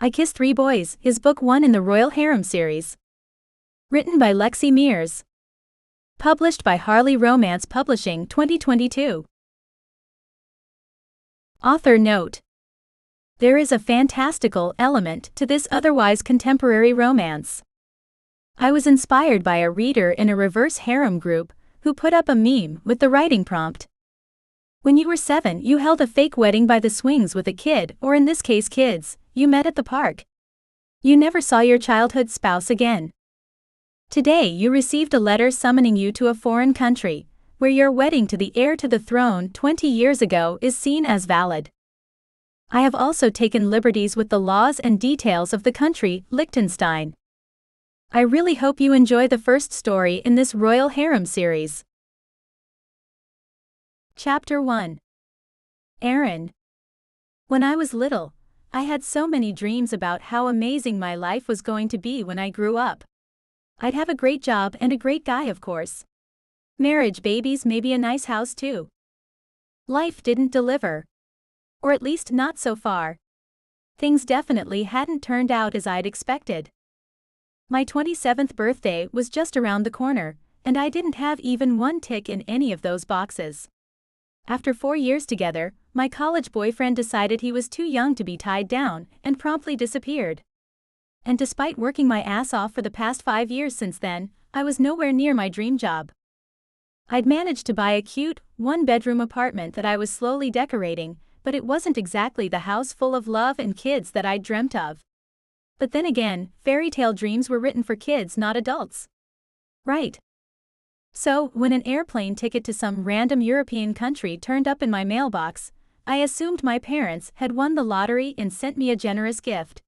I Kiss Three Boys is book 1 in the Royal Harem series. Written by Lexi Mears. Published by Harem Romance Publishing 2022. Author note: there is a fantastical element to this otherwise contemporary romance. I was inspired by a reader in a reverse harem group who put up a meme with the writing prompt. When you were 7, you held a fake wedding by the swings with a kid, or in this case kids, you met at the park. You never saw your childhood spouse again. Today you received a letter summoning you to a foreign country, where your wedding to the heir to the throne 20 years ago is seen as valid. I have also taken liberties with the laws and details of the country, Liechtenstein. I really hope you enjoy the first story in this Royal Harem series. Chapter 1. Aaron. When I was little, I had so many dreams about how amazing my life was going to be when I grew up. I'd have a great job and a great guy, of course. Marriage, babies, maybe a nice house too. Life didn't deliver. Or at least not so far. Things definitely hadn't turned out as I'd expected. My 27th birthday was just around the corner, and I didn't have even one tick in any of those boxes. After 4 years together, my college boyfriend decided he was too young to be tied down and promptly disappeared. And despite working my ass off for the past 5 years since then, I was nowhere near my dream job. I'd managed to buy a cute, one-bedroom apartment that I was slowly decorating, but it wasn't exactly the house full of love and kids that I'd dreamt of. But then again, fairy tale dreams were written for kids, not adults. Right. So, when an airplane ticket to some random European country turned up in my mailbox, I assumed my parents had won the lottery and sent me a generous gift.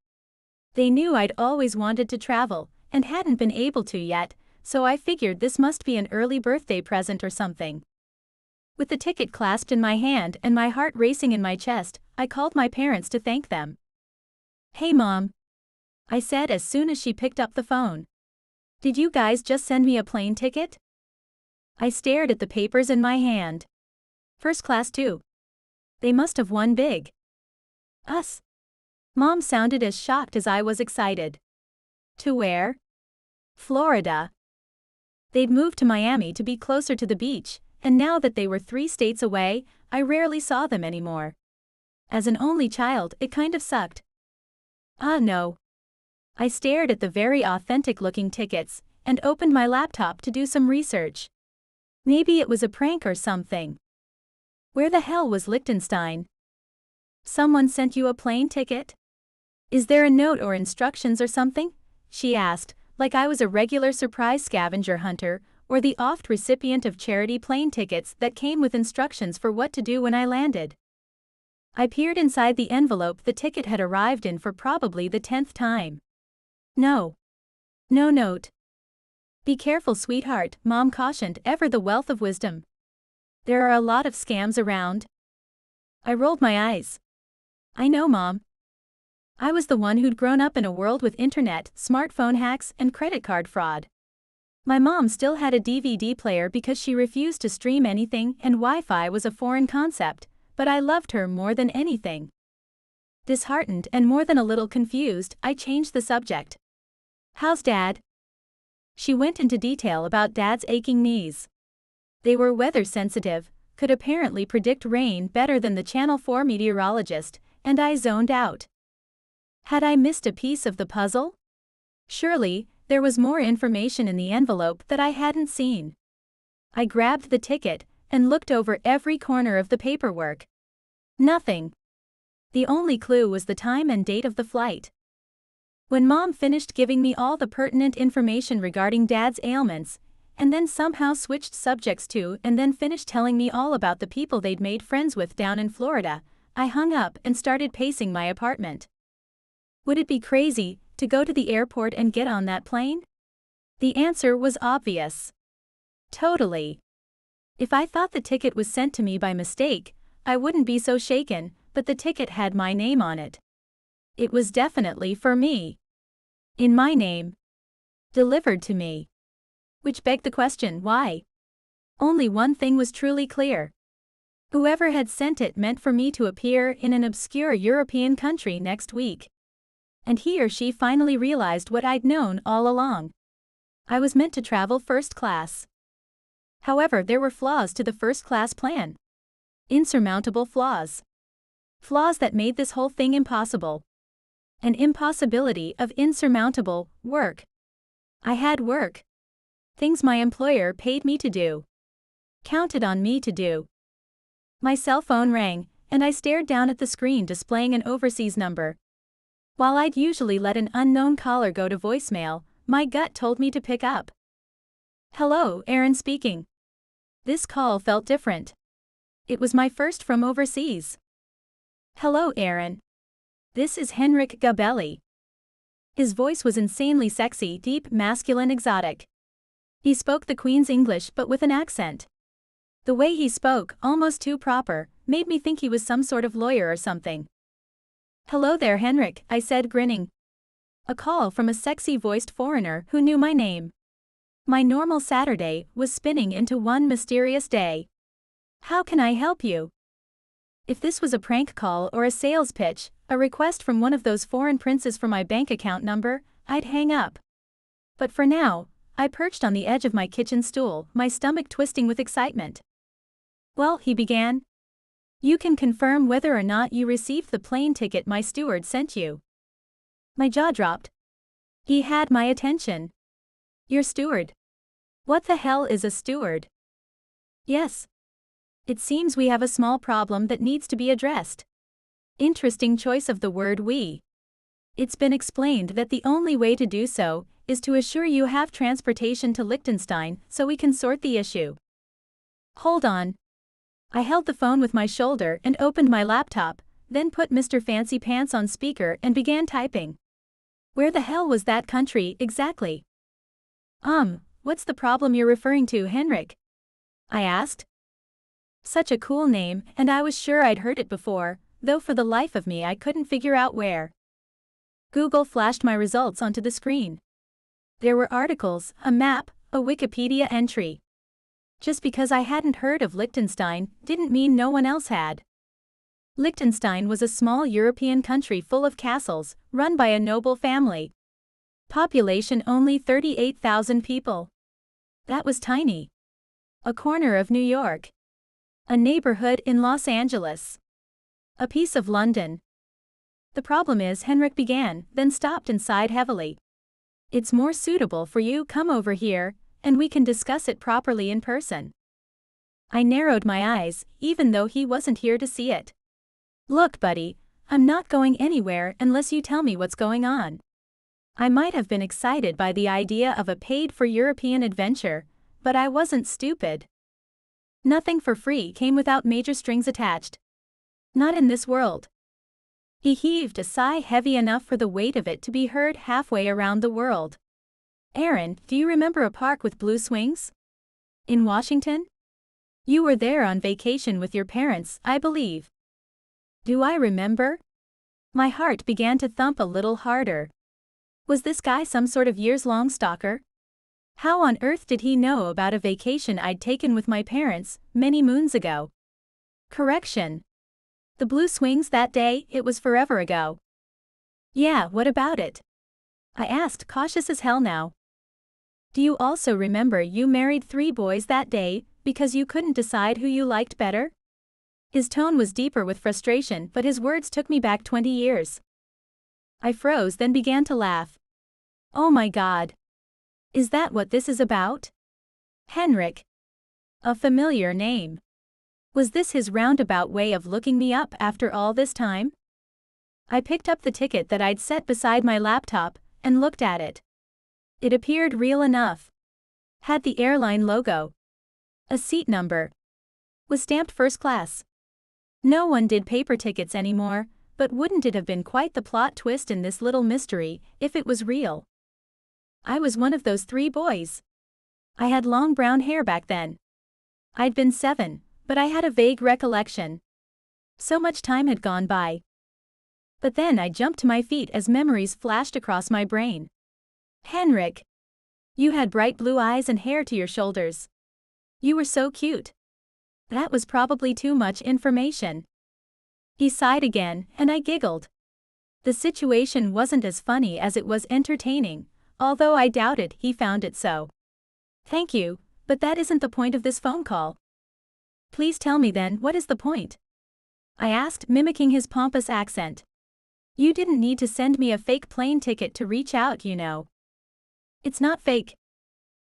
They knew I'd always wanted to travel, and hadn't been able to yet, so I figured this must be an early birthday present or something. With the ticket clasped in my hand and my heart racing in my chest, I called my parents to thank them. "Hey Mom," I said as soon as she picked up the phone. "Did you guys just send me a plane ticket?" I stared at the papers in my hand. First class too. They must have won big. Us. Mom sounded as shocked as I was excited. To where? Florida. They'd moved to Miami to be closer to the beach, and now that they were 3 states away, I rarely saw them anymore. As an only child, it kind of sucked. No. I stared at the very authentic-looking tickets, and opened my laptop to do some research. Maybe it was a prank or something. Where the hell was Liechtenstein? "Someone sent you a plane ticket? Is there a note or instructions or something?" she asked, like I was a regular surprise scavenger hunter, or the oft recipient of charity plane tickets that came with instructions for what to do when I landed. I peered inside the envelope the ticket had arrived in for probably the 10th time. No. No note. "Be careful, sweetheart," Mom cautioned, ever the wealth of wisdom. "There are a lot of scams around." I rolled my eyes. I know, Mom. I was the one who'd grown up in a world with internet, smartphone hacks, and credit card fraud. My mom still had a DVD player because she refused to stream anything and Wi-Fi was a foreign concept, but I loved her more than anything. Disheartened and more than a little confused, I changed the subject. "How's Dad?" She went into detail about Dad's aching knees. They were weather sensitive, could apparently predict rain better than the Channel 4 meteorologist, and I zoned out. Had I missed a piece of the puzzle? Surely, there was more information in the envelope that I hadn't seen. I grabbed the ticket and looked over every corner of the paperwork. Nothing. The only clue was the time and date of the flight. When Mom finished giving me all the pertinent information regarding Dad's ailments, and then somehow switched subjects to and then finished telling me all about the people they'd made friends with down in Florida, I hung up and started pacing my apartment. Would it be crazy to go to the airport and get on that plane? The answer was obvious. Totally. If I thought the ticket was sent to me by mistake, I wouldn't be so shaken, but the ticket had my name on it. It was definitely for me. In my name. Delivered to me. Which begged the question, why? Only one thing was truly clear. Whoever had sent it meant for me to appear in an obscure European country next week. And he or she finally realized what I'd known all along. I was meant to travel first class. However, there were flaws to the first class plan. Insurmountable flaws. Flaws that made this whole thing impossible. An impossibility of insurmountable work. I had work. Things my employer paid me to do. Counted on me to do. My cell phone rang, and I stared down at the screen displaying an overseas number. While I'd usually let an unknown caller go to voicemail, my gut told me to pick up. Hello, Aaron speaking. This call felt different. It was my first from overseas. Hello, Aaron. This is Henrik Gabelli. His voice was insanely sexy, deep, masculine, exotic. He spoke the Queen's English but with an accent. The way he spoke, almost too proper, made me think he was some sort of lawyer or something. Hello there, Henrik, I said, grinning. A call from a sexy-voiced foreigner who knew my name. My normal Saturday was spinning into one mysterious day. How can I help you? If this was a prank call or a sales pitch, a request from one of those foreign princes for my bank account number, I'd hang up. But for now, I perched on the edge of my kitchen stool, my stomach twisting with excitement. Well, he began. You can confirm whether or not you received the plane ticket my steward sent you. My jaw dropped. He had my attention. Your steward? What the hell is a steward? Yes. It seems we have a small problem that needs to be addressed. Interesting choice of the word we. It's been explained that the only way to do so is to assure you have transportation to Liechtenstein so we can sort the issue. Hold on. I held the phone with my shoulder and opened my laptop, then put Mr. Fancy Pants on speaker and began typing. Where the hell was that country, exactly? What's the problem you're referring to, Henrik? I asked. Such a cool name, and I was sure I'd heard it before, though for the life of me I couldn't figure out where. Google flashed my results onto the screen. There were articles, a map, a Wikipedia entry. Just because I hadn't heard of Liechtenstein didn't mean no one else had. Liechtenstein was a small European country full of castles, run by a noble family. Population only 38,000 people. That was tiny. A corner of New York. A neighborhood in Los Angeles. A piece of London. The problem is, Henrik began, then stopped and sighed heavily. It's more suitable for you come over here, and we can discuss it properly in person. I narrowed my eyes, even though he wasn't here to see it. Look, buddy, I'm not going anywhere unless you tell me what's going on. I might have been excited by the idea of a paid-for-European adventure, but I wasn't stupid. Nothing for free came without major strings attached. Not in this world. He heaved a sigh heavy enough for the weight of it to be heard halfway around the world. Aaron, do you remember a park with blue swings? In Washington? You were there on vacation with your parents, I believe. Do I remember? My heart began to thump a little harder. Was this guy some sort of years-long stalker? How on earth did he know about a vacation I'd taken with my parents many moons ago? Correction. The blue swings that day, it was forever ago. Yeah, what about it? I asked, cautious as hell now. Do you also remember you married 3 boys that day because you couldn't decide who you liked better? His tone was deeper with frustration, but his words took me back 20 years. I froze, then began to laugh. Oh my God. Is that what this is about? Henrik. A familiar name. Was this his roundabout way of looking me up after all this time? I picked up the ticket that I'd set beside my laptop and looked at it. It appeared real enough. Had the airline logo. A seat number. Was stamped first class. No one did paper tickets anymore, but wouldn't it have been quite the plot twist in this little mystery if it was real? I was one of those 3 boys. I had long brown hair back then. I'd been 7, but I had a vague recollection. So much time had gone by. But then I jumped to my feet as memories flashed across my brain. Henrik. You had bright blue eyes and hair to your shoulders. You were so cute. That was probably too much information. He sighed again, and I giggled. The situation wasn't as funny as it was entertaining, although I doubted he found it so. Thank you, but that isn't the point of this phone call. Please tell me then, what is the point? I asked, mimicking his pompous accent. You didn't need to send me a fake plane ticket to reach out, you know. It's not fake.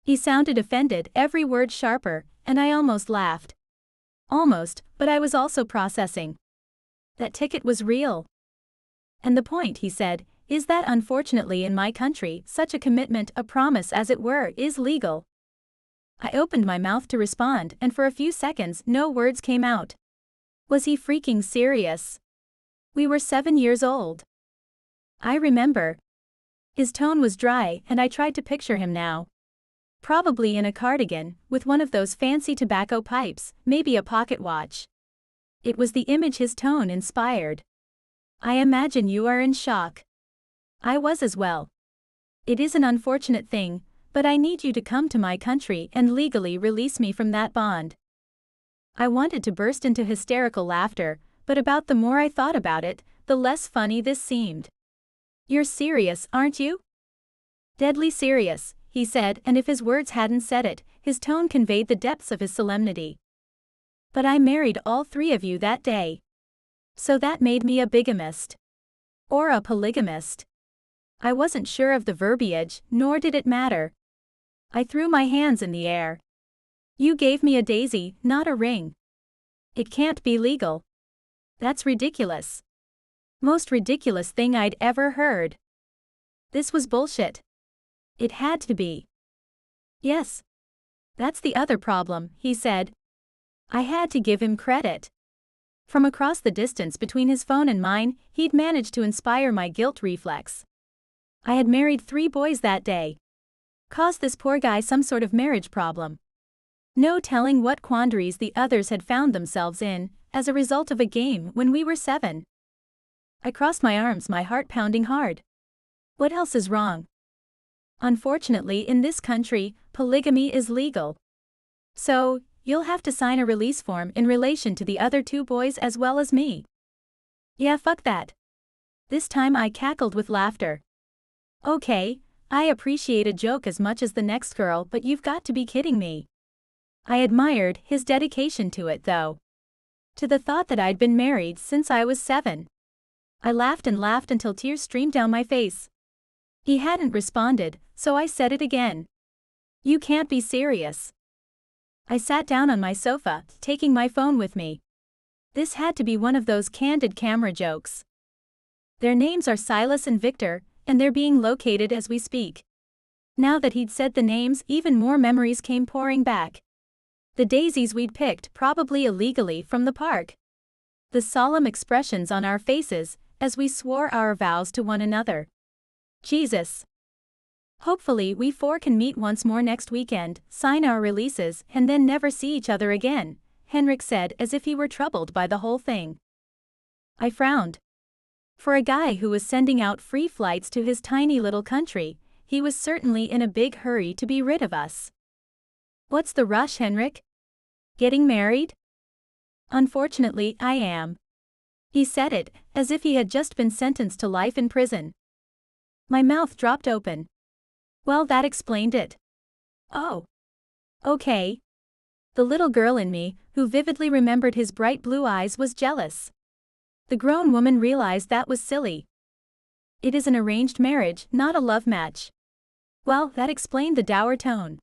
He sounded offended, every word sharper, and I almost laughed. Almost, but I was also processing. That ticket was real. And the point, he said, is that unfortunately in my country, such a commitment, a promise as it were, is legal. I opened my mouth to respond, and for a few seconds no words came out. Was he freaking serious? We were 7 years old. I remember. His tone was dry, and I tried to picture him now. Probably in a cardigan, with one of those fancy tobacco pipes, maybe a pocket watch. It was the image his tone inspired. I imagine you are in shock. I was as well. It is an unfortunate thing, but I need you to come to my country and legally release me from that bond. I wanted to burst into hysterical laughter, but about the more I thought about it, the less funny this seemed. You're serious, aren't you? Deadly serious, he said, and if his words hadn't said it, his tone conveyed the depths of his solemnity. But I married all 3 of you that day. So that made me a bigamist. Or a polygamist. I wasn't sure of the verbiage, nor did it matter. I threw my hands in the air. You gave me a daisy, not a ring. It can't be legal. That's ridiculous. Most ridiculous thing I'd ever heard. This was bullshit. It had to be. Yes. That's the other problem, he said. I had to give him credit. From across the distance between his phone and mine, he'd managed to inspire my guilt reflex. I had married 3 boys that day. Caused this poor guy some sort of marriage problem. No telling what quandaries the others had found themselves in, as a result of a game when we were 7. I crossed my arms, my heart pounding hard. What else is wrong? Unfortunately, in this country, polygamy is legal. So, you'll have to sign a release form in relation to the other 2 boys as well as me. Yeah, fuck that. This time I cackled with laughter. Okay, I appreciate a joke as much as the next girl, but you've got to be kidding me. I admired his dedication to it though. To the thought that I'd been married since I was 7. I laughed and laughed until tears streamed down my face. He hadn't responded, so I said it again. You can't be serious. I sat down on my sofa, taking my phone with me. This had to be one of those candid camera jokes. Their names are Silas and Victor, and they're being located as we speak. Now that he'd said the names, even more memories came pouring back. The daisies we'd picked, probably illegally, from the park. The solemn expressions on our faces, as we swore our vows to one another. Jesus. Hopefully we 4 can meet once more next weekend, sign our releases, and then never see each other again, Henrik said as if he were troubled by the whole thing. I frowned. For a guy who was sending out free flights to his tiny little country, he was certainly in a big hurry to be rid of us. What's the rush, Henrik? Getting married? Unfortunately, I am. He said it, as if he had just been sentenced to life in prison. My mouth dropped open. Well, that explained it. Oh. Okay. The little girl in me, who vividly remembered his bright blue eyes, was jealous. The grown woman realized that was silly. It is an arranged marriage, not a love match. Well, that explained the dour tone.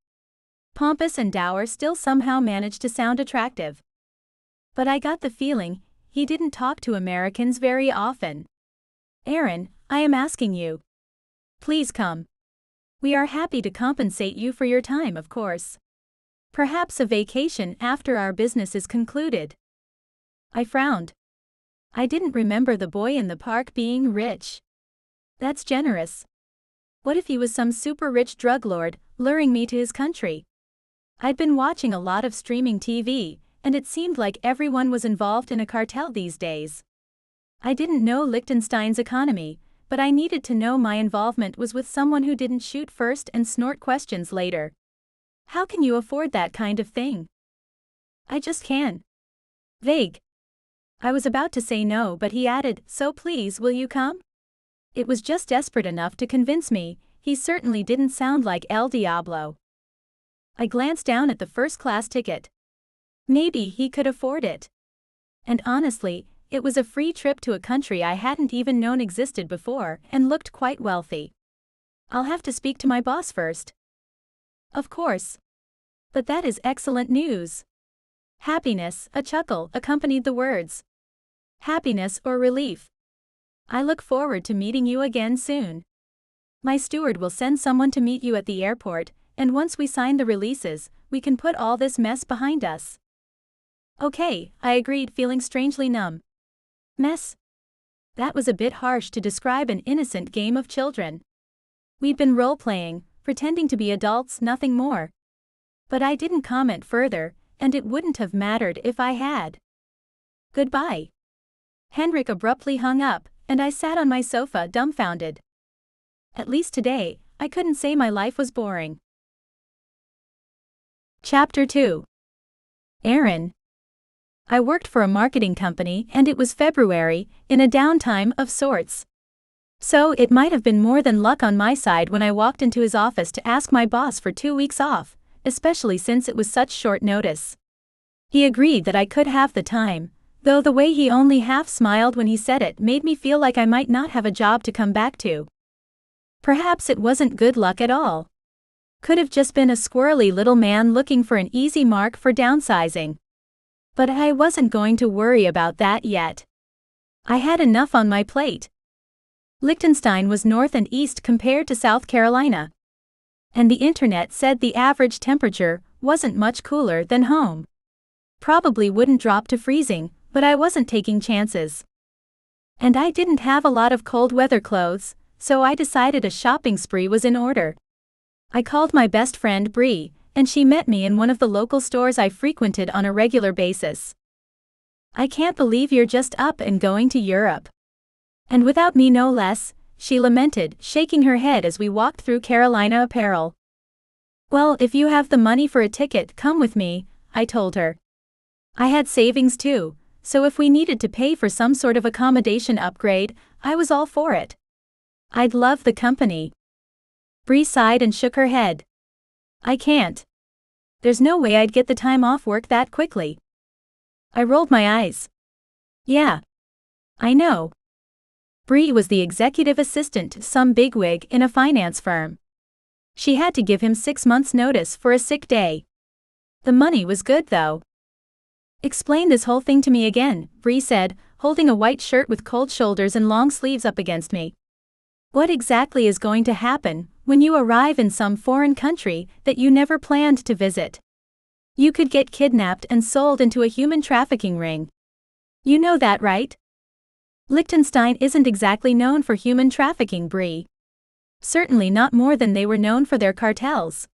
Pompous and dour still somehow managed to sound attractive. But I got the feeling he didn't talk to Americans very often. Aaron, I am asking you. Please come. We are happy to compensate you for your time, of course. Perhaps a vacation after our business is concluded. I frowned. I didn't remember the boy in the park being rich. That's generous. What if he was some super rich drug lord, luring me to his country? I'd been watching a lot of streaming TV, and it seemed like everyone was involved in a cartel these days. I didn't know Liechtenstein's economy, but I needed to know my involvement was with someone who didn't shoot first and snort questions later. How can you afford that kind of thing? I just can. Vague. I was about to say no, but he added, so please will you come? It was just desperate enough to convince me. He certainly didn't sound like El Diablo. I glanced down at the first-class ticket. Maybe he could afford it. And honestly, it was a free trip to a country I hadn't even known existed before and looked quite wealthy. I'll have to speak to my boss first. Of course. But that is excellent news. Happiness, a chuckle, accompanied the words. Happiness or relief? I look forward to meeting you again soon. My steward will send someone to meet you at the airport, and once we sign the releases, we can put all this mess behind us. Okay, I agreed, feeling strangely numb. Mess? That was a bit harsh to describe an innocent game of children. We'd been role-playing, pretending to be adults, nothing more. But I didn't comment further, and it wouldn't have mattered if I had. Goodbye. Henrik abruptly hung up, and I sat on my sofa dumbfounded. At least today, I couldn't say my life was boring. Chapter 2. Aaron. I worked for a marketing company and it was February, in a downtime of sorts. So it might have been more than luck on my side when I walked into his office to ask my boss for 2 weeks off, especially since it was such short notice. He agreed that I could have the time, though the way he only half smiled when he said it made me feel like I might not have a job to come back to. Perhaps it wasn't good luck at all. Could have just been a squirrely little man looking for an easy mark for downsizing. But I wasn't going to worry about that yet. I had enough on my plate. Liechtenstein was north and east compared to South Carolina. And the internet said the average temperature wasn't much cooler than home. Probably wouldn't drop to freezing, but I wasn't taking chances. And I didn't have a lot of cold weather clothes, so I decided a shopping spree was in order. I called my best friend Bree, and she met me in one of the local stores I frequented on a regular basis. I can't believe you're just up and going to Europe. And without me no less, she lamented, shaking her head as we walked through Carolina apparel. Well, if you have the money for a ticket, come with me, I told her. I had savings too, so if we needed to pay for some sort of accommodation upgrade, I was all for it. I'd love the company. Bree sighed and shook her head. I can't. There's no way I'd get the time off work that quickly. I rolled my eyes. Yeah. I know. Bree was the executive assistant to some bigwig in a finance firm. She had to give him 6 months' notice for a sick day. The money was good though. Explain this whole thing to me again, Bree said, holding a white shirt with cold shoulders and long sleeves up against me. What exactly is going to happen when you arrive in some foreign country that you never planned to visit? You could get kidnapped and sold into a human trafficking ring. You know that, right? Liechtenstein isn't exactly known for human trafficking, Bree. Certainly not more than they were known for their cartels.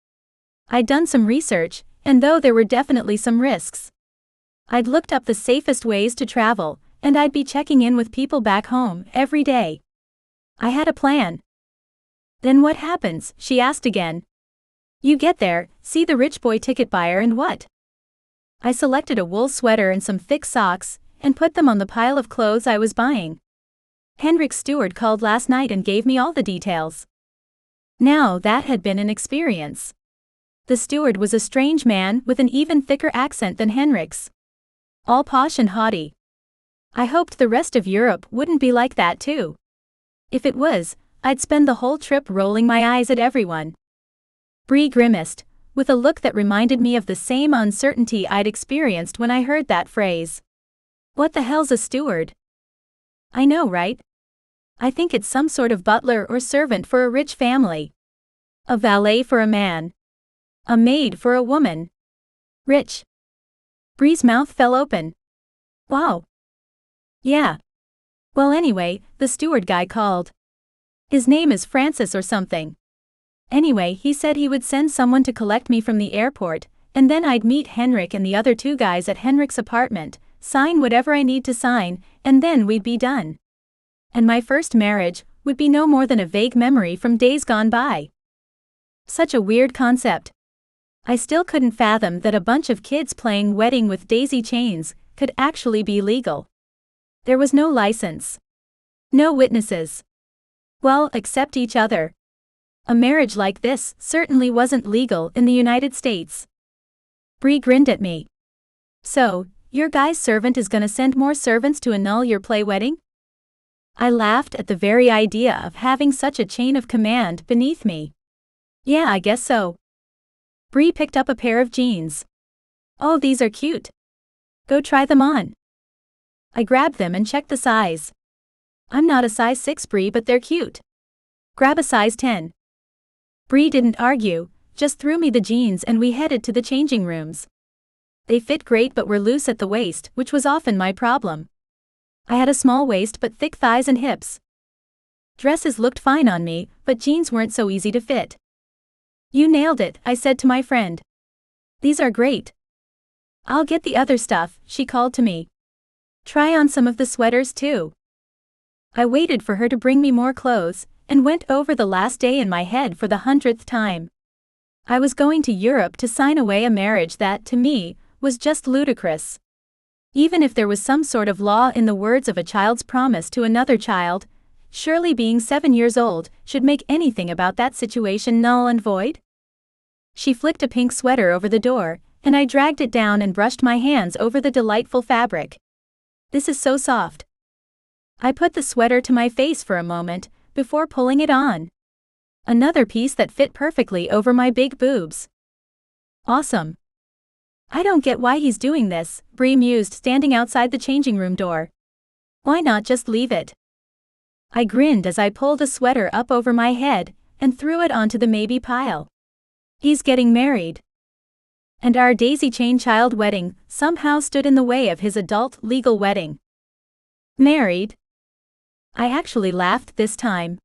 I'd done some research, and though there were definitely some risks, I'd looked up the safest ways to travel, and I'd be checking in with people back home every day. I had a plan. Then what happens? She asked again. You get there, see the rich boy ticket buyer, and what? I selected a wool sweater and some thick socks, and put them on the pile of clothes I was buying. Henrik's steward called last night and gave me all the details. Now that had been an experience. The steward was a strange man with an even thicker accent than Henrik's. All posh and haughty. I hoped the rest of Europe wouldn't be like that too. If it was, I'd spend the whole trip rolling my eyes at everyone. Bree grimaced, with a look that reminded me of the same uncertainty I'd experienced when I heard that phrase. What the hell's a steward? I know, right? I think it's some sort of butler or servant for a rich family. A valet for a man. A maid for a woman. Rich. Bree's mouth fell open. Wow. Yeah. Well, anyway, the steward guy called. His name is Francis or something. Anyway, he said he would send someone to collect me from the airport, and then I'd meet Henrik and the other 2 guys at Henrik's apartment, sign whatever I need to sign, and then we'd be done. And my first marriage would be no more than a vague memory from days gone by. Such a weird concept. I still couldn't fathom that a bunch of kids playing wedding with daisy chains could actually be legal. There was no license. No witnesses. Well, accept each other. A marriage like this certainly wasn't legal in the United States. Bree grinned at me. So, your guy's servant is gonna send more servants to annul your play wedding? I laughed at the very idea of having such a chain of command beneath me. Yeah, I guess so. Bree picked up a pair of jeans. Oh, these are cute. Go try them on. I grabbed them and checked the size. I'm not a size 6, Bree, but they're cute. Grab a size 10. Bree didn't argue, just threw me the jeans and we headed to the changing rooms. They fit great but were loose at the waist, which was often my problem. I had a small waist but thick thighs and hips. Dresses looked fine on me, but jeans weren't so easy to fit. You nailed it, I said to my friend. These are great. I'll get the other stuff, she called to me. Try on some of the sweaters too. I waited for her to bring me more clothes, and went over the last day in my head for the 100th time. I was going to Europe to sign away a marriage that, to me, was just ludicrous. Even if there was some sort of law in the words of a child's promise to another child, surely being 7 years old should make anything about that situation null and void? She flicked a pink sweater over the door, and I dragged it down and brushed my hands over the delightful fabric. This is so soft. I put the sweater to my face for a moment, before pulling it on. Another piece that fit perfectly over my big boobs. Awesome. I don't get why he's doing this, Bree mused, standing outside the changing room door. Why not just leave it? I grinned as I pulled a sweater up over my head, and threw it onto the maybe pile. He's getting married. And our daisy chain child wedding somehow stood in the way of his adult legal wedding. Married? I actually laughed this time.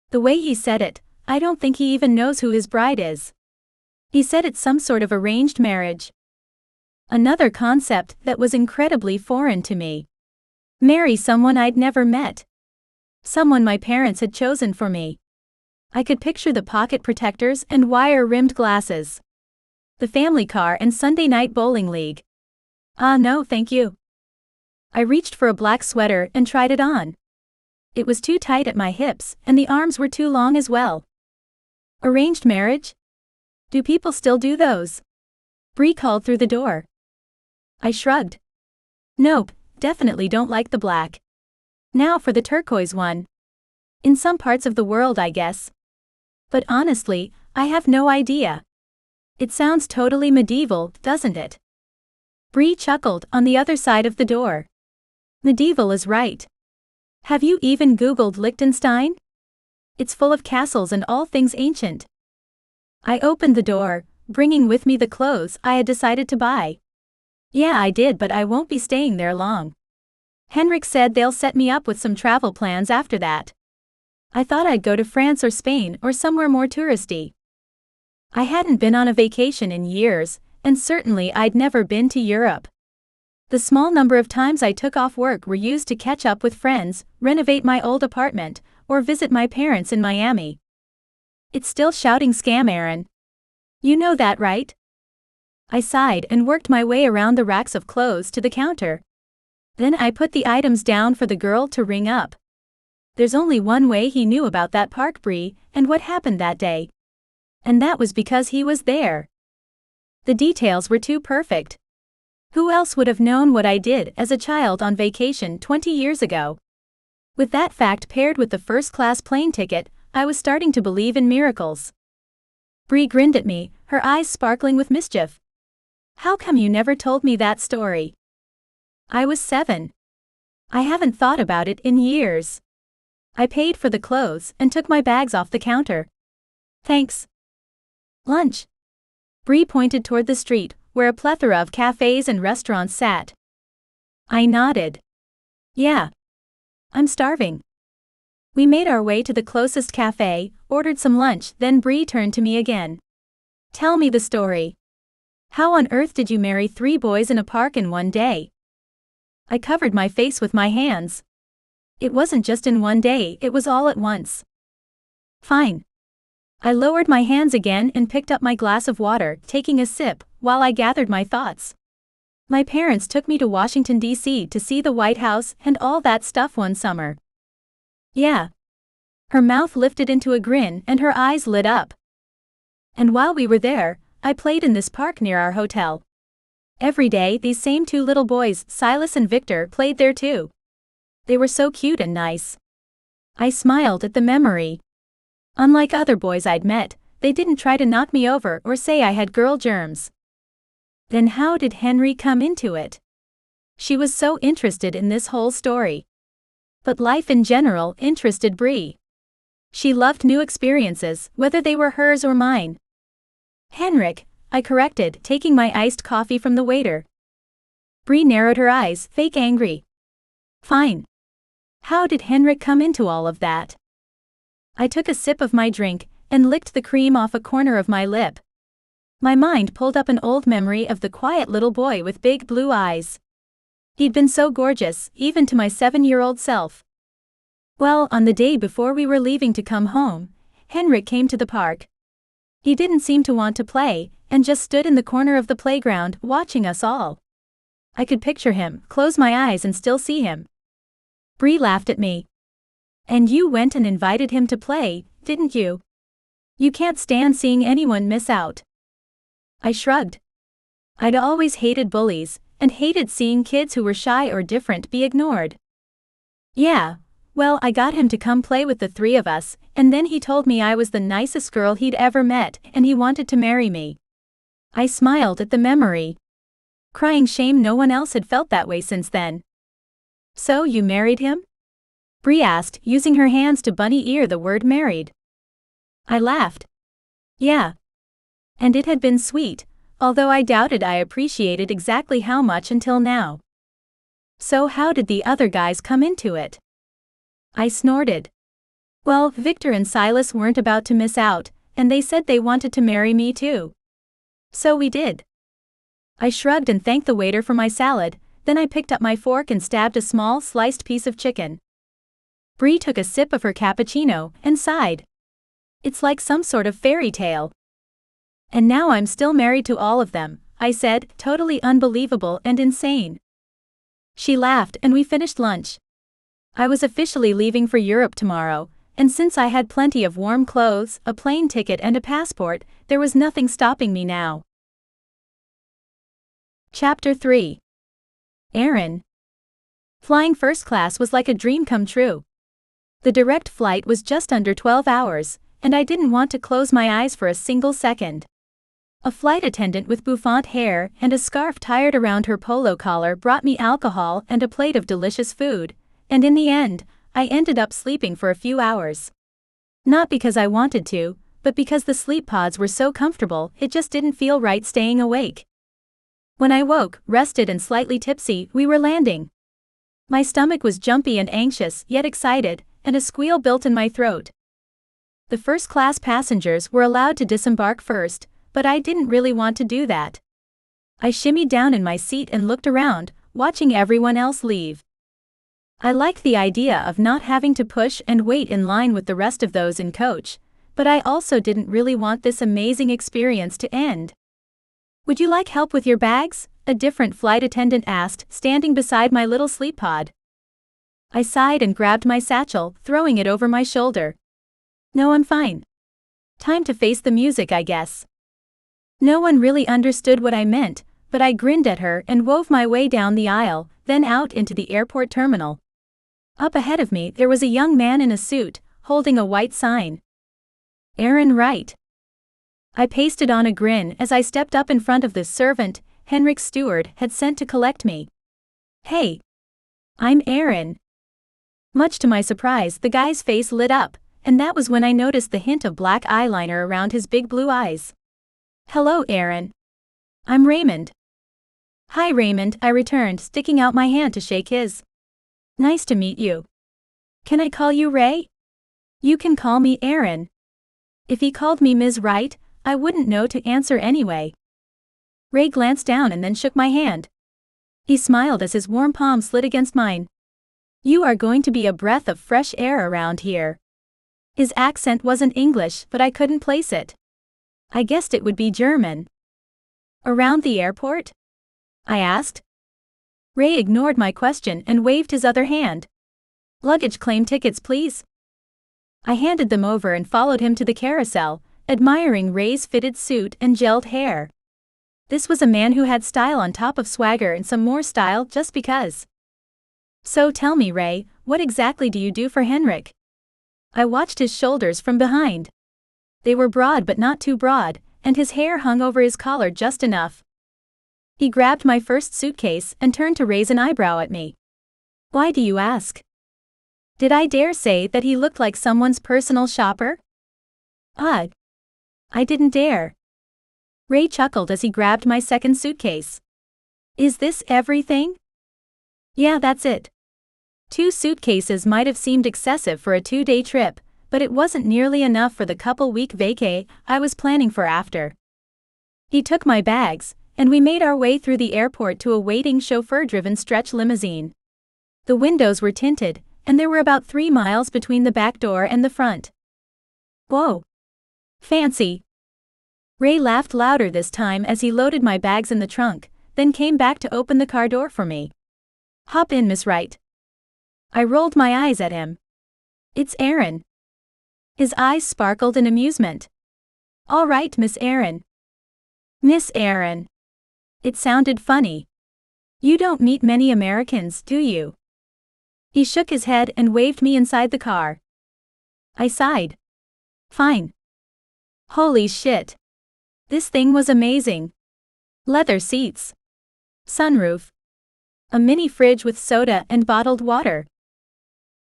The way he said it, I don't think he even knows who his bride is. He said it's some sort of arranged marriage. Another concept that was incredibly foreign to me. Marry someone I'd never met. Someone my parents had chosen for me. I could picture the pocket protectors and wire-rimmed glasses. The family car and Sunday night bowling league. No, thank you. I reached for a black sweater and tried it on. It was too tight at my hips, and the arms were too long as well. Arranged marriage? Do people still do those? Bree called through the door. I shrugged. Nope, definitely don't like the black. Now for the turquoise one. In some parts of the world, I guess. But honestly, I have no idea. It sounds totally medieval, doesn't it? Bree chuckled on the other side of the door. Medieval is right. Have you even Googled Liechtenstein? It's full of castles and all things ancient. I opened the door, bringing with me the clothes I had decided to buy. Yeah, I did, but I won't be staying there long. Henrik said they'll set me up with some travel plans after that. I thought I'd go to France or Spain or somewhere more touristy. I hadn't been on a vacation in years, and certainly I'd never been to Europe. The small number of times I took off work were used to catch up with friends, renovate my old apartment, or visit my parents in Miami. It's still shouting scam, Aaron. You know that, right? I sighed and worked my way around the racks of clothes to the counter. Then I put the items down for the girl to ring up. There's only one way he knew about that park, Bree, and what happened that day. And that was because he was there. The details were too perfect. Who else would have known what I did as a child on vacation 20 years ago? With that fact paired with the first-class plane ticket, I was starting to believe in miracles. Bree grinned at me, her eyes sparkling with mischief. How come you never told me that story? I was 7. I haven't thought about it in years. I paid for the clothes and took my bags off the counter. Thanks. Lunch. Bree pointed toward the street, where a plethora of cafes and restaurants sat. I nodded. Yeah. I'm starving. We made our way to the closest cafe, ordered some lunch, then Bree turned to me again. Tell me the story. How on earth did you marry 3 boys in a park in one day? I covered my face with my hands. It wasn't just in one day, it was all at once. Fine. I lowered my hands again and picked up my glass of water, taking a sip, while I gathered my thoughts. My parents took me to Washington, D.C. to see the White House and all that stuff one summer. Yeah. Her mouth lifted into a grin and her eyes lit up. And while we were there, I played in this park near our hotel. Every day these same two little boys, Silas and Victor, played there too. They were so cute and nice. I smiled at the memory. Unlike other boys I'd met, they didn't try to knock me over or say I had girl germs. Then how did Henry come into it? She was so interested in this whole story. But life in general interested Bree. She loved new experiences, whether they were hers or mine. Henrik, I corrected, taking my iced coffee from the waiter. Bree narrowed her eyes, fake angry. Fine. How did Henrik come into all of that? I took a sip of my drink and licked the cream off a corner of my lip. My mind pulled up an old memory of the quiet little boy with big blue eyes. He'd been so gorgeous, even to my 7-year-old self. Well, on the day before we were leaving to come home, Henrik came to the park. He didn't seem to want to play, and just stood in the corner of the playground, watching us all. I could picture him, close my eyes and still see him. Bree laughed at me. And you went and invited him to play, didn't you? You can't stand seeing anyone miss out. I shrugged. I'd always hated bullies, and hated seeing kids who were shy or different be ignored. Yeah, well, I got him to come play with the three of us, and then he told me I was the nicest girl he'd ever met, and he wanted to marry me. I smiled at the memory. Crying shame, no one else had felt that way since then. So you married him? Bree asked, using her hands to bunny ear the word married. I laughed. Yeah. And it had been sweet, although I doubted I appreciated exactly how much until now. So how did the other guys come into it? I snorted. Well, Victor and Silas weren't about to miss out, and they said they wanted to marry me too. So we did. I shrugged and thanked the waiter for my salad, then I picked up my fork and stabbed a small sliced piece of chicken. Bree took a sip of her cappuccino and sighed. It's like some sort of fairy tale. And now I'm still married to all of them, I said, totally unbelievable and insane. She laughed and we finished lunch. I was officially leaving for Europe tomorrow, and since I had plenty of warm clothes, a plane ticket and a passport, there was nothing stopping me now. Chapter 3. Aaron. Flying first class was like a dream come true. The direct flight was just under 12 hours, and I didn't want to close my eyes for a single second. A flight attendant with bouffant hair and a scarf tied around her polo collar brought me alcohol and a plate of delicious food, and in the end, I ended up sleeping for a few hours. Not because I wanted to, but because the sleep pods were so comfortable, it just didn't feel right staying awake. When I woke, rested and slightly tipsy, we were landing. My stomach was jumpy and anxious, yet excited, and a squeal built in my throat. The first-class passengers were allowed to disembark first, but I didn't really want to do that. I shimmied down in my seat and looked around, watching everyone else leave. I liked the idea of not having to push and wait in line with the rest of those in coach, but I also didn't really want this amazing experience to end. Would you like help with your bags? A different flight attendant asked, standing beside my little sleep pod. I sighed and grabbed my satchel, throwing it over my shoulder. No, I'm fine. Time to face the music, I guess. No one really understood what I meant, but I grinned at her and wove my way down the aisle, then out into the airport terminal. Up ahead of me there was a young man in a suit, holding a white sign. Aaron Wright. I pasted on a grin as I stepped up in front of the servant Henrik's steward had sent to collect me. Hey. I'm Aaron. Much to my surprise, the guy's face lit up, and that was when I noticed the hint of black eyeliner around his big blue eyes. Hello, Aaron. I'm Raymond. Hi, Raymond, I returned, sticking out my hand to shake his. Nice to meet you. Can I call you Ray? You can call me Aaron. If he called me Ms. Wright, I wouldn't know to answer anyway. Ray glanced down and then shook my hand. He smiled as his warm palm slid against mine. You are going to be a breath of fresh air around here. His accent wasn't English, but I couldn't place it. I guessed it would be German. Around the airport? I asked. Ray ignored my question and waved his other hand. Luggage claim tickets, please. I handed them over and followed him to the carousel, admiring Ray's fitted suit and gelled hair. This was a man who had style on top of swagger and some more style just because. So tell me, Ray, what exactly do you do for Henrik? I watched his shoulders from behind. They were broad but not too broad, and his hair hung over his collar just enough. He grabbed my first suitcase and turned to raise an eyebrow at me. Why do you ask? Did I dare say that he looked like someone's personal shopper? Ugh. I didn't dare. Ray chuckled as he grabbed my second suitcase. Is this everything? Yeah, that's it. 2 suitcases might have seemed excessive for a 2-day trip, but it wasn't nearly enough for the couple-week vacay I was planning for after. He took my bags, and we made our way through the airport to a waiting chauffeur-driven stretch limousine. The windows were tinted, and there were about 3 miles between the back door and the front. Whoa! Fancy! Ray laughed louder this time as he loaded my bags in the trunk, then came back to open the car door for me. Hop in, Miss Wright. I rolled my eyes at him. It's Aaron. His eyes sparkled in amusement. All right, Miss Aaron. Miss Aaron. It sounded funny. You don't meet many Americans, do you? He shook his head and waved me inside the car. I sighed. Fine. Holy shit. This thing was amazing. Leather seats. Sunroof. A mini fridge with soda and bottled water.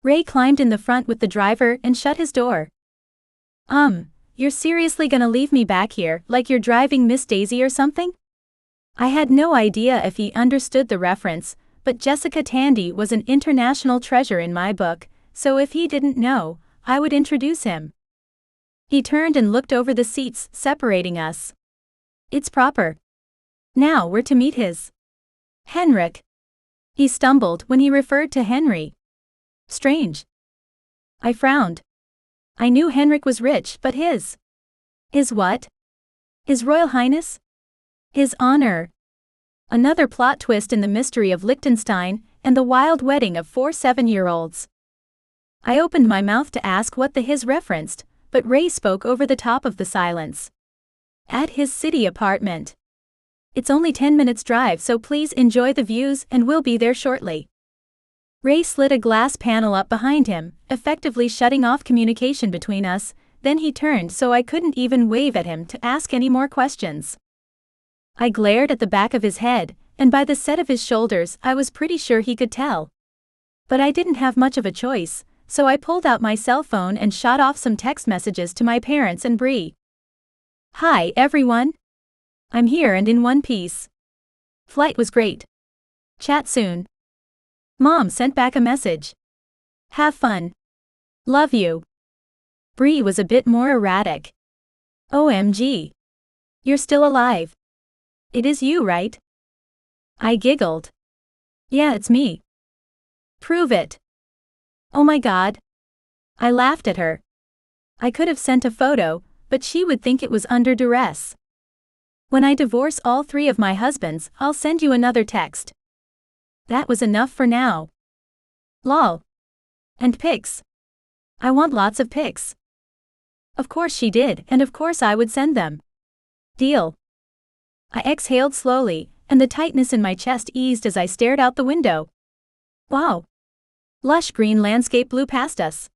Ray climbed in the front with the driver and shut his door. You're seriously gonna leave me back here like you're driving Miss Daisy or something? I had no idea if he understood the reference, but Jessica Tandy was an international treasure in my book, so if he didn't know, I would introduce him. He turned and looked over the seats separating us. It's proper. Now we're to meet his Henrik. He stumbled when he referred to Henry. Strange. I frowned. I knew Henrik was rich, but his what? His Royal Highness? His honor. Another plot twist in the mystery of Liechtenstein and the wild wedding of 4 7-year-olds. I opened my mouth to ask what the his referenced, but Ray spoke over the top of the silence. At his city apartment. It's only 10 minutes drive, so please enjoy the views and we'll be there shortly. Ray slid a glass panel up behind him, effectively shutting off communication between us, then he turned so I couldn't even wave at him to ask any more questions. I glared at the back of his head, and by the set of his shoulders I was pretty sure he could tell. But I didn't have much of a choice, so I pulled out my cell phone and shot off some text messages to my parents and Bree. Hi everyone. I'm here and in one piece. Flight was great. Chat soon. Mom sent back a message. Have fun. Love you. Bree was a bit more erratic. OMG. You're still alive. It is you, right? I giggled. Yeah, it's me. Prove it. Oh my God. I laughed at her. I could have sent a photo, but she would think it was under duress. When I divorce all 3 of my husbands, I'll send you another text. That was enough for now. Lol. And pics. I want lots of pics. Of course she did, and of course I would send them. Deal. I exhaled slowly, and the tightness in my chest eased as I stared out the window. Wow. Lush green landscape blew past us.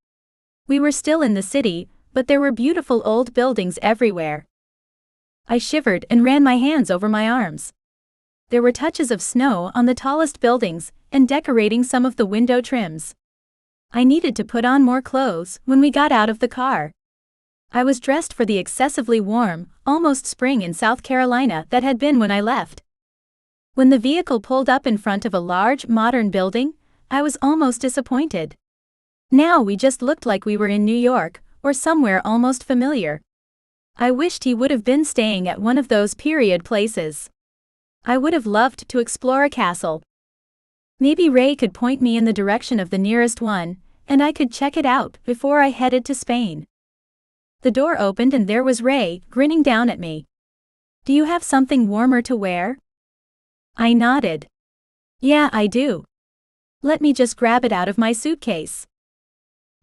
We were still in the city, but there were beautiful old buildings everywhere. I shivered and ran my hands over my arms. There were touches of snow on the tallest buildings, and decorating some of the window trims. I needed to put on more clothes when we got out of the car. I was dressed for the excessively warm, almost spring in South Carolina that had been when I left. When the vehicle pulled up in front of a large, modern building, I was almost disappointed. Now we just looked like we were in New York, or somewhere almost familiar. I wished he would have been staying at one of those period places. I would have loved to explore a castle. Maybe Ray could point me in the direction of the nearest one, and I could check it out before I headed to Spain. The door opened and there was Ray, grinning down at me. Do you have something warmer to wear? I nodded. Yeah, I do. Let me just grab it out of my suitcase.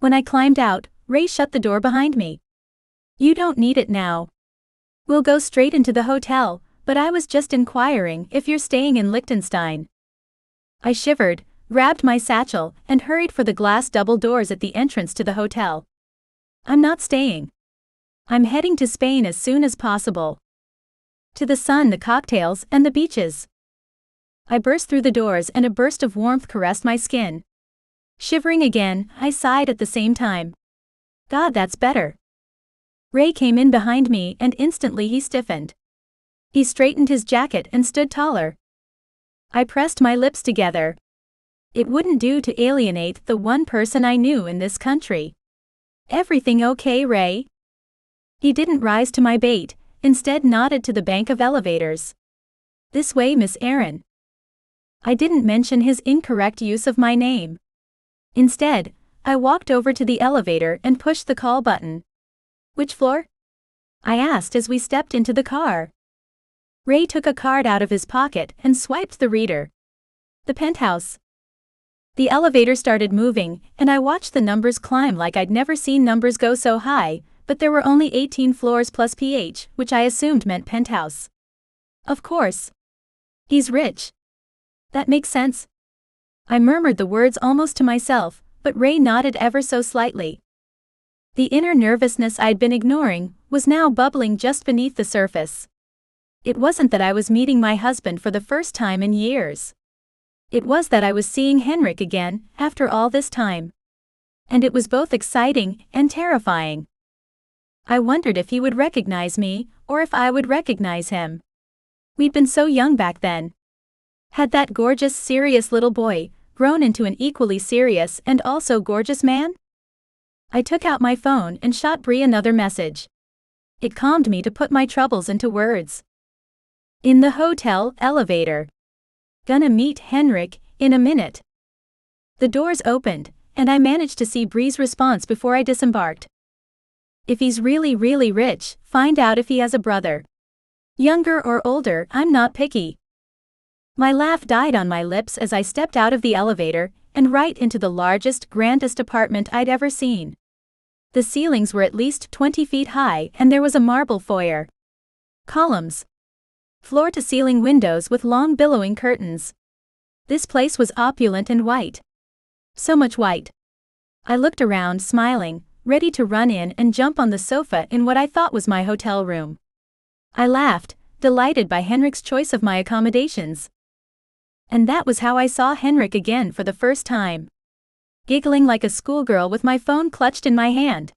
When I climbed out, Ray shut the door behind me. You don't need it now. We'll go straight into the hotel, but I was just inquiring if you're staying in Liechtenstein. I shivered, grabbed my satchel, and hurried for the glass double doors at the entrance to the hotel. I'm not staying. I'm heading to Spain as soon as possible. To the sun, the cocktails, and the beaches. I burst through the doors and a burst of warmth caressed my skin. Shivering again, I sighed at the same time. God, that's better. Ray came in behind me and instantly he stiffened. He straightened his jacket and stood taller. I pressed my lips together. It wouldn't do to alienate the one person I knew in this country. Everything okay, Ray? He didn't rise to my bait, instead nodded to the bank of elevators. This way, Miss Erin. I didn't mention his incorrect use of my name. Instead, I walked over to the elevator and pushed the call button. Which floor? I asked as we stepped into the car. Ray took a card out of his pocket and swiped the reader. The penthouse. The elevator started moving, and I watched the numbers climb like I'd never seen numbers go so high, but there were only 18 floors plus PH, which I assumed meant penthouse. Of course. He's rich. That makes sense. I murmured the words almost to myself, but Ray nodded ever so slightly. The inner nervousness I'd been ignoring was now bubbling just beneath the surface. It wasn't that I was meeting my husband for the first time in years. It was that I was seeing Henrik again, after all this time. And it was both exciting and terrifying. I wondered if he would recognize me, or if I would recognize him. We'd been so young back then. Had that gorgeous, serious little boy grown into an equally serious and also gorgeous man? I took out my phone and shot Bree another message. It calmed me to put my troubles into words. In the hotel elevator. Gonna meet Henrik in a minute. The doors opened, and I managed to see Bree's response before I disembarked. If he's really, really rich, find out if he has a brother. Younger or older, I'm not picky. My laugh died on my lips as I stepped out of the elevator and right into the largest, grandest apartment I'd ever seen. The ceilings were at least 20 feet high and there was a marble foyer. Columns. Floor-to-ceiling windows with long billowing curtains. This place was opulent and white. So much white. I looked around, smiling, ready to run in and jump on the sofa in what I thought was my hotel room. I laughed, delighted by Henrik's choice of my accommodations. And that was how I saw Henrik again for the first time. Giggling like a schoolgirl with my phone clutched in my hand.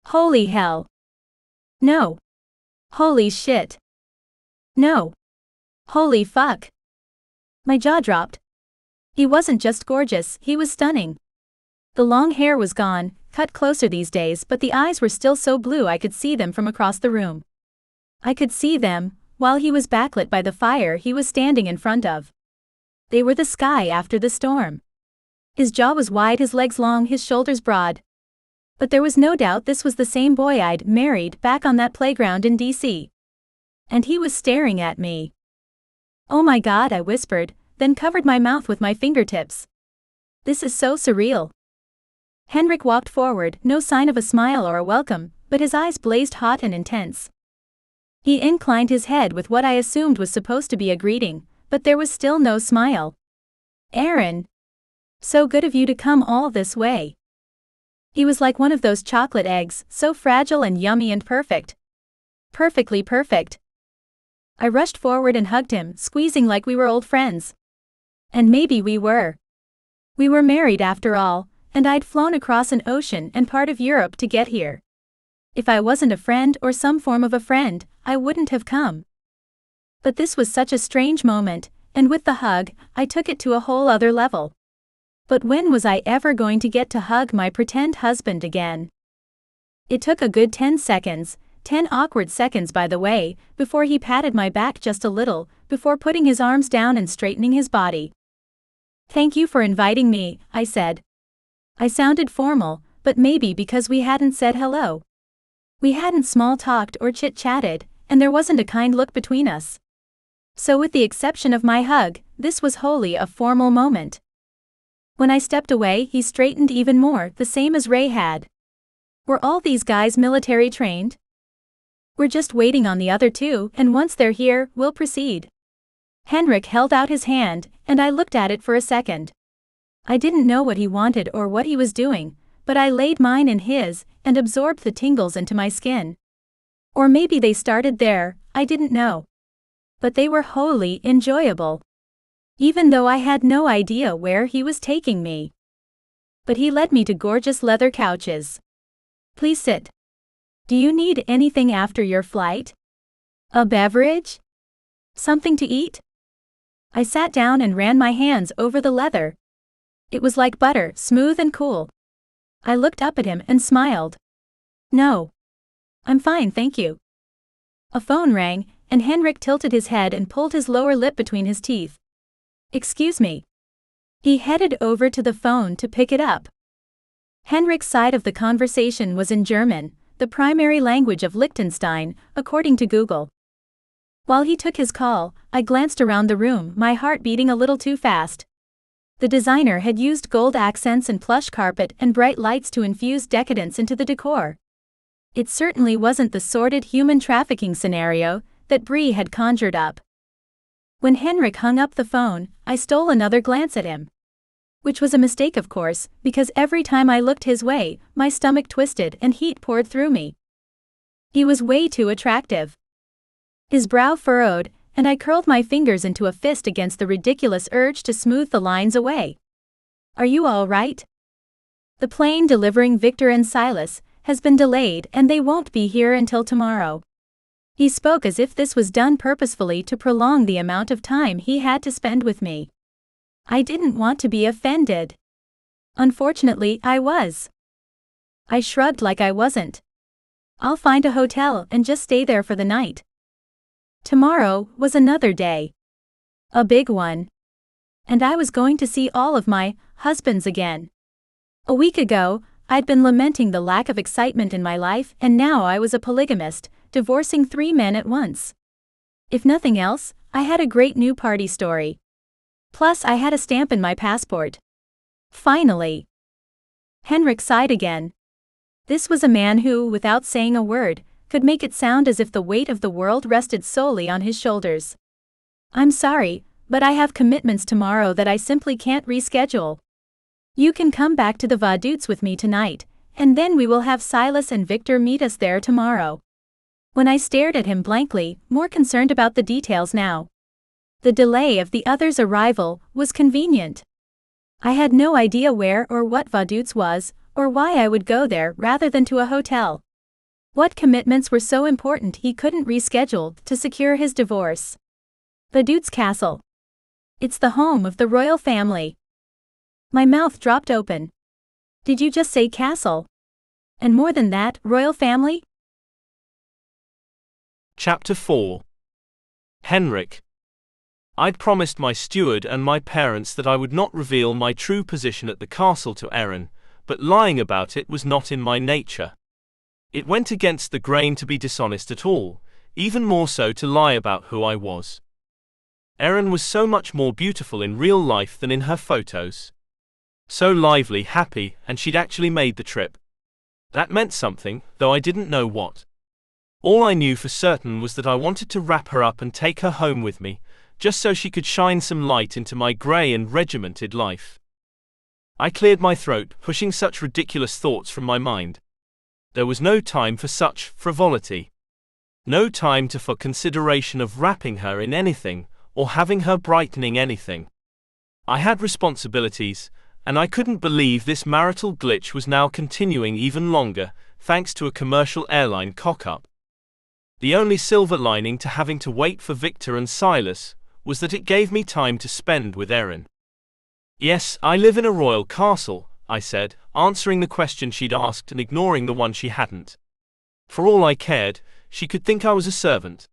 Holy hell. No. Holy shit. No. Holy fuck. My jaw dropped. He wasn't just gorgeous, he was stunning. The long hair was gone, cut closer these days, but the eyes were still so blue I could see them from across the room. I could see them, while he was backlit by the fire he was standing in front of. They were the sky after the storm. His jaw was wide, his legs long, his shoulders broad. But there was no doubt this was the same boy I'd married back on that playground in D.C. And he was staring at me. Oh my God, I whispered, then covered my mouth with my fingertips. This is so surreal. Henrik walked forward, no sign of a smile or a welcome, but his eyes blazed hot and intense. He inclined his head with what I assumed was supposed to be a greeting, but there was still no smile. Erin. So good of you to come all this way. He was like one of those chocolate eggs, so fragile and yummy and perfect. Perfectly perfect. I rushed forward and hugged him, squeezing like we were old friends. And maybe we were. We were married after all, and I'd flown across an ocean and part of Europe to get here. If I wasn't a friend or some form of a friend, I wouldn't have come. But this was such a strange moment, and with the hug, I took it to a whole other level. But when was I ever going to get to hug my pretend husband again? It took a good 10 seconds, 10 awkward seconds by the way, before he patted my back just a little, before putting his arms down and straightening his body. Thank you for inviting me, I said. I sounded formal, but maybe because we hadn't said hello. We hadn't small-talked or chit-chatted, and there wasn't a kind look between us. So with the exception of my hug, this was wholly a formal moment. When I stepped away, he straightened even more, the same as Ray had. Were all these guys military trained? We're just waiting on the other two, and once they're here, we'll proceed. Henrik held out his hand, and I looked at it for a second. I didn't know what he wanted or what he was doing, but I laid mine in his, and absorbed the tingles into my skin. Or maybe they started there, I didn't know. But they were wholly enjoyable. Even though I had no idea where he was taking me. But he led me to gorgeous leather couches. Please sit. Do you need anything after your flight? A beverage? Something to eat? I sat down and ran my hands over the leather. It was like butter, smooth and cool. I looked up at him and smiled. No. I'm fine, thank you. A phone rang, and Henrik tilted his head and pulled his lower lip between his teeth. Excuse me. He headed over to the phone to pick it up. Henrik's side of the conversation was in German, the primary language of Liechtenstein, according to Google. While he took his call, I glanced around the room, my heart beating a little too fast. The designer had used gold accents and plush carpet and bright lights to infuse decadence into the decor. It certainly wasn't the sordid human trafficking scenario that Bree had conjured up. When Henrik hung up the phone, I stole another glance at him. Which was a mistake, of course, because every time I looked his way, my stomach twisted and heat poured through me. He was way too attractive. His brow furrowed, and I curled my fingers into a fist against the ridiculous urge to smooth the lines away. Are you all right? The plane delivering Victor and Silas has been delayed and they won't be here until tomorrow. He spoke as if this was done purposefully to prolong the amount of time he had to spend with me. I didn't want to be offended. Unfortunately, I was. I shrugged like I wasn't. I'll find a hotel and just stay there for the night. Tomorrow was another day. A big one. And I was going to see all of my husbands again. A week ago, I'd been lamenting the lack of excitement in my life, and now I was a polygamist, divorcing 3 men at once. If nothing else, I had a great new party story. Plus I had a stamp in my passport. Finally. Henrik sighed again. This was a man who, without saying a word, could make it sound as if the weight of the world rested solely on his shoulders. I'm sorry, but I have commitments tomorrow that I simply can't reschedule. You can come back to the Vaduz with me tonight, and then we will have Silas and Victor meet us there tomorrow. When I stared at him blankly, more concerned about the details now. The delay of the other's arrival was convenient. I had no idea where or what Vaduz was, or why I would go there rather than to a hotel. What commitments were so important he couldn't reschedule to secure his divorce? Vaduz Castle. It's the home of the royal family. My mouth dropped open. Did you just say castle? And more than that, royal family? Chapter 4. Henrik. I'd promised my steward and my parents that I would not reveal my true position at the castle to Erin, but lying about it was not in my nature. It went against the grain to be dishonest at all, even more so to lie about who I was. Erin was so much more beautiful in real life than in her photos. So lively, happy, and she'd actually made the trip. That meant something, though I didn't know what. All I knew for certain was that I wanted to wrap her up and take her home with me, just so she could shine some light into my grey and regimented life. I cleared my throat, pushing such ridiculous thoughts from my mind. There was no time for such frivolity. No time for consideration of wrapping her in anything, or having her brightening anything. I had responsibilities, and I couldn't believe this marital glitch was now continuing even longer, thanks to a commercial airline cock-up. The only silver lining to having to wait for Victor and Silas was that it gave me time to spend with Erin. Yes, I live in a royal castle, I said, answering the question she'd asked and ignoring the one she hadn't. For all I cared, she could think I was a servant.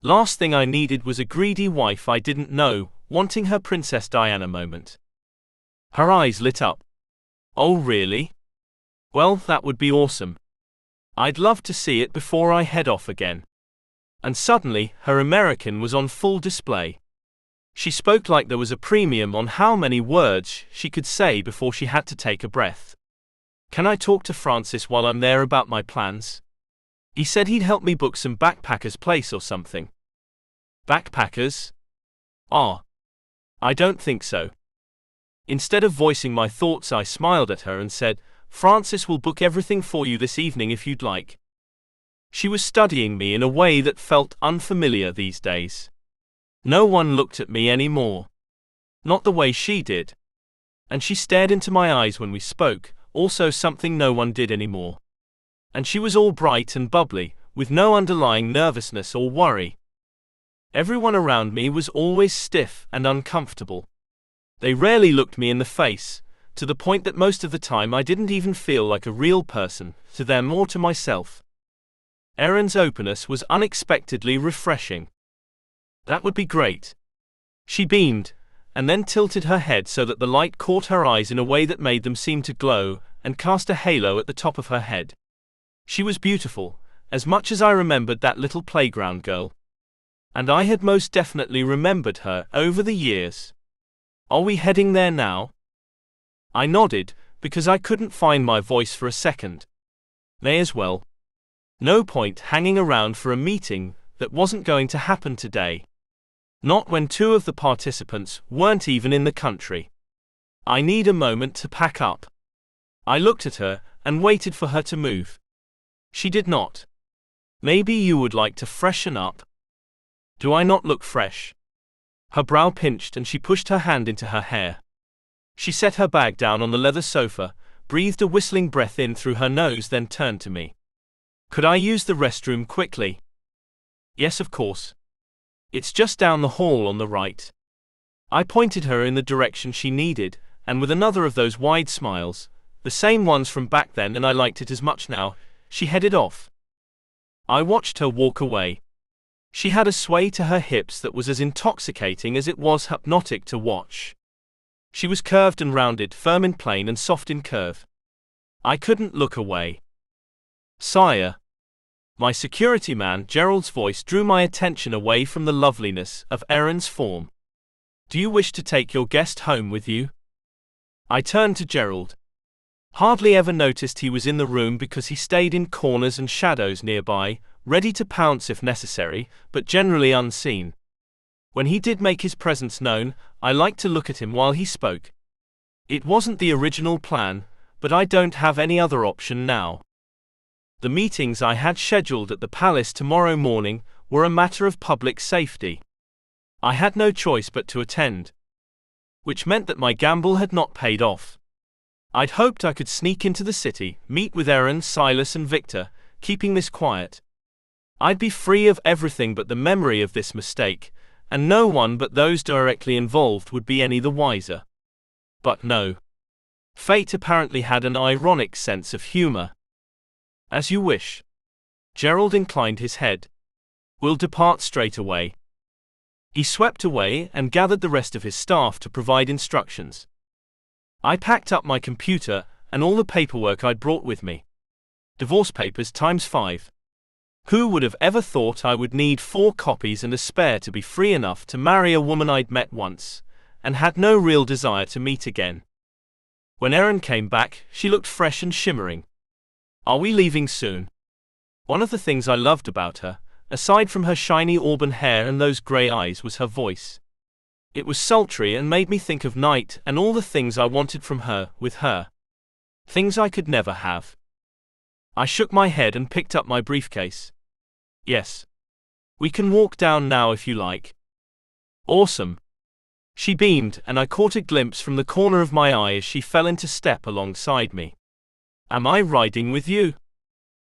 Last thing I needed was a greedy wife I didn't know, wanting her Princess Diana moment. Her eyes lit up. Oh really? Well, that would be awesome. I'd love to see it before I head off again. And suddenly, her American was on full display. She spoke like there was a premium on how many words she could say before she had to take a breath. Can I talk to Francis while I'm there about my plans? He said he'd help me book some backpackers' place or something. Backpackers? Ah. I don't think so. Instead of voicing my thoughts, I smiled at her and said, Francis will book everything for you this evening if you'd like. She was studying me in a way that felt unfamiliar these days. No one looked at me anymore. Not the way she did. And she stared into my eyes when we spoke, also something no one did anymore. And she was all bright and bubbly, with no underlying nervousness or worry. Everyone around me was always stiff and uncomfortable. They rarely looked me in the face, to the point that most of the time I didn't even feel like a real person, to them or to myself. Erin's openness was unexpectedly refreshing. That would be great. She beamed, and then tilted her head so that the light caught her eyes in a way that made them seem to glow, and cast a halo at the top of her head. She was beautiful, as much as I remembered that little playground girl. And I had most definitely remembered her over the years. Are we heading there now? I nodded, because I couldn't find my voice for a second. May as well. No point hanging around for a meeting that wasn't going to happen today. Not when two of the participants weren't even in the country. I need a moment to pack up. I looked at her and waited for her to move. She did not. Maybe you would like to freshen up. Do I not look fresh? Her brow pinched and she pushed her hand into her hair. She set her bag down on the leather sofa, breathed a whistling breath in through her nose, then turned to me. Could I use the restroom quickly? Yes, of course. It's just down the hall on the right. I pointed her in the direction she needed, and with another of those wide smiles, the same ones from back then, and I liked it as much now, she headed off. I watched her walk away. She had a sway to her hips that was as intoxicating as it was hypnotic to watch. She was curved and rounded, firm in plane and soft in curve. I couldn't look away. Sire. My security man Gerald's voice drew my attention away from the loveliness of Erin's form. Do you wish to take your guest home with you? I turned to Gerald. Hardly ever noticed he was in the room because he stayed in corners and shadows nearby, ready to pounce if necessary, but generally unseen. When he did make his presence known, I liked to look at him while he spoke. It wasn't the original plan, but I don't have any other option now. The meetings I had scheduled at the palace tomorrow morning were a matter of public safety. I had no choice but to attend. Which meant that my gamble had not paid off. I'd hoped I could sneak into the city, meet with Erin, Silas and Victor, keeping this quiet. I'd be free of everything but the memory of this mistake, and no one but those directly involved would be any the wiser. But no. Fate apparently had an ironic sense of humor. As you wish. Gerald inclined his head. We'll depart straight away. He swept away and gathered the rest of his staff to provide instructions. I packed up my computer and all the paperwork I'd brought with me. Divorce papers ×5. Who would have ever thought I would need 4 copies and a spare to be free enough to marry a woman I'd met once, and had no real desire to meet again? When Erin came back, she looked fresh and shimmering. Are we leaving soon? One of the things I loved about her, aside from her shiny auburn hair and those grey eyes, was her voice. It was sultry and made me think of night and all the things I wanted from her, with her. Things I could never have. I shook my head and picked up my briefcase. Yes. We can walk down now if you like. Awesome. She beamed, and I caught a glimpse from the corner of my eye as she fell into step alongside me. Am I riding with you?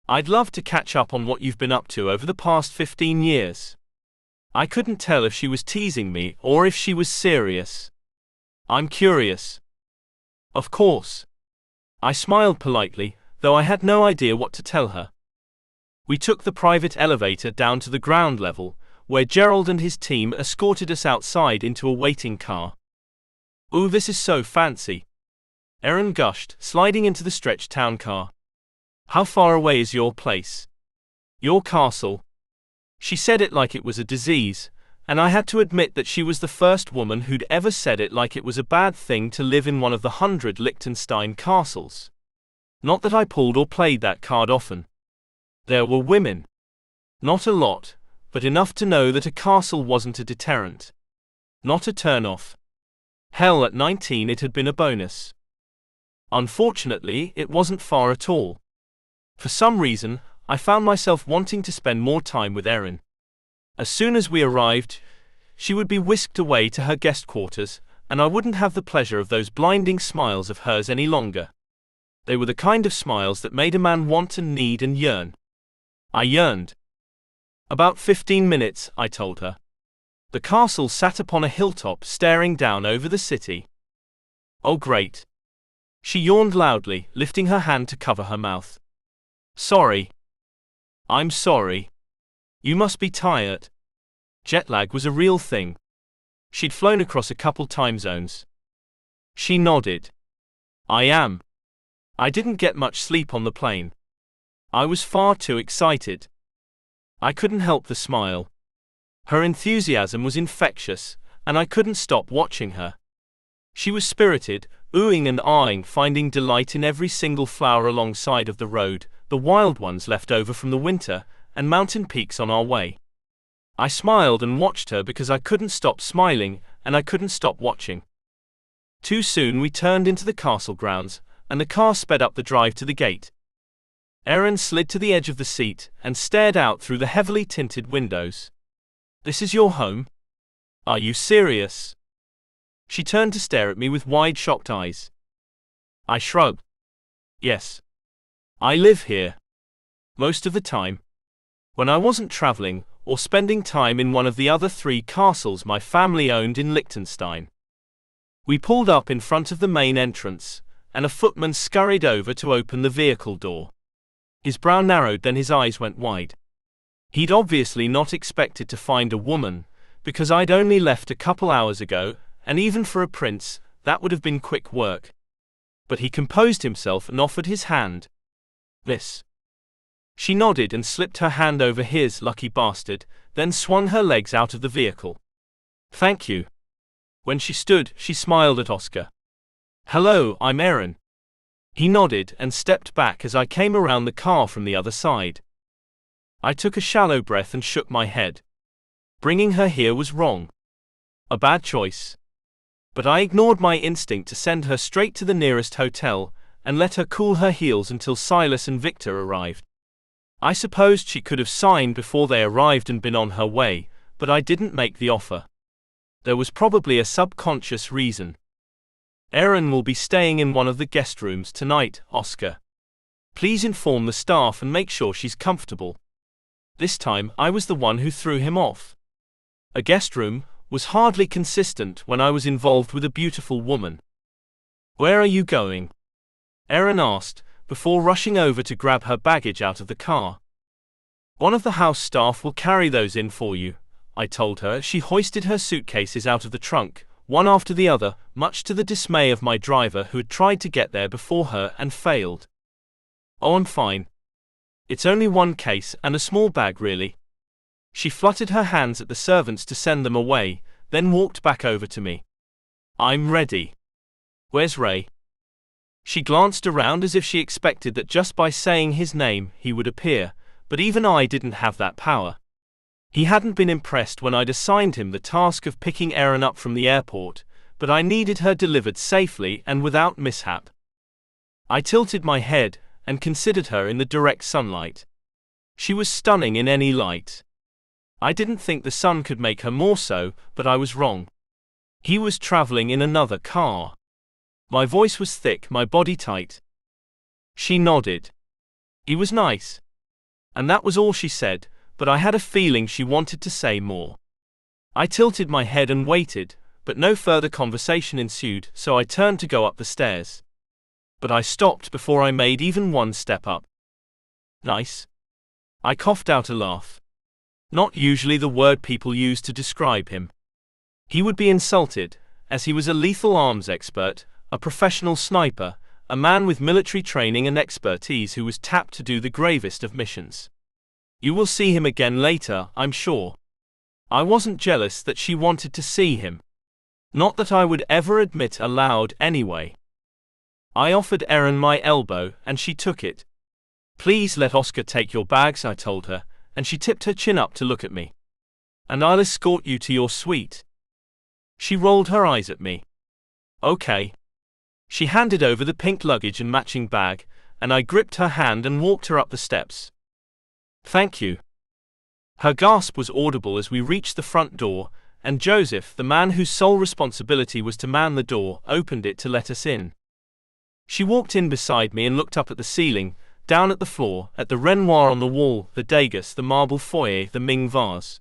I'd love to catch up on what you've been up to over the past 15 years. I couldn't tell if she was teasing me or if she was serious. I'm curious. Of course. I smiled politely, though I had no idea what to tell her. We took the private elevator down to the ground level, where Gerald and his team escorted us outside into a waiting car. Ooh, this is so fancy. Erin gushed, sliding into the stretched town car. How far away is your place? Your castle? She said it like it was a disease, and I had to admit that she was the first woman who'd ever said it like it was a bad thing to live in one of the 100 Liechtenstein castles. Not that I pulled or played that card often. There were women. Not a lot, but enough to know that a castle wasn't a deterrent. Not a turn-off. Hell, at 19 it had been a bonus. Unfortunately, it wasn't far at all. For some reason, I found myself wanting to spend more time with Erin. As soon as we arrived, she would be whisked away to her guest quarters, and I wouldn't have the pleasure of those blinding smiles of hers any longer. They were the kind of smiles that made a man want and need and yearn. I yearned. About 15 minutes, I told her. The castle sat upon a hilltop staring down over the city. Oh great. She yawned loudly, lifting her hand to cover her mouth. Sorry. I'm sorry. You must be tired. Jet lag was a real thing. She'd flown across a couple time zones. She nodded. I am. I didn't get much sleep on the plane. I was far too excited. I couldn't help the smile. Her enthusiasm was infectious, and I couldn't stop watching her. She was spirited, oohing and ahhing, finding delight in every single flower alongside of the road, the wild ones left over from the winter, and mountain peaks on our way. I smiled and watched her because I couldn't stop smiling, and I couldn't stop watching. Too soon we turned into the castle grounds, and the car sped up the drive to the gate. Erin slid to the edge of the seat and stared out through the heavily tinted windows. This is your home? Are you serious? She turned to stare at me with wide, shocked eyes. I shrugged. Yes. I live here. Most of the time. When I wasn't traveling, or spending time in one of the other 3 castles my family owned in Liechtenstein. We pulled up in front of the main entrance, and a footman scurried over to open the vehicle door. His brow narrowed, then his eyes went wide. He'd obviously not expected to find a woman, because I'd only left a couple hours ago, and even for a prince, that would have been quick work. But he composed himself and offered his hand. Miss. She nodded and slipped her hand over his, lucky bastard, then swung her legs out of the vehicle. Thank you. When she stood, she smiled at Oscar. Hello, I'm Erin. He nodded and stepped back as I came around the car from the other side. I took a shallow breath and shook my head. Bringing her here was wrong. A bad choice. But I ignored my instinct to send her straight to the nearest hotel, and let her cool her heels until Silas and Victor arrived. I supposed she could have signed before they arrived and been on her way, but I didn't make the offer. There was probably a subconscious reason. Erin will be staying in one of the guest rooms tonight, Oscar. Please inform the staff and make sure she's comfortable. This time, I was the one who threw him off. A guest room was hardly consistent when I was involved with a beautiful woman. Where are you going? Erin asked, before rushing over to grab her baggage out of the car. One of the house staff will carry those in for you, I told her as she hoisted her suitcases out of the trunk, one after the other, much to the dismay of my driver who had tried to get there before her and failed. Oh, I'm fine. It's only one case and a small bag, really. She fluttered her hands at the servants to send them away, then walked back over to me. I'm ready. Where's Ray? She glanced around as if she expected that just by saying his name he would appear, but even I didn't have that power. He hadn't been impressed when I'd assigned him the task of picking Erin up from the airport, but I needed her delivered safely and without mishap. I tilted my head and considered her in the direct sunlight. She was stunning in any light. I didn't think the sun could make her more so, but I was wrong. He was traveling in another car. My voice was thick, my body tight. She nodded. He was nice. And that was all she said, but I had a feeling she wanted to say more. I tilted my head and waited, but no further conversation ensued, so I turned to go up the stairs. But I stopped before I made even one step up. Nice. I coughed out a laugh. Not usually the word people use to describe him. He would be insulted, as he was a lethal arms expert, a professional sniper, a man with military training and expertise who was tapped to do the gravest of missions. You will see him again later, I'm sure. I wasn't jealous that she wanted to see him. Not that I would ever admit aloud anyway. I offered Erin my elbow, and she took it. "Please let Oscar take your bags," I told her, and she tipped her chin up to look at me. "And I'll escort you to your suite." She rolled her eyes at me. "Okay." She handed over the pink luggage and matching bag, and I gripped her hand and walked her up the steps. "Thank you." Her gasp was audible as we reached the front door, and Joseph, the man whose sole responsibility was to man the door, opened it to let us in. She walked in beside me and looked up at the ceiling, down at the floor, at the Renoir on the wall, the Degas, the marble foyer, the Ming vase.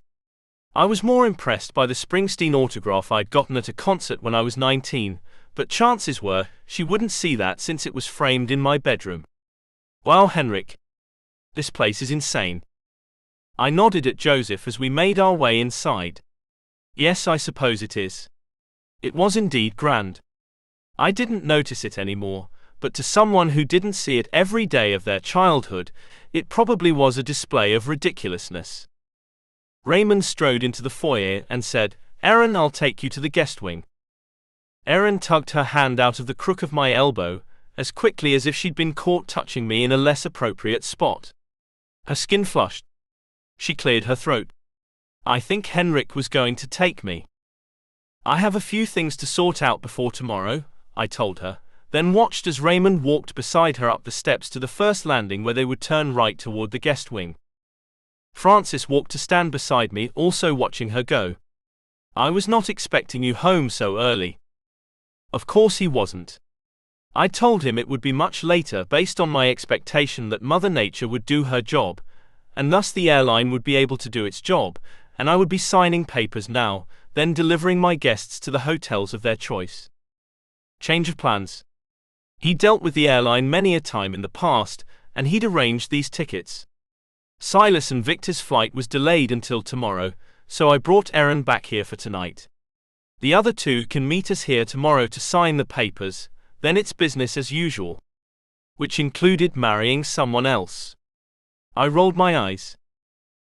I was more impressed by the Springsteen autograph I'd gotten at a concert when I was 19, but chances were she wouldn't see that since it was framed in my bedroom. "Wow, Henrik. This place is insane." I nodded at Joseph as we made our way inside. "Yes, I suppose it is." It was indeed grand. I didn't notice it anymore, but to someone who didn't see it every day of their childhood, it probably was a display of ridiculousness. Raymond strode into the foyer and said, "Erin, I'll take you to the guest wing." Erin tugged her hand out of the crook of my elbow, as quickly as if she'd been caught touching me in a less appropriate spot. Her skin flushed. She cleared her throat. "I think Henrik was going to take me." "I have a few things to sort out before tomorrow," I told her, then watched as Raymond walked beside her up the steps to the first landing where they would turn right toward the guest wing. Francis walked to stand beside me, also watching her go. "I was not expecting you home so early." Of course he wasn't. I told him it would be much later based on my expectation that Mother Nature would do her job, and thus the airline would be able to do its job, and I would be signing papers now, then delivering my guests to the hotels of their choice. Change of plans. He dealt with the airline many a time in the past, and he'd arranged these tickets. Silas and Victor's flight was delayed until tomorrow, so I brought Erin back here for tonight. The other two can meet us here tomorrow to sign the papers, then it's business as usual. Which included marrying someone else. I rolled my eyes.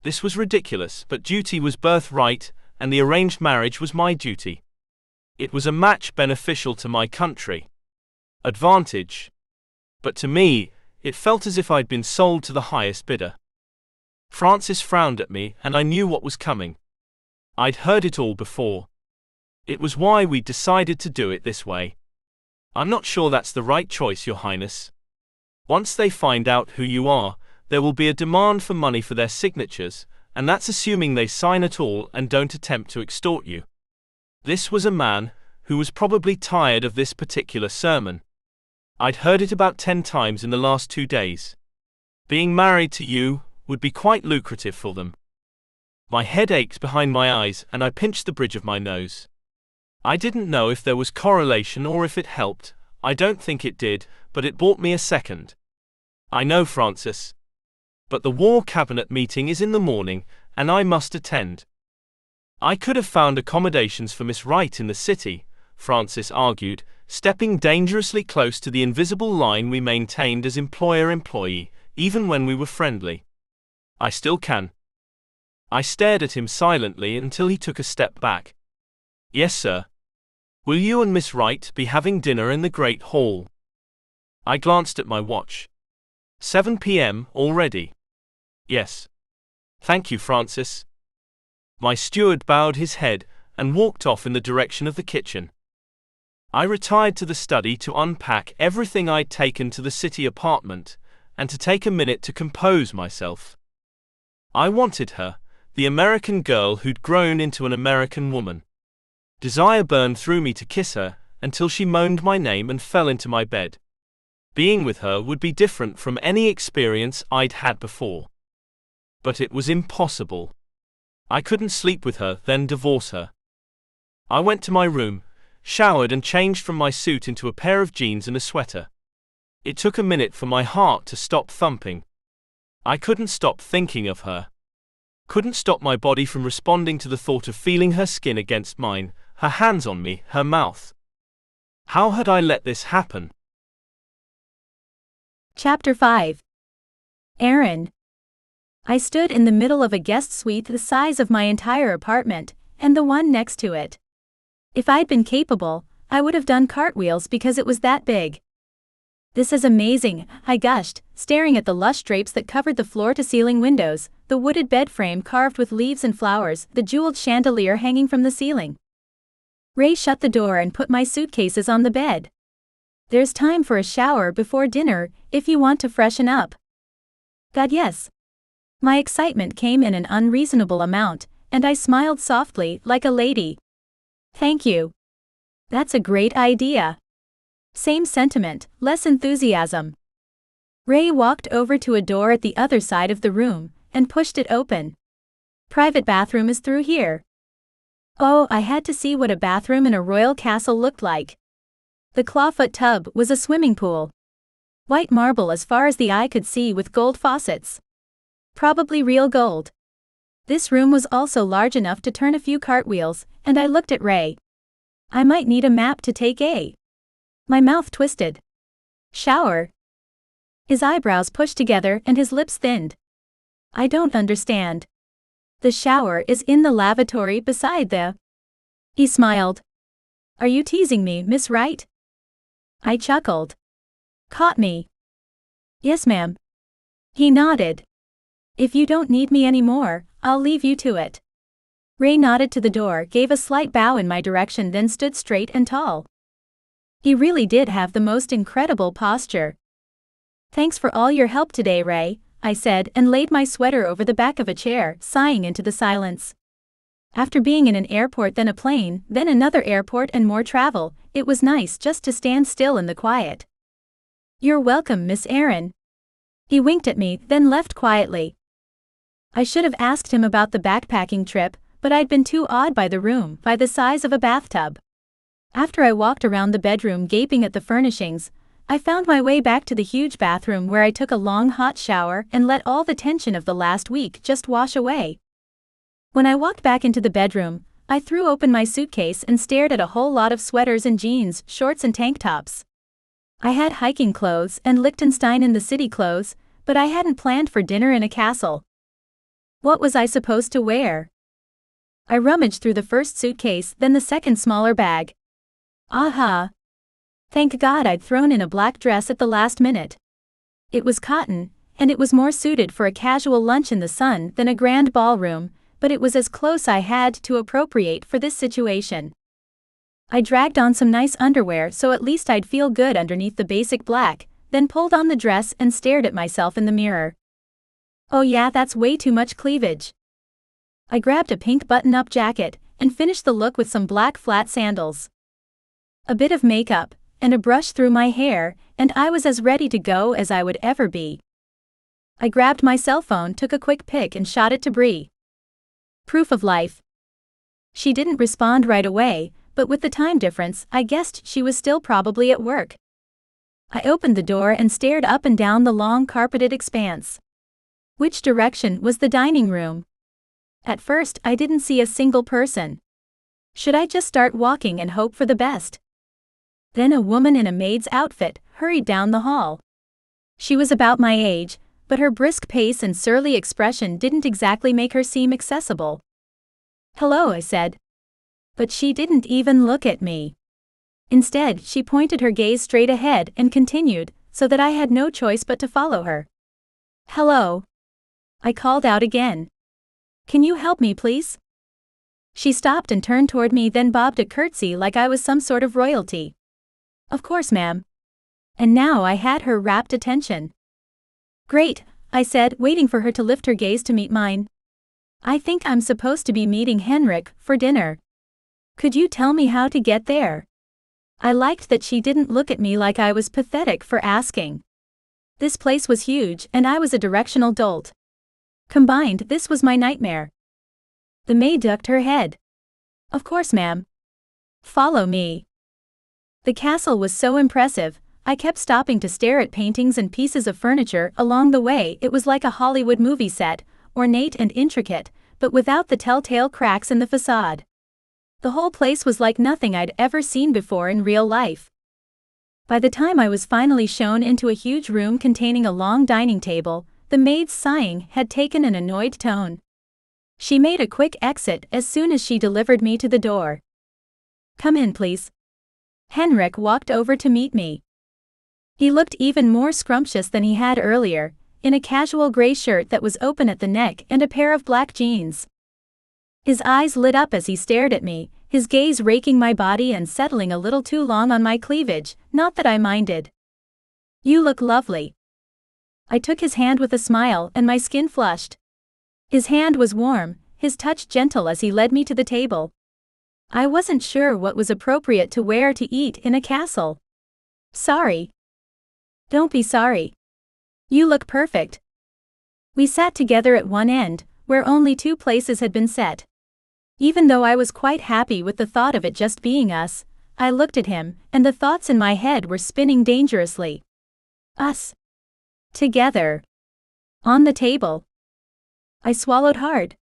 This was ridiculous, but duty was birthright, and the arranged marriage was my duty. It was a match beneficial to my country. Advantage. But to me, it felt as if I'd been sold to the highest bidder. Francis frowned at me, and I knew what was coming. I'd heard it all before. It was why we'd decided to do it this way. "I'm not sure that's the right choice, Your Highness. Once they find out who you are, there will be a demand for money for their signatures, and that's assuming they sign at all and don't attempt to extort you." This was a man who was probably tired of this particular sermon. I'd heard it about 10 times in the last 2 days. Being married to you would be quite lucrative for them. My head ached behind my eyes, and I pinched the bridge of my nose. I didn't know if there was correlation or if it helped. I don't think it did, but it bought me a second. "I know, Francis. But the War Cabinet meeting is in the morning, and I must attend." "I could have found accommodations for Miss Wright in the city," Francis argued, stepping dangerously close to the invisible line we maintained as employer-employee, even when we were friendly. "I still can." I stared at him silently until he took a step back. "Yes, sir. Will you and Miss Wright be having dinner in the Great Hall?" I glanced at my watch. 7 p.m. already. "Yes." "Thank you, Francis." My steward bowed his head and walked off in the direction of the kitchen. I retired to the study to unpack everything I'd taken to the city apartment, and to take a minute to compose myself. I wanted her, the American girl who'd grown into an American woman. Desire burned through me to kiss her, until she moaned my name and fell into my bed. Being with her would be different from any experience I'd had before. But it was impossible. I couldn't sleep with her, then divorce her. I went to my room, showered and changed from my suit into a pair of jeans and a sweater. It took a minute for my heart to stop thumping. I couldn't stop thinking of her. Couldn't stop my body from responding to the thought of feeling her skin against mine, her hands on me, her mouth. How had I let this happen? Chapter 5. Erin. I stood in the middle of a guest suite the size of my entire apartment, and the one next to it. If I'd been capable, I would have done cartwheels because it was that big. This is amazing, I gushed, staring at the lush drapes that covered the floor-to-ceiling windows, the wooded bed frame carved with leaves and flowers, the jeweled chandelier hanging from the ceiling. Ray shut the door and put my suitcases on the bed. There's time for a shower before dinner, if you want to freshen up. God, yes. My excitement came in an unreasonable amount, and I smiled softly, like a lady. Thank you. That's a great idea. Same sentiment, less enthusiasm. Ray walked over to a door at the other side of the room, and pushed it open. Private bathroom is through here. Oh, I had to see what a bathroom in a royal castle looked like. The clawfoot tub was a swimming pool. White marble as far as the eye could see with gold faucets. Probably real gold. This room was also large enough to turn a few cartwheels, and I looked at Ray. I might need a map to take a. My mouth twisted. Shower. His eyebrows pushed together and his lips thinned. I don't understand. The shower is in the lavatory beside the. He smiled. Are you teasing me, Miss Wright? I chuckled. Caught me. Yes, ma'am. He nodded. If you don't need me anymore, I'll leave you to it. Ray nodded to the door, gave a slight bow in my direction, then stood straight and tall. He really did have the most incredible posture. Thanks for all your help today, Ray, I said, and laid my sweater over the back of a chair, sighing into the silence. After being in an airport, then a plane, then another airport and more travel, it was nice just to stand still in the quiet. You're welcome, Miss Erin. He winked at me, then left quietly. I should have asked him about the backpacking trip, but I'd been too awed by the room, by the size of a bathtub. After I walked around the bedroom gaping at the furnishings, I found my way back to the huge bathroom where I took a long hot shower and let all the tension of the last week just wash away. When I walked back into the bedroom, I threw open my suitcase and stared at a whole lot of sweaters and jeans, shorts and tank tops. I had hiking clothes and Liechtenstein in the city clothes, but I hadn't planned for dinner in a castle. What was I supposed to wear? I rummaged through the first suitcase, then the second smaller bag. Aha! Thank God I'd thrown in a black dress at the last minute. It was cotton, and it was more suited for a casual lunch in the sun than a grand ballroom, but it was as close I had to appropriate for this situation. I dragged on some nice underwear so at least I'd feel good underneath the basic black, then pulled on the dress and stared at myself in the mirror. Oh yeah, that's way too much cleavage. I grabbed a pink button-up jacket and finished the look with some black flat sandals. A bit of makeup, and a brush through my hair, and I was as ready to go as I would ever be. I grabbed my cell phone, took a quick pic and shot it to Bree. Proof of life. She didn't respond right away, but with the time difference, I guessed she was still probably at work. I opened the door and stared up and down the long carpeted expanse. Which direction was the dining room? At first, I didn't see a single person. Should I just start walking and hope for the best? Then a woman in a maid's outfit hurried down the hall. She was about my age, but her brisk pace and surly expression didn't exactly make her seem accessible. Hello, I said. But she didn't even look at me. Instead, she pointed her gaze straight ahead and continued, so that I had no choice but to follow her. Hello. I called out again. Can you help me, please? She stopped and turned toward me, then bobbed a curtsy like I was some sort of royalty. Of course, ma'am. And now I had her rapt attention. Great, I said, waiting for her to lift her gaze to meet mine. I think I'm supposed to be meeting Henrik for dinner. Could you tell me how to get there? I liked that she didn't look at me like I was pathetic for asking. This place was huge, and I was a directional dolt. Combined, this was my nightmare. The maid ducked her head. Of course, ma'am. Follow me. The castle was so impressive, I kept stopping to stare at paintings and pieces of furniture along the way. It was like a Hollywood movie set, ornate and intricate, but without the telltale cracks in the facade. The whole place was like nothing I'd ever seen before in real life. By the time I was finally shown into a huge room containing a long dining table, the maid's sighing had taken an annoyed tone. She made a quick exit as soon as she delivered me to the door. Come in, please. Henrik walked over to meet me. He looked even more scrumptious than he had earlier, in a casual gray shirt that was open at the neck and a pair of black jeans. His eyes lit up as he stared at me, his gaze raking my body and settling a little too long on my cleavage, not that I minded. "You look lovely." I took his hand with a smile and my skin flushed. His hand was warm, his touch gentle as he led me to the table. I wasn't sure what was appropriate to wear to eat in a castle. "Sorry." "Don't be sorry. You look perfect." We sat together at one end, where only 2 places had been set. Even though I was quite happy with the thought of it just being us, I looked at him, and the thoughts in my head were spinning dangerously. Us. Together. On the table. I swallowed hard.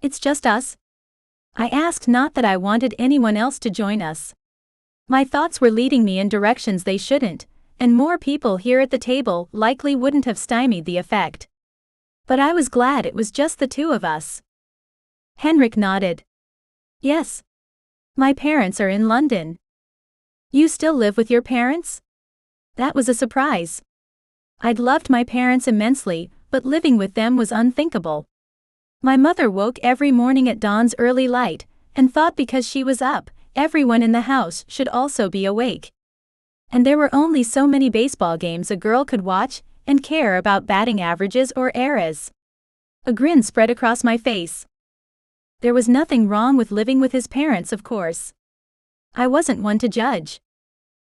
"It's just us?" I asked, not that I wanted anyone else to join us. My thoughts were leading me in directions they shouldn't, and more people here at the table likely wouldn't have stymied the effect. But I was glad it was just the 2 of us. Henrik nodded. "Yes. My parents are in London." "You still live with your parents?" That was a surprise. I'd loved my parents immensely, but living with them was unthinkable. My mother woke every morning at dawn's early light, and thought because she was up, everyone in the house should also be awake. And there were only so many baseball games a girl could watch and care about batting averages or eras. A grin spread across my face. There was nothing wrong with living with his parents, of course. I wasn't one to judge.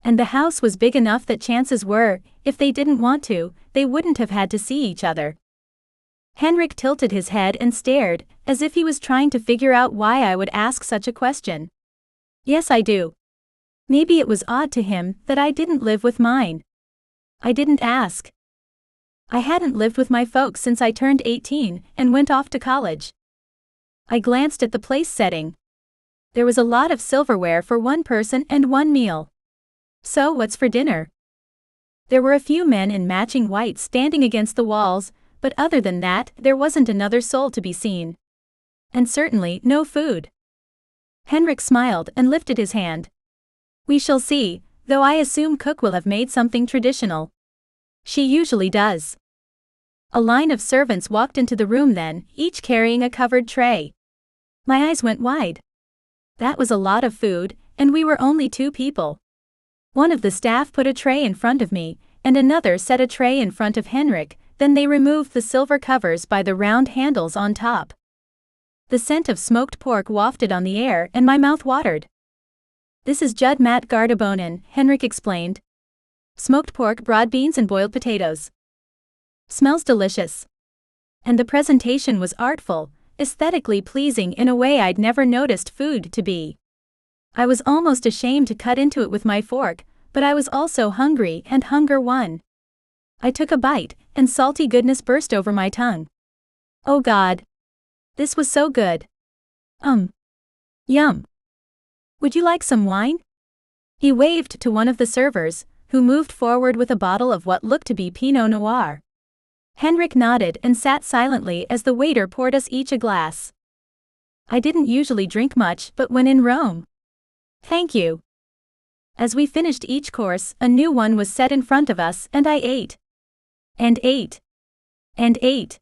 And the house was big enough that chances were, if they didn't want to, they wouldn't have had to see each other. Henrik tilted his head and stared, as if he was trying to figure out why I would ask such a question. "Yes, I do." Maybe it was odd to him that I didn't live with mine. I didn't ask. I hadn't lived with my folks since I turned 18 and went off to college. I glanced at the place setting. There was a lot of silverware for 1 person and 1 meal. "So what's for dinner?" There were a few men in matching white standing against the walls, but other than that, there wasn't another soul to be seen. And certainly no food. Henrik smiled and lifted his hand. "We shall see, though I assume Cook will have made something traditional." "She usually does." A line of servants walked into the room then, each carrying a covered tray. My eyes went wide. That was a lot of food, and we were only 2 people. One of the staff put a tray in front of me, and another set a tray in front of Henrik, then they removed the silver covers by the round handles on top. The scent of smoked pork wafted on the air and my mouth watered. "This is Judd Matt Gardabonin," Henrik explained. "Smoked pork, broad beans and boiled potatoes. Smells delicious." And the presentation was artful, aesthetically pleasing in a way I'd never noticed food to be. I was almost ashamed to cut into it with my fork, but I was also hungry and hunger won. I took a bite, and salty goodness burst over my tongue. Oh God! This was so good. Yum. Would you like some wine? He waved to one of the servers, who moved forward with a bottle of what looked to be Pinot Noir. Henrik nodded and sat silently as the waiter poured us each a glass. I didn't usually drink much, but when in Rome. "Thank you." As we finished each course, a new one was set in front of us, and I ate. And ate. And ate.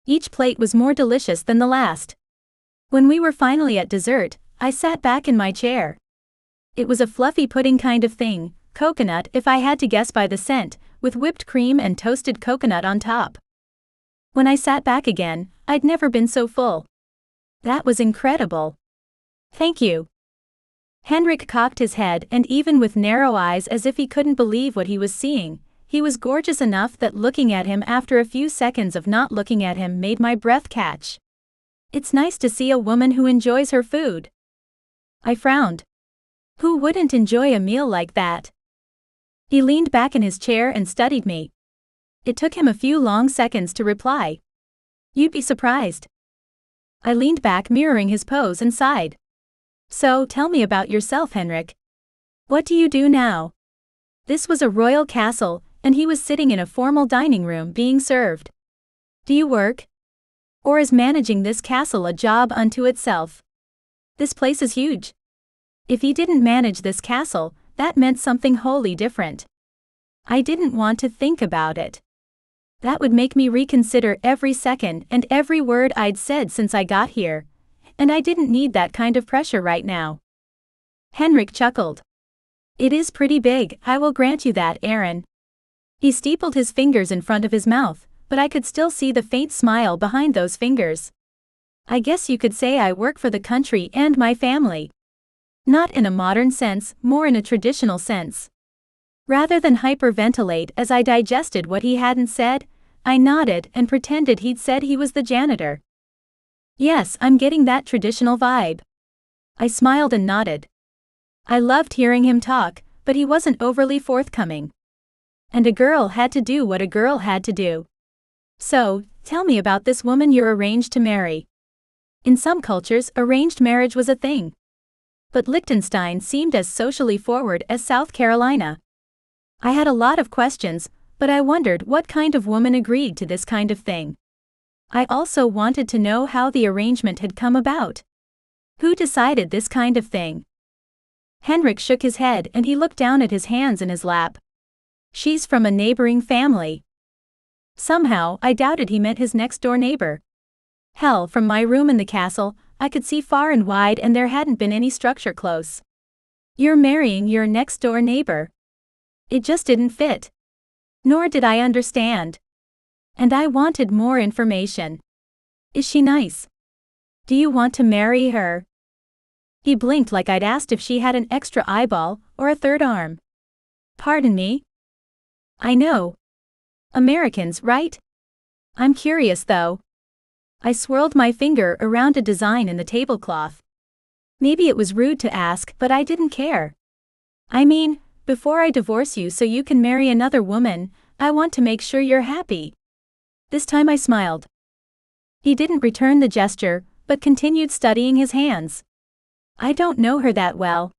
Each plate was more delicious than the last. When we were finally at dessert, I sat back in my chair. It was a fluffy pudding kind of thing, coconut if I had to guess by the scent, with whipped cream and toasted coconut on top. When I sat back again, I'd never been so full. That was incredible. "Thank you." Henrik cocked his head, and even with narrow eyes as if he couldn't believe what he was seeing, he was gorgeous enough that looking at him after a few seconds of not looking at him made my breath catch. It's nice to see a woman who enjoys her food. I frowned. Who wouldn't enjoy a meal like that? He leaned back in his chair and studied me. It took him a few long seconds to reply. "You'd be surprised." I leaned back, mirroring his pose, and sighed. "So, tell me about yourself, Henrik. What do you do now?" This was a royal castle, and he was sitting in a formal dining room being served. "Do you work? Or is managing this castle a job unto itself? This place is huge." If he didn't manage this castle, that meant something wholly different. I didn't want to think about it. That would make me reconsider every second and every word I'd said since I got here, and I didn't need that kind of pressure right now. Henrik chuckled. It is pretty big, I will grant you that, Aaron. He steepled his fingers in front of his mouth, but I could still see the faint smile behind those fingers. I guess you could say I work for the country and my family. Not in a modern sense, more in a traditional sense. Rather than hyperventilate as I digested what he hadn't said, I nodded and pretended he'd said he was the janitor. Yes, I'm getting that traditional vibe. I smiled and nodded. I loved hearing him talk, but he wasn't overly forthcoming. And a girl had to do what a girl had to do. So, tell me about this woman you're arranged to marry. In some cultures, arranged marriage was a thing. But Liechtenstein seemed as socially forward as South Carolina. I had a lot of questions, but I wondered what kind of woman agreed to this kind of thing. I also wanted to know how the arrangement had come about. Who decided this kind of thing? Henrik shook his head and he looked down at his hands in his lap. She's from a neighboring family. Somehow, I doubted he meant his next-door neighbor. Hell, from my room in the castle, I could see far and wide and there hadn't been any structure close. You're marrying your next-door neighbor. It just didn't fit. Nor did I understand. And I wanted more information. Is she nice? Do you want to marry her? He blinked like I'd asked if she had an extra eyeball or a third arm. Pardon me? I know. Americans, right? I'm curious though. I swirled my finger around a design in the tablecloth. Maybe it was rude to ask, but I didn't care. I mean, before I divorce you so you can marry another woman, I want to make sure you're happy. This time I smiled. He didn't return the gesture, but continued studying his hands. I don't know her that well.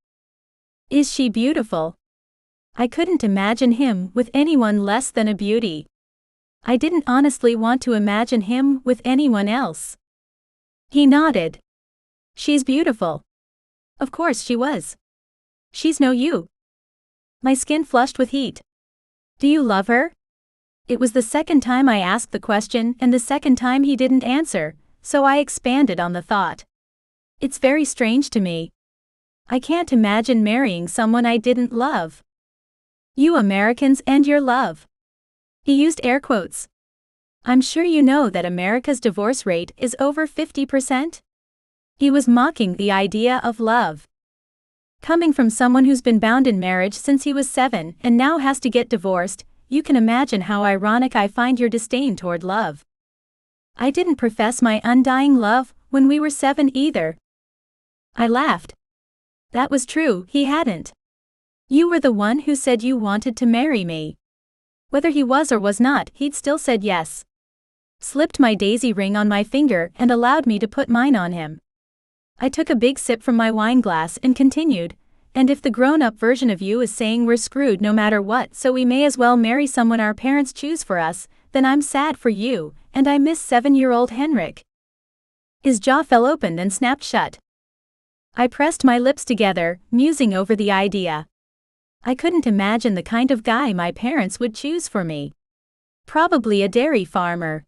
Is she beautiful? I couldn't imagine him with anyone less than a beauty. I didn't honestly want to imagine him with anyone else. He nodded. She's beautiful. Of course she was. She's no you. My skin flushed with heat. Do you love her? It was the second time I asked the question and the second time he didn't answer, so I expanded on the thought. It's very strange to me. I can't imagine marrying someone I didn't love. You Americans and your love. He used air quotes. I'm sure you know that America's divorce rate is over 50%? He was mocking the idea of love. Coming from someone who's been bound in marriage since he was 7 and now has to get divorced, you can imagine how ironic I find your disdain toward love. I didn't profess my undying love when we were 7 either. I laughed. That was true, he hadn't. You were the one who said you wanted to marry me. Whether he was or was not, he'd still said yes. Slipped my daisy ring on my finger and allowed me to put mine on him. I took a big sip from my wine glass and continued, and if the grown-up version of you is saying we're screwed no matter what so we may as well marry someone our parents choose for us, then I'm sad for you, and I miss 7-year-old Henrik. His jaw fell open and snapped shut. I pressed my lips together, musing over the idea. I couldn't imagine the kind of guy my parents would choose for me. Probably a dairy farmer.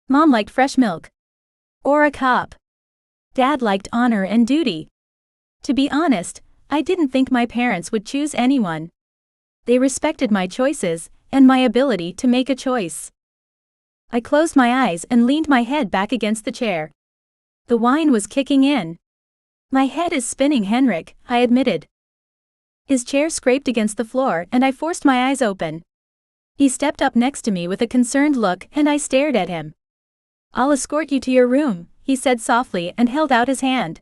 Mom liked fresh milk. Or a cop. Dad liked honor and duty. To be honest, I didn't think my parents would choose anyone. They respected my choices and my ability to make a choice. I closed my eyes and leaned my head back against the chair. The wine was kicking in. My head is spinning, Henrik, I admitted. His chair scraped against the floor and I forced my eyes open. He stepped up next to me with a concerned look and I stared at him. I'll escort you to your room, he said softly and held out his hand.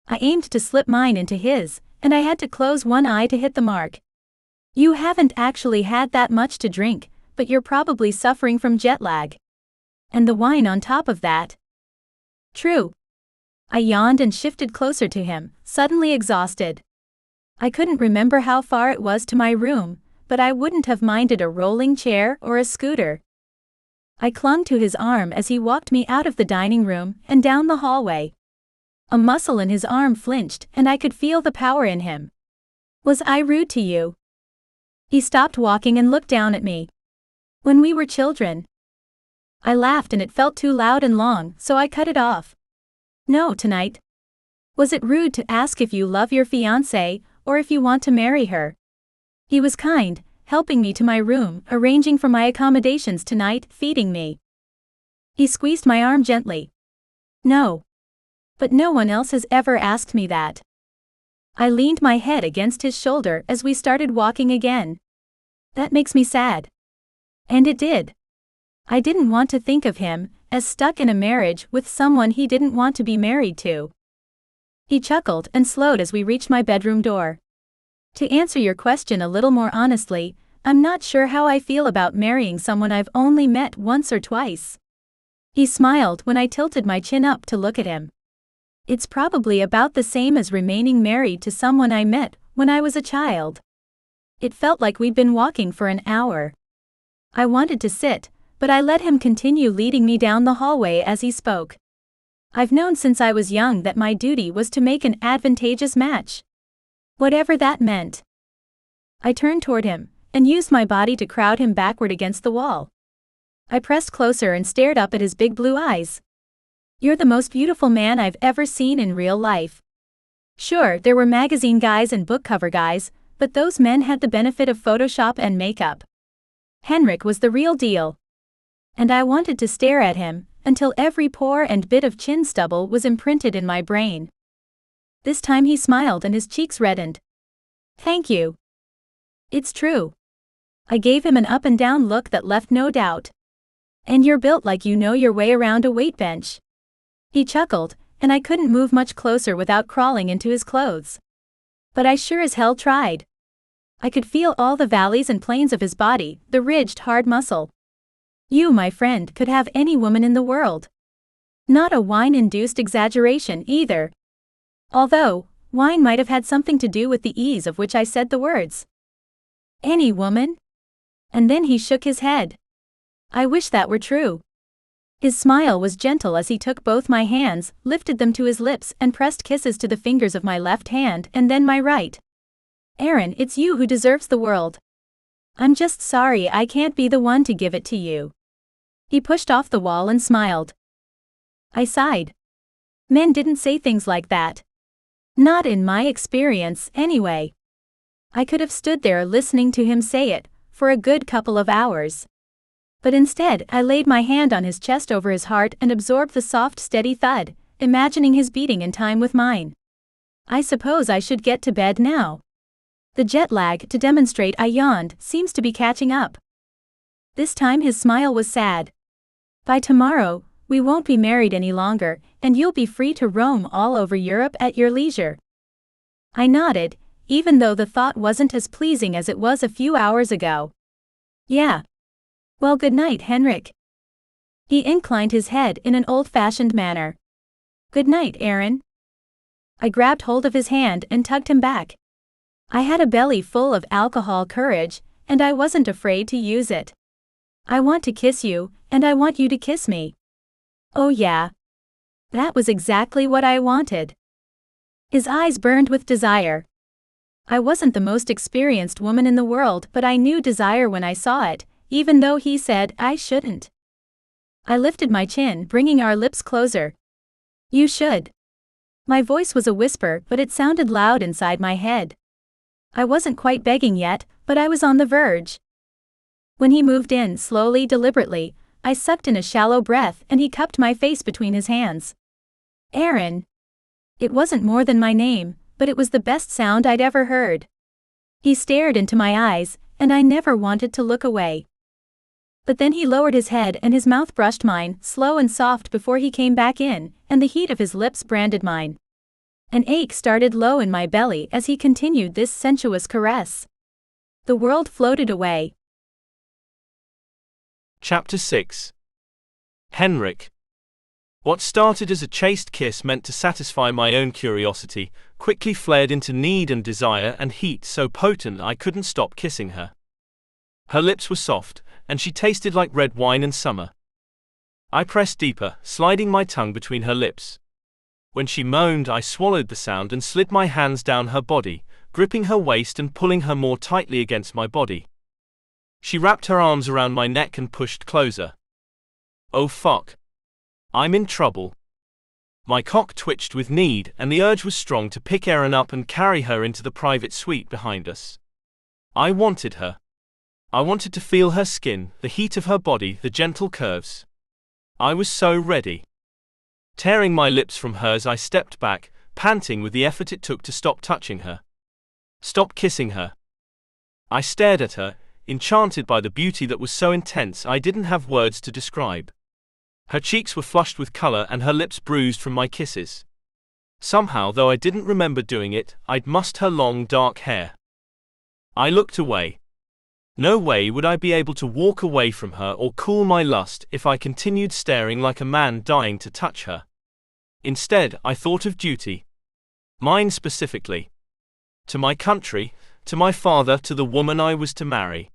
I aimed to slip mine into his, and I had to close one eye to hit the mark. You haven't actually had that much to drink, but you're probably suffering from jet lag. And the wine on top of that. True. I yawned and shifted closer to him, suddenly exhausted. I couldn't remember how far it was to my room, but I wouldn't have minded a rolling chair or a scooter. I clung to his arm as he walked me out of the dining room and down the hallway. A muscle in his arm flinched and I could feel the power in him. Was I rude to you? He stopped walking and looked down at me. When we were children. I laughed and it felt too loud and long, so I cut it off. No, tonight. Was it rude to ask if you love your fiancée, or if you want to marry her? He was kind, helping me to my room, arranging for my accommodations tonight, feeding me. He squeezed my arm gently. No. But no one else has ever asked me that. I leaned my head against his shoulder as we started walking again. That makes me sad. And it did. I didn't want to think of him as stuck in a marriage with someone he didn't want to be married to. He chuckled and slowed as we reached my bedroom door. To answer your question a little more honestly, I'm not sure how I feel about marrying someone I've only met once or twice. He smiled when I tilted my chin up to look at him. It's probably about the same as remaining married to someone I met when I was a child. It felt like we'd been walking for an hour. I wanted to sit, but I let him continue leading me down the hallway as he spoke. I've known since I was young that my duty was to make an advantageous match. Whatever that meant. I turned toward him, and used my body to crowd him backward against the wall. I pressed closer and stared up at his big blue eyes. You're the most beautiful man I've ever seen in real life. Sure, there were magazine guys and book cover guys, but those men had the benefit of Photoshop and makeup. Henrik was the real deal. And I wanted to stare at him, until every pore and bit of chin stubble was imprinted in my brain. This time he smiled and his cheeks reddened. Thank you. It's true. I gave him an up and down look that left no doubt. And you're built like you know your way around a weight bench. He chuckled, and I couldn't move much closer without crawling into his clothes. But I sure as hell tried. I could feel all the valleys and plains of his body, the ridged hard muscle. You, my friend, could have any woman in the world. Not a wine-induced exaggeration either. Although, wine might have had something to do with the ease of which I said the words. Any woman? And then he shook his head. I wish that were true. His smile was gentle as he took both my hands, lifted them to his lips and pressed kisses to the fingers of my left hand and then my right. Aaron, it's you who deserves the world. I'm just sorry I can't be the one to give it to you. He pushed off the wall and smiled. I sighed. Men didn't say things like that. Not in my experience, anyway. I could have stood there listening to him say it, for a good couple of hours. But instead, I laid my hand on his chest over his heart and absorbed the soft, steady thud, imagining his beating in time with mine. I suppose I should get to bed now. The jet lag, to demonstrate I yawned, seems to be catching up. This time his smile was sad. By tomorrow, we won't be married any longer, and you'll be free to roam all over Europe at your leisure. I nodded, even though the thought wasn't as pleasing as it was a few hours ago. Yeah. Well, good night, Henrik. He inclined his head in an old-fashioned manner. Good night, Aaron. I grabbed hold of his hand and tugged him back. I had a belly full of alcohol courage, and I wasn't afraid to use it. I want to kiss you, and I want you to kiss me. Oh yeah. That was exactly what I wanted. His eyes burned with desire. I wasn't the most experienced woman in the world, but I knew desire when I saw it, even though he said I shouldn't. I lifted my chin, bringing our lips closer. You should. My voice was a whisper, but it sounded loud inside my head. I wasn't quite begging yet, but I was on the verge. When he moved in, slowly, deliberately, I sucked in a shallow breath and he cupped my face between his hands. Aaron. It wasn't more than my name, but it was the best sound I'd ever heard. He stared into my eyes, and I never wanted to look away. But then he lowered his head and his mouth brushed mine, slow and soft before he came back in, and the heat of his lips branded mine. An ache started low in my belly as he continued this sensuous caress. The world floated away. Chapter 6. Henrik. What started as a chaste kiss meant to satisfy my own curiosity, quickly flared into need and desire and heat so potent I couldn't stop kissing her. Her lips were soft, and she tasted like red wine in summer. I pressed deeper, sliding my tongue between her lips. When she moaned, I swallowed the sound and slid my hands down her body, gripping her waist and pulling her more tightly against my body. She wrapped her arms around my neck and pushed closer. Oh fuck. I'm in trouble. My cock twitched with need, and the urge was strong to pick Erin up and carry her into the private suite behind us. I wanted her. I wanted to feel her skin, the heat of her body, the gentle curves. I was so ready. Tearing my lips from hers, I stepped back, panting with the effort it took to stop touching her. Stop kissing her. I stared at her, enchanted by the beauty that was so intense I didn't have words to describe. Her cheeks were flushed with color and her lips bruised from my kisses. Somehow, though I didn't remember doing it, I'd mussed her long dark hair. I looked away. No way would I be able to walk away from her or cool my lust if I continued staring like a man dying to touch her. Instead, I thought of duty. Mine specifically. To my country, to my father, to the woman I was to marry.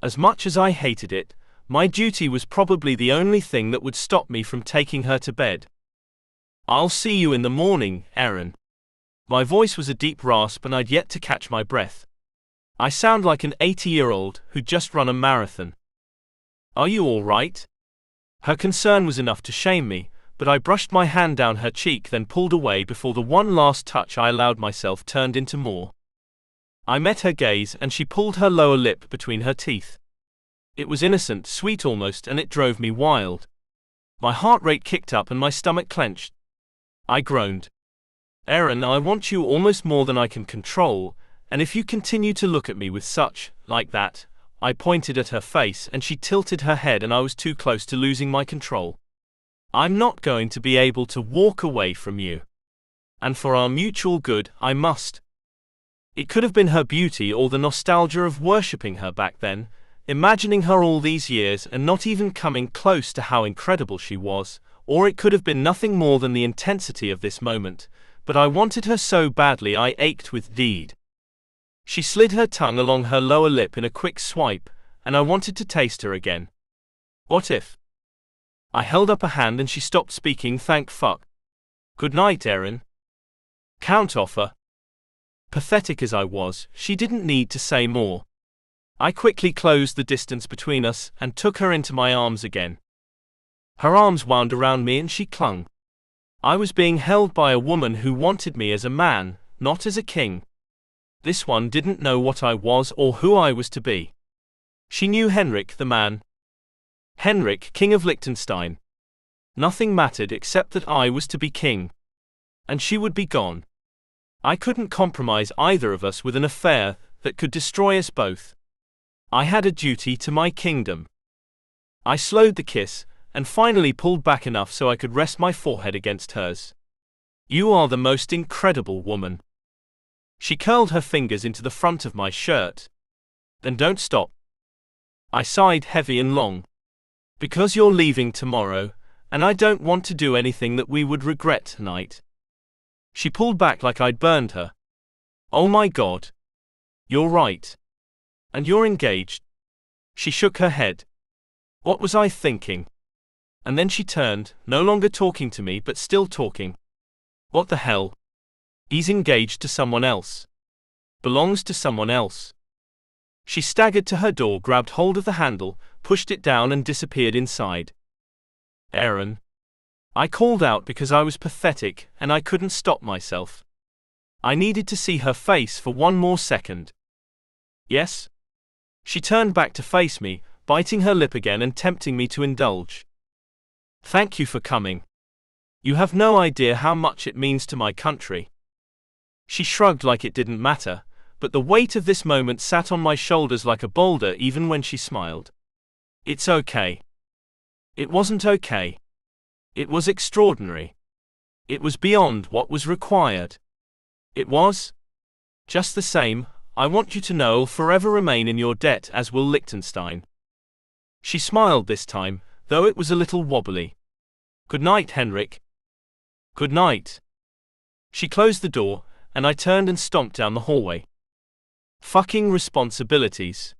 As much as I hated it, my duty was probably the only thing that would stop me from taking her to bed. I'll see you in the morning, Erin. My voice was a deep rasp and I'd yet to catch my breath. I sound like an 80-year-old who'd just run a marathon. Are you all right? Her concern was enough to shame me, but I brushed my hand down her cheek, then pulled away before the one last touch I allowed myself turned into more. I met her gaze and she pulled her lower lip between her teeth. It was innocent, sweet almost, and it drove me wild. My heart rate kicked up and my stomach clenched. I groaned. Erin, I want you almost more than I can control, and if you continue to look at me with such, like that, I pointed at her face and she tilted her head and I was too close to losing my control. I'm not going to be able to walk away from you. And for our mutual good, I must. It could have been her beauty or the nostalgia of worshipping her back then, imagining her all these years and not even coming close to how incredible she was, or it could have been nothing more than the intensity of this moment, but I wanted her so badly I ached with need. She slid her tongue along her lower lip in a quick swipe, and I wanted to taste her again. What if? I held up a hand and she stopped speaking, thank fuck. Good night, Erin. Count offer. Pathetic as I was, she didn't need to say more. I quickly closed the distance between us and took her into my arms again. Her arms wound around me and she clung. I was being held by a woman who wanted me as a man, not as a king. This one didn't know what I was or who I was to be. She knew Henrik the man. Henrik, King of Liechtenstein. Nothing mattered except that I was to be king. And she would be gone. I couldn't compromise either of us with an affair that could destroy us both. I had a duty to my kingdom. I slowed the kiss, and finally pulled back enough so I could rest my forehead against hers. You are the most incredible woman. She curled her fingers into the front of my shirt. Then don't stop. I sighed heavy and long. Because you're leaving tomorrow, and I don't want to do anything that we would regret tonight. She pulled back like I'd burned her. Oh my God. You're right. And you're engaged. She shook her head. What was I thinking? And then she turned, no longer talking to me but still talking. What the hell? He's engaged to someone else. Belongs to someone else. She staggered to her door, grabbed hold of the handle, pushed it down and disappeared inside. Erin. I called out because I was pathetic and I couldn't stop myself. I needed to see her face for one more second. Yes? She turned back to face me, biting her lip again and tempting me to indulge. Thank you for coming. You have no idea how much it means to my country. She shrugged like it didn't matter, but the weight of this moment sat on my shoulders like a boulder even when she smiled. It's okay. It wasn't okay. It was extraordinary. It was beyond what was required. It was. Just the same, I want you to know I'll forever remain in your debt, as will Liechtenstein. She smiled this time, though it was a little wobbly. Good night, Henrik. Good night. She closed the door, and I turned and stomped down the hallway. Fucking responsibilities.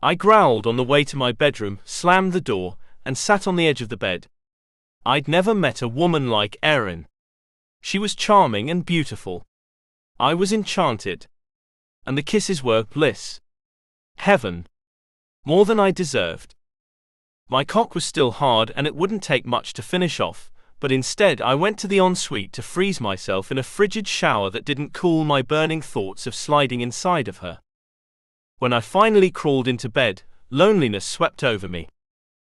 I growled on the way to my bedroom, slammed the door, and sat on the edge of the bed. I'd never met a woman like Erin. She was charming and beautiful. I was enchanted. And the kisses were bliss. Heaven. More than I deserved. My cock was still hard and it wouldn't take much to finish off, but instead I went to the ensuite to freeze myself in a frigid shower that didn't cool my burning thoughts of sliding inside of her. When I finally crawled into bed, loneliness swept over me.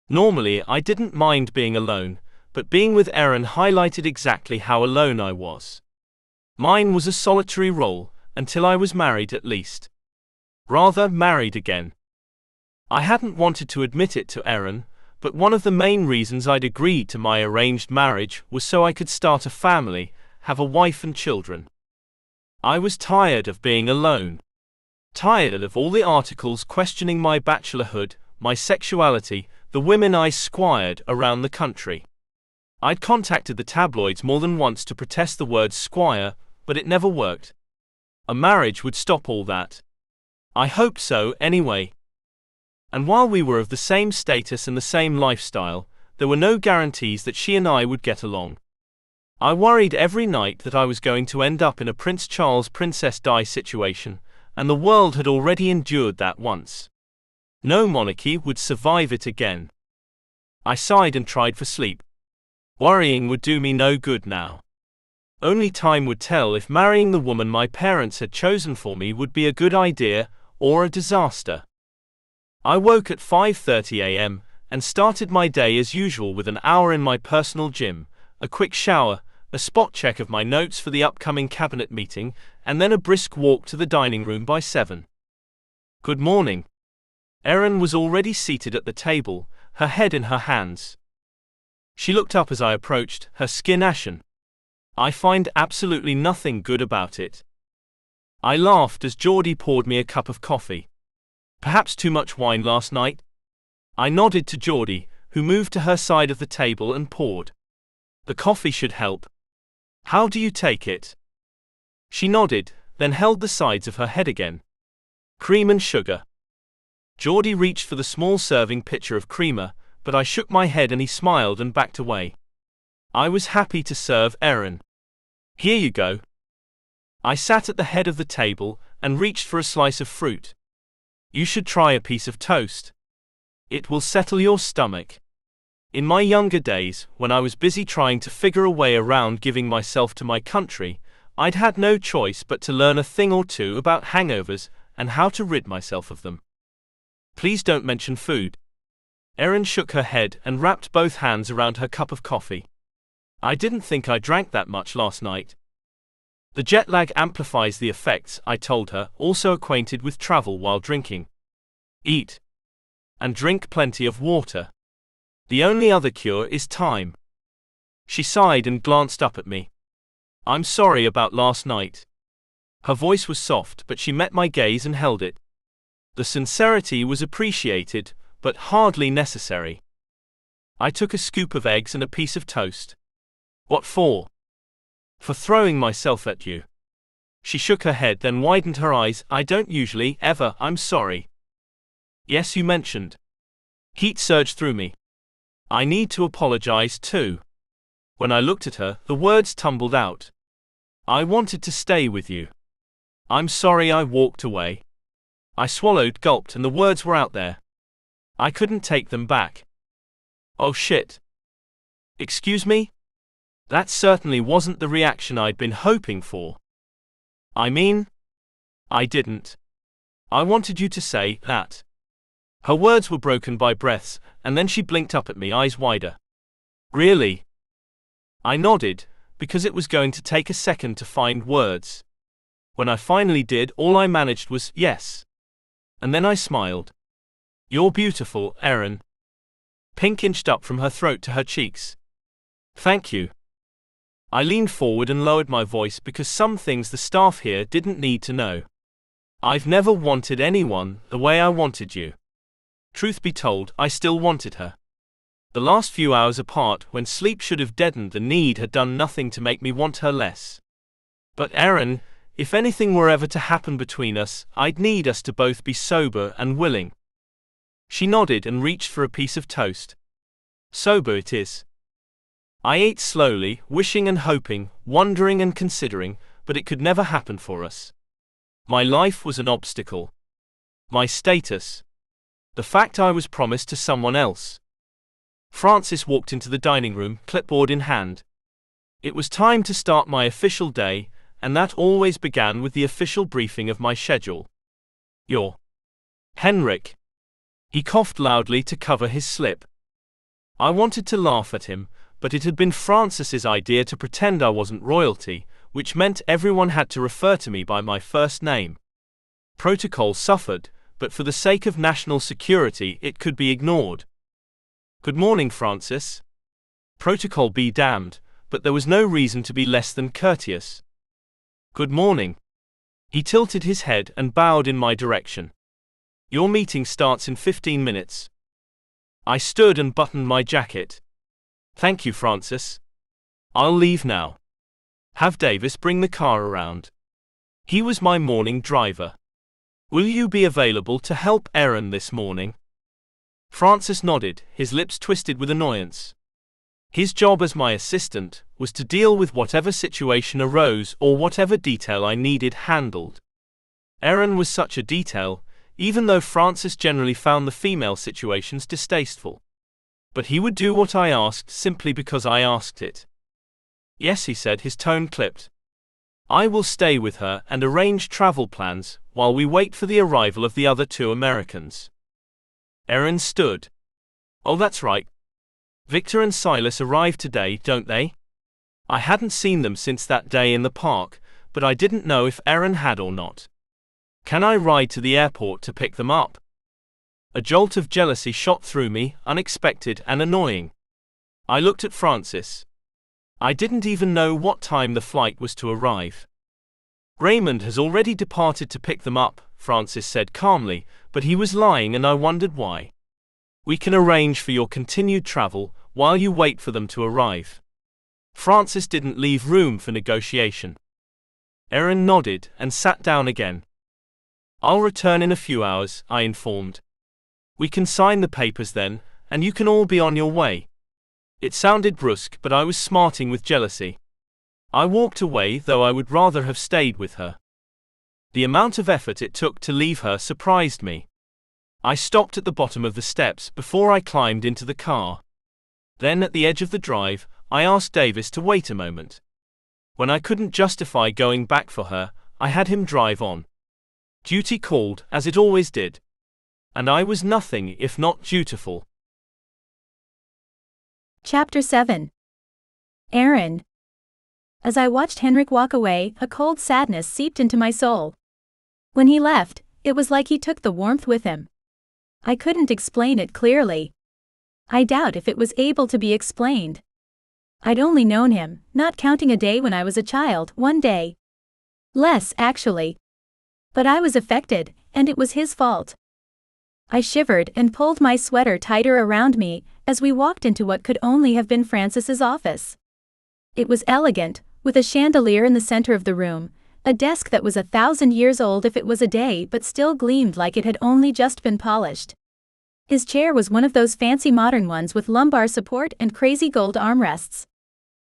Normally I didn't mind being alone, but being with Erin highlighted exactly how alone I was. Mine was a solitary role, until I was married at least. Rather, married again. I hadn't wanted to admit it to Erin, but one of the main reasons I'd agreed to my arranged marriage was so I could start a family, have a wife and children. I was tired of being alone. Tired of all the articles questioning my bachelorhood, my sexuality, the women I squired around the country. I'd contacted the tabloids more than once to protest the word squire, but it never worked. A marriage would stop all that. I hoped so, anyway. And while we were of the same status and the same lifestyle, there were no guarantees that she and I would get along. I worried every night that I was going to end up in a Prince Charles Princess Di situation, and the world had already endured that once. No monarchy would survive it again. I sighed and tried for sleep. Worrying would do me no good now. Only time would tell if marrying the woman my parents had chosen for me would be a good idea, or a disaster. I woke at 5:30 a.m. and started my day as usual with an hour in my personal gym, a quick shower, a spot check of my notes for the upcoming cabinet meeting, and then a brisk walk to the dining room by 7. Good morning. Erin was already seated at the table, her head in her hands. She looked up as I approached, her skin ashen. I find absolutely nothing good about it. I laughed as Geordie poured me a cup of coffee. Perhaps too much wine last night? I nodded to Geordie, who moved to her side of the table and poured. The coffee should help. How do you take it? She nodded, then held the sides of her head again. Cream and sugar. Geordie reached for the small serving pitcher of creamer, but I shook my head and he smiled and backed away. I was happy to serve Erin. Here you go. I sat at the head of the table and reached for a slice of fruit. You should try a piece of toast. It will settle your stomach. In my younger days, when I was busy trying to figure a way around giving myself to my country, I'd had no choice but to learn a thing or two about hangovers and how to rid myself of them. Please don't mention food. Erin shook her head and wrapped both hands around her cup of coffee. I didn't think I drank that much last night. The jet lag amplifies the effects, I told her, also acquainted with travel while drinking. Eat. And drink plenty of water. The only other cure is time. She sighed and glanced up at me. I'm sorry about last night. Her voice was soft, but she met my gaze and held it. The sincerity was appreciated, but hardly necessary. I took a scoop of eggs and a piece of toast. What for? For throwing myself at you. She shook her head, then widened her eyes. I don't usually, ever, I'm sorry. Yes, you mentioned. Heat surged through me. I need to apologize too. When I looked at her, the words tumbled out. I wanted to stay with you. I'm sorry I walked away. I swallowed, gulped, and the words were out there. I couldn't take them back. Oh shit. Excuse me? That certainly wasn't the reaction I'd been hoping for. I mean, I didn't. I wanted you to say that. Her words were broken by breaths, and then she blinked up at me, eyes wider. Really? I nodded, because it was going to take a second to find words. When I finally did, all I managed was yes. And then I smiled. You're beautiful, Erin. Pink inched up from her throat to her cheeks. Thank you. I leaned forward and lowered my voice because some things the staff here didn't need to know. I've never wanted anyone the way I wanted you. Truth be told, I still wanted her. The last few hours apart, when sleep should have deadened the need, had done nothing to make me want her less. But Erin, if anything were ever to happen between us, I'd need us to both be sober and willing. She nodded and reached for a piece of toast. Sober it is. I ate slowly, wishing and hoping, wondering and considering, but it could never happen for us. My life was an obstacle. My status. The fact I was promised to someone else. Francis walked into the dining room, clipboard in hand. It was time to start my official day, and that always began with the official briefing of my schedule. You're Henrik. He coughed loudly to cover his slip. I wanted to laugh at him, but it had been Francis's idea to pretend I wasn't royalty, which meant everyone had to refer to me by my first name. Protocol suffered, but for the sake of national security it could be ignored. Good morning, Francis. Protocol be damned, but there was no reason to be less than courteous. Good morning. He tilted his head and bowed in my direction. Your meeting starts in 15 minutes. I stood and buttoned my jacket. Thank you, Francis. I'll leave now. Have Davis bring the car around. He was my morning driver. Will you be available to help Erin this morning? Francis nodded, his lips twisted with annoyance. His job as my assistant was to deal with whatever situation arose or whatever detail I needed handled. Erin was such a detail, even though Francis generally found the female situations distasteful. But he would do what I asked simply because I asked it. Yes, he said, his tone clipped. I will stay with her and arrange travel plans while we wait for the arrival of the other 2 Americans. Erin stood. Oh, that's right. Victor and Silas arrived today, don't they? I hadn't seen them since that day in the park, but I didn't know if Erin had or not. Can I ride to the airport to pick them up? A jolt of jealousy shot through me, unexpected and annoying. I looked at Francis. I didn't even know what time the flight was to arrive. Raymond has already departed to pick them up, Francis said calmly, but he was lying and I wondered why. We can arrange for your continued travel while you wait for them to arrive. Francis didn't leave room for negotiation. Erin nodded and sat down again. I'll return in a few hours, I informed. We can sign the papers then, and you can all be on your way. It sounded brusque, but I was smarting with jealousy. I walked away, though I would rather have stayed with her. The amount of effort it took to leave her surprised me. I stopped at the bottom of the steps before I climbed into the car. Then at the edge of the drive, I asked Davis to wait a moment. When I couldn't justify going back for her, I had him drive on. Duty called, as it always did. And I was nothing if not dutiful. Chapter 7. Erin. As I watched Henrik walk away, a cold sadness seeped into my soul. When he left, it was like he took the warmth with him. I couldn't explain it clearly. I doubt if it was able to be explained. I'd only known him, not counting a day when I was a child, 1 day. Less, actually. But I was affected, and it was his fault. I shivered and pulled my sweater tighter around me as we walked into what could only have been Francis's office. It was elegant, with a chandelier in the center of the room, a desk that was 1,000 years old if it was a day but still gleamed like it had only just been polished. His chair was one of those fancy modern ones with lumbar support and crazy gold armrests.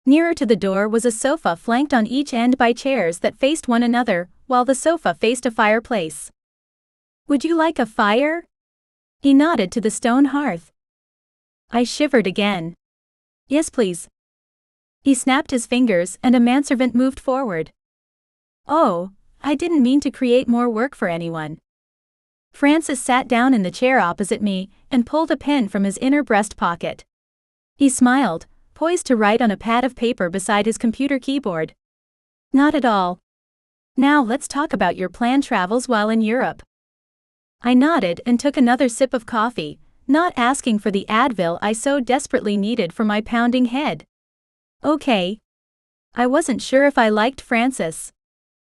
Nearer to the door was a sofa flanked on each end by chairs that faced one another, while the sofa faced a fireplace. Would you like a fire? He nodded to the stone hearth. I shivered again. Yes, please. He snapped his fingers and a manservant moved forward. Oh, I didn't mean to create more work for anyone. Francis sat down in the chair opposite me and pulled a pen from his inner breast pocket. He smiled, poised to write on a pad of paper beside his computer keyboard. Not at all. Now let's talk about your planned travels while in Europe. I nodded and took another sip of coffee, not asking for the Advil I so desperately needed for my pounding head. Okay. I wasn't sure if I liked Francis.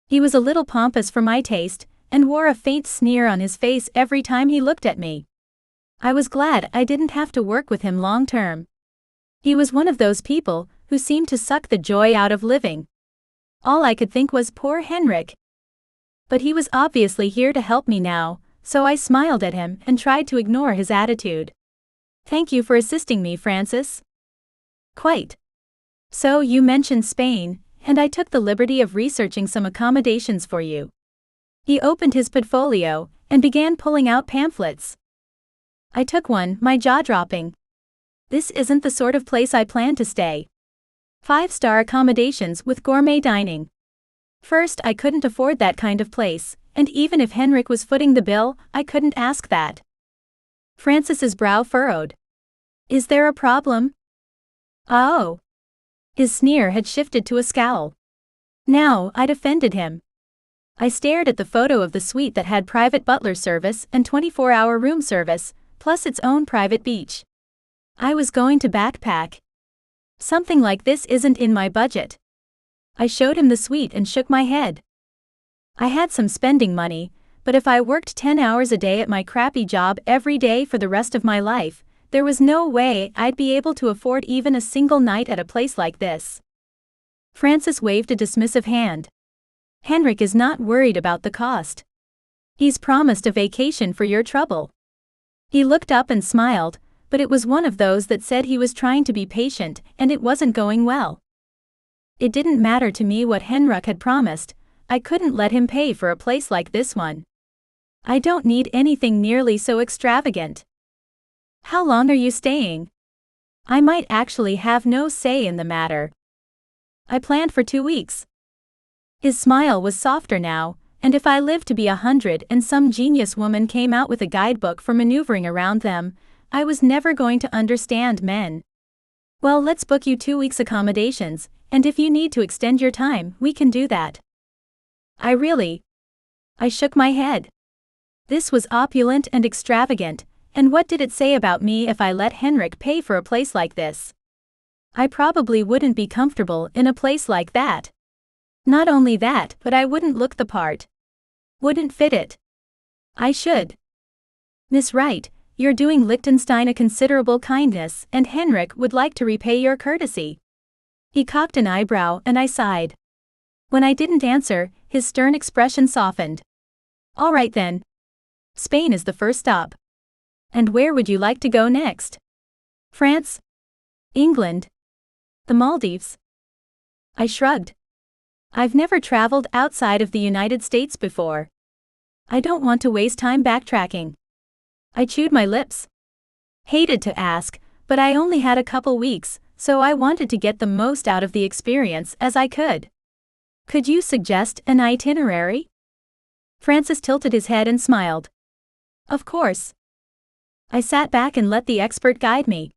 He was a little pompous for my taste, and wore a faint sneer on his face every time he looked at me. I was glad I didn't have to work with him long term. He was one of those people who seemed to suck the joy out of living. All I could think was poor Henrik. But he was obviously here to help me now, so I smiled at him and tried to ignore his attitude. Thank you for assisting me, Francis. Quite. So you mentioned Spain, and I took the liberty of researching some accommodations for you. He opened his portfolio and began pulling out pamphlets. I took one, my jaw dropping. This isn't the sort of place I plan to stay. 5-star accommodations with gourmet dining. First, I couldn't afford that kind of place, and even if Henrik was footing the bill, I couldn't ask that. Francis's brow furrowed. Is there a problem? Oh. His sneer had shifted to a scowl. Now, I'd offended him. I stared at the photo of the suite that had private butler service and 24-hour room service, plus its own private beach. I was going to backpack. Something like this isn't in my budget. I showed him the suite and shook my head. I had some spending money, but if I worked 10 hours a day at my crappy job every day for the rest of my life, there was no way I'd be able to afford even a single night at a place like this. Francis waved a dismissive hand. Henrik is not worried about the cost. He's promised a vacation for your trouble. He looked up and smiled, but it was one of those that said he was trying to be patient and it wasn't going well. It didn't matter to me what Henrik had promised. I couldn't let him pay for a place like this one. I don't need anything nearly so extravagant. How long are you staying? I might actually have no say in the matter. I planned for 2 weeks. His smile was softer now, and if I lived to be 100 and some genius woman came out with a guidebook for maneuvering around them, I was never going to understand men. Well, let's book you 2 weeks accommodations, and if you need to extend your time, we can do that. I shook my head. This was opulent and extravagant, and what did it say about me if I let Henrik pay for a place like this? I probably wouldn't be comfortable in a place like that. Not only that, but I wouldn't look the part. Wouldn't fit it. I should. Miss Wright, you're doing Liechtenstein a considerable kindness, and Henrik would like to repay your courtesy. He cocked an eyebrow and I sighed. When I didn't answer, his stern expression softened. All right then. Spain is the first stop. And where would you like to go next? France? England? The Maldives? I shrugged. I've never traveled outside of the United States before. I don't want to waste time backtracking. I chewed my lips. Hated to ask, but I only had a couple weeks, so I wanted to get the most out of the experience as I could. Could you suggest an itinerary? Francis tilted his head and smiled. Of course. I sat back and let the expert guide me.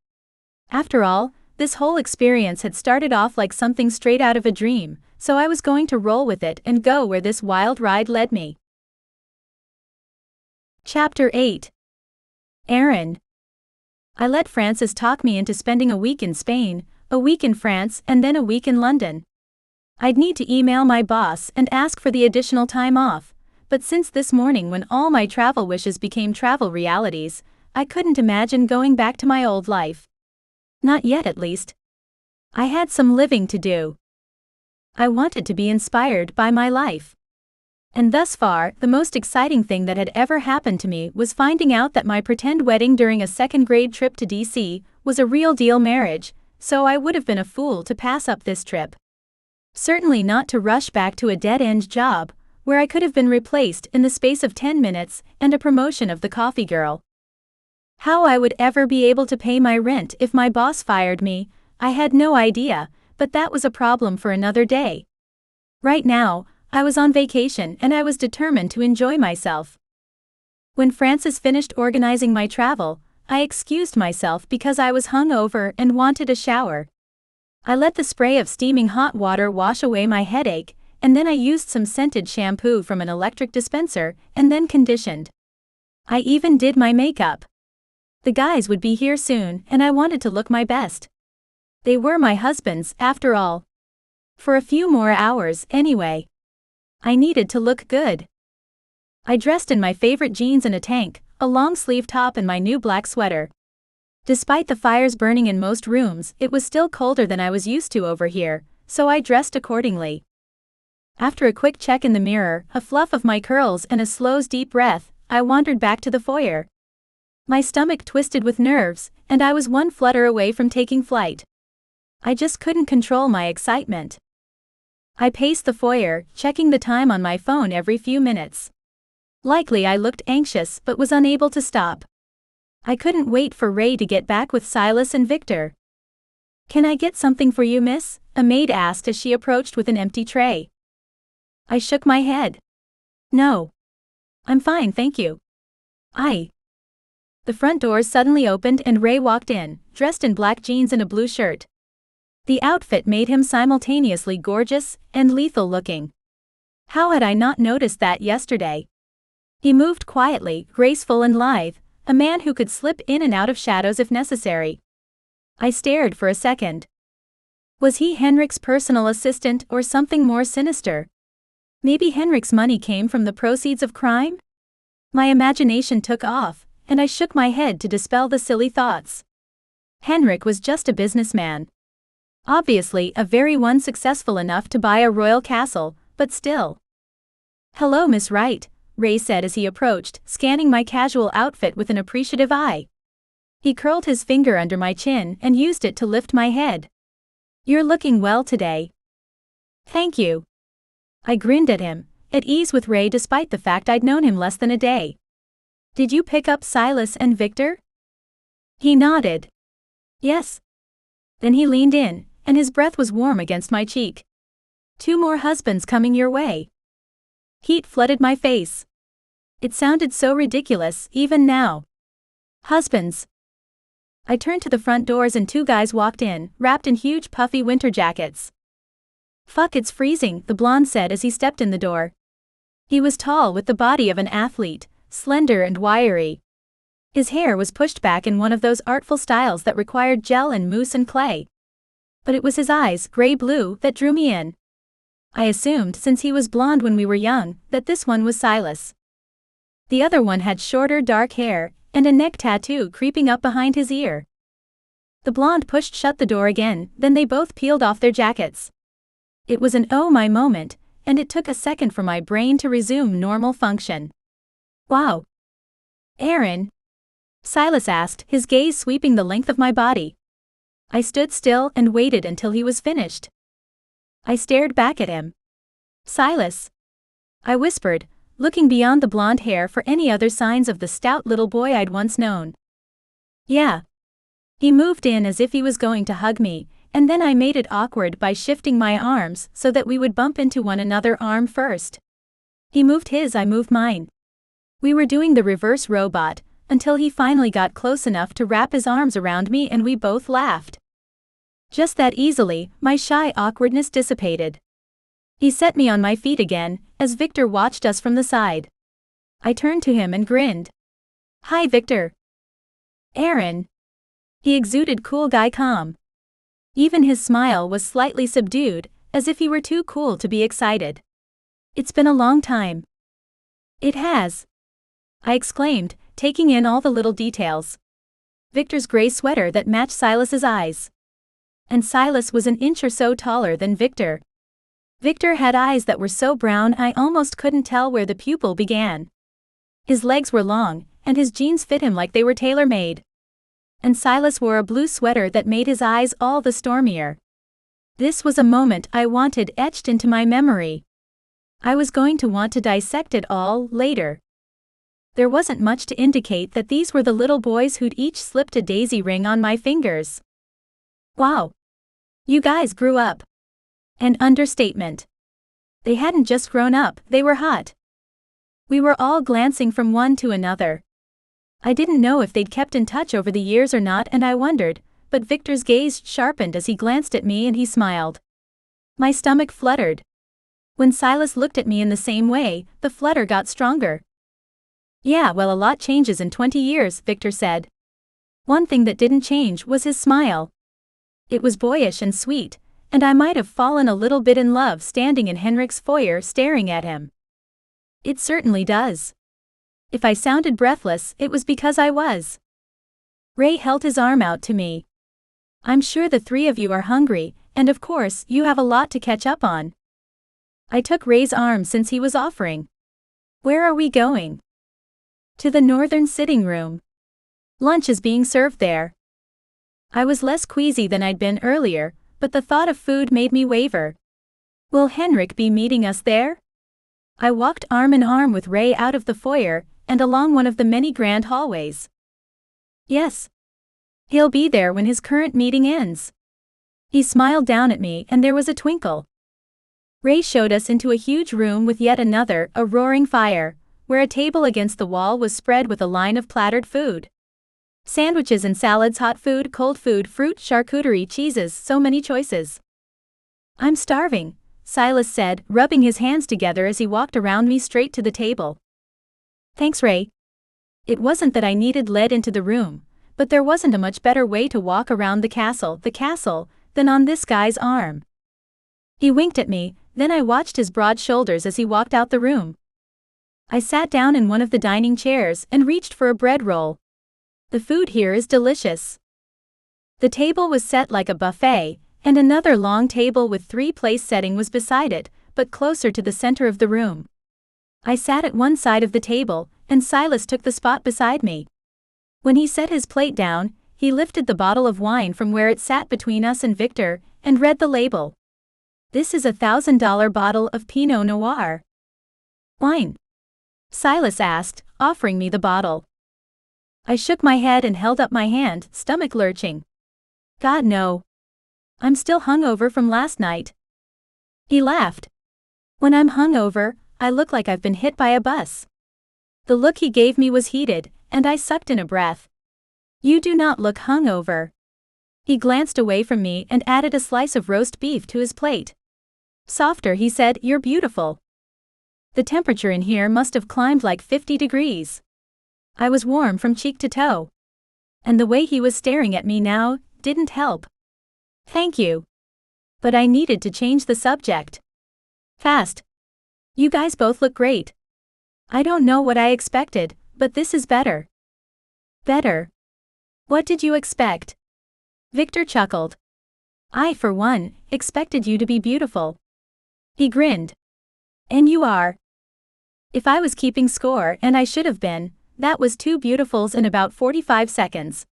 After all, this whole experience had started off like something straight out of a dream, so I was going to roll with it and go where this wild ride led me. Chapter 8. Aaron. I let Francis talk me into spending a week in Spain, a week in France, and then a week in London. I'd need to email my boss and ask for the additional time off, but since this morning when all my travel wishes became travel realities, I couldn't imagine going back to my old life. Not yet, at least. I had some living to do. I wanted to be inspired by my life. And thus far, the most exciting thing that had ever happened to me was finding out that my pretend wedding during a second-grade trip to DC was a real-deal marriage, so I would have been a fool to pass up this trip. Certainly not to rush back to a dead-end job, where I could have been replaced in the space of 10 minutes and a promotion of the coffee girl. How I would ever be able to pay my rent if my boss fired me, I had no idea, but that was a problem for another day. Right now, I was on vacation and I was determined to enjoy myself. When Francis finished organizing my travel, I excused myself because I was hungover and wanted a shower. I let the spray of steaming hot water wash away my headache, and then I used some scented shampoo from an electric dispenser, and then conditioned. I even did my makeup. The guys would be here soon, and I wanted to look my best. They were my husbands, after all. For a few more hours, anyway. I needed to look good. I dressed in my favorite jeans and a tank, a long-sleeve top and my new black sweater. Despite the fires burning in most rooms, it was still colder than I was used to over here, so I dressed accordingly. After a quick check in the mirror, a fluff of my curls and a slow, deep breath, I wandered back to the foyer. My stomach twisted with nerves, and I was one flutter away from taking flight. I just couldn't control my excitement. I paced the foyer, checking the time on my phone every few minutes. Likely I looked anxious but was unable to stop. I couldn't wait for Ray to get back with Silas and Victor. "Can I get something for you, miss?" a maid asked as she approached with an empty tray. I shook my head. "No. I'm fine, thank you." The front doors suddenly opened and Ray walked in, dressed in black jeans and a blue shirt. The outfit made him simultaneously gorgeous and lethal looking. How had I not noticed that yesterday? He moved quietly, graceful and lithe, a man who could slip in and out of shadows if necessary. I stared for a second. Was he Henrik's personal assistant or something more sinister? Maybe Henrik's money came from the proceeds of crime? My imagination took off, and I shook my head to dispel the silly thoughts. Henrik was just a businessman. Obviously a very one successful enough to buy a royal castle, but still. "Hello, Miss Wright," Ray said as he approached, scanning my casual outfit with an appreciative eye. He curled his finger under my chin and used it to lift my head. "You're looking well today." "Thank you." I grinned at him, at ease with Ray despite the fact I'd known him less than a day. "Did you pick up Silas and Victor?" He nodded. "Yes." Then he leaned in, and his breath was warm against my cheek. "2 more husbands coming your way." Heat flooded my face. It sounded so ridiculous, even now. Husbands. I turned to the front doors and 2 guys walked in, wrapped in huge puffy winter jackets. "Fuck, it's freezing," the blonde said as he stepped in the door. He was tall with the body of an athlete, slender and wiry. His hair was pushed back in one of those artful styles that required gel and mousse and clay. But it was his eyes, gray-blue, that drew me in. I assumed, since he was blonde when we were young, that this one was Silas. The other one had shorter dark hair, and a neck tattoo creeping up behind his ear. The blonde pushed shut the door again, then they both peeled off their jackets. It was an oh my moment, and it took a second for my brain to resume normal function. "Wow. Aaron?" Silas asked, his gaze sweeping the length of my body. I stood still and waited until he was finished. I stared back at him. "Silas?" I whispered, looking beyond the blonde hair for any other signs of the stout little boy I'd once known. "Yeah." He moved in as if he was going to hug me, and then I made it awkward by shifting my arms so that we would bump into one another arm first. He moved his, I moved mine. We were doing the reverse robot, until he finally got close enough to wrap his arms around me and we both laughed. Just that easily, my shy awkwardness dissipated. He set me on my feet again, as Victor watched us from the side. I turned to him and grinned. "Hi, Victor." "Aaron." He exuded cool guy calm. Even his smile was slightly subdued, as if he were too cool to be excited. "It's been a long time." "It has," I exclaimed, taking in all the little details. Victor's gray sweater that matched Silas's eyes. And Silas was an inch or so taller than Victor. Victor had eyes that were so brown I almost couldn't tell where the pupil began. His legs were long, and his jeans fit him like they were tailor-made. And Silas wore a blue sweater that made his eyes all the stormier. This was a moment I wanted etched into my memory. I was going to want to dissect it all later. There wasn't much to indicate that these were the little boys who'd each slipped a daisy ring on my fingers. Wow. You guys grew up. An understatement. They hadn't just grown up, they were hot. We were all glancing from one to another. I didn't know if they'd kept in touch over the years or not, and I wondered, but Victor's gaze sharpened as he glanced at me and he smiled. My stomach fluttered. When Silas looked at me in the same way, the flutter got stronger. "Yeah, well, a lot changes in 20 years, Victor said. One thing that didn't change was his smile. It was boyish and sweet, and I might have fallen a little bit in love standing in Henrik's foyer staring at him. It certainly does. If I sounded breathless, it was because I was. Ray held his arm out to me. "I'm sure the 3 of you are hungry, and of course, you have a lot to catch up on." I took Ray's arm since he was offering. "Where are we going?" "To the northern sitting room. Lunch is being served there." I was less queasy than I'd been earlier, but the thought of food made me waver. "Will Henrik be meeting us there?" I walked arm in arm with Ray out of the foyer and along one of the many grand hallways. Yes. He'll be there when his current meeting ends. He smiled down at me and there was a twinkle. Ray showed us into a huge room with yet another, a roaring fire, where a table against the wall was spread with a line of plattered food. Sandwiches and salads, hot food, cold food, fruit, charcuterie, cheeses, so many choices. I'm starving, Silas said, rubbing his hands together as he walked around me straight to the table. Thanks, Ray. It wasn't that I needed led into the room, but there wasn't a much better way to walk around the castle, than on this guy's arm. He winked at me, then I watched his broad shoulders as he walked out the room. I sat down in one of the dining chairs and reached for a bread roll. The food here is delicious. The table was set like a buffet, and another long table with 3-place setting was beside it, but closer to the center of the room. I sat at one side of the table, and Silas took the spot beside me. When he set his plate down, he lifted the bottle of wine from where it sat between us and Victor, and read the label. This is a $1,000 bottle of Pinot Noir. Wine? Silas asked, offering me the bottle. I shook my head and held up my hand, stomach lurching. God, no. I'm still hungover from last night. He laughed. When I'm hungover, I look like I've been hit by a bus. The look he gave me was heated, and I sucked in a breath. You do not look hungover. He glanced away from me and added a slice of roast beef to his plate. Softer, he said, you're beautiful. The temperature in here must have climbed like 50 degrees. I was warm from cheek to toe. And the way he was staring at me now didn't help. Thank you. But I needed to change the subject. Fast. You guys both look great. I don't know what I expected, but this is better. Better? What did you expect? Victor chuckled. I, for one, expected you to be beautiful. He grinned. And you are. If I was keeping score, and I should have been, that was 2 beautifuls in about 45 seconds.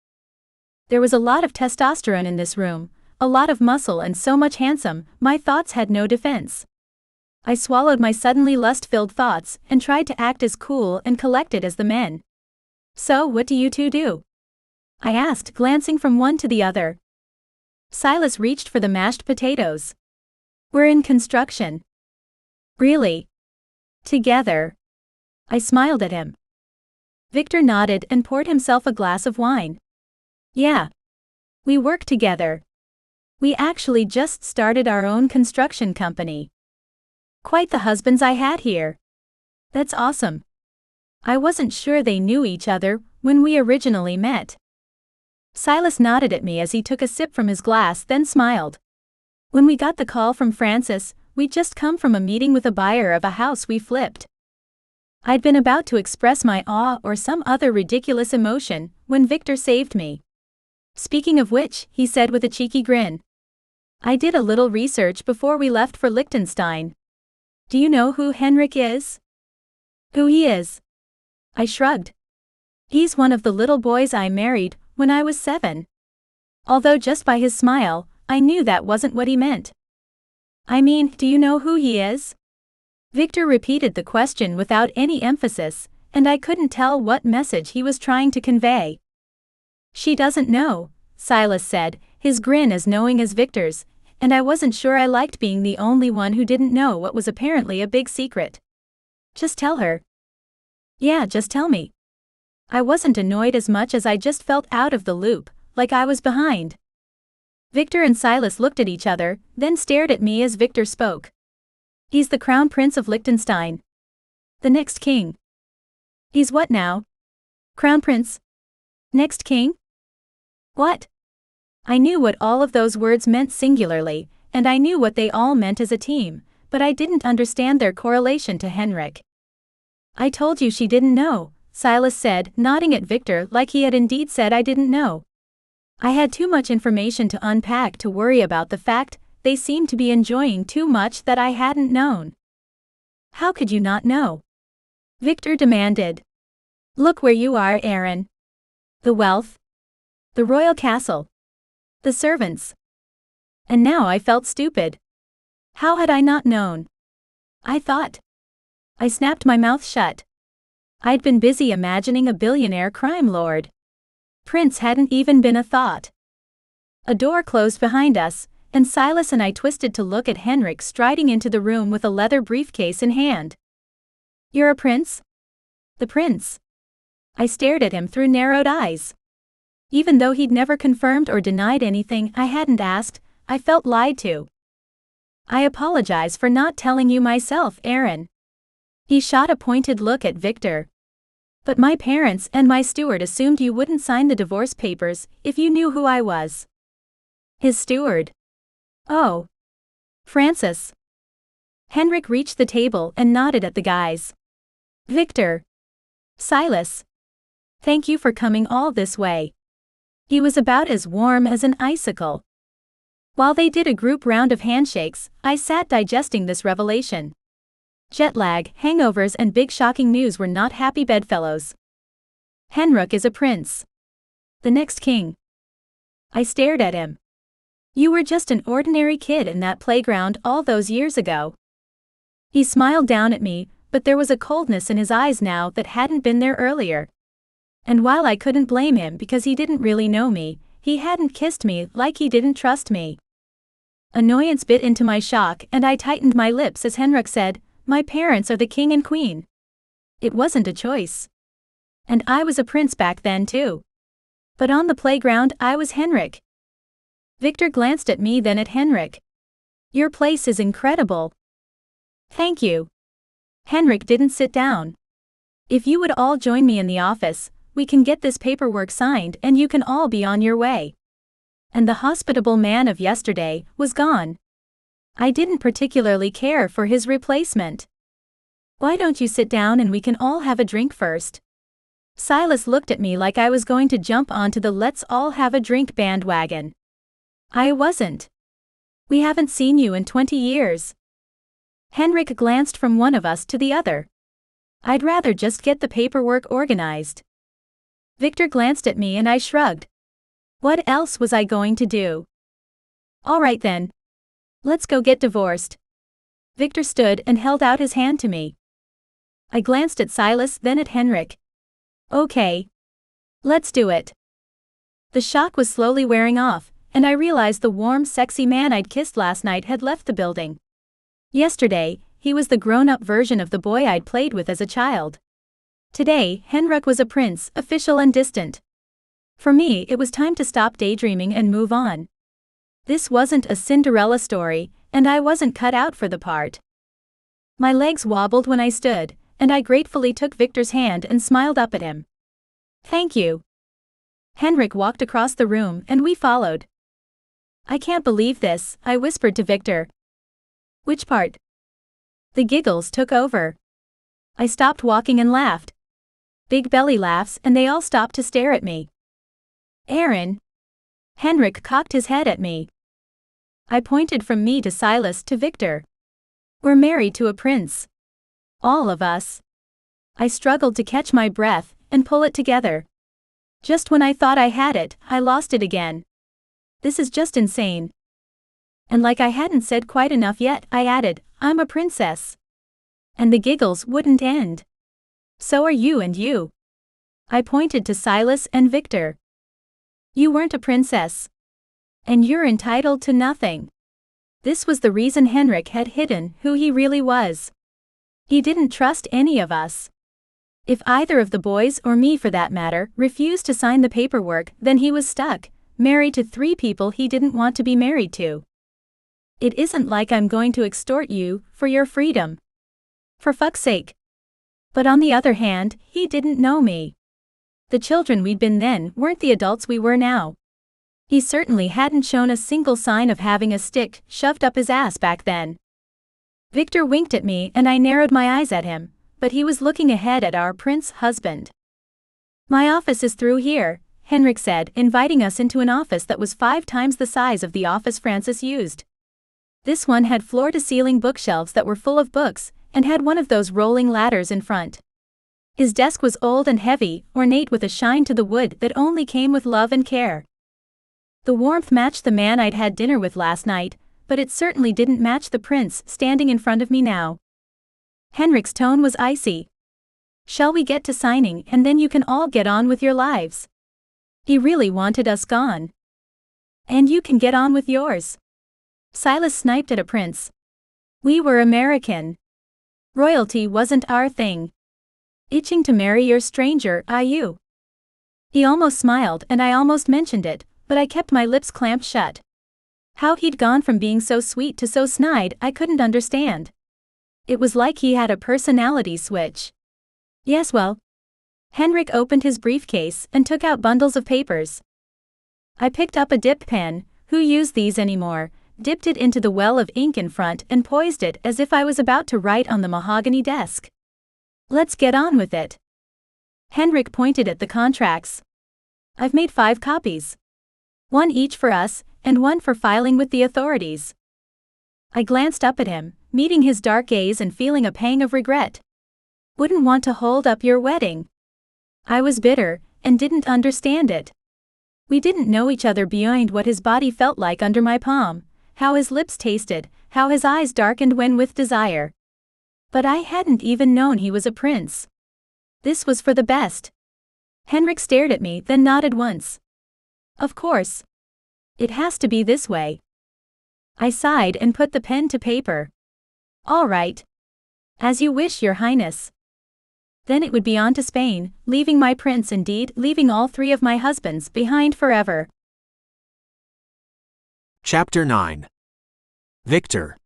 There was a lot of testosterone in this room, a lot of muscle and so much handsome, my thoughts had no defense. I swallowed my suddenly lust-filled thoughts and tried to act as cool and collected as the men. So what do you two do? I asked, glancing from one to the other. Silas reached for the mashed potatoes. We're in construction. Really? Together. I smiled at him. Victor nodded and poured himself a glass of wine. Yeah. We work together. We actually just started our own construction company. Quite the husbands I had here. That's awesome. I wasn't sure they knew each other when we originally met. Silas nodded at me as he took a sip from his glass, then smiled. When we got the call from Francis, we'd just come from a meeting with a buyer of a house we flipped. I'd been about to express my awe or some other ridiculous emotion when Victor saved me. Speaking of which, he said with a cheeky grin. I did a little research before we left for Liechtenstein. Do you know who Henrik is? Who he is? I shrugged. He's one of the little boys I married when I was 7. Although just by his smile, I knew that wasn't what he meant. I mean, do you know who he is? Victor repeated the question without any emphasis, and I couldn't tell what message he was trying to convey. She doesn't know, Silas said, his grin as knowing as Victor's, and I wasn't sure I liked being the only one who didn't know what was apparently a big secret. Just tell her. Yeah, just tell me. I wasn't annoyed as much as I just felt out of the loop, like I was behind. Victor and Silas looked at each other, then stared at me as Victor spoke. He's the Crown Prince of Liechtenstein. The next king. He's what now? Crown Prince? Next king? What? I knew what all of those words meant singularly, and I knew what they all meant as a team, but I didn't understand their correlation to Henrik. I told you she didn't know, Silas said, nodding at Victor like he had indeed said I didn't know. I had too much information to unpack to worry about the fact they seemed to be enjoying too much that I hadn't known. How could you not know? Victor demanded. Look where you are, Aaron. The wealth. The royal castle. The servants. And now I felt stupid. How had I not known? I thought. I snapped my mouth shut. I'd been busy imagining a billionaire crime lord. Prince hadn't even been a thought. A door closed behind us, and Silas and I twisted to look at Henrik striding into the room with a leather briefcase in hand. "You're a prince?" "The prince." I stared at him through narrowed eyes. Even though he'd never confirmed or denied anything I hadn't asked, I felt lied to. "I apologize for not telling you myself, Aaron." He shot a pointed look at Victor. "But my parents and my steward assumed you wouldn't sign the divorce papers if you knew who I was." "His steward?" "Oh. Francis." Henrik reached the table and nodded at the guys. "Victor. Silas. Thank you for coming all this way." He was about as warm as an icicle. While they did a group round of handshakes, I sat digesting this revelation. Jet lag, hangovers and big shocking news were not happy bedfellows. Henrik is a prince. The next king. I stared at him. "You were just an ordinary kid in that playground all those years ago." He smiled down at me, but there was a coldness in his eyes now that hadn't been there earlier. And while I couldn't blame him because he didn't really know me, he hadn't kissed me like he didn't trust me. Annoyance bit into my shock and I tightened my lips as Henrik said, "My parents are the king and queen." It wasn't a choice. And I was a prince back then too. But on the playground I was Henrik. Victor glanced at me then at Henrik. "Your place is incredible." "Thank you." Henrik didn't sit down. "If you would all join me in the office, we can get this paperwork signed and you can all be on your way." And the hospitable man of yesterday was gone. I didn't particularly care for his replacement. "Why don't you sit down and we can all have a drink first?" Silas looked at me like I was going to jump onto the "let's all have a drink" bandwagon. I wasn't. "We haven't seen you in 20 years. Henrik glanced from one of us to the other. "I'd rather just get the paperwork organized." Victor glanced at me and I shrugged. What else was I going to do? "All right then. Let's go get divorced." Victor stood and held out his hand to me. I glanced at Silas then at Henrik. "Okay. Let's do it." The shock was slowly wearing off, and I realized the warm, sexy man I'd kissed last night had left the building. Yesterday, he was the grown-up version of the boy I'd played with as a child. Today, Henrik was a prince, official and distant. For me, it was time to stop daydreaming and move on. This wasn't a Cinderella story, and I wasn't cut out for the part. My legs wobbled when I stood, and I gratefully took Victor's hand and smiled up at him. "Thank you." Henrik walked across the room and we followed. "I can't believe this," I whispered to Victor. "Which part?" The giggles took over. I stopped walking and laughed. Big belly laughs and they all stopped to stare at me. "Aaron." Henrik cocked his head at me. I pointed from me to Silas to Victor. "We're married to a prince. All of us." I struggled to catch my breath and pull it together. Just when I thought I had it, I lost it again. This is just insane. And like I hadn't said quite enough yet, I added, "I'm a princess." And the giggles wouldn't end. "So are you and you." I pointed to Silas and Victor. "You weren't a princess. And you're entitled to nothing." This was the reason Henrik had hidden who he really was. He didn't trust any of us. If either of the boys, or me for that matter, refused to sign the paperwork, then he was stuck, married to 3 people he didn't want to be married to. "It isn't like I'm going to extort you for your freedom. For fuck's sake." But on the other hand, he didn't know me. The children we'd been then weren't the adults we were now. He certainly hadn't shown a single sign of having a stick shoved up his ass back then. Victor winked at me and I narrowed my eyes at him, but he was looking ahead at our prince husband. "My office is through here," Henrik said, inviting us into an office that was 5 times the size of the office Francis used. This one had floor-to-ceiling bookshelves that were full of books, and had one of those rolling ladders in front. His desk was old and heavy, ornate with a shine to the wood that only came with love and care. The warmth matched the man I'd had dinner with last night, but it certainly didn't match the prince standing in front of me now. Henrik's tone was icy. Shall we get to signing and then you can all get on with your lives? He really wanted us gone. And you can get on with yours. Silas sniped at a prince. We were American. Royalty wasn't our thing. Itching to marry your stranger, you. He almost smiled and I almost mentioned it, but I kept my lips clamped shut. How he'd gone from being so sweet to so snide I couldn't understand. It was like he had a personality switch. Yes, well. Henrik opened his briefcase and took out bundles of papers. I picked up a dip pen. Who used these anymore? Dipped it into the well of ink in front and poised it as if I was about to write on the mahogany desk. Let's get on with it. Henrik pointed at the contracts. I've made 5 copies. 1 each for us, and 1 for filing with the authorities. I glanced up at him, meeting his dark gaze and feeling a pang of regret. Wouldn't want to hold up your wedding. I was bitter, and didn't understand it. We didn't know each other beyond what his body felt like under my palm, how his lips tasted, how his eyes darkened when with desire. But I hadn't even known he was a prince. This was for the best. Henrik stared at me, then nodded once. Of course. It has to be this way. I sighed and put the pen to paper. All right. As you wish, Your Highness. Then it would be on to Spain, leaving my prince, indeed, leaving all 3 of my husbands behind forever. Chapter 9. Victor.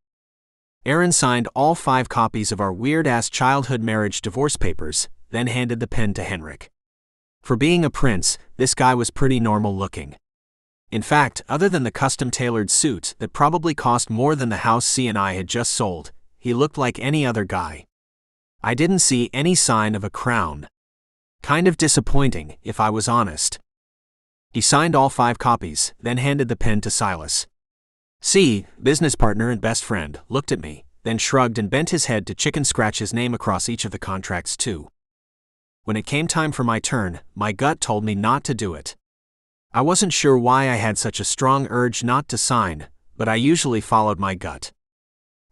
Aaron signed all 5 copies of our weird-ass childhood marriage divorce papers, then handed the pen to Henrik. For being a prince, this guy was pretty normal looking. In fact, other than the custom-tailored suit that probably cost more than the house C and I had just sold, he looked like any other guy. I didn't see any sign of a crown. Kind of disappointing, if I was honest. He signed all 5 copies, then handed the pen to Silas. C, business partner and best friend, looked at me, then shrugged and bent his head to chicken scratch his name across each of the contracts too. When it came time for my turn, my gut told me not to do it. I wasn't sure why I had such a strong urge not to sign, but I usually followed my gut.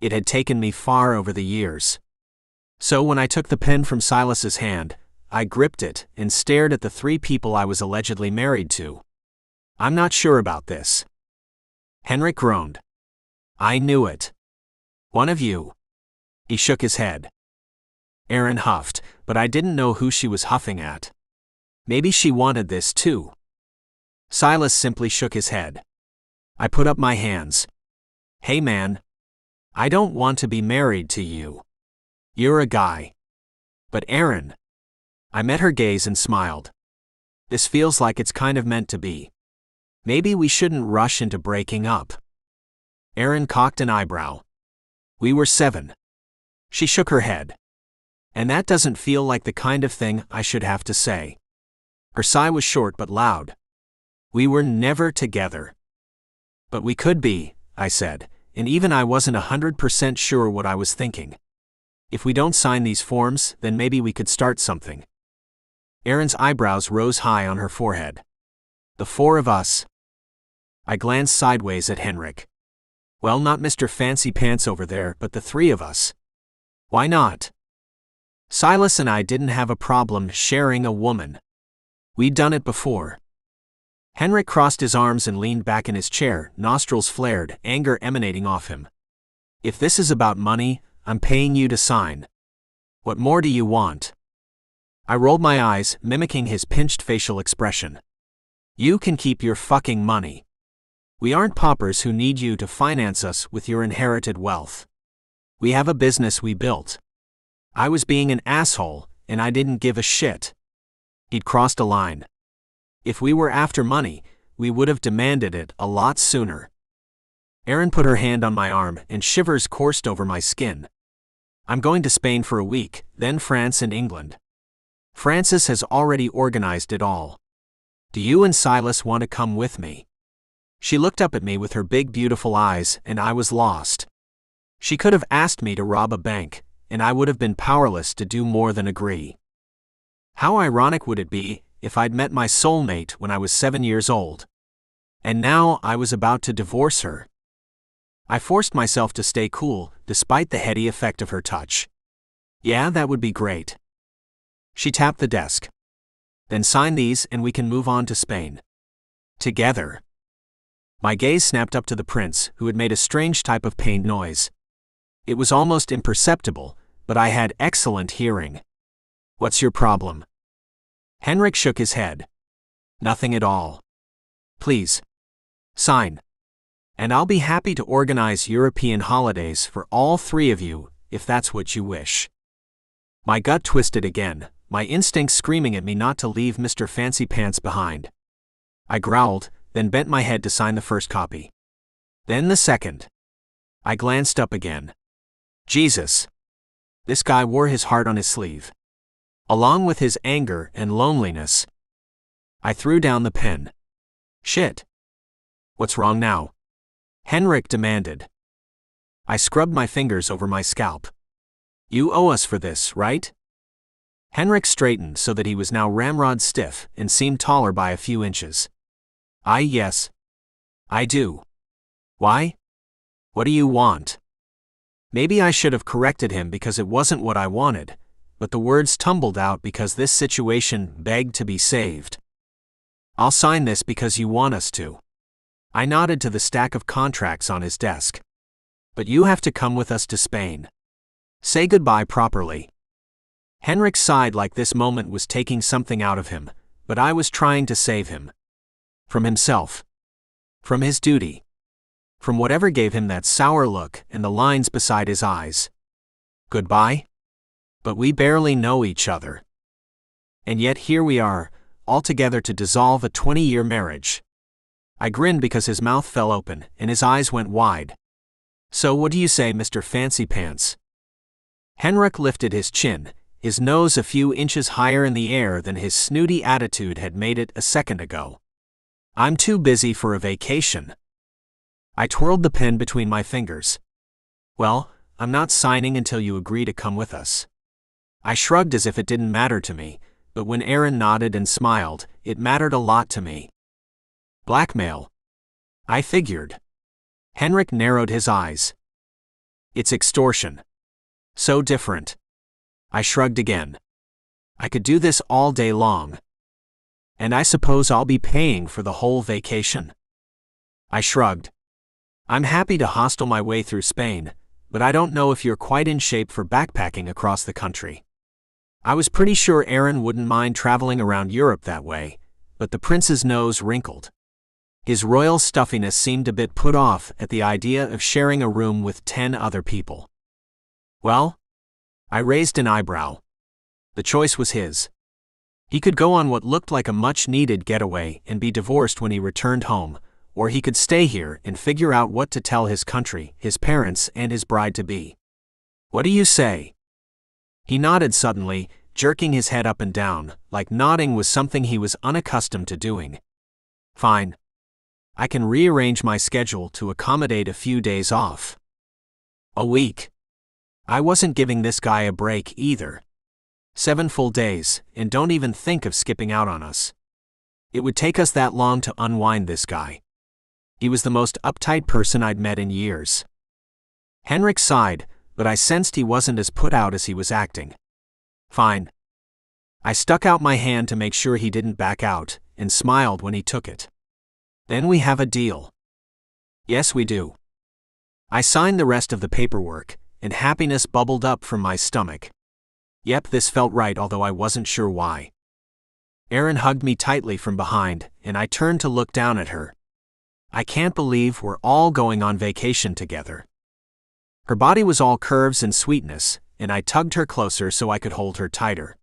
It had taken me far over the years. So when I took the pen from Silas's hand, I gripped it and stared at the 3 people I was allegedly married to. I'm not sure about this. Henrik groaned. I knew it. One of you. He shook his head. Aaron huffed, but I didn't know who she was huffing at. Maybe she wanted this too. Silas simply shook his head. I put up my hands. Hey man. I don't want to be married to you. You're a guy. But Aaron. I met her gaze and smiled. This feels like it's kind of meant to be. Maybe we shouldn't rush into breaking up. Aaron cocked an eyebrow. We were 7. She shook her head. And that doesn't feel like the kind of thing I should have to say. Her sigh was short but loud. We were never together. But we could be, I said, and even I wasn't 100% sure what I was thinking. If we don't sign these forms, then maybe we could start something. Aaron's eyebrows rose high on her forehead. The 4 of us. I glanced sideways at Henrik. Well, not Mr. Fancy Pants over there, but the 3 of us. Why not? Silas and I didn't have a problem sharing a woman. We'd done it before. Henrik crossed his arms and leaned back in his chair, nostrils flared, anger emanating off him. If this is about money, I'm paying you to sign. What more do you want? I rolled my eyes, mimicking his pinched facial expression. You can keep your fucking money. We aren't paupers who need you to finance us with your inherited wealth. We have a business we built. I was being an asshole, and I didn't give a shit. He'd crossed a line. If we were after money, we would have demanded it a lot sooner. Aaron put her hand on my arm, and shivers coursed over my skin. I'm going to Spain for a week, then France and England. Francis has already organized it all. Do you and Silas want to come with me? She looked up at me with her big beautiful eyes, and I was lost. She could have asked me to rob a bank, and I would have been powerless to do more than agree. How ironic would it be if I'd met my soulmate when I was 7 years old? And now I was about to divorce her. I forced myself to stay cool, despite the heady effect of her touch. Yeah, that would be great. She tapped the desk. Then sign these and we can move on to Spain. Together. My gaze snapped up to the prince, who had made a strange type of pained noise. It was almost imperceptible, but I had excellent hearing. What's your problem? Henrik shook his head. Nothing at all. Please. Sign. And I'll be happy to organize European holidays for all three of you, if that's what you wish. My gut twisted again, my instincts screaming at me not to leave Mr. Fancy Pants behind. I growled, then bent my head to sign the first copy. Then the second. I glanced up again. Jesus. This guy wore his heart on his sleeve. Along with his anger and loneliness. I threw down the pen. Shit. What's wrong now? Henrik demanded. I scrubbed my fingers over my scalp. You owe us for this, right? Henrik straightened so that he was now ramrod stiff and seemed taller by a few inches. Yes. I do. Why? What do you want? Maybe I should have corrected him because it wasn't what I wanted, but the words tumbled out because this situation begged to be saved. I'll sign this because you want us to. I nodded to the stack of contracts on his desk. But you have to come with us to Spain. Say goodbye properly. Henrik sighed like this moment was taking something out of him, but I was trying to save him. From himself. From his duty. From whatever gave him that sour look and the lines beside his eyes. Goodbye? But we barely know each other. And yet here we are, all together to dissolve a 20-year marriage. I grinned because his mouth fell open and his eyes went wide. So what do you say, Mr. Fancy Pants? Henrik lifted his chin, his nose a few inches higher in the air than his snooty attitude had made it a second ago. I'm too busy for a vacation. I twirled the pen between my fingers. Well, I'm not signing until you agree to come with us. I shrugged as if it didn't matter to me, but when Aaron nodded and smiled, it mattered a lot to me. Blackmail. I figured. Henrik narrowed his eyes. It's extortion. So different. I shrugged again. I could do this all day long. And I suppose I'll be paying for the whole vacation. I shrugged. I'm happy to hostel my way through Spain, but I don't know if you're quite in shape for backpacking across the country. I was pretty sure Aaron wouldn't mind traveling around Europe that way, but the prince's nose wrinkled. His royal stuffiness seemed a bit put off at the idea of sharing a room with 10 other people. Well? I raised an eyebrow. The choice was his. He could go on what looked like a much-needed getaway and be divorced when he returned home, or he could stay here and figure out what to tell his country, his parents, and his bride-to-be. What do you say? He nodded suddenly, jerking his head up and down, like nodding was something he was unaccustomed to doing. Fine. I can rearrange my schedule to accommodate a few days off. A week. I wasn't giving this guy a break either. 7 full days, and don't even think of skipping out on us. It would take us that long to unwind this guy. He was the most uptight person I'd met in years. Henrik sighed, but I sensed he wasn't as put out as he was acting. Fine. I stuck out my hand to make sure he didn't back out, and smiled when he took it. Then we have a deal. Yes, we do. I signed the rest of the paperwork, and happiness bubbled up from my stomach. Yep, this felt right, although I wasn't sure why. Aaron hugged me tightly from behind, and I turned to look down at her. I can't believe we're all going on vacation together. Her body was all curves and sweetness, and I tugged her closer so I could hold her tighter.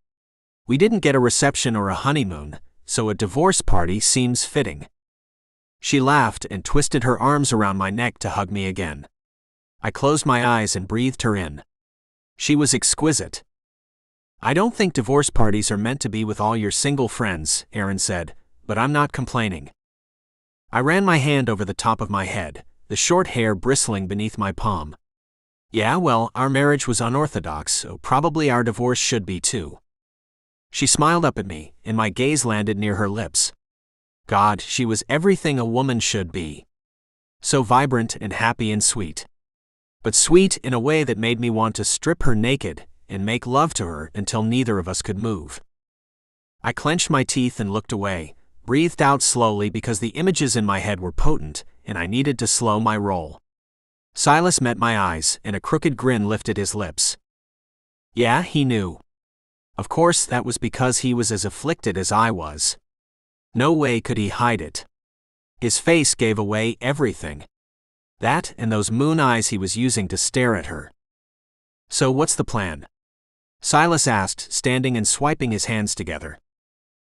We didn't get a reception or a honeymoon, so a divorce party seems fitting. She laughed and twisted her arms around my neck to hug me again. I closed my eyes and breathed her in. She was exquisite. I don't think divorce parties are meant to be with all your single friends, Aaron said, but I'm not complaining. I ran my hand over the top of my head, the short hair bristling beneath my palm. Yeah, well, our marriage was unorthodox, so probably our divorce should be too. She smiled up at me, and my gaze landed near her lips. God, she was everything a woman should be. So vibrant and happy and sweet. But sweet in a way that made me want to strip her naked and make love to her until neither of us could move. I clenched my teeth and looked away, breathed out slowly because the images in my head were potent, and I needed to slow my roll. Silas met my eyes, and a crooked grin lifted his lips. Yeah, he knew. Of course, that was because he was as afflicted as I was. No way could he hide it. His face gave away everything. That and those moon eyes he was using to stare at her. So what's the plan? Silas asked, standing and swiping his hands together.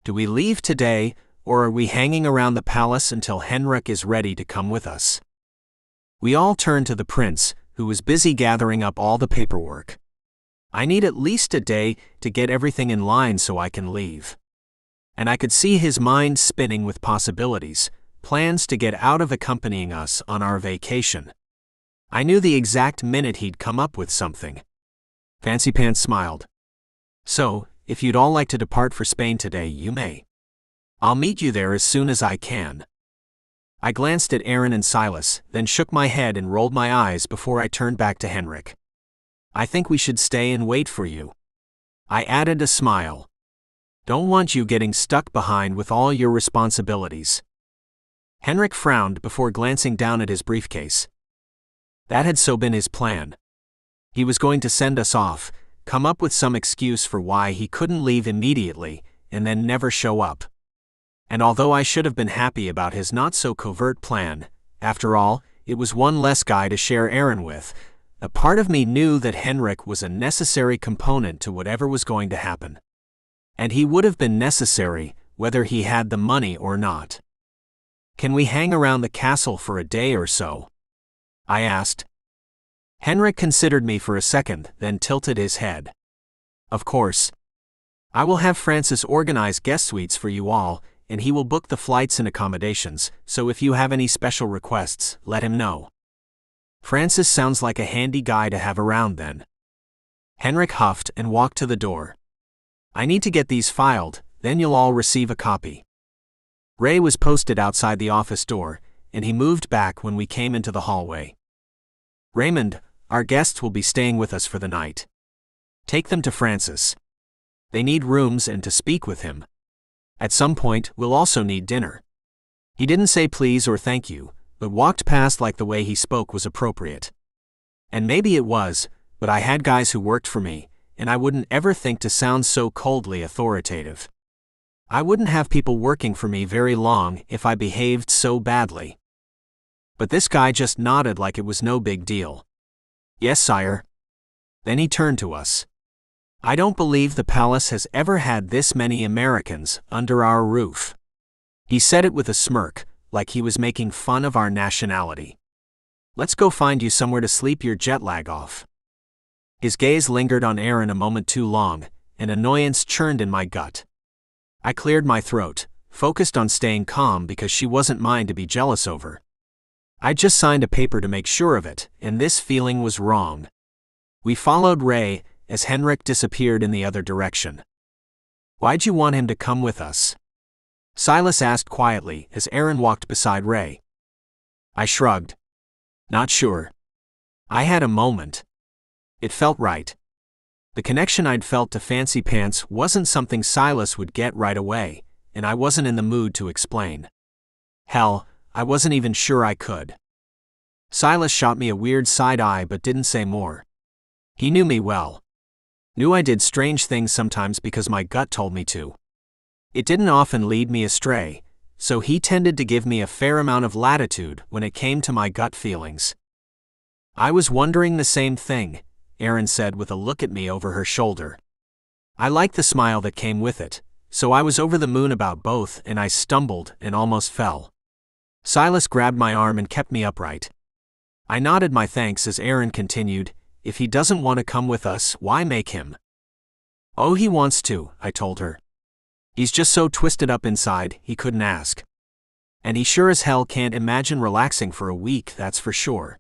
Do we leave today, or are we hanging around the palace until Henrik is ready to come with us? We all turned to the prince, who was busy gathering up all the paperwork. I need at least a day to get everything in line so I can leave. And I could see his mind spinning with possibilities, plans to get out of accompanying us on our vacation. I knew the exact minute he'd come up with something. Fancy Pants smiled. So, if you'd all like to depart for Spain today, you may. I'll meet you there as soon as I can. I glanced at Aaron and Silas, then shook my head and rolled my eyes before I turned back to Henrik. I think we should stay and wait for you. I added a smile. Don't want you getting stuck behind with all your responsibilities. Henrik frowned before glancing down at his briefcase. That had so been his plan. He was going to send us off, come up with some excuse for why he couldn't leave immediately, and then never show up. And although I should have been happy about his not-so-covert plan, after all, it was one less guy to share Aaron with, a part of me knew that Henrik was a necessary component to whatever was going to happen. And he would have been necessary, whether he had the money or not. Can we hang around the castle for a day or so? I asked. Henrik considered me for a second, then tilted his head. Of course. I will have Francis organize guest suites for you all, and he will book the flights and accommodations, so if you have any special requests, let him know. Francis sounds like a handy guy to have around then. Henrik huffed and walked to the door. I need to get these filed, then you'll all receive a copy. Ray was posted outside the office door, and he moved back when we came into the hallway. Raymond, our guests will be staying with us for the night. Take them to Francis. They need rooms and to speak with him. At some point, we'll also need dinner. He didn't say please or thank you, but walked past like the way he spoke was appropriate. And maybe it was, but I had guys who worked for me, and I wouldn't ever think to sound so coldly authoritative. I wouldn't have people working for me very long if I behaved so badly. But this guy just nodded like it was no big deal. Yes, sire. Then he turned to us. I don't believe the palace has ever had this many Americans under our roof. He said it with a smirk, like he was making fun of our nationality. Let's go find you somewhere to sleep your jet lag off. His gaze lingered on Aaron a moment too long, and annoyance churned in my gut. I cleared my throat, focused on staying calm because she wasn't mine to be jealous over. I'd just signed a paper to make sure of it, and this feeling was wrong. We followed Ray, as Henrik disappeared in the other direction. Why'd you want him to come with us? Silas asked quietly as Aaron walked beside Ray. I shrugged. Not sure. I had a moment. It felt right. The connection I'd felt to Fancy Pants wasn't something Silas would get right away, and I wasn't in the mood to explain. Hell, I wasn't even sure I could. Silas shot me a weird side eye but didn't say more. He knew me well. Knew I did strange things sometimes because my gut told me to. It didn't often lead me astray, so he tended to give me a fair amount of latitude when it came to my gut feelings. I was wondering the same thing, Aaron said with a look at me over her shoulder. I liked the smile that came with it, so I was over the moon about both, and I stumbled and almost fell. Silas grabbed my arm and kept me upright. I nodded my thanks as Aaron continued, if he doesn't want to come with us, why make him? Oh, he wants to, I told her. He's just so twisted up inside, he couldn't ask. And he sure as hell can't imagine relaxing for a week, that's for sure.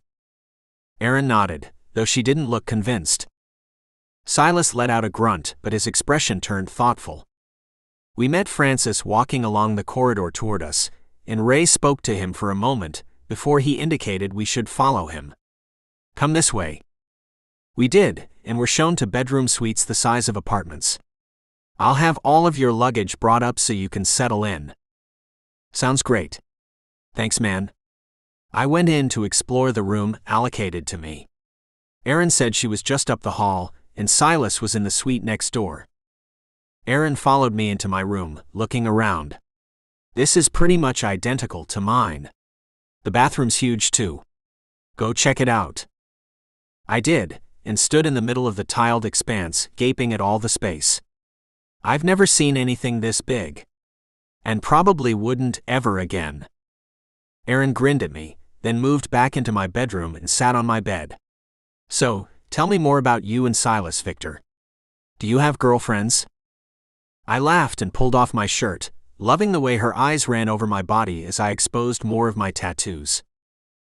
Aaron nodded, though she didn't look convinced. Silas let out a grunt, but his expression turned thoughtful. We met Francis walking along the corridor toward us, and Ray spoke to him for a moment, before he indicated we should follow him. Come this way. We did, and were shown to bedroom suites the size of apartments. I'll have all of your luggage brought up so you can settle in. Sounds great. Thanks, man. I went in to explore the room allocated to me. Erin said she was just up the hall, and Silas was in the suite next door. Erin followed me into my room, looking around. This is pretty much identical to mine. The bathroom's huge too. Go check it out. I did, and stood in the middle of the tiled expanse, gaping at all the space. I've never seen anything this big. And probably wouldn't ever again. Erin grinned at me, then moved back into my bedroom and sat on my bed. So, tell me more about you and Silas, Victor. Do you have girlfriends? I laughed and pulled off my shirt, loving the way her eyes ran over my body as I exposed more of my tattoos.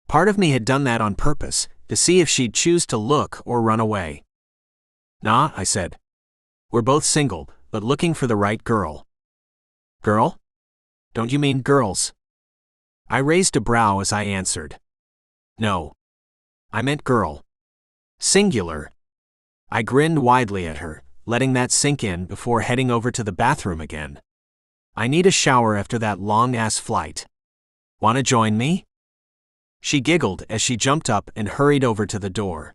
Part of me had done that on purpose, to see if she'd choose to look or run away. Nah, I said. We're both single, but looking for the right girl. Girl? Don't you mean girls? I raised a brow as I answered. No. I meant girl. Singular. I grinned widely at her, letting that sink in before heading over to the bathroom again. I need a shower after that long-ass flight. Wanna join me? She giggled as she jumped up and hurried over to the door.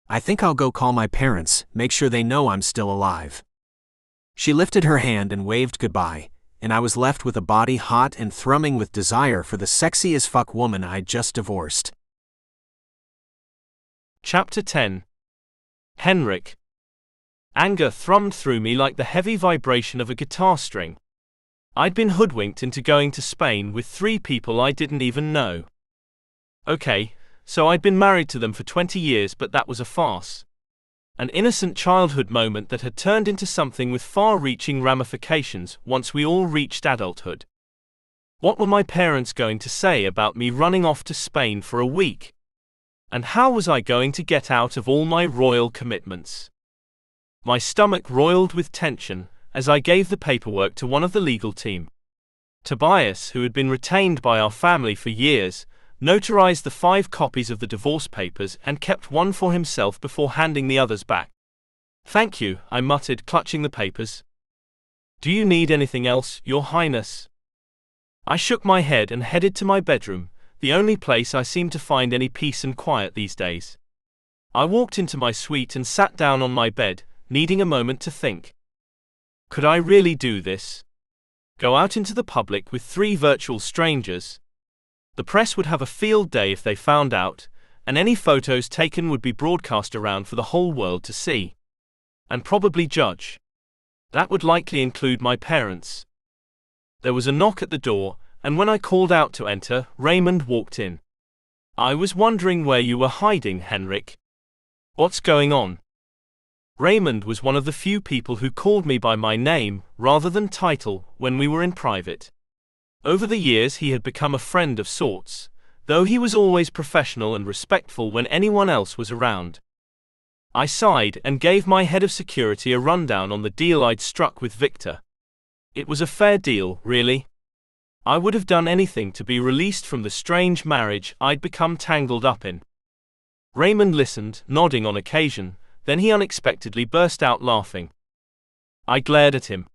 I think I'll go call my parents, make sure they know I'm still alive. She lifted her hand and waved goodbye, and I was left with a body hot and thrumming with desire for the sexy-as-fuck woman I'd just divorced. Chapter 10. Henrik. Anger thrummed through me like the heavy vibration of a guitar string. I'd been hoodwinked into going to Spain with 3 people I didn't even know. Okay, so I'd been married to them for 20 years, but that was a farce. An innocent childhood moment that had turned into something with far-reaching ramifications once we all reached adulthood. What were my parents going to say about me running off to Spain for a week? And how was I going to get out of all my royal commitments? My stomach roiled with tension as I gave the paperwork to one of the legal team. Tobias, who had been retained by our family for years, notarized the 5 copies of the divorce papers and kept one for himself before handing the others back. Thank you, I muttered, clutching the papers. Do you need anything else, Your Highness? I shook my head and headed to my bedroom, the only place I seemed to find any peace and quiet these days. I walked into my suite and sat down on my bed, needing a moment to think. Could I really do this? Go out into the public with 3 virtual strangers? The press would have a field day if they found out, and any photos taken would be broadcast around for the whole world to see. And probably judge. That would likely include my parents. There was a knock at the door, and when I called out to enter, Raymond walked in. I was wondering where you were hiding, Henrik. What's going on? Raymond was one of the few people who called me by my name, rather than title, when we were in private. Over the years he had become a friend of sorts, though he was always professional and respectful when anyone else was around. I sighed and gave my head of security a rundown on the deal I'd struck with Victor. It was a fair deal, really. I would have done anything to be released from the strange marriage I'd become tangled up in. Raymond listened, nodding on occasion, then he unexpectedly burst out laughing. I glared at him.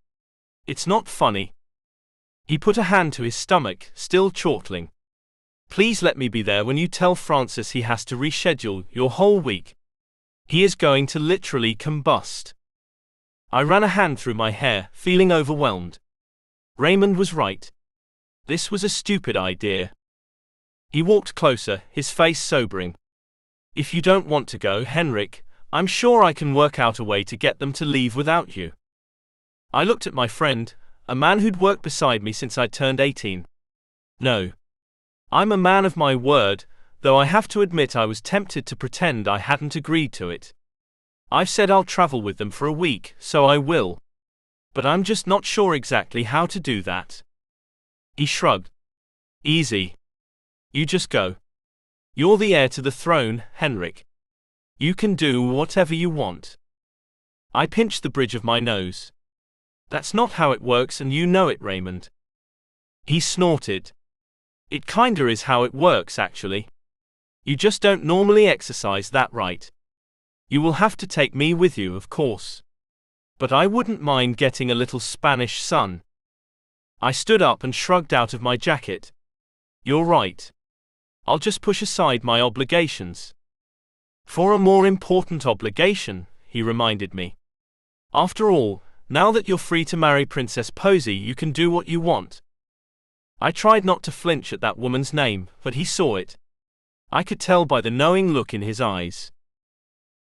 It's not funny. He put a hand to his stomach, still chortling. Please let me be there when you tell Francis he has to reschedule your whole week. He is going to literally combust. I ran a hand through my hair, feeling overwhelmed. Raymond was right. This was a stupid idea. He walked closer, his face sobering. If you don't want to go, Henrik, I'm sure I can work out a way to get them to leave without you. I looked at my friend, a man who'd worked beside me since I turned 18. No. I'm a man of my word, though I have to admit I was tempted to pretend I hadn't agreed to it. I've said I'll travel with them for a week, so I will. But I'm just not sure exactly how to do that. He shrugged. Easy. You just go. You're the heir to the throne, Henrik. You can do whatever you want. I pinched the bridge of my nose. That's not how it works, and you know it, Raymond. He snorted. It kinda is how it works, actually. You just don't normally exercise that right. You will have to take me with you, of course. But I wouldn't mind getting a little Spanish sun. I stood up and shrugged out of my jacket. You're right. I'll just push aside my obligations. For a more important obligation, he reminded me. After all, now that you're free to marry Princess Posy, you can do what you want. I tried not to flinch at that woman's name, but he saw it. I could tell by the knowing look in his eyes.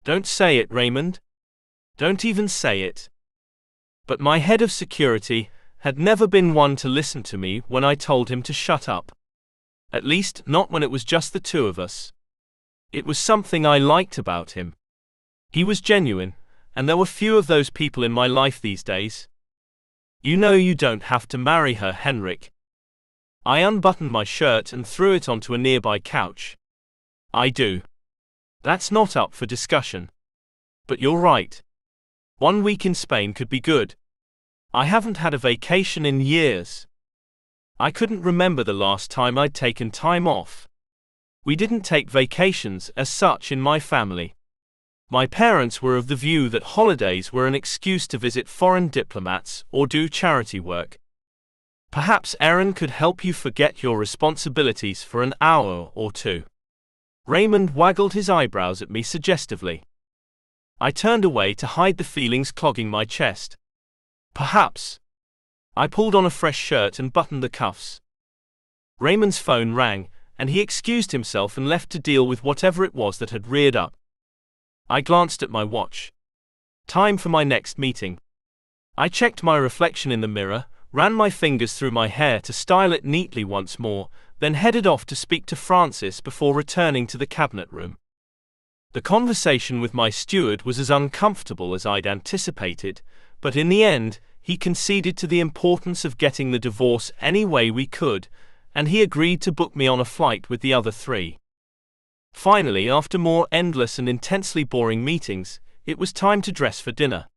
Don't say it, Raymond. Don't even say it. But my head of security had never been one to listen to me when I told him to shut up. At least, not when it was just the two of us. It was something I liked about him. He was genuine, and there were few of those people in my life these days. You know you don't have to marry her, Henrik. I unbuttoned my shirt and threw it onto a nearby couch. I do. That's not up for discussion. But you're right. 1 week in Spain could be good. I haven't had a vacation in years. I couldn't remember the last time I'd taken time off. We didn't take vacations as such in my family. My parents were of the view that holidays were an excuse to visit foreign diplomats or do charity work. Perhaps Erin could help you forget your responsibilities for an hour or two. Raymond waggled his eyebrows at me suggestively. I turned away to hide the feelings clogging my chest. Perhaps. I pulled on a fresh shirt and buttoned the cuffs. Raymond's phone rang, and he excused himself and left to deal with whatever it was that had reared up. I glanced at my watch. Time for my next meeting. I checked my reflection in the mirror, ran my fingers through my hair to style it neatly once more, then headed off to speak to Francis before returning to the cabinet room. The conversation with my steward was as uncomfortable as I'd anticipated, but in the end, he conceded to the importance of getting the divorce any way we could, and he agreed to book me on a flight with the other 3. Finally, after more endless and intensely boring meetings, it was time to dress for dinner.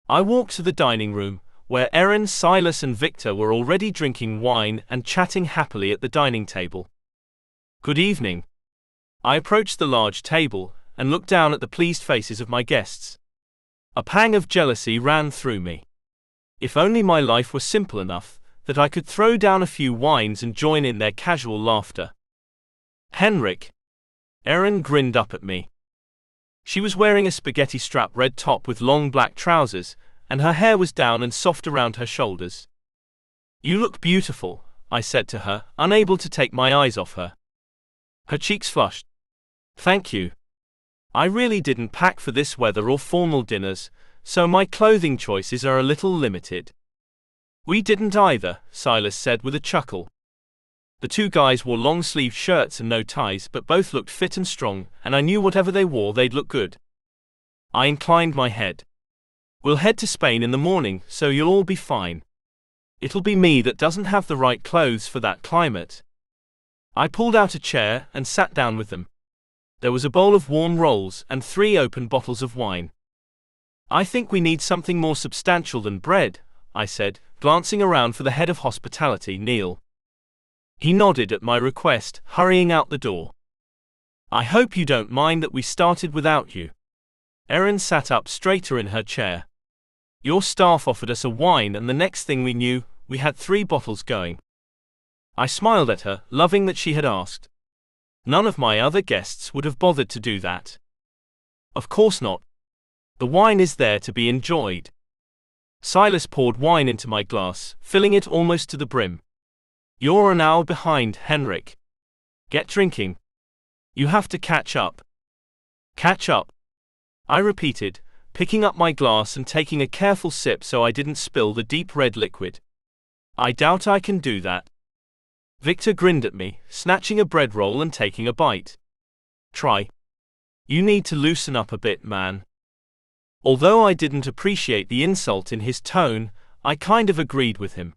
I walked to the dining room, where Erin, Silas and Victor were already drinking wine and chatting happily at the dining table. Good evening. I approached the large table and looked down at the pleased faces of my guests. A pang of jealousy ran through me. If only my life were simple enough that I could throw down a few wines and join in their casual laughter. Henrik. Erin grinned up at me. She was wearing a spaghetti-strap red top with long black trousers, and her hair was down and soft around her shoulders. You look beautiful, I said to her, unable to take my eyes off her. Her cheeks flushed. Thank you. I really didn't pack for this weather or formal dinners, so my clothing choices are a little limited. We didn't either, Silas said with a chuckle. The two guys wore long-sleeved shirts and no ties, but both looked fit and strong, and I knew whatever they wore they'd look good. I inclined my head. We'll head to Spain in the morning, so you'll all be fine. It'll be me that doesn't have the right clothes for that climate. I pulled out a chair and sat down with them. There was a bowl of warm rolls and 3 open bottles of wine. I think we need something more substantial than bread, I said, glancing around for the head of hospitality, Neil. He nodded at my request, hurrying out the door. I hope you don't mind that we started without you. Erin sat up straighter in her chair. Your staff offered us a wine, and the next thing we knew, we had 3 bottles going. I smiled at her, loving that she had asked. None of my other guests would have bothered to do that. Of course not. The wine is there to be enjoyed. Silas poured wine into my glass, filling it almost to the brim. You're an hour behind, Henrik. Get drinking. You have to catch up. Catch up, I repeated, picking up my glass and taking a careful sip so I didn't spill the deep red liquid. I doubt I can do that. Victor grinned at me, snatching a bread roll and taking a bite. Try. You need to loosen up a bit, man. Although I didn't appreciate the insult in his tone, I kind of agreed with him.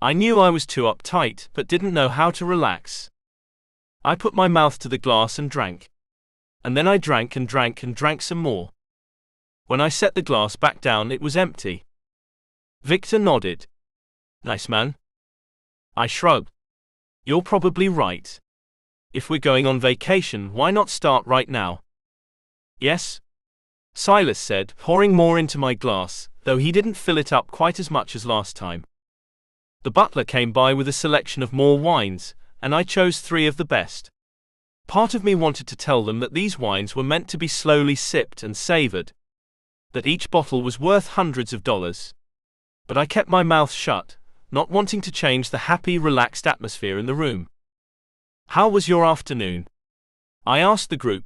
I knew I was too uptight, but didn't know how to relax. I put my mouth to the glass and drank. And then I drank and drank and drank some more. When I set the glass back down, it was empty. Victor nodded. Nice man. I shrugged. You're probably right. If we're going on vacation, why not start right now? Yes? Silas said, pouring more into my glass, though he didn't fill it up quite as much as last time. The butler came by with a selection of more wines, and I chose 3 of the best. Part of me wanted to tell them that these wines were meant to be slowly sipped and savored, that each bottle was worth hundreds of dollars. But I kept my mouth shut, not wanting to change the happy, relaxed atmosphere in the room. "How was your afternoon?" I asked the group.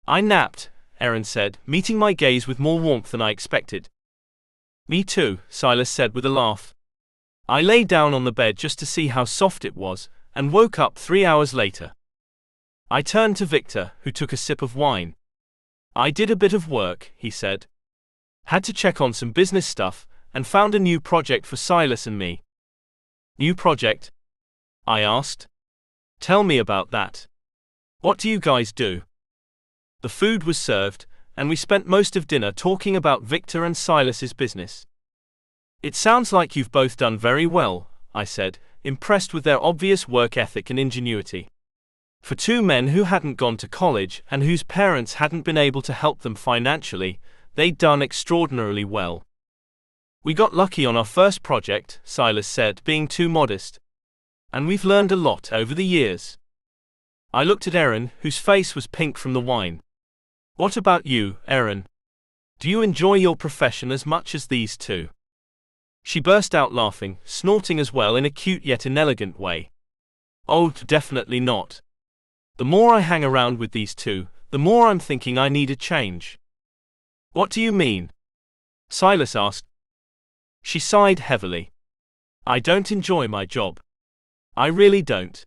"I napped," Erin said, meeting my gaze with more warmth than I expected. "Me too," Silas said with a laugh. "I lay down on the bed just to see how soft it was, and woke up 3 hours later." I turned to Victor, who took a sip of wine. "I did a bit of work," he said. "Had to check on some business stuff, and found a new project for Silas and me." "New project?" I asked. "Tell me about that. What do you guys do?" The food was served, and we spent most of dinner talking about Victor and Silas's business. "It sounds like you've both done very well," I said, impressed with their obvious work ethic and ingenuity. For 2 men who hadn't gone to college and whose parents hadn't been able to help them financially, they'd done extraordinarily well. "We got lucky on our first project," Silas said, being too modest. "And we've learned a lot over the years." I looked at Erin, whose face was pink from the wine. "What about you, Erin? Do you enjoy your profession as much as these 2? She burst out laughing, snorting as well in a cute yet inelegant way. "Oh, definitely not. The more I hang around with these 2, the more I'm thinking I need a change." "What do you mean?" Silas asked. She sighed heavily. "I don't enjoy my job. I really don't.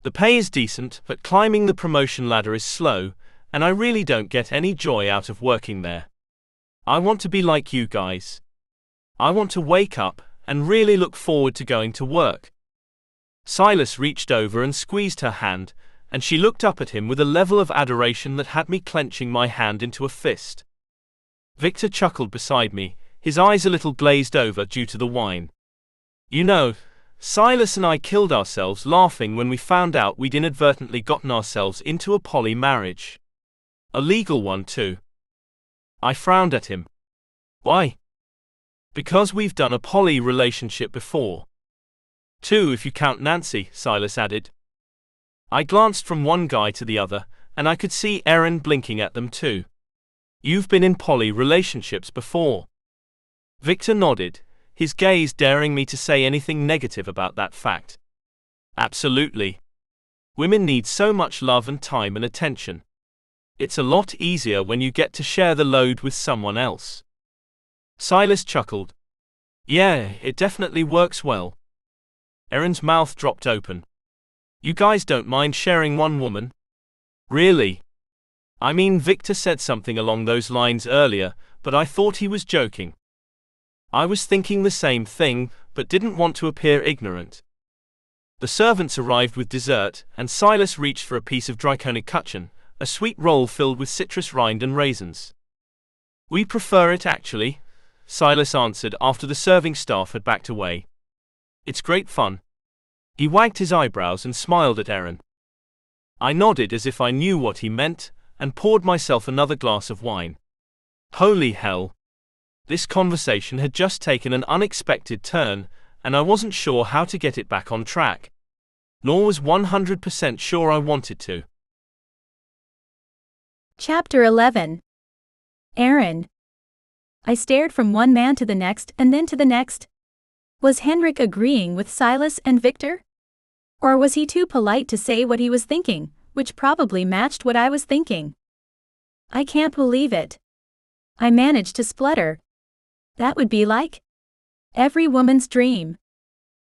The pay is decent, but climbing the promotion ladder is slow, and I really don't get any joy out of working there. I want to be like you guys. I want to wake up and really look forward to going to work." Silas reached over and squeezed her hand, and she looked up at him with a level of adoration that had me clenching my hand into a fist. Victor chuckled beside me, his eyes a little glazed over due to the wine. "You know, Silas and I killed ourselves laughing when we found out we'd inadvertently gotten ourselves into a poly marriage. A legal one too." I frowned at him. "Why?" "Because we've done a poly relationship before. 2 if you count Nancy," Silas added. I glanced from one guy to the other, and I could see Erin blinking at them too. "You've been in poly relationships before?" Victor nodded, his gaze daring me to say anything negative about that fact. "Absolutely. Women need so much love and time and attention. It's a lot easier when you get to share the load with someone else." Silas chuckled. "Yeah, it definitely works well." Erin's mouth dropped open. "You guys don't mind sharing one woman?" "Really? I mean, Victor said something along those lines earlier, but I thought he was joking." I was thinking the same thing, but didn't want to appear ignorant. The servants arrived with dessert, and Silas reached for a piece of Drykonikuchen, a sweet roll filled with citrus rind and raisins. "We prefer it actually," Silas answered after the serving staff had backed away. "It's great fun." He wagged his eyebrows and smiled at Erin. I nodded as if I knew what he meant, and poured myself another glass of wine. Holy hell! This conversation had just taken an unexpected turn, and I wasn't sure how to get it back on track. Nor was 100% sure I wanted to. Chapter 11. Erin. I stared from one man to the next and then to the next. Was Henrik agreeing with Silas and Victor? Or was he too polite to say what he was thinking, which probably matched what I was thinking? I can't believe it. I managed to splutter. That would be like every woman's dream.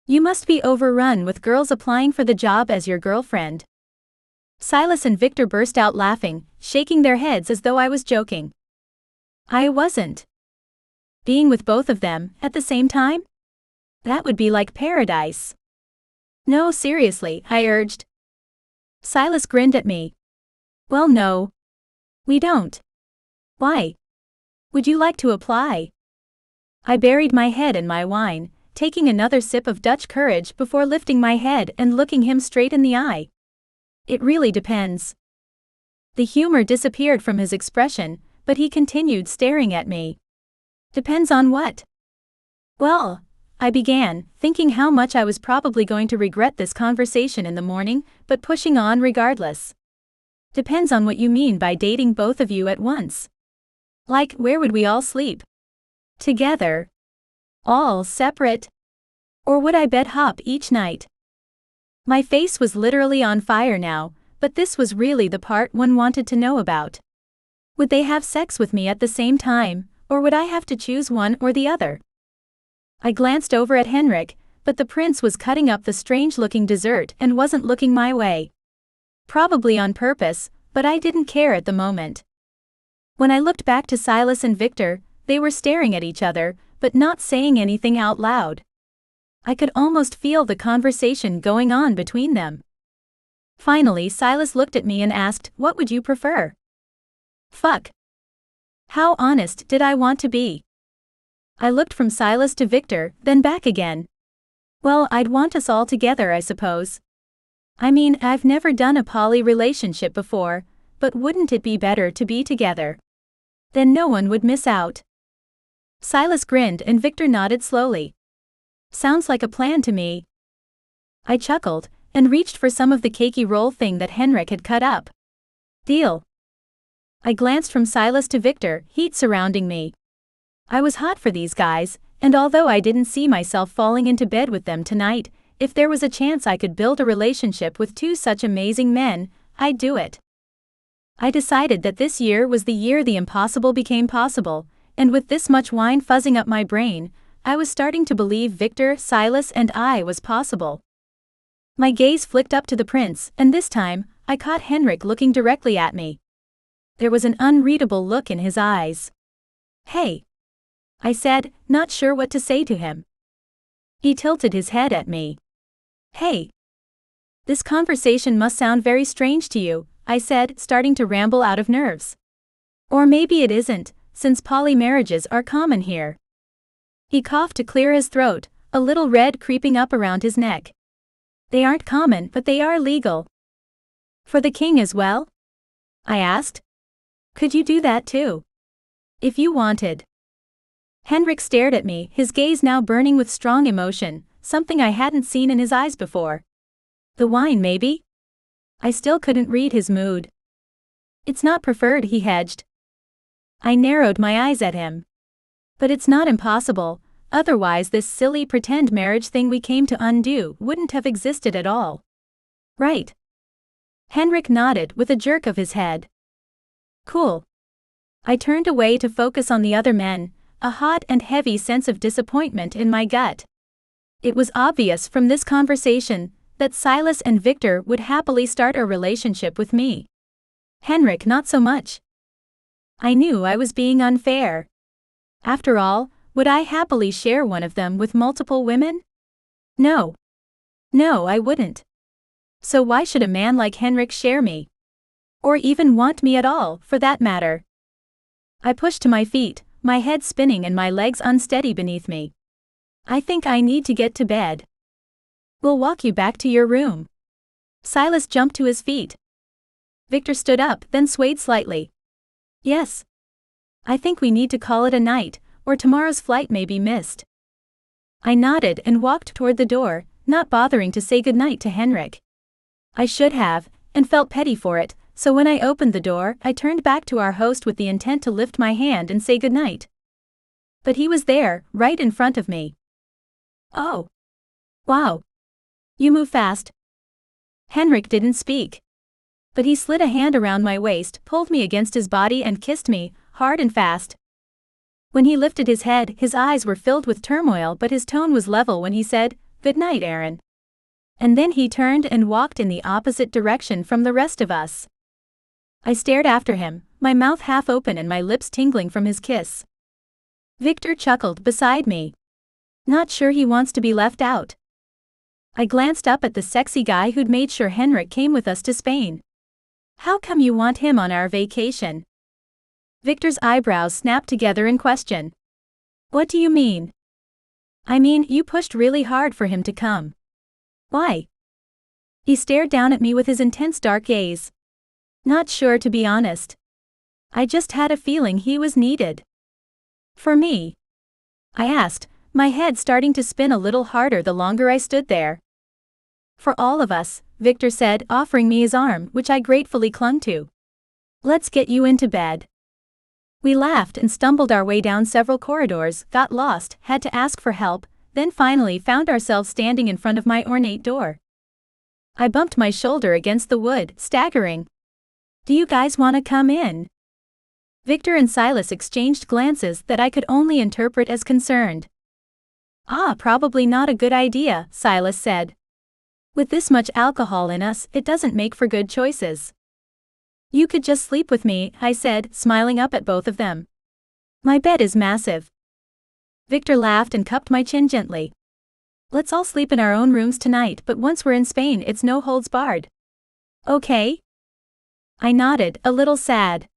You must be overrun with girls applying for the job as your girlfriend. Silas and Victor burst out laughing, shaking their heads as though I was joking. I wasn't. Being with both of them at the same time? That would be like paradise. No, seriously, I urged. Silas grinned at me. Well, no. We don't. Why? Would you like to apply? I buried my head in my wine, taking another sip of Dutch courage before lifting my head and looking him straight in the eye. It really depends. The humor disappeared from his expression, but he continued staring at me. Depends on what? Well, I began, thinking how much I was probably going to regret this conversation in the morning, but pushing on regardless. Depends on what you mean by dating both of you at once. Like, where would we all sleep? Together? All separate? Or would I bed hop each night? My face was literally on fire now, but this was really the part one wanted to know about. Would they have sex with me at the same time, or would I have to choose one or the other? I glanced over at Henrik, but the prince was cutting up the strange-looking dessert and wasn't looking my way. Probably on purpose, but I didn't care at the moment. When I looked back to Silas and Victor, they were staring at each other, but not saying anything out loud. I could almost feel the conversation going on between them. Finally, Silas looked at me and asked, "What would you prefer?" Fuck. How honest did I want to be? I looked from Silas to Victor, then back again. Well, I'd want us all together, I suppose. I mean, I've never done a poly relationship before, but wouldn't it be better to be together? Then no one would miss out. Silas grinned and Victor nodded slowly. Sounds like a plan to me. I chuckled, and reached for some of the cakey roll thing that Henrik had cut up. Deal. I glanced from Silas to Victor, heat surrounding me. I was hot for these guys, and although I didn't see myself falling into bed with them tonight, if there was a chance I could build a relationship with two such amazing men, I'd do it. I decided that this year was the year the impossible became possible, and with this much wine fuzzing up my brain, I was starting to believe Victor, Silas, and I was possible. My gaze flicked up to the prince, and this time, I caught Henrik looking directly at me. There was an unreadable look in his eyes. Hey, I said, not sure what to say to him. He tilted his head at me. Hey. This conversation must sound very strange to you, I said, starting to ramble out of nerves. Or maybe it isn't, since poly marriages are common here. He coughed to clear his throat, a little red creeping up around his neck. They aren't common, but they are legal. For the king as well? I asked. Could you do that too? If you wanted. Henrik stared at me, his gaze now burning with strong emotion, something I hadn't seen in his eyes before. The wine, maybe? I still couldn't read his mood. It's not preferred, he hedged. I narrowed my eyes at him. But it's not impossible, otherwise this silly pretend marriage thing we came to undo wouldn't have existed at all. Right. Henrik nodded with a jerk of his head. Cool. I turned away to focus on the other men, a hot and heavy sense of disappointment in my gut. It was obvious from this conversation that Silas and Victor would happily start a relationship with me. Henrik not so much. I knew I was being unfair. After all, would I happily share one of them with multiple women? No. No, I wouldn't. So why should a man like Henrik share me? Or even want me at all, for that matter? I pushed to my feet, my head spinning and my legs unsteady beneath me. I think I need to get to bed. We'll walk you back to your room. Silas jumped to his feet. Victor stood up, then swayed slightly. Yes. I think we need to call it a night, or tomorrow's flight may be missed. I nodded and walked toward the door, not bothering to say goodnight to Henrik. I should have, and felt petty for it, so when I opened the door, I turned back to our host with the intent to lift my hand and say goodnight. But he was there, right in front of me. Oh. Wow. You move fast. Henrik didn't speak. But he slid a hand around my waist, pulled me against his body and kissed me, hard and fast. When he lifted his head, his eyes were filled with turmoil, but his tone was level when he said, "Good night, Aaron." And then he turned and walked in the opposite direction from the rest of us. I stared after him, my mouth half open and my lips tingling from his kiss. Victor chuckled beside me. Not sure he wants to be left out. I glanced up at the sexy guy who'd made sure Henrik came with us to Spain. How come you want him on our vacation? Victor's eyebrows snapped together in question. What do you mean? I mean, you pushed really hard for him to come. Why? He stared down at me with his intense dark gaze. Not sure, to be honest. I just had a feeling he was needed. For me? I asked, my head starting to spin a little harder the longer I stood there. For all of us, Victor said, offering me his arm, which I gratefully clung to. Let's get you into bed. We laughed and stumbled our way down several corridors, got lost, had to ask for help, then finally found ourselves standing in front of my ornate door. I bumped my shoulder against the wood, staggering. Do you guys want to come in? Victor and Silas exchanged glances that I could only interpret as concerned. Probably not a good idea, Silas said. With this much alcohol in us, it doesn't make for good choices. You could just sleep with me, I said, smiling up at both of them. My bed is massive. Victor laughed and cupped my chin gently. Let's all sleep in our own rooms tonight, but once we're in Spain, it's no holds barred. Okay? I nodded, a little sad.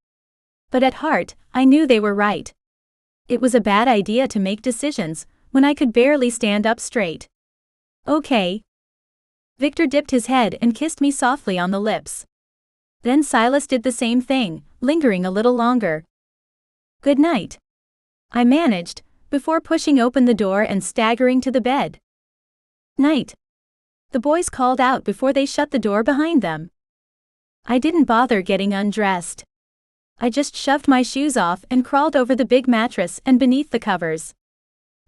But at heart, I knew they were right. It was a bad idea to make decisions when I could barely stand up straight. Okay. Victor dipped his head and kissed me softly on the lips. Then Silas did the same thing, lingering a little longer. Good night. I managed, before pushing open the door and staggering to the bed. Night. The boys called out before they shut the door behind them. I didn't bother getting undressed. I just shoved my shoes off and crawled over the big mattress and beneath the covers.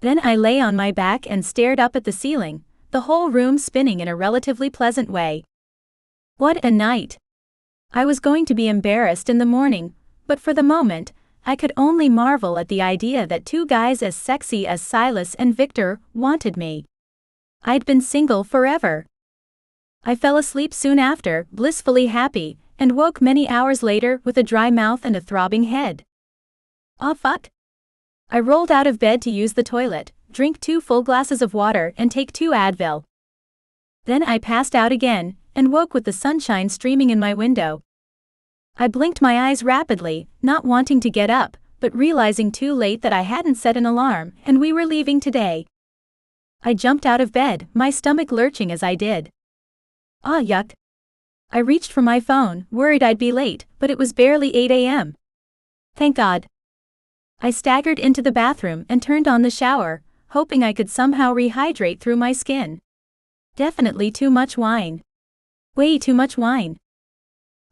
Then I lay on my back and stared up at the ceiling, the whole room spinning in a relatively pleasant way. What a night! I was going to be embarrassed in the morning, but for the moment, I could only marvel at the idea that two guys as sexy as Silas and Victor wanted me. I'd been single forever. I fell asleep soon after, blissfully happy, and woke many hours later with a dry mouth and a throbbing head. Aw fuck. I rolled out of bed to use the toilet, drink 2 full glasses of water and take 2 Advil. Then I passed out again, and woke with the sunshine streaming in my window. I blinked my eyes rapidly, not wanting to get up, but realizing too late that I hadn't set an alarm and we were leaving today. I jumped out of bed, my stomach lurching as I did. Yuck. I reached for my phone, worried I'd be late, but it was barely 8 a.m. Thank God. I staggered into the bathroom and turned on the shower, hoping I could somehow rehydrate through my skin. Definitely too much wine. Way too much wine.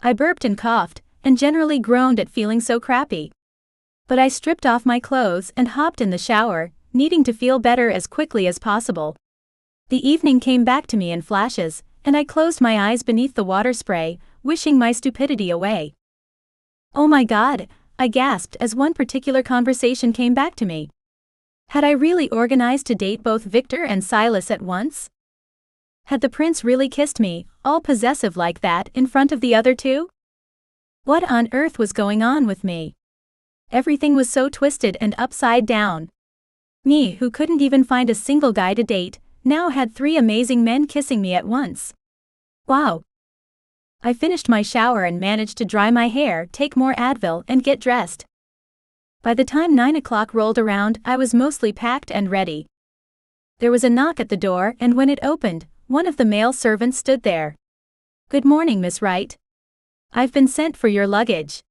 I burped and coughed, and generally groaned at feeling so crappy. But I stripped off my clothes and hopped in the shower, needing to feel better as quickly as possible. The evening came back to me in flashes, and I closed my eyes beneath the water spray, wishing my stupidity away. Oh my God, I gasped as one particular conversation came back to me. Had I really organized to date both Victor and Silas at once? Had the prince really kissed me, all possessive like that, in front of the other two? What on earth was going on with me? Everything was so twisted and upside down. Me, who couldn't even find a single guy to date, now had 3 amazing men kissing me at once. Wow. I finished my shower and managed to dry my hair, take more Advil, and get dressed. By the time 9 o'clock rolled around, I was mostly packed and ready. There was a knock at the door, and when it opened, one of the male servants stood there. Good morning, Miss Wright. I've been sent for your luggage.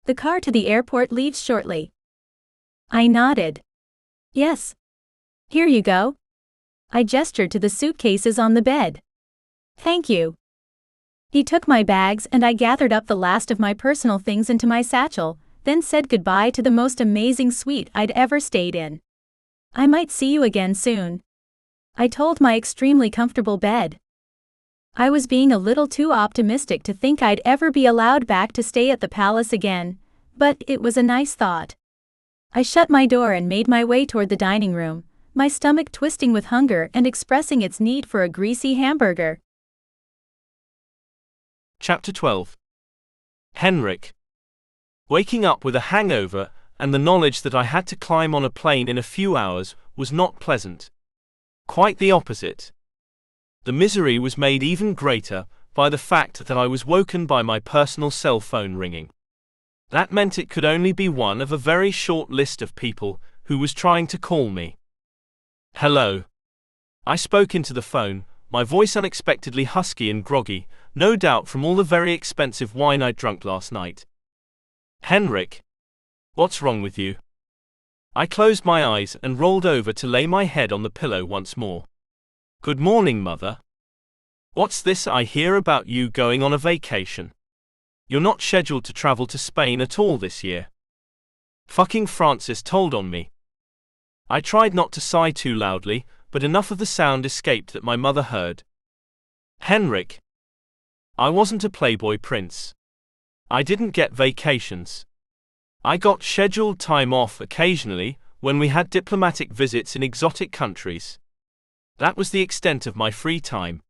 The car to the airport leaves shortly. I nodded. Yes. Here you go. I gestured to the suitcases on the bed. Thank you. He took my bags and I gathered up the last of my personal things into my satchel, then said goodbye to the most amazing suite I'd ever stayed in. I might see you again soon. I told my extremely comfortable bed. I was being a little too optimistic to think I'd ever be allowed back to stay at the palace again, but it was a nice thought. I shut my door and made my way toward the dining room, my stomach twisting with hunger and expressing its need for a greasy hamburger. Chapter 12. Henrik. Waking up with a hangover and the knowledge that I had to climb on a plane in a few hours was not pleasant. Quite the opposite. The misery was made even greater by the fact that I was woken by my personal cell phone ringing. That meant it could only be one of a very short list of people who was trying to call me. Hello. I spoke into the phone, my voice unexpectedly husky and groggy, no doubt from all the very expensive wine I'd drunk last night. Henrik, what's wrong with you? I closed my eyes and rolled over to lay my head on the pillow once more. Good morning, Mother. What's this I hear about you going on a vacation? You're not scheduled to travel to Spain at all this year. Fucking Francis told on me. I tried not to sigh too loudly, but enough of the sound escaped that my mother heard. Henrik, I wasn't a playboy prince. I didn't get vacations. I got scheduled time off occasionally, when we had diplomatic visits in exotic countries. That was the extent of my free time.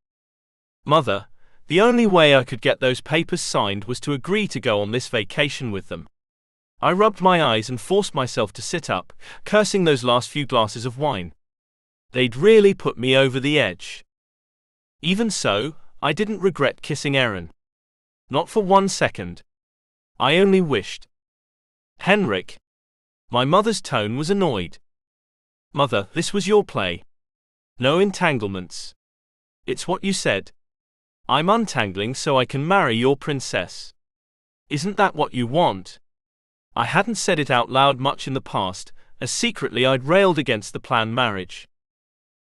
Mother, the only way I could get those papers signed was to agree to go on this vacation with them. I rubbed my eyes and forced myself to sit up, cursing those last few glasses of wine. They'd really put me over the edge. Even so, I didn't regret kissing Erin. Not for 1 second. I only wished. Henrik. My mother's tone was annoyed. Mother, this was your play. No entanglements. It's what you said. I'm untangling so I can marry your princess. Isn't that what you want? I hadn't said it out loud much in the past, as secretly I'd railed against the planned marriage.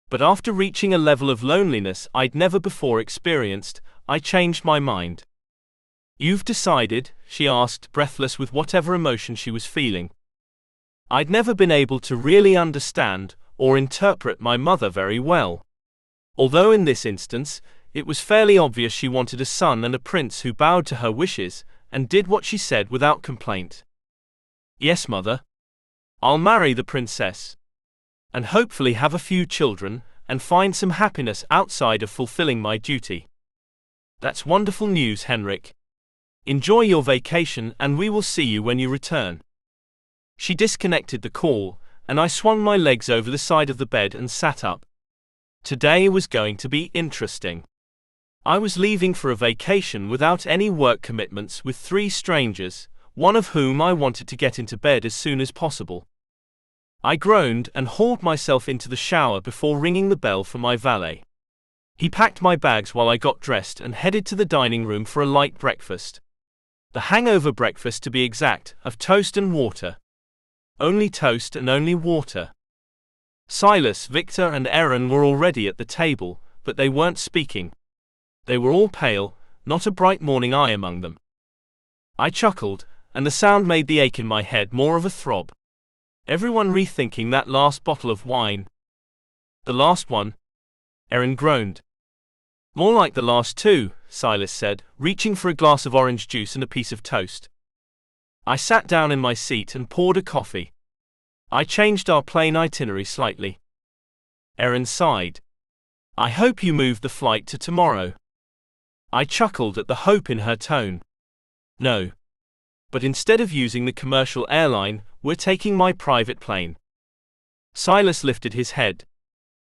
But after reaching a level of loneliness I'd never before experienced, I changed my mind. You've decided? She asked, breathless with whatever emotion she was feeling. I'd never been able to really understand or interpret my mother very well. Although in this instance, it was fairly obvious she wanted a son and a prince who bowed to her wishes and did what she said without complaint. Yes, Mother. I'll marry the princess. And hopefully have a few children, and find some happiness outside of fulfilling my duty. That's wonderful news, Henrik. Enjoy your vacation and we will see you when you return. She disconnected the call, and I swung my legs over the side of the bed and sat up. Today was going to be interesting. I was leaving for a vacation without any work commitments with 3 strangers, one of whom I wanted to get into bed as soon as possible. I groaned and hauled myself into the shower before ringing the bell for my valet. He packed my bags while I got dressed and headed to the dining room for a light breakfast. The hangover breakfast, to be exact, of toast and water. Only toast and only water. Silas, Victor and Erin were already at the table, but they weren't speaking. They were all pale, not a bright morning eye among them. I chuckled, and the sound made the ache in my head more of a throb. Everyone rethinking that last bottle of wine. The last one? Erin groaned. More like the last 2, Silas said, reaching for a glass of orange juice and a piece of toast. I sat down in my seat and poured a coffee. I changed our plane itinerary slightly. Erin sighed. I hope you moved the flight to tomorrow. I chuckled at the hope in her tone. No. But instead of using the commercial airline, we're taking my private plane. Silas lifted his head.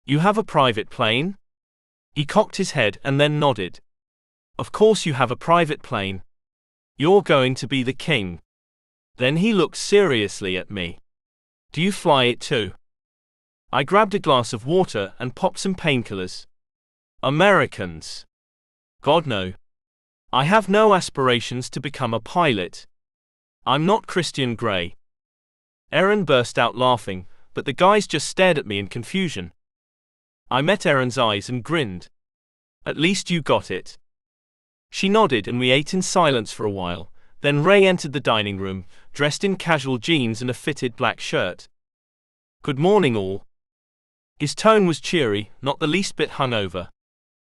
You have a private plane? He cocked his head and then nodded. Of course you have a private plane. You're going to be the king. Then he looked seriously at me. Do you fly it too? I grabbed a glass of water and popped some painkillers. Americans. God no. I have no aspirations to become a pilot. I'm not Christian Grey. Erin burst out laughing, but the guys just stared at me in confusion. I met Erin's eyes and grinned. At least you got it. She nodded and we ate in silence for a while, then Ray entered the dining room, dressed in casual jeans and a fitted black shirt. Good morning all. His tone was cheery, not the least bit hungover.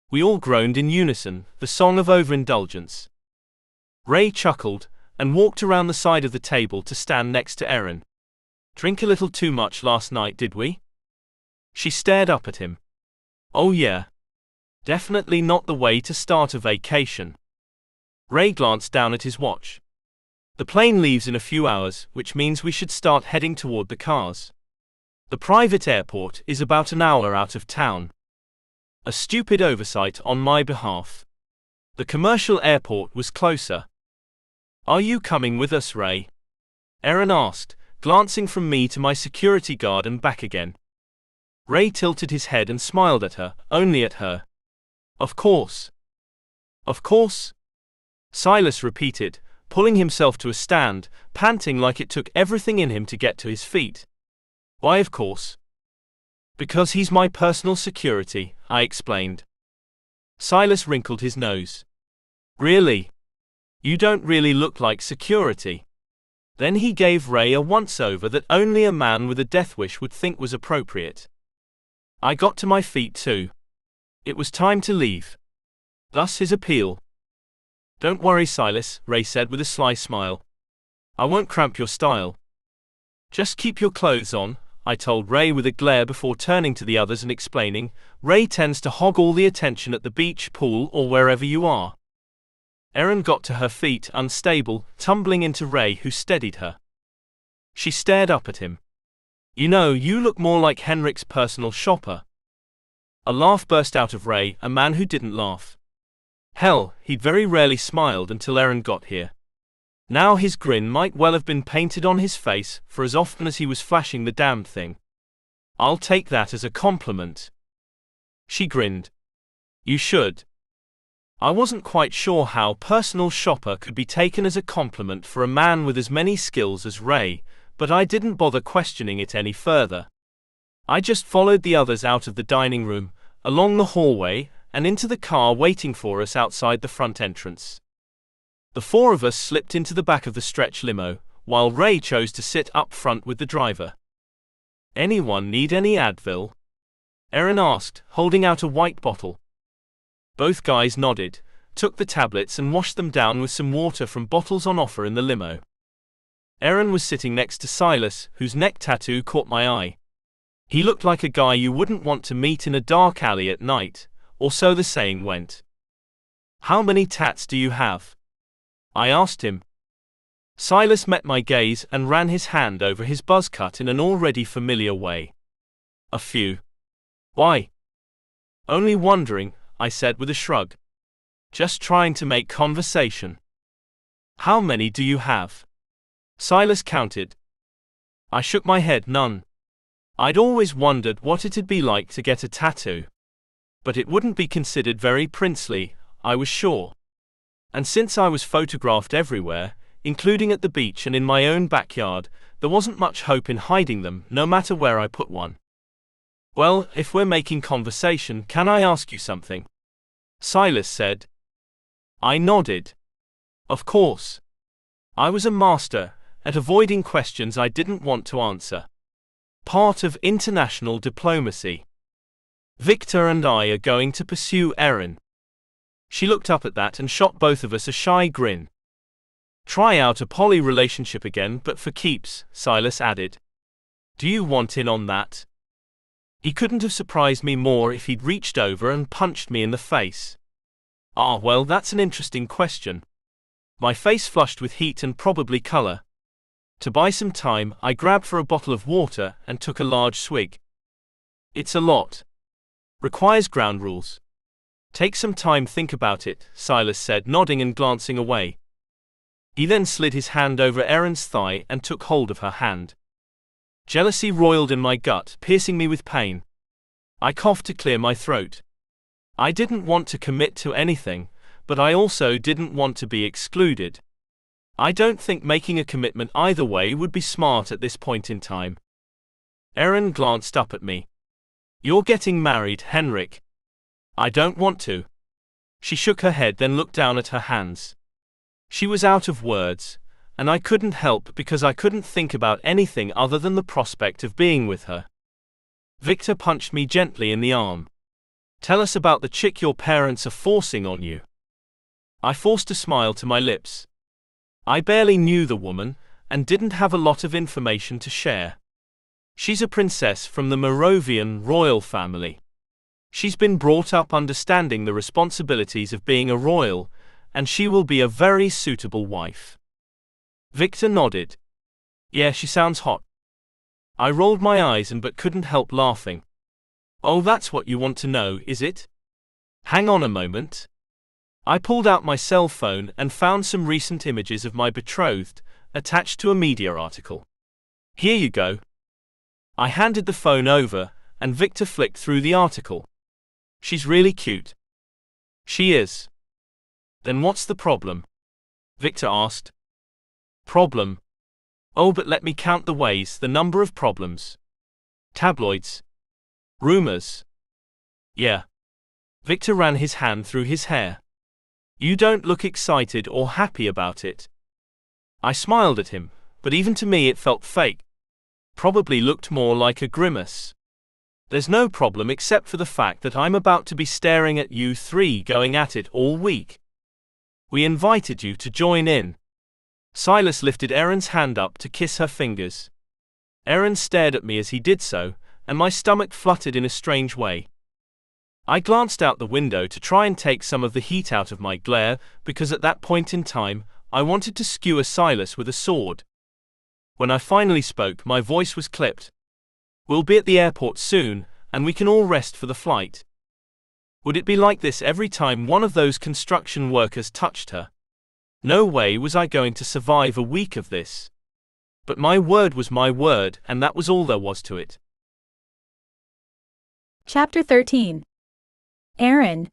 We all groaned in unison, the song of overindulgence. Ray chuckled, and walked around the side of the table to stand next to Erin. Drink a little too much last night, did we? She stared up at him. Oh yeah. Definitely not the way to start a vacation. Ray glanced down at his watch. The plane leaves in a few hours, which means we should start heading toward the cars. The private airport is about an hour out of town. A stupid oversight on my behalf. The commercial airport was closer. Are you coming with us, Ray? Erin asked, glancing from me to my security guard and back again. Ray tilted his head and smiled at her, only at her. Of course. Of course? Silas repeated, pulling himself to a stand, panting like it took everything in him to get to his feet. Why, of course. Because he's my personal security, I explained. Silas wrinkled his nose. Really? You don't really look like security. Then he gave Ray a once-over that only a man with a death wish would think was appropriate. I got to my feet too. It was time to leave. Thus his appeal. Don't worry, Silas, Ray said with a sly smile. I won't cramp your style. Just keep your clothes on, I told Ray with a glare before turning to the others and explaining, Ray tends to hog all the attention at the beach, pool, or wherever you are. Erin got to her feet, unstable, tumbling into Ray, who steadied her. She stared up at him. You know, you look more like Henrik's personal shopper. A laugh burst out of Ray, a man who didn't laugh. Hell, he'd very rarely smiled until Erin got here. Now his grin might well have been painted on his face, for as often as he was flashing the damned thing. I'll take that as a compliment. She grinned. You should. I wasn't quite sure how personal shopper could be taken as a compliment for a man with as many skills as Ray, but I didn't bother questioning it any further. I just followed the others out of the dining room, along the hallway, and into the car waiting for us outside the front entrance. The four of us slipped into the back of the stretch limo, while Ray chose to sit up front with the driver. Anyone need any Advil? Erin asked, holding out a white bottle. Both guys nodded, took the tablets and washed them down with some water from bottles on offer in the limo. Erin was sitting next to Silas, whose neck tattoo caught my eye. He looked like a guy you wouldn't want to meet in a dark alley at night, or so the saying went. How many tats do you have? I asked him. Silas met my gaze and ran his hand over his buzz cut in an already familiar way. A few. Why? Only wondering, I said with a shrug. Just trying to make conversation. How many do you have? Silas counted. I shook my head, none. I'd always wondered what it'd be like to get a tattoo. But it wouldn't be considered very princely, I was sure. And since I was photographed everywhere, including at the beach and in my own backyard, there wasn't much hope in hiding them, no matter where I put one. Well, if we're making conversation, can I ask you something? Silas said. I nodded. Of course. I was a master at avoiding questions I didn't want to answer. Part of international diplomacy. Victor and I are going to pursue Erin. She looked up at that and shot both of us a shy grin. Try out a poly relationship again, but for keeps, Silas added. Do you want in on that? He couldn't have surprised me more if he'd reached over and punched me in the face. Ah, well, that's an interesting question. My face flushed with heat and probably color. To buy some time, I grabbed for a bottle of water and took a large swig. It's a lot. Requires ground rules. Take some time, think about it, Silas said, nodding and glancing away. He then slid his hand over Erin's thigh and took hold of her hand. Jealousy roiled in my gut, piercing me with pain. I coughed to clear my throat. I didn't want to commit to anything, but I also didn't want to be excluded. I don't think making a commitment either way would be smart at this point in time. Erin glanced up at me. You're getting married, Henrik. I don't want to. She shook her head, then looked down at her hands. She was out of words, and I couldn't help because I couldn't think about anything other than the prospect of being with her. Victor punched me gently in the arm. Tell us about the chick your parents are forcing on you. I forced a smile to my lips. I barely knew the woman, and didn't have a lot of information to share. She's a princess from the Moravian royal family. She's been brought up understanding the responsibilities of being a royal, and she will be a very suitable wife. Victor nodded. Yeah, she sounds hot. I rolled my eyes but couldn't help laughing. Oh, that's what you want to know, is it? Hang on a moment. I pulled out my cell phone and found some recent images of my betrothed, attached to a media article. Here you go. I handed the phone over, and Victor flicked through the article. She's really cute. She is. Then what's the problem? Victor asked, Problem. Oh, but let me count the ways, the number of problems. Tabloids. Rumors. Yeah. Victor ran his hand through his hair. You don't look excited or happy about it. I smiled at him, but even to me it felt fake. Probably looked more like a grimace. There's no problem except for the fact that I'm about to be staring at you three going at it all week. We invited you to join in. Silas lifted Erin's hand up to kiss her fingers. Erin stared at me as he did so, and my stomach fluttered in a strange way. I glanced out the window to try and take some of the heat out of my glare, because at that point in time, I wanted to skewer Silas with a sword. When I finally spoke, my voice was clipped. We'll be at the airport soon, and we can all rest for the flight. Would it be like this every time one of those construction workers touched her? No way was I going to survive a week of this. But my word was my word, and that was all there was to it. Chapter 13. Erin.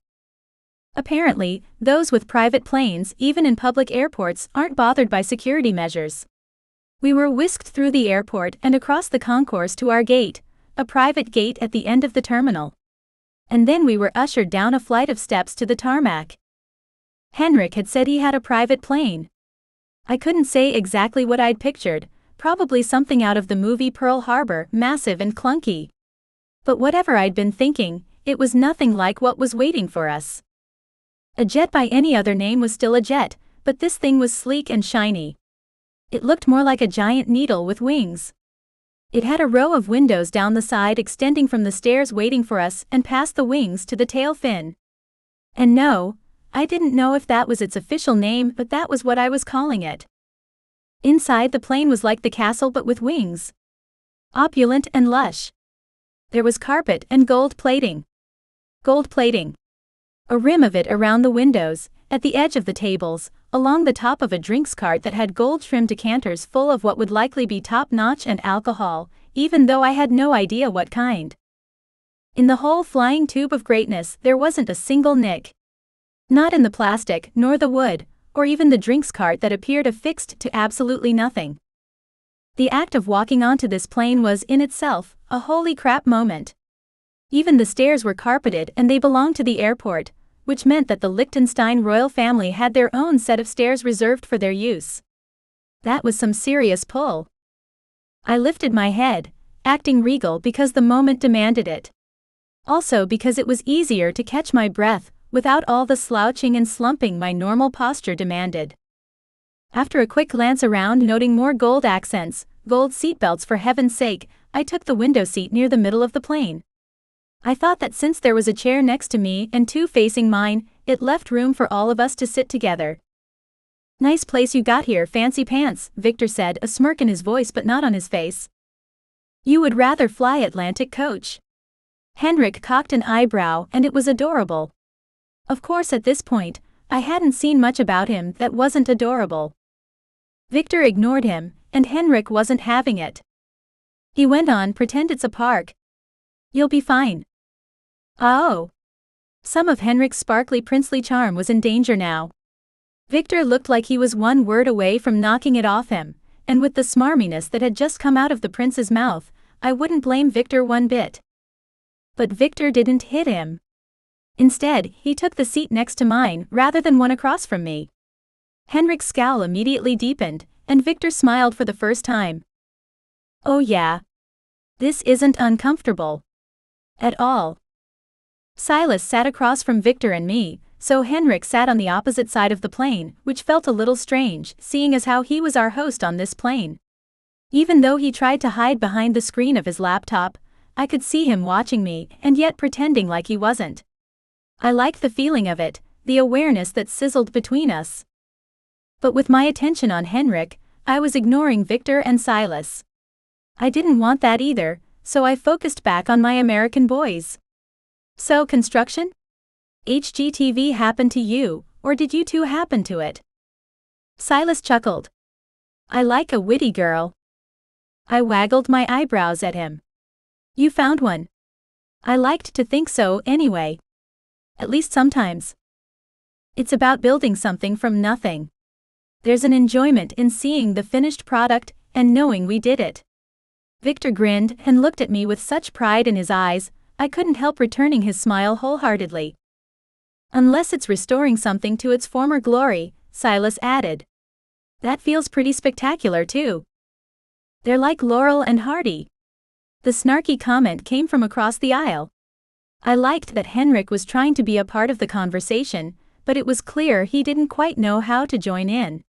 Apparently, those with private planes, even in public airports, aren't bothered by security measures. We were whisked through the airport and across the concourse to our gate, a private gate at the end of the terminal. And then we were ushered down a flight of steps to the tarmac. Henrik had said he had a private plane. I couldn't say exactly what I'd pictured, probably something out of the movie Pearl Harbor, massive and clunky. But whatever I'd been thinking, it was nothing like what was waiting for us. A jet by any other name was still a jet, but this thing was sleek and shiny. It looked more like a giant needle with wings. It had a row of windows down the side extending from the stairs waiting for us and past the wings to the tail fin. And no, I didn't know if that was its official name, but that was what I was calling it. Inside the plane was like the castle but with wings. Opulent and lush. There was carpet and gold plating. Gold plating. A rim of it around the windows, at the edge of the tables, along the top of a drinks cart that had gold-trimmed decanters full of what would likely be top-notch and alcohol, even though I had no idea what kind. In the whole flying tube of greatness there wasn't a single nick. Not in the plastic, nor the wood, or even the drinks cart that appeared affixed to absolutely nothing. The act of walking onto this plane was, in itself, a holy crap moment. Even the stairs were carpeted and they belonged to the airport, which meant that the Liechtenstein royal family had their own set of stairs reserved for their use. That was some serious pull. I lifted my head, acting regal because the moment demanded it. Also because it was easier to catch my breath, without all the slouching and slumping my normal posture demanded. After a quick glance around noting more gold accents, gold seatbelts for heaven's sake, I took the window seat near the middle of the plane. I thought that since there was a chair next to me and two facing mine, it left room for all of us to sit together. Nice place you got here, fancy pants, Victor said, a smirk in his voice but not on his face. You would rather fly Atlantic coach. Henrik cocked an eyebrow and it was adorable. Of course at this point, I hadn't seen much about him that wasn't adorable. Victor ignored him, and Henrik wasn't having it. He went on, pretend it's a park. You'll be fine. Oh. Some of Henrik's sparkly princely charm was in danger now. Victor looked like he was one word away from knocking it off him, and with the smarminess that had just come out of the prince's mouth, I wouldn't blame Victor one bit. But Victor didn't hit him. Instead, he took the seat next to mine rather than one across from me. Henrik's scowl immediately deepened, and Victor smiled for the first time. Oh yeah. This isn't uncomfortable. At all. Silas sat across from Victor and me, so Henrik sat on the opposite side of the plane, which felt a little strange, seeing as how he was our host on this plane. Even though he tried to hide behind the screen of his laptop, I could see him watching me and yet pretending like he wasn't. I liked the feeling of it, the awareness that sizzled between us. But with my attention on Henrik, I was ignoring Victor and Silas. I didn't want that either, so I focused back on my American boys. So, construction? HGTV happened to you, or did you two happen to it? Silas chuckled. I like a witty girl. I waggled my eyebrows at him. You found one. I liked to think so, anyway. At least sometimes. It's about building something from nothing. There's an enjoyment in seeing the finished product and knowing we did it. Victor grinned and looked at me with such pride in his eyes, I couldn't help returning his smile wholeheartedly. Unless it's restoring something to its former glory, Silas added. That feels pretty spectacular too. They're like Laurel and Hardy. The snarky comment came from across the aisle. I liked that Henrik was trying to be a part of the conversation, but it was clear he didn't quite know how to join in.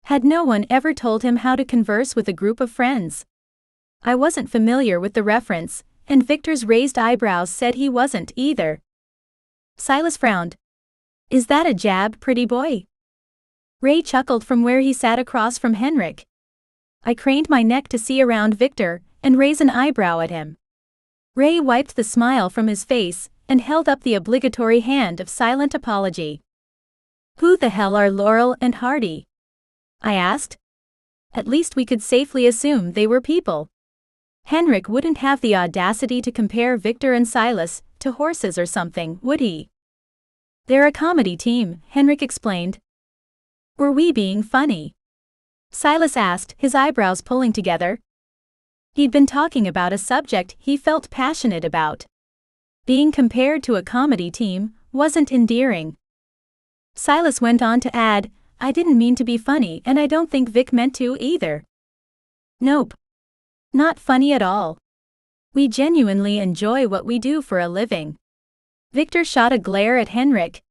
Had no one ever told him how to converse with a group of friends? I wasn't familiar with the reference, and Victor's raised eyebrows said he wasn't either. Silas frowned. Is that a jab, pretty boy? Ray chuckled from where he sat across from Henrik. I craned my neck to see around Victor and raise an eyebrow at him. Ray wiped the smile from his face and held up the obligatory hand of silent apology. Who the hell are Laurel and Hardy? I asked. At least we could safely assume they were people. Henrik wouldn't have the audacity to compare Victor and Silas to horses or something, would he? They're a comedy team, Henrik explained. Were we being funny? Silas asked, his eyebrows pulling together. He'd been talking about a subject he felt passionate about. Being compared to a comedy team wasn't endearing. Silas went on to add, I didn't mean to be funny and I don't think Vic meant to either. Nope. Not funny at all. We genuinely enjoy what we do for a living. Victor shot a glare at Henrik.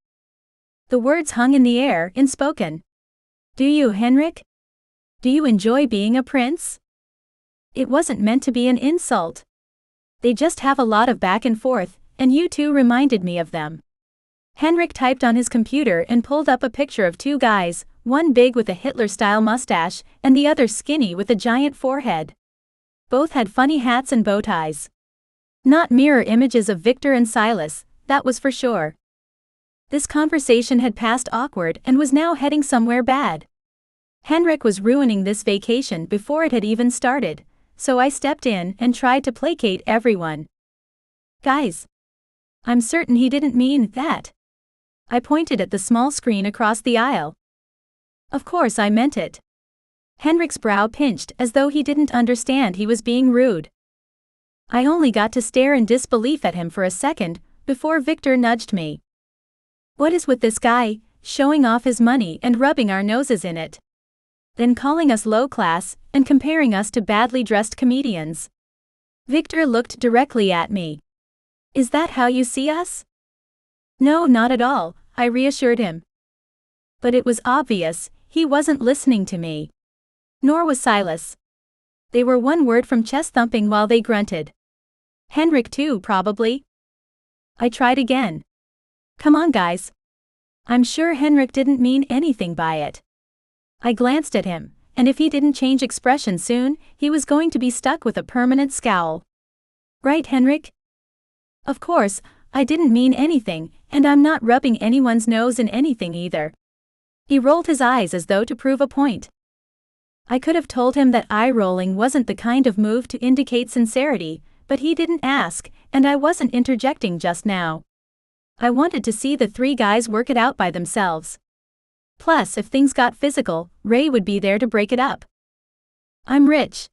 The words hung in the air, unspoken. Do you, Henrik? Do you enjoy being a prince? It wasn't meant to be an insult. They just have a lot of back and forth, and you two reminded me of them. Henrik typed on his computer and pulled up a picture of two guys, one big with a Hitler-style mustache, and the other skinny with a giant forehead. Both had funny hats and bow ties. Not mirror images of Victor and Silas, that was for sure. This conversation had passed awkward and was now heading somewhere bad. Henrik was ruining this vacation before it had even started, so I stepped in and tried to placate everyone. Guys. I'm certain he didn't mean that. I pointed at the small screen across the aisle. Of course I meant it. Henrik's brow pinched as though he didn't understand he was being rude. I only got to stare in disbelief at him for a second before Victor nudged me. What is with this guy, showing off his money and rubbing our noses in it? Then calling us low class and comparing us to badly dressed comedians. Victor looked directly at me. Is that how you see us? No, not at all, I reassured him. But it was obvious, he wasn't listening to me. Nor was Silas. They were one word from chest thumping while they grunted. Henrik too, probably. I tried again. Come on, guys. I'm sure Henrik didn't mean anything by it. I glanced at him, and if he didn't change expression soon, he was going to be stuck with a permanent scowl. Right, Henrik? Of course, I didn't mean anything, and I'm not rubbing anyone's nose in anything either. He rolled his eyes as though to prove a point. I could have told him that eye-rolling wasn't the kind of move to indicate sincerity, but he didn't ask, and I wasn't interjecting just now. I wanted to see the three guys work it out by themselves. Plus, if things got physical, Ray would be there to break it up. I'm rich.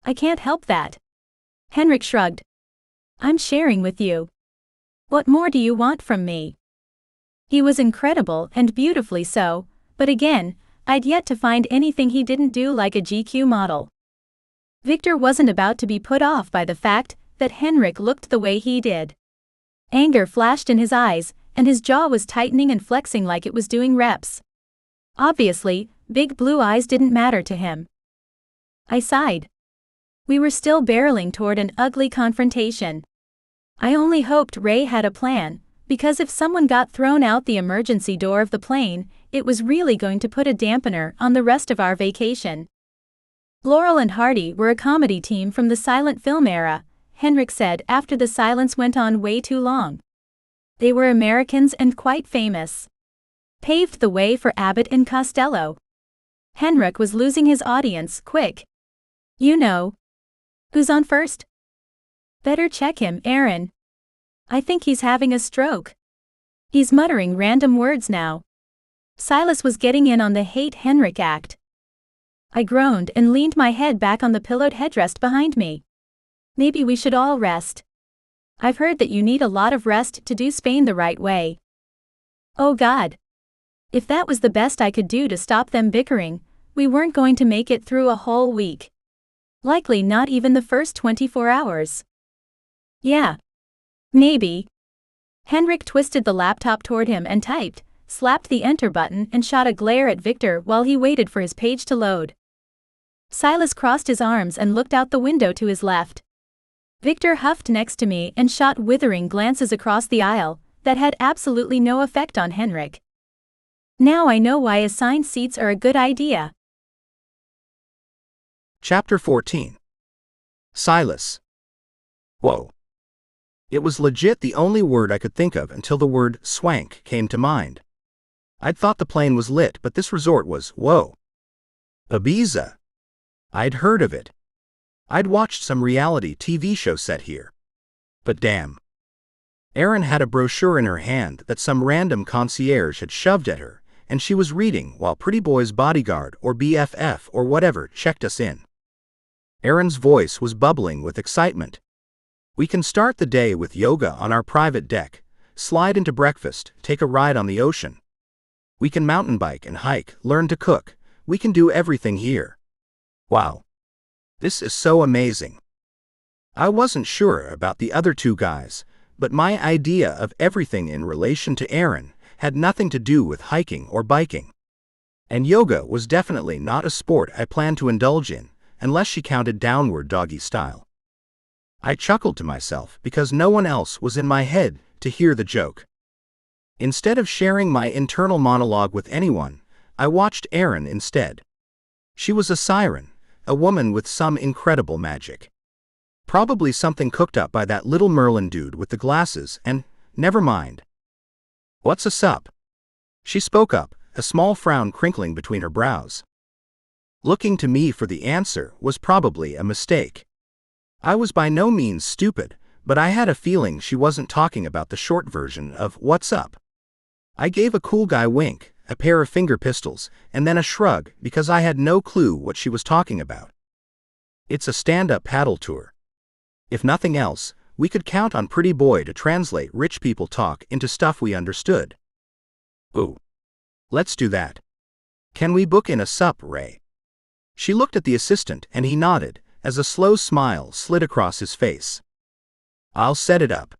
I can't help that. Henrik shrugged. I'm sharing with you. What more do you want from me? He was incredible and beautifully so, but again, I'd yet to find anything he didn't do like a GQ model. Victor wasn't about to be put off by the fact that Henrik looked the way he did. Anger flashed in his eyes, and his jaw was tightening and flexing like it was doing reps. Obviously, big blue eyes didn't matter to him. I sighed. We were still barreling toward an ugly confrontation. I only hoped Ray had a plan, because if someone got thrown out the emergency door of the plane, it was really going to put a dampener on the rest of our vacation. Laurel and Hardy were a comedy team from the silent film era, Henrik said after the silence went on way too long. They were Americans and quite famous. Paved the way for Abbott and Costello. Henrik was losing his audience quick. You know. Who's on first? Better check him, Aaron. I think he's having a stroke. He's muttering random words now. Silas was getting in on the hate Henrik act. I groaned and leaned my head back on the pillowed headrest behind me. Maybe we should all rest. I've heard that you need a lot of rest to do Spain the right way. Oh God. If that was the best I could do to stop them bickering, we weren't going to make it through a whole week. Likely not even the first 24 hours. Yeah. Maybe. Henrik twisted the laptop toward him and typed, slapped the enter button and shot a glare at Victor while he waited for his page to load. Silas crossed his arms and looked out the window to his left. Victor huffed next to me and shot withering glances across the aisle that had absolutely no effect on Henrik. Now I know why assigned seats are a good idea. Chapter 14. Silas. Whoa. It was legit the only word I could think of until the word swank came to mind. I'd thought the plane was lit, but this resort was, whoa. Ibiza. I'd heard of it. I'd watched some reality TV show set here. But damn. Erin had a brochure in her hand that some random concierge had shoved at her, and she was reading while Pretty Boy's bodyguard or BFF or whatever checked us in. Erin's voice was bubbling with excitement. We can start the day with yoga on our private deck, slide into breakfast, take a ride on the ocean. We can mountain bike and hike, learn to cook. We can do everything here. Wow. This is so amazing. I wasn't sure about the other two guys, but my idea of everything in relation to Erin had nothing to do with hiking or biking. And yoga was definitely not a sport I planned to indulge in, unless she counted downward doggy style. I chuckled to myself because no one else was in my head to hear the joke. Instead of sharing my internal monologue with anyone, I watched Erin instead. She was a siren, a woman with some incredible magic. Probably something cooked up by that little Merlin dude with the glasses and, never mind. What's a sup? She spoke up, a small frown crinkling between her brows. Looking to me for the answer was probably a mistake. I was by no means stupid, but I had a feeling she wasn't talking about the short version of what's up. I gave a cool guy wink, a pair of finger pistols, and then a shrug because I had no clue what she was talking about. It's a stand-up paddle tour. If nothing else, we could count on Pretty Boy to translate rich people talk into stuff we understood. Ooh. Let's do that. Can we book in a sup, Ray? She looked at the assistant and he nodded, as a slow smile slid across his face. I'll set it up.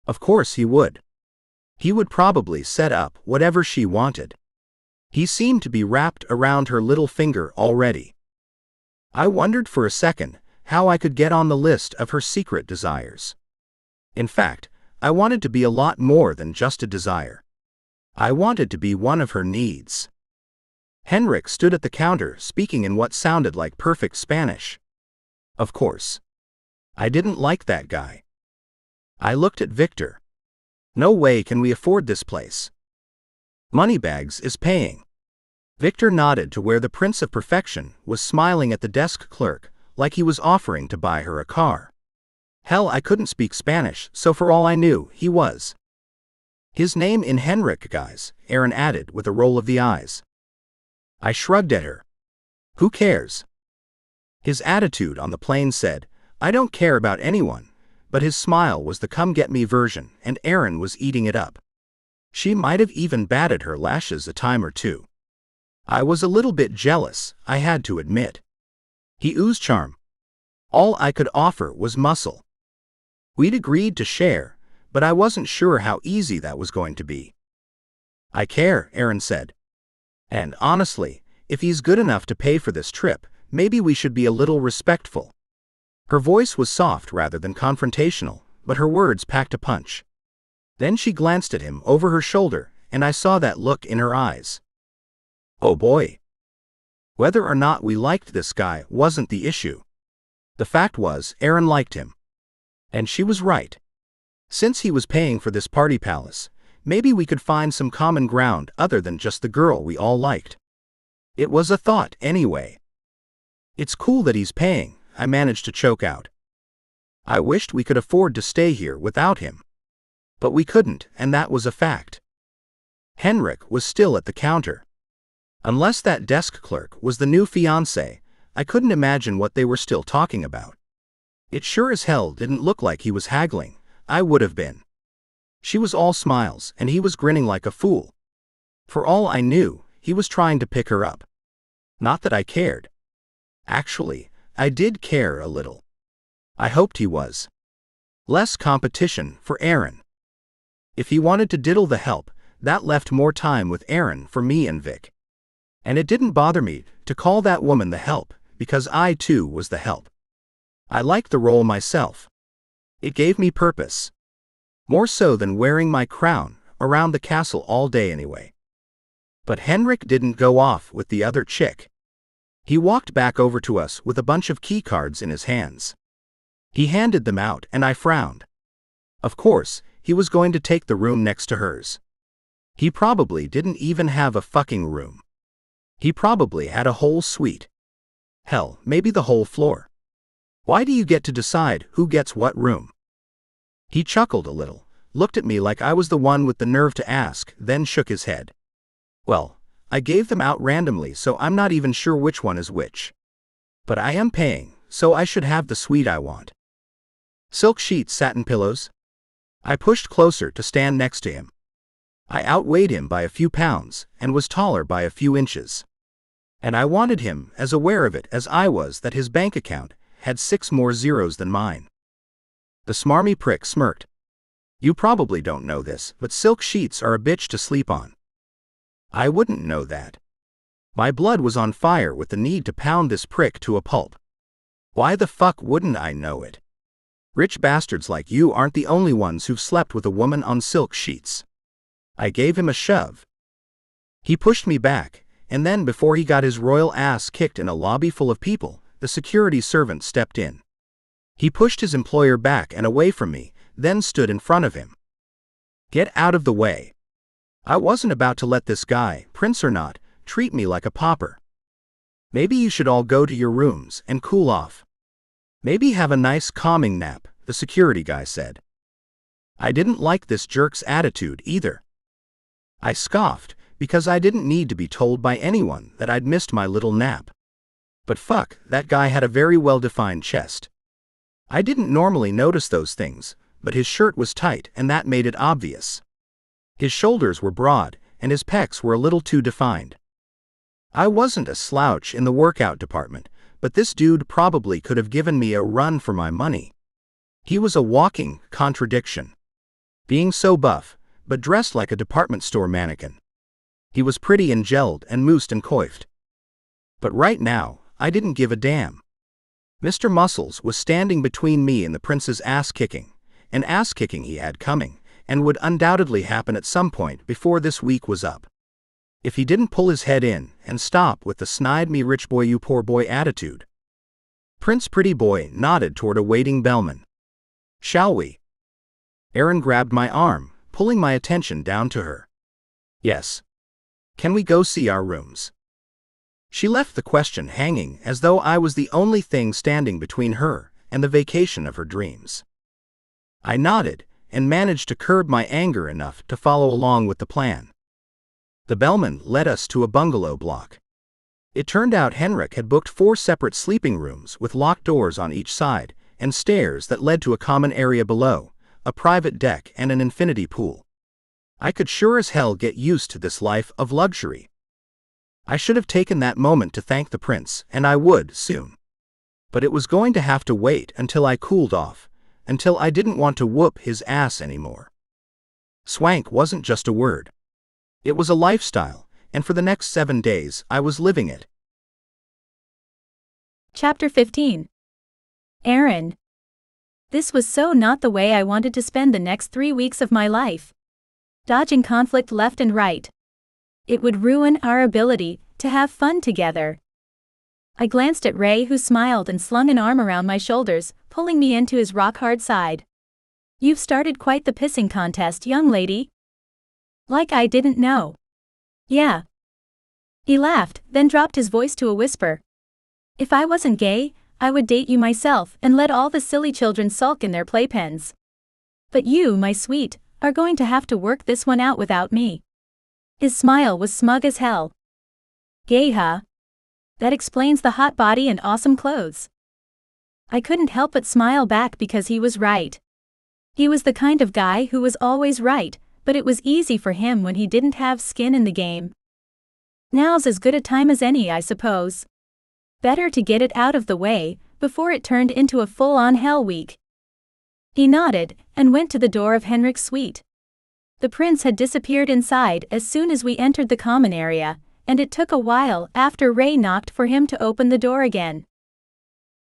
Of course he would. He would probably set up whatever she wanted. He seemed to be wrapped around her little finger already. I wondered for a second how I could get on the list of her secret desires. In fact, I wanted to be a lot more than just a desire. I wanted to be one of her needs. Henrik stood at the counter speaking in what sounded like perfect Spanish. Of course. I didn't like that guy. I looked at Victor. No way can we afford this place. Moneybags is paying. Victor nodded to where the Prince of Perfection was smiling at the desk clerk, like he was offering to buy her a car. Hell, I couldn't speak Spanish, so for all I knew, he was. His name in Henrik, guys, Erin added with a roll of the eyes. I shrugged at her. Who cares? His attitude on the plane said, I don't care about anyone, but his smile was the come-get-me version, and Erin was eating it up. She might have even batted her lashes a time or two. I was a little bit jealous, I had to admit. He oozed charm. All I could offer was muscle. We'd agreed to share, but I wasn't sure how easy that was going to be. I care, Erin said. And honestly, if he's good enough to pay for this trip, maybe we should be a little respectful. Her voice was soft rather than confrontational, but her words packed a punch. Then she glanced at him over her shoulder, and I saw that look in her eyes. Oh boy. Whether or not we liked this guy wasn't the issue. The fact was, Erin liked him. And she was right. Since he was paying for this party palace, maybe we could find some common ground other than just the girl we all liked. It was a thought, anyway. It's cool that he's paying, I managed to choke out. I wished we could afford to stay here without him. But we couldn't, and that was a fact. Henrik was still at the counter. Unless that desk clerk was the new fiancé, I couldn't imagine what they were still talking about. It sure as hell didn't look like he was haggling. I would have been. She was all smiles, and he was grinning like a fool. For all I knew, he was trying to pick her up. Not that I cared. Actually, I did care a little. I hoped he was. Less competition for Aaron. If he wanted to diddle the help, that left more time with Aaron for me and Vic. And it didn't bother me to call that woman the help, because I too was the help. I liked the role myself. It gave me purpose. More so than wearing my crown around the castle all day anyway. But Henrik didn't go off with the other chick. He walked back over to us with a bunch of key cards in his hands. He handed them out and I frowned. Of course, he was going to take the room next to hers. He probably didn't even have a fucking room. He probably had a whole suite. Hell, maybe the whole floor. Why do you get to decide who gets what room? He chuckled a little, looked at me like I was the one with the nerve to ask, then shook his head. Well, I gave them out randomly, so I'm not even sure which one is which. But I am paying, so I should have the suite I want. Silk sheets, satin pillows? I pushed closer to stand next to him. I outweighed him by a few pounds, and was taller by a few inches. And I wanted him as aware of it as I was that his bank account had 6 more zeros than mine. The smarmy prick smirked. You probably don't know this, but silk sheets are a bitch to sleep on. I wouldn't know that. My blood was on fire with the need to pound this prick to a pulp. Why the fuck wouldn't I know it? Rich bastards like you aren't the only ones who've slept with a woman on silk sheets. I gave him a shove. He pushed me back, and then before he got his royal ass kicked in a lobby full of people, the security servant stepped in. He pushed his employer back and away from me, then stood in front of him. Get out of the way. I wasn't about to let this guy, prince or not, treat me like a pauper. Maybe you should all go to your rooms and cool off. Maybe have a nice calming nap, the security guy said. I didn't like this jerk's attitude either. I scoffed, because I didn't need to be told by anyone that I'd missed my little nap. But fuck, that guy had a very well-defined chest. I didn't normally notice those things, but his shirt was tight and that made it obvious. His shoulders were broad, and his pecs were a little too defined. I wasn't a slouch in the workout department, but this dude probably could have given me a run for my money. He was a walking contradiction. Being so buff, but dressed like a department store mannequin. He was pretty and gelled and moosed and coiffed. But right now, I didn't give a damn. Mr. Muscles was standing between me and the prince's ass-kicking, an ass-kicking he had coming, and would undoubtedly happen at some point before this week was up. If he didn't pull his head in and stop with the snide me rich boy you poor boy attitude. Prince Pretty Boy nodded toward a waiting bellman. Shall we? Aaron grabbed my arm, pulling my attention down to her. Yes. Can we go see our rooms? She left the question hanging as though I was the only thing standing between her and the vacation of her dreams. I nodded and managed to curb my anger enough to follow along with the plan. The bellman led us to a bungalow block. It turned out Henrik had booked 4 separate sleeping rooms with locked doors on each side and stairs that led to a common area below, a private deck and an infinity pool. I could sure as hell get used to this life of luxury. I should have taken that moment to thank the prince, and I would soon. But it was going to have to wait until I cooled off, until I didn't want to whoop his ass anymore. Swank wasn't just a word. It was a lifestyle, and for the next 7 days I was living it. Chapter 15. Aaron. This was so not the way I wanted to spend the next 3 weeks of my life. Dodging conflict left and right. It would ruin our ability to have fun together. I glanced at Ray, who smiled and slung an arm around my shoulders, pulling me into his rock-hard side. You've started quite the pissing contest, young lady. Like I didn't know. Yeah. He laughed, then dropped his voice to a whisper. If I wasn't gay, I would date you myself and let all the silly children sulk in their playpens. But you, my sweet, are going to have to work this one out without me. His smile was smug as hell. Gay, huh? That explains the hot body and awesome clothes. I couldn't help but smile back because he was right. He was the kind of guy who was always right, but it was easy for him when he didn't have skin in the game. Now's as good a time as any, I suppose. Better to get it out of the way, before it turned into a full-on hell week. He nodded, and went to the door of Henrik's suite. The prince had disappeared inside as soon as we entered the common area, and it took a while after Ray knocked for him to open the door again.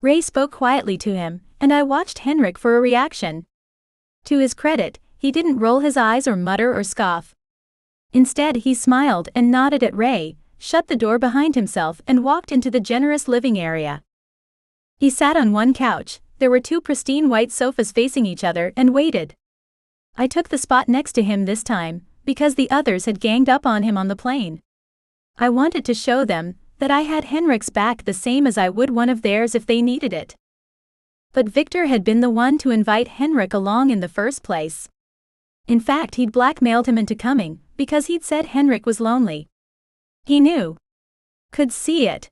Ray spoke quietly to him, and I watched Henrik for a reaction. To his credit, he didn't roll his eyes or mutter or scoff. Instead, he smiled and nodded at Ray, shut the door behind himself and walked into the generous living area. He sat on one couch. There were 2 pristine white sofas facing each other, and waited. I took the spot next to him this time, because the others had ganged up on him on the plane. I wanted to show them that I had Henrik's back the same as I would one of theirs if they needed it. But Victor had been the one to invite Henrik along in the first place. In fact, he'd blackmailed him into coming, because he'd said Henrik was lonely. He knew. Could see it.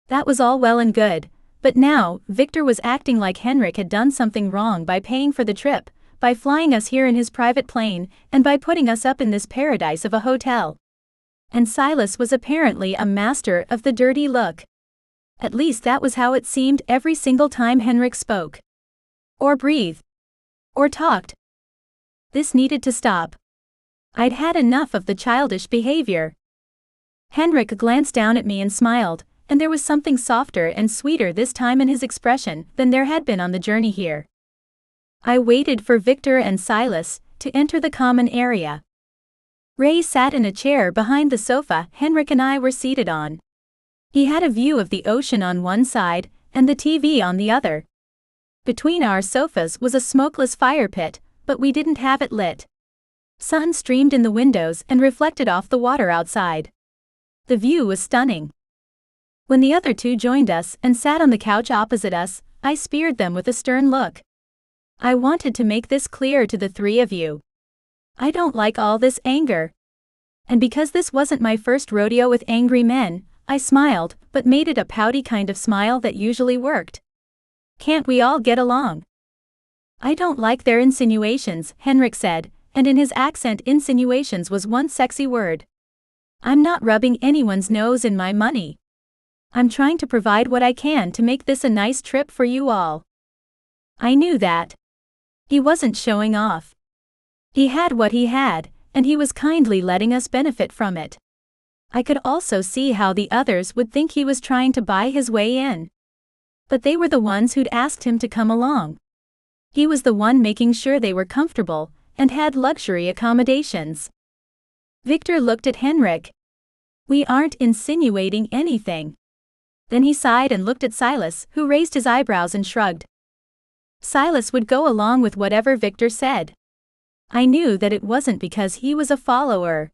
That was all well and good, but now, Victor was acting like Henrik had done something wrong by paying for the trip, by flying us here in his private plane, and by putting us up in this paradise of a hotel. And Silas was apparently a master of the dirty look. At least that was how it seemed every single time Henrik spoke. Or breathed. Or talked. This needed to stop. I'd had enough of the childish behavior. Henrik glanced down at me and smiled, and there was something softer and sweeter this time in his expression than there had been on the journey here. I waited for Victor and Silas to enter the common area. Ray sat in a chair behind the sofa Henrik and I were seated on. He had a view of the ocean on one side and the TV on the other. Between our sofas was a smokeless fire pit, but we didn't have it lit. Sun streamed in the windows and reflected off the water outside. The view was stunning. When the other 2 joined us and sat on the couch opposite us, I speared them with a stern look. I wanted to make this clear to the 3 of you. I don't like all this anger. And because this wasn't my first rodeo with angry men, I smiled, but made it a pouty kind of smile that usually worked. Can't we all get along? I don't like their insinuations, Henrik said, and in his accent insinuations was one sexy word. I'm not rubbing anyone's nose in my money. I'm trying to provide what I can to make this a nice trip for you all. I knew that. He wasn't showing off. He had what he had, and he was kindly letting us benefit from it. I could also see how the others would think he was trying to buy his way in. But they were the ones who'd asked him to come along. He was the one making sure they were comfortable and had luxury accommodations. Victor looked at Henrik. We aren't insinuating anything. Then he sighed and looked at Silas, who raised his eyebrows and shrugged. Silas would go along with whatever Victor said. I knew that it wasn't because he was a follower.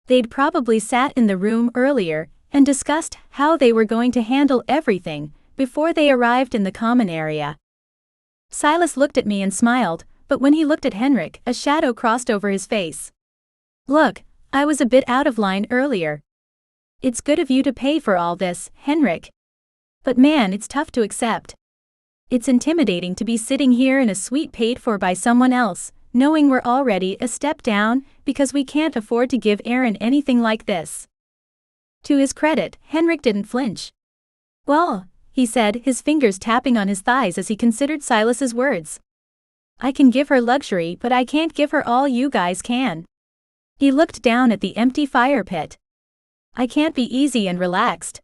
They'd probably sat in the room earlier and discussed how they were going to handle everything before they arrived in the common area. Silas looked at me and smiled, but when he looked at Henrik, a shadow crossed over his face. Look, I was a bit out of line earlier. It's good of you to pay for all this, Henrik. But man, it's tough to accept. It's intimidating to be sitting here in a suite paid for by someone else, knowing we're already a step down because we can't afford to give Aaron anything like this. To his credit, Henrik didn't flinch. Well, he said, his fingers tapping on his thighs as he considered Silas's words. I can give her luxury, but I can't give her all you guys can. He looked down at the empty fire pit. I can't be easy and relaxed.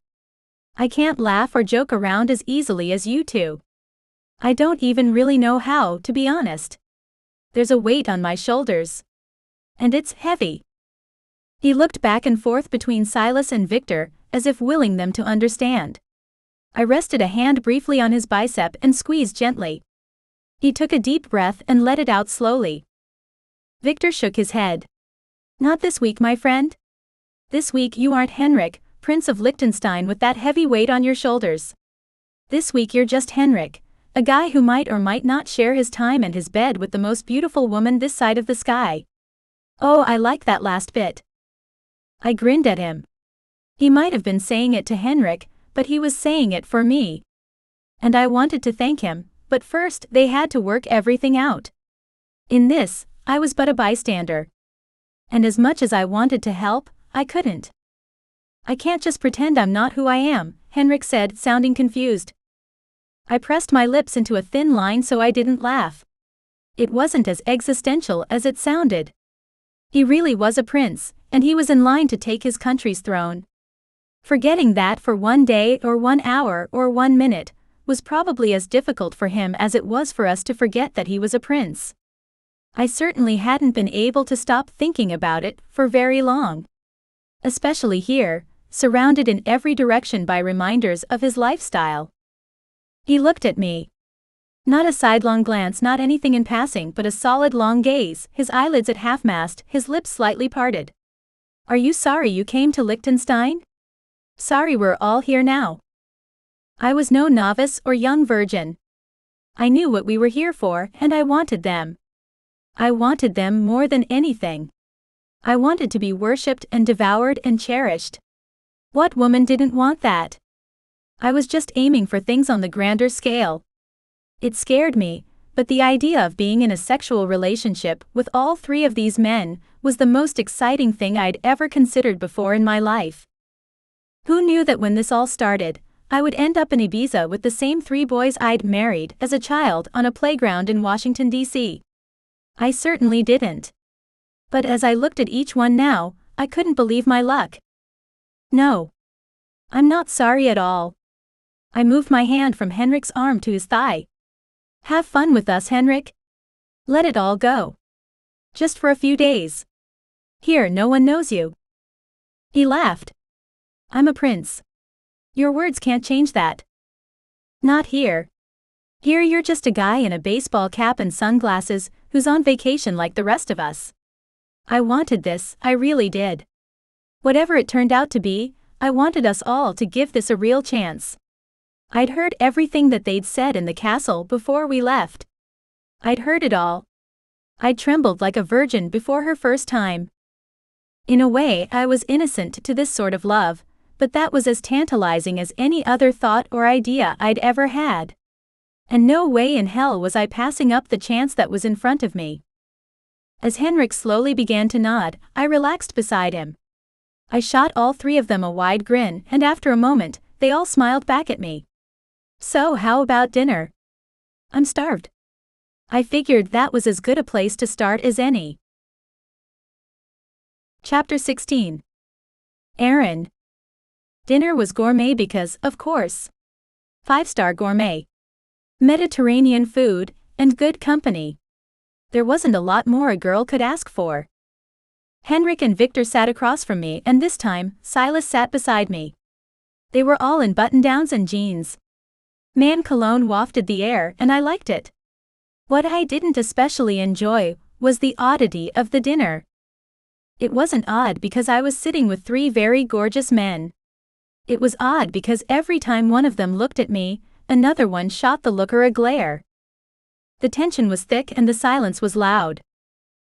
I can't laugh or joke around as easily as you 2. I don't even really know how, to be honest. There's a weight on my shoulders. And it's heavy. He looked back and forth between Silas and Victor, as if willing them to understand. I rested a hand briefly on his bicep and squeezed gently. He took a deep breath and let it out slowly. Victor shook his head. Not this week, my friend. This week you aren't Henrik, Prince of Liechtenstein with that heavy weight on your shoulders. This week you're just Henrik, a guy who might or might not share his time and his bed with the most beautiful woman this side of the sky. Oh, I like that last bit. I grinned at him. He might have been saying it to Henrik, but he was saying it for me. And I wanted to thank him, but first they had to work everything out. In this, I was but a bystander. And as much as I wanted to help, I couldn't. I can't just pretend I'm not who I am, Henrik said, sounding confused. I pressed my lips into a thin line so I didn't laugh. It wasn't as existential as it sounded. He really was a prince, and he was in line to take his country's throne. Forgetting that for 1 day or 1 hour or 1 minute was probably as difficult for him as it was for us to forget that he was a prince. I certainly hadn't been able to stop thinking about it for very long. Especially here, surrounded in every direction by reminders of his lifestyle. He looked at me. Not a sidelong glance, not anything in passing, but a solid long gaze, his eyelids at half-mast, his lips slightly parted. Are you sorry you came to Liechtenstein? Sorry we're all here now. I was no novice or young virgin. I knew what we were here for, and I wanted them. I wanted them more than anything. I wanted to be worshipped and devoured and cherished. What woman didn't want that? I was just aiming for things on the grander scale. It scared me, but the idea of being in a sexual relationship with all 3 of these men was the most exciting thing I'd ever considered before in my life. Who knew that when this all started, I would end up in Ibiza with the same 3 boys I'd married as a child on a playground in Washington, D.C.? I certainly didn't. But as I looked at each one now, I couldn't believe my luck. No. I'm not sorry at all. I moved my hand from Henrik's arm to his thigh. Have fun with us, Henrik. Let it all go. Just for a few days. Here, no one knows you. He laughed. I'm a prince. Your words can't change that. Not here. Here you're just a guy in a baseball cap and sunglasses who's on vacation like the rest of us. I wanted this, I really did. Whatever it turned out to be, I wanted us all to give this a real chance. I'd heard everything that they'd said in the castle before we left. I'd heard it all. I trembled like a virgin before her first time. In a way, I was innocent to this sort of love, but that was as tantalizing as any other thought or idea I'd ever had. And no way in hell was I passing up the chance that was in front of me. As Henrik slowly began to nod, I relaxed beside him. I shot all 3 of them a wide grin, and after a moment, they all smiled back at me. So how about dinner? I'm starved. I figured that was as good a place to start as any. Chapter 16. Aaron. Dinner was gourmet because, of course. 5-star gourmet. Mediterranean food, and good company. There wasn't a lot more a girl could ask for. Henrik and Victor sat across from me, and this time, Silas sat beside me. They were all in button-downs and jeans. Man cologne wafted the air, and I liked it. What I didn't especially enjoy was the oddity of the dinner. It wasn't odd because I was sitting with 3 very gorgeous men. It was odd because every time one of them looked at me, another one shot the looker a glare. The tension was thick and the silence was loud.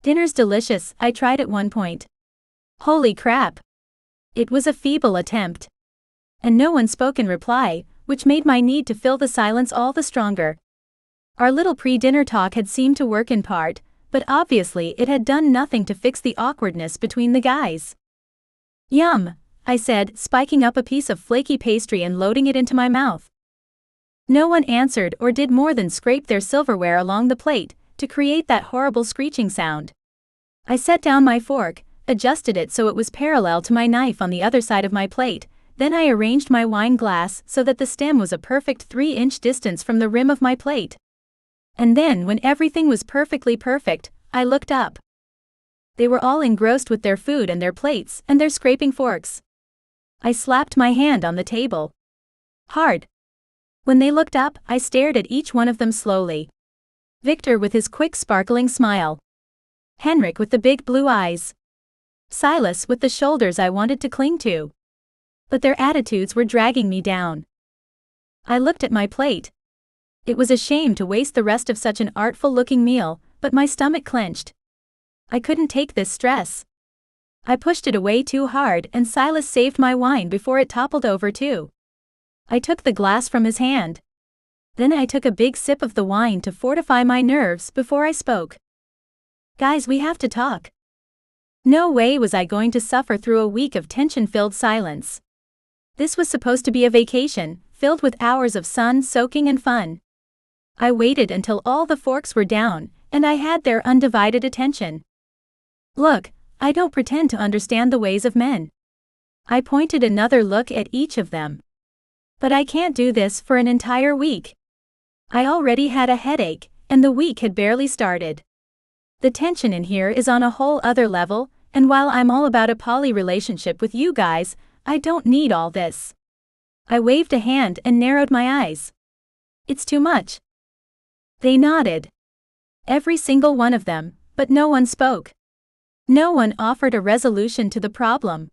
Dinner's delicious, I tried at one point. Holy crap! It was a feeble attempt. And no one spoke in reply, which made my need to fill the silence all the stronger. Our little pre-dinner talk had seemed to work in part, but obviously it had done nothing to fix the awkwardness between the guys. Yum, I said, spiking up a piece of flaky pastry and loading it into my mouth. No one answered or did more than scrape their silverware along the plate to create that horrible screeching sound. I set down my fork, adjusted it so it was parallel to my knife on the other side of my plate, then I arranged my wine glass so that the stem was a perfect 3-inch distance from the rim of my plate. And then when everything was perfectly perfect, I looked up. They were all engrossed with their food and their plates and their scraping forks. I slapped my hand on the table. Hard. When they looked up, I stared at each one of them slowly. Victor with his quick sparkling smile. Henrik with the big blue eyes. Silas with the shoulders I wanted to cling to. But their attitudes were dragging me down. I looked at my plate. It was a shame to waste the rest of such an artful-looking meal, but my stomach clenched. I couldn't take this stress. I pushed it away too hard and Silas saved my wine before it toppled over too. I took the glass from his hand. Then I took a big sip of the wine to fortify my nerves before I spoke. Guys, we have to talk. No way was I going to suffer through a week of tension-filled silence. This was supposed to be a vacation, filled with hours of sun soaking and fun. I waited until all the forks were down, and I had their undivided attention. Look, I don't pretend to understand the ways of men. I pointed another look at each of them. But I can't do this for an entire week. I already had a headache, and the week had barely started. The tension in here is on a whole other level, and while I'm all about a poly relationship with you guys, I don't need all this. I waved a hand and narrowed my eyes. It's too much. They nodded. Every single one of them, but no one spoke. No one offered a resolution to the problem.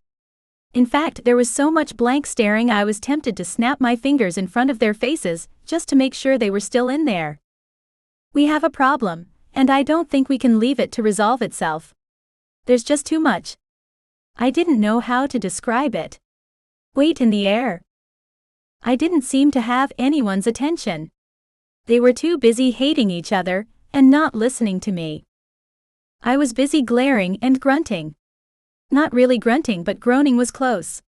In fact, there was so much blank staring I was tempted to snap my fingers in front of their faces, just to make sure they were still in there. We have a problem, and I don't think we can leave it to resolve itself. There's just too much. I didn't know how to describe it. Weight in the air. I didn't seem to have anyone's attention. They were too busy hating each other, and not listening to me. I was busy glaring and grunting. Not really grunting, but groaning was close.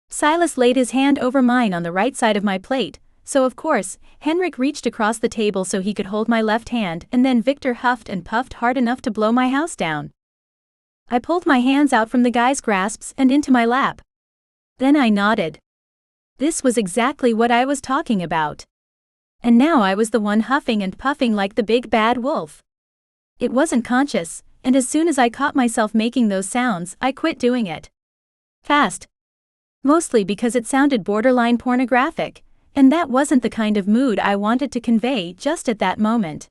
Silas laid his hand over mine on the right side of my plate, so of course, Henrik reached across the table so he could hold my left hand, and then Victor huffed and puffed hard enough to blow my house down. I pulled my hands out from the guy's grasps and into my lap. Then I nodded. This was exactly what I was talking about. And now I was the one huffing and puffing like the big bad wolf. It wasn't conscious, and as soon as I caught myself making those sounds, I quit doing it. Fast. Mostly because it sounded borderline pornographic, and that wasn't the kind of mood I wanted to convey just at that moment.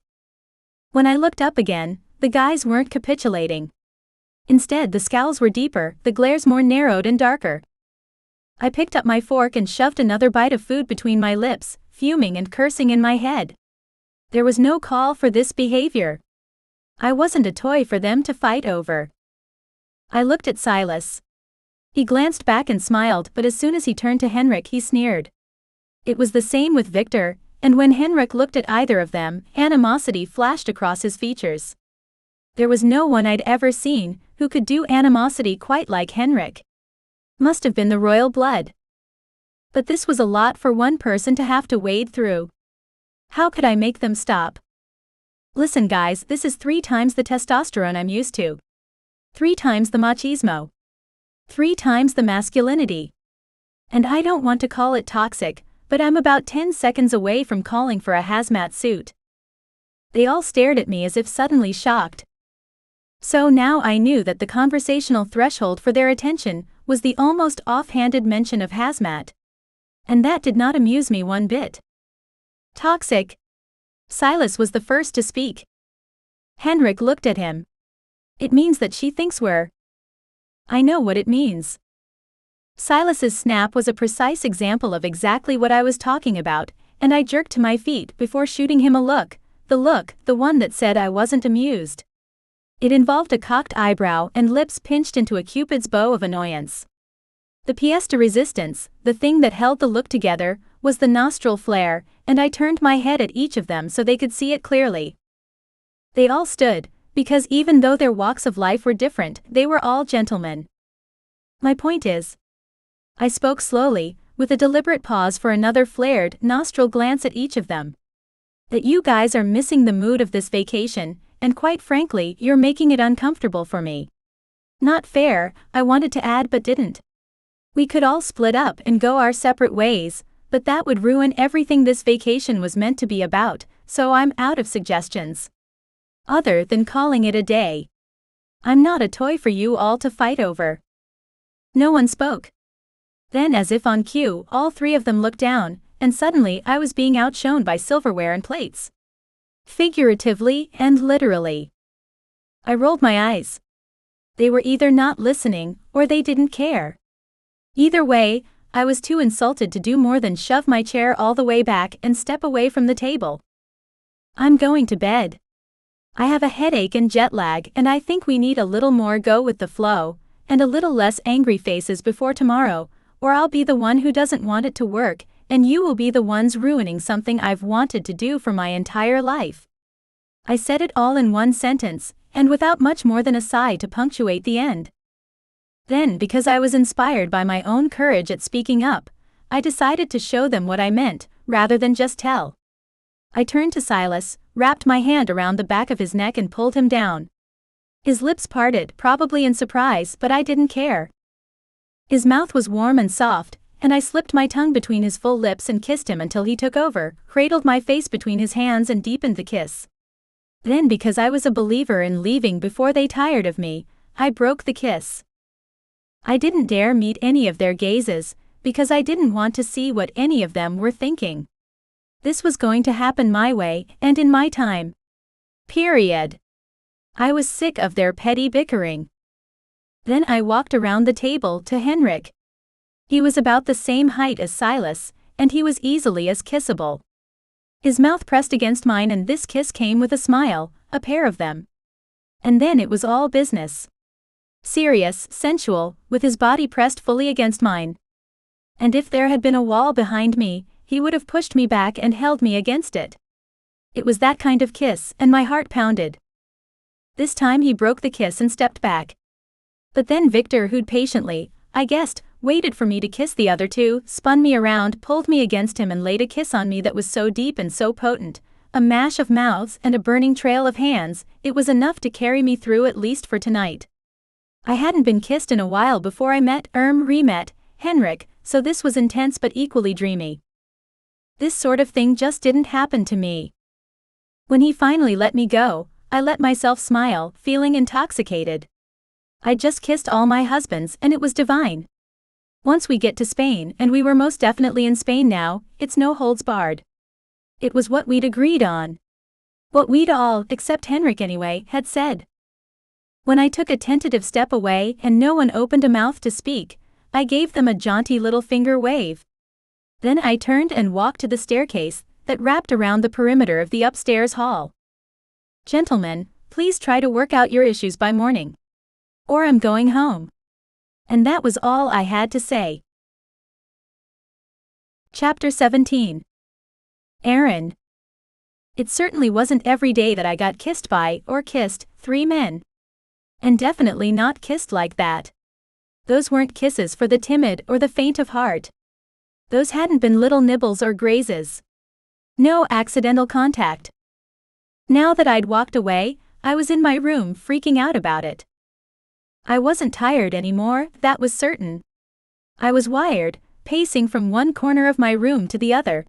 When I looked up again, the guys weren't capitulating. Instead, the scowls were deeper, the glares more narrowed and darker. I picked up my fork and shoved another bite of food between my lips, fuming and cursing in my head. There was no call for this behavior. I wasn't a toy for them to fight over. I looked at Silas. He glanced back and smiled, but as soon as he turned to Henrik, he sneered. It was the same with Victor, and when Henrik looked at either of them, animosity flashed across his features. There was no one I'd ever seen who could do animosity quite like Henrik. Must have been the royal blood. But this was a lot for one person to have to wade through. How could I make them stop? Listen guys, this is 3 times the testosterone I'm used to. 3 times the machismo. 3 times the masculinity. And I don't want to call it toxic, but I'm about 10 seconds away from calling for a hazmat suit. They all stared at me as if suddenly shocked. So now I knew that the conversational threshold for their attention was the almost offhanded mention of hazmat. And that did not amuse me one bit. Toxic. Silas was the first to speak. Henrik looked at him. It means that she thinks we're. I know what it means. Silas's snap was a precise example of exactly what I was talking about, and I jerked to my feet before shooting him a look, the one that said I wasn't amused. It involved a cocked eyebrow and lips pinched into a cupid's bow of annoyance. The pièce de résistance, the thing that held the look together, was the nostril flare, and I turned my head at each of them so they could see it clearly. They all stood, because even though their walks of life were different, they were all gentlemen. My point is, I spoke slowly, with a deliberate pause for another flared nostril glance at each of them, that you guys are missing the mood of this vacation, and quite frankly, you're making it uncomfortable for me. Not fair, I wanted to add but didn't. We could all split up and go our separate ways, but that would ruin everything this vacation was meant to be about, so I'm out of suggestions. Other than calling it a day. I'm not a toy for you all to fight over. No one spoke. Then, as if on cue, all 3 of them looked down, and suddenly I was being outshone by silverware and plates. Figuratively and literally. I rolled my eyes. They were either not listening, or they didn't care. Either way, I was too insulted to do more than shove my chair all the way back and step away from the table. I'm going to bed. I have a headache and jet lag, and I think we need a little more go with the flow, and a little less angry faces before tomorrow, or I'll be the one who doesn't want it to work, and you will be the ones ruining something I've wanted to do for my entire life. I said it all in one sentence, and without much more than a sigh to punctuate the end. Then, because I was inspired by my own courage at speaking up, I decided to show them what I meant, rather than just tell. I turned to Silas, wrapped my hand around the back of his neck and pulled him down. His lips parted, probably in surprise, but I didn't care. His mouth was warm and soft, and I slipped my tongue between his full lips and kissed him until he took over, cradled my face between his hands and deepened the kiss. Then, because I was a believer in leaving before they tired of me, I broke the kiss. I didn't dare meet any of their gazes, because I didn't want to see what any of them were thinking. This was going to happen my way, and in my time. Period. I was sick of their petty bickering. Then I walked around the table to Henrik. He was about the same height as Silas, and he was easily as kissable. His mouth pressed against mine, and this kiss came with a smile, a pair of them. And then it was all business. Serious, sensual, with his body pressed fully against mine. And if there had been a wall behind me, he would have pushed me back and held me against it. It was that kind of kiss, and my heart pounded. This time he broke the kiss and stepped back. But then Victor, who'd patiently, I guessed, waited for me to kiss the other two, spun me around, pulled me against him and laid a kiss on me that was so deep and so potent, a mash of mouths and a burning trail of hands, it was enough to carry me through at least for tonight. I hadn't been kissed in a while before I met Henrik, so this was intense but equally dreamy. This sort of thing just didn't happen to me. When he finally let me go, I let myself smile, feeling intoxicated. I'd just kissed all my husbands and it was divine. Once we get to Spain, and we were most definitely in Spain now, it's no holds barred. It was what we'd agreed on. What we'd all, except Henrik anyway, had said. When I took a tentative step away and no one opened a mouth to speak, I gave them a jaunty little finger wave. Then I turned and walked to the staircase that wrapped around the perimeter of the upstairs hall. Gentlemen, please try to work out your issues by morning. Or I'm going home. And that was all I had to say. Chapter 17. Aaron. It certainly wasn't every day that I got kissed by, or kissed, 3 men. And definitely not kissed like that. Those weren't kisses for the timid or the faint of heart. Those hadn't been little nibbles or grazes. No accidental contact. Now that I'd walked away, I was in my room freaking out about it. I wasn't tired anymore, that was certain. I was wired, pacing from one corner of my room to the other.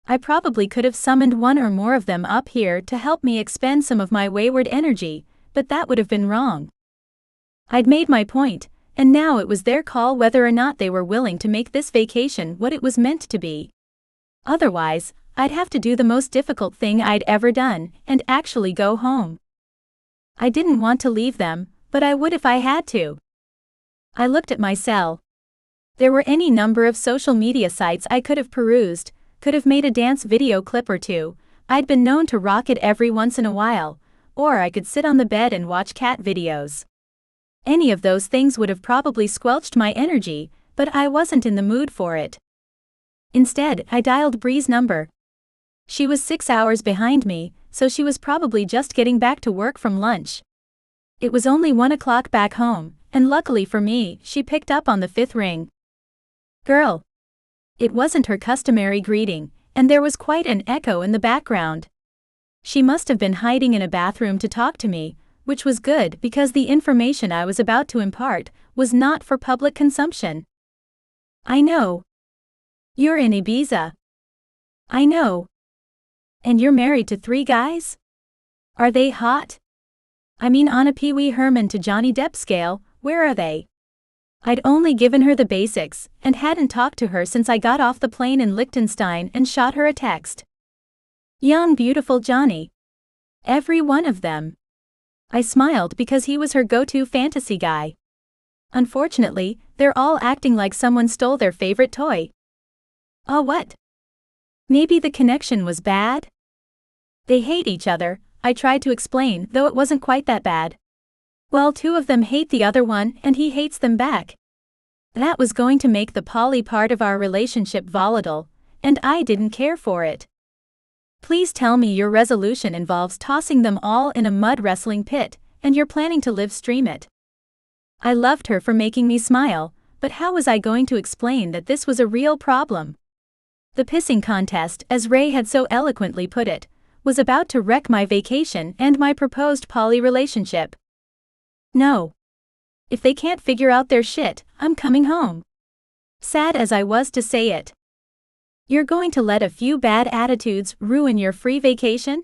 I probably could have summoned one or more of them up here to help me expend some of my wayward energy, but that would have been wrong. I'd made my point, and now it was their call whether or not they were willing to make this vacation what it was meant to be. Otherwise, I'd have to do the most difficult thing I'd ever done, and actually go home. I didn't want to leave them, but I would if I had to. I looked at my cell. There were any number of social media sites I could have perused, could have made a dance video clip or two, I'd been known to rock it every once in a while, or I could sit on the bed and watch cat videos. Any of those things would have probably squelched my energy, but I wasn't in the mood for it. Instead, I dialed Bree's number. She was 6 hours behind me, so she was probably just getting back to work from lunch. It was only 1 o'clock back home, and luckily for me, she picked up on the 5th ring. Girl. It wasn't her customary greeting, and there was quite an echo in the background. She must have been hiding in a bathroom to talk to me, which was good because the information I was about to impart was not for public consumption. I know. You're in Ibiza. I know. And you're married to 3 guys? Are they hot? I mean, on a Pee Wee Herman to Johnny Depp scale, where are they? I'd only given her the basics, and hadn't talked to her since I got off the plane in Liechtenstein and shot her a text. Young beautiful Johnny. Every one of them. I smiled because he was her go-to fantasy guy. Unfortunately, they're all acting like someone stole their favorite toy. Oh, what? Maybe the connection was bad? They hate each other, I tried to explain, though it wasn't quite that bad. Well, two of them hate the other one and he hates them back. That was going to make the poly part of our relationship volatile, and I didn't care for it. Please tell me your resolution involves tossing them all in a mud wrestling pit, and you're planning to live stream it. I loved her for making me smile, but how was I going to explain that this was a real problem? The pissing contest, as Ray had so eloquently put it, was about to wreck my vacation and my proposed poly relationship. No. If they can't figure out their shit, I'm coming home. Sad as I was to say it. You're going to let a few bad attitudes ruin your free vacation?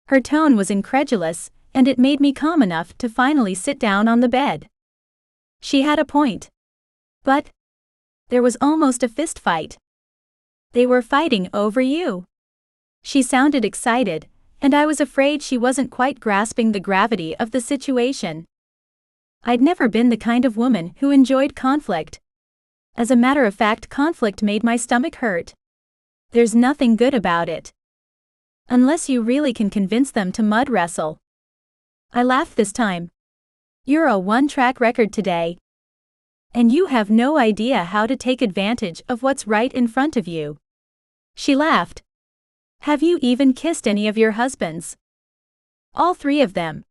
Her tone was incredulous, and it made me calm enough to finally sit down on the bed. She had a point. But there was almost a fist fight. They were fighting over you. She sounded excited, and I was afraid she wasn't quite grasping the gravity of the situation. I'd never been the kind of woman who enjoyed conflict. As a matter of fact, conflict made my stomach hurt. There's nothing good about it. Unless you really can convince them to mud wrestle. I laughed this time. You're a one-track record today. And you have no idea how to take advantage of what's right in front of you. She laughed. Have you even kissed any of your husbands? All three of them.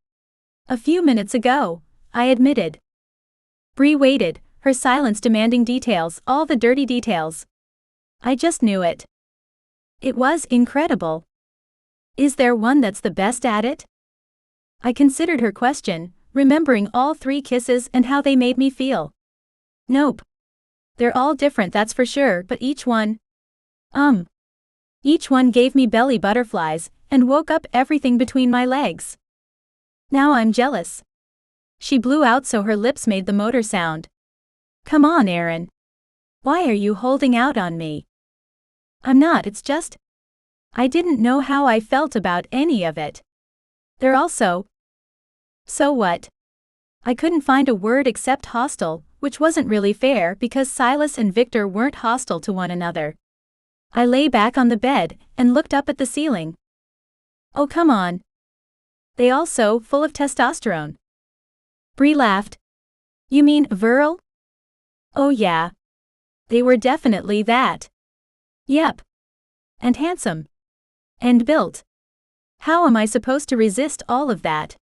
A few minutes ago, I admitted. Bree waited, her silence demanding details, all the dirty details. I just knew it. It was incredible. Is there one that's the best at it? I considered her question, remembering all three kisses and how they made me feel. Nope. They're all different, that's for sure, but each one gave me belly butterflies and woke up everything between my legs. Now I'm jealous. She blew out so her lips made the motor sound. Come on, Aaron. Why are you holding out on me? I'm not, it's just. I didn't know how I felt about any of it. They're also. So what? I couldn't find a word except hostile, which wasn't really fair because Silas and Victor weren't hostile to one another. I lay back on the bed and looked up at the ceiling. Oh, come on. They also full of testosterone. Bree laughed. You mean virile? Oh yeah. They were definitely that. Yep. And handsome. And built. How am I supposed to resist all of that?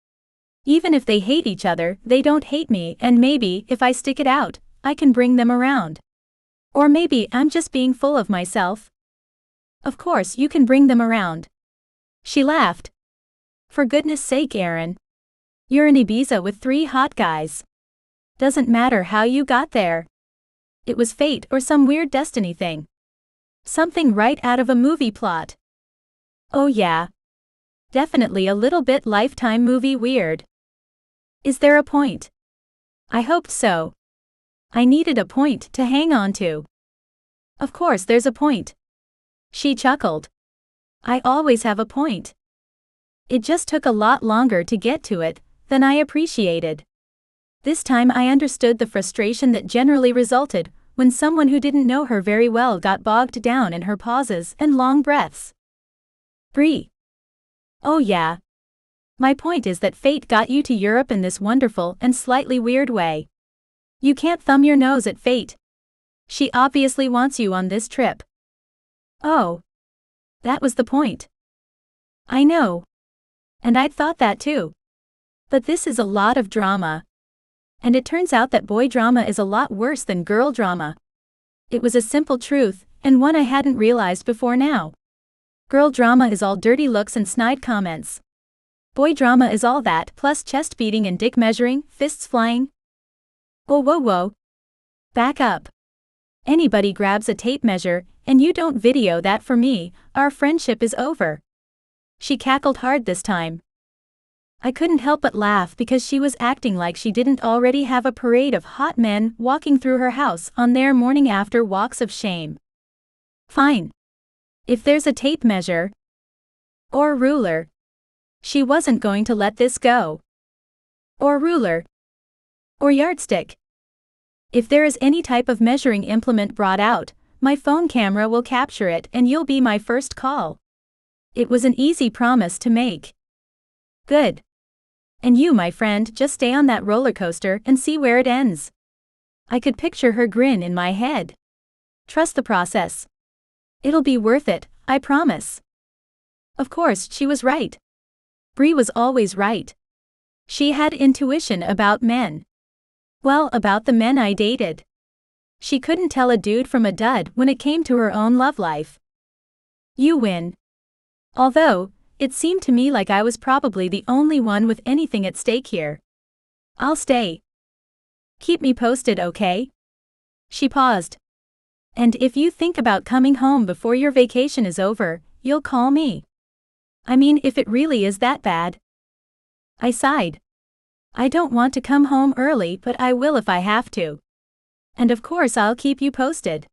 Even if they hate each other, they don't hate me, and maybe, if I stick it out, I can bring them around. Or maybe I'm just being full of myself. Of course you can bring them around. She laughed. For goodness sake, Aaron. You're in Ibiza with 3 hot guys. Doesn't matter how you got there. It was fate or some weird destiny thing. Something right out of a movie plot. Oh yeah. Definitely a little bit Lifetime movie weird. Is there a point? I hoped so. I needed a point to hang on to. Of course there's a point. She chuckled. I always have a point. It just took a lot longer to get to it than I appreciated. This time I understood the frustration that generally resulted when someone who didn't know her very well got bogged down in her pauses and long breaths. Bree. Oh yeah. My point is that fate got you to Europe in this wonderful and slightly weird way. You can't thumb your nose at fate. She obviously wants you on this trip. Oh. That was the point. I know. And I'd thought that too. But this is a lot of drama. And it turns out that boy drama is a lot worse than girl drama. It was a simple truth, and one I hadn't realized before now. Girl drama is all dirty looks and snide comments. Boy drama is all that, plus chest beating and dick measuring, fists flying. Whoa. Back up. Anybody grabs a tape measure, and you don't video that for me, our friendship is over. She cackled hard this time. I couldn't help but laugh because she was acting like she didn't already have a parade of hot men walking through her house on their morning after walks of shame. Fine. If there's a tape measure or ruler, she wasn't going to let this go. Or ruler. Or yardstick. If there is any type of measuring implement brought out, my phone camera will capture it and you'll be my first call. It was an easy promise to make. Good. And you, my friend, just stay on that roller coaster and see where it ends. I could picture her grin in my head. Trust the process. It'll be worth it, I promise. Of course, she was right. Bree was always right. She had intuition about men. Well, about the men I dated. She couldn't tell a dude from a dud when it came to her own love life. You win. Although, it seemed to me like I was probably the only one with anything at stake here. I'll stay. Keep me posted, okay? She paused. And if you think about coming home before your vacation is over, you'll call me. I mean, if it really is that bad. I sighed. I don't want to come home early, but I will if I have to. And of course I'll keep you posted.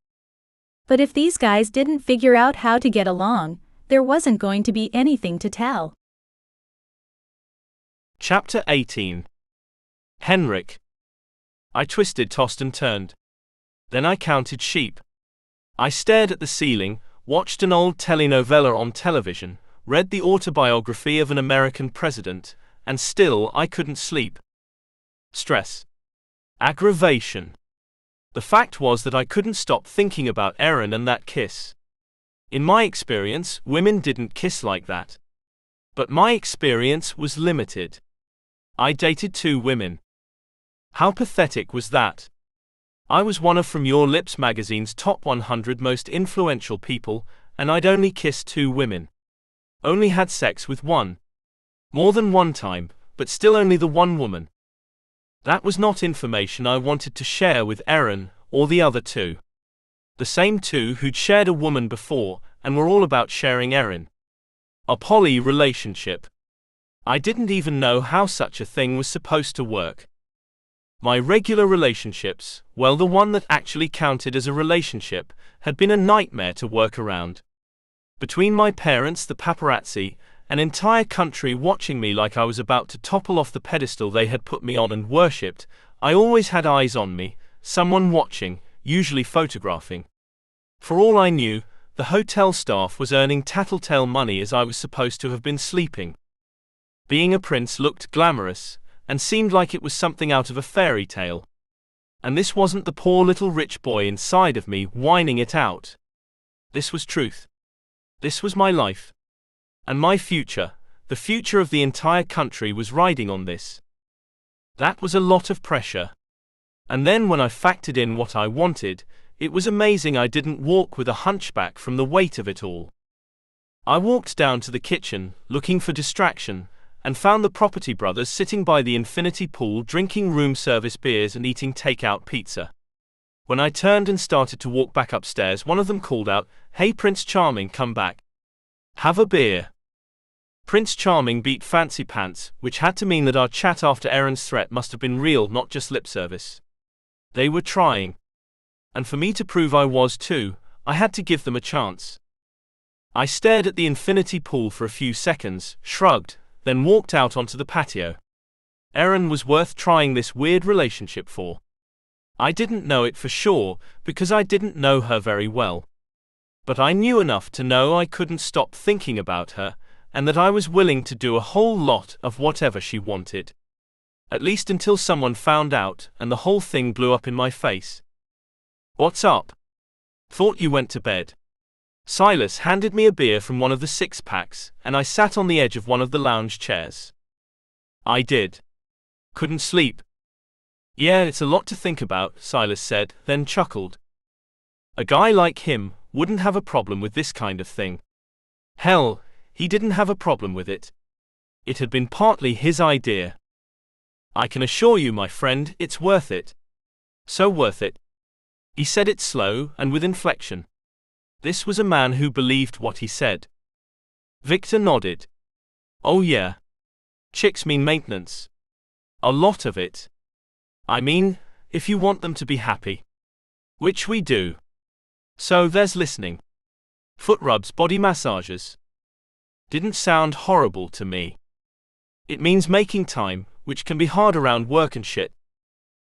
But if these guys didn't figure out how to get along, there wasn't going to be anything to tell. Chapter 18. Henrik. I twisted, tossed and turned. Then I counted sheep. I stared at the ceiling, watched an old telenovela on television, read the autobiography of an American president, and still I couldn't sleep. Stress. Aggravation. The fact was that I couldn't stop thinking about Erin and that kiss. In my experience, women didn't kiss like that. But my experience was limited. I dated 2 women. How pathetic was that? I was one of From Your Lips magazine's top 100 most influential people, and I'd only kissed 2 women. Only had sex with one. More than one time, but still only the one woman. That was not information I wanted to share with Erin, or the other 2. The same 2 who'd shared a woman before, and were all about sharing Erin. A poly relationship. I didn't even know how such a thing was supposed to work. My regular relationships, well, the one that actually counted as a relationship, had been a nightmare to work around. Between my parents, the paparazzi, an entire country watching me like I was about to topple off the pedestal they had put me on and worshipped, I always had eyes on me, someone watching, usually photographing. For all I knew, the hotel staff was earning tattletale money as I was supposed to have been sleeping. Being a prince looked glamorous, and seemed like it was something out of a fairy tale. And this wasn't the poor little rich boy inside of me whining it out. This was truth. This was my life. And my future, the future of the entire country, was riding on this. That was a lot of pressure. And then when I factored in what I wanted, it was amazing I didn't walk with a hunchback from the weight of it all. I walked down to the kitchen, looking for distraction, and found the Property brothers sitting by the infinity pool drinking room service beers and eating takeout pizza. When I turned and started to walk back upstairs, one of them called out, "Hey Prince Charming, come back. Have a beer." Prince Charming beat fancy pants, which had to mean that our chat after Erin's threat must have been real, not just lip service. They were trying. And for me to prove I was too, I had to give them a chance. I stared at the infinity pool for a few seconds, shrugged, then walked out onto the patio. Erin was worth trying this weird relationship for. I didn't know it for sure, because I didn't know her very well. But I knew enough to know I couldn't stop thinking about her, and that I was willing to do a whole lot of whatever she wanted. At least until someone found out, and the whole thing blew up in my face. "What's up? Thought you went to bed." Silas handed me a beer from one of the 6-packs, and I sat on the edge of one of the lounge chairs. I did. Couldn't sleep. "Yeah, it's a lot to think about," Silas said, then chuckled. A guy like him wouldn't have a problem with this kind of thing. Hell, he didn't have a problem with it. It had been partly his idea. "I can assure you, my friend, it's worth it. So worth it." He said it slow and with inflection. This was a man who believed what he said. Victor nodded. "Oh yeah. Chicks mean maintenance. A lot of it. I mean, if you want them to be happy. Which we do. So there's listening. Foot rubs, body massages. Didn't sound horrible to me. It means making time, which can be hard around work and shit.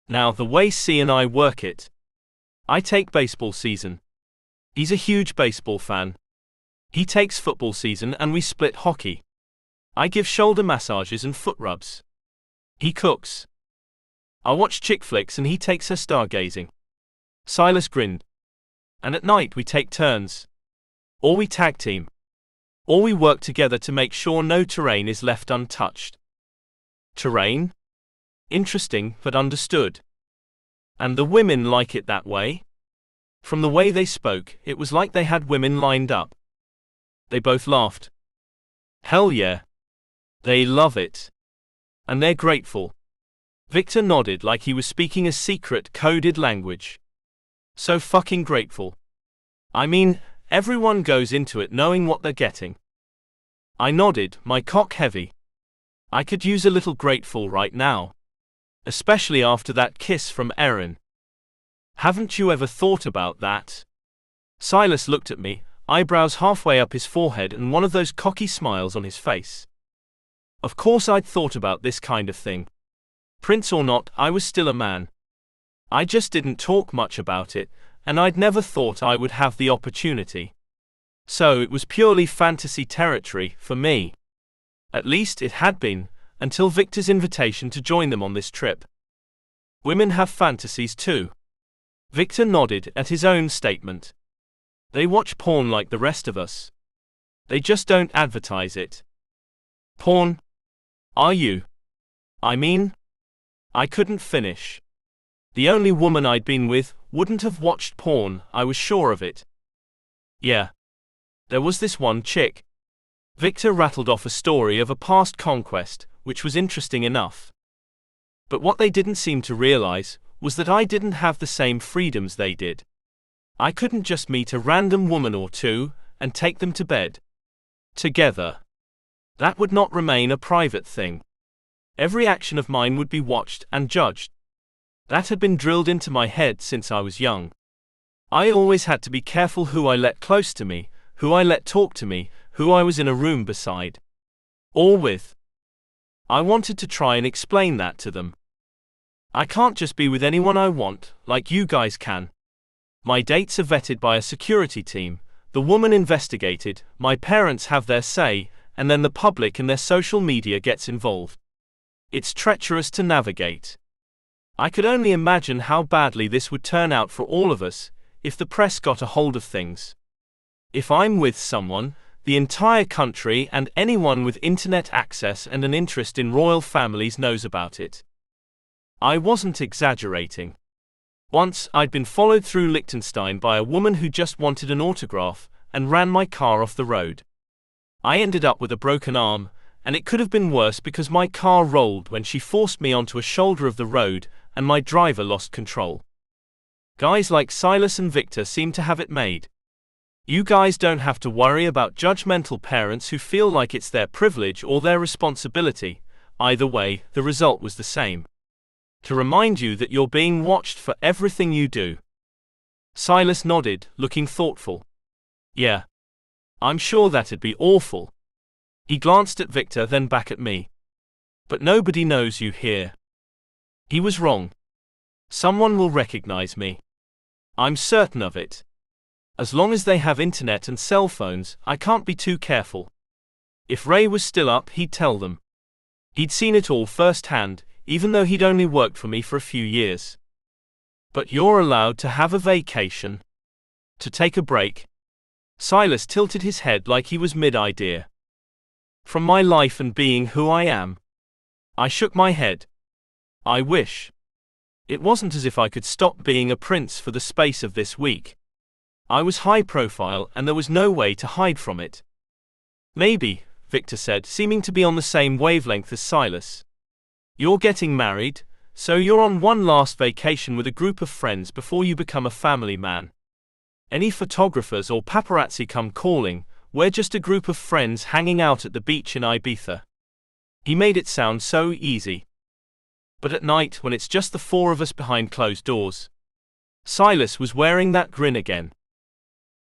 Now the way C and I work it. I take baseball season. He's a huge baseball fan. He takes football season and we split hockey. I give shoulder massages and foot rubs. He cooks. I watch chick flicks and he takes her stargazing. Silas grinned. And at night we take turns. Or we tag team. Or we work together to make sure no terrain is left untouched. Terrain? Interesting, but understood. And the women like it that way? From the way they spoke, it was like they had women lined up. They both laughed. Hell yeah. They love it. And they're grateful. Victor nodded like he was speaking a secret coded language. So fucking grateful. I mean, everyone goes into it knowing what they're getting. I nodded, my cock heavy. I could use a little grateful right now. Especially after that kiss from Erin. Haven't you ever thought about that? Silas looked at me, eyebrows halfway up his forehead and one of those cocky smiles on his face. Of course I'd thought about this kind of thing. Prince or not, I was still a man. I just didn't talk much about it, and I'd never thought I would have the opportunity. So it was purely fantasy territory for me. At least it had been, until Victor's invitation to join them on this trip. Women have fantasies too. Victor nodded at his own statement. They watch porn like the rest of us. They just don't advertise it. Porn? Are you? I mean? I couldn't finish. The only woman I'd been with wouldn't have watched porn, I was sure of it. Yeah. There was this one chick. Victor rattled off a story of a past conquest, which was interesting enough. But what they didn't seem to realize was that I didn't have the same freedoms they did. I couldn't just meet a random woman or two and take them to bed together. That would not remain a private thing. Every action of mine would be watched and judged. That had been drilled into my head since I was young. I always had to be careful who I let close to me, who I let talk to me, who I was in a room beside. Or with. I wanted to try and explain that to them. I can't just be with anyone I want, like you guys can. My dates are vetted by a security team, the woman investigated, my parents have their say, and then the public and their social media gets involved. It's treacherous to navigate. I could only imagine how badly this would turn out for all of us, if the press got a hold of things. If I'm with someone, the entire country and anyone with internet access and an interest in royal families knows about it. I wasn't exaggerating. Once, I'd been followed through Liechtenstein by a woman who just wanted an autograph, and ran my car off the road. I ended up with a broken arm, and it could have been worse because my car rolled when she forced me onto a shoulder of the road, and my driver lost control. Guys like Silas and Victor seem to have it made. You guys don't have to worry about judgmental parents who feel like it's their privilege or their responsibility. Either way, the result was the same. To remind you that you're being watched for everything you do. Silas nodded, looking thoughtful. Yeah. I'm sure that'd be awful. He glanced at Victor, then back at me. But nobody knows you here. He was wrong. Someone will recognize me. I'm certain of it. As long as they have internet and cell phones, I can't be too careful. If Ray was still up, he'd tell them. He'd seen it all firsthand, even though he'd only worked for me for a few years. But you're allowed to have a vacation. To take a break. Silas tilted his head like he was mid-idea. From my life and being who I am. I shook my head. I wish. It wasn't as if I could stop being a prince for the space of this week. I was high profile and there was no way to hide from it. Maybe, Victor said, seeming to be on the same wavelength as Silas. You're getting married, so you're on one last vacation with a group of friends before you become a family man. Any photographers or paparazzi come calling, we're just a group of friends hanging out at the beach in Ibiza. He made it sound so easy. But at night, when it's just the four of us behind closed doors. Silas was wearing that grin again.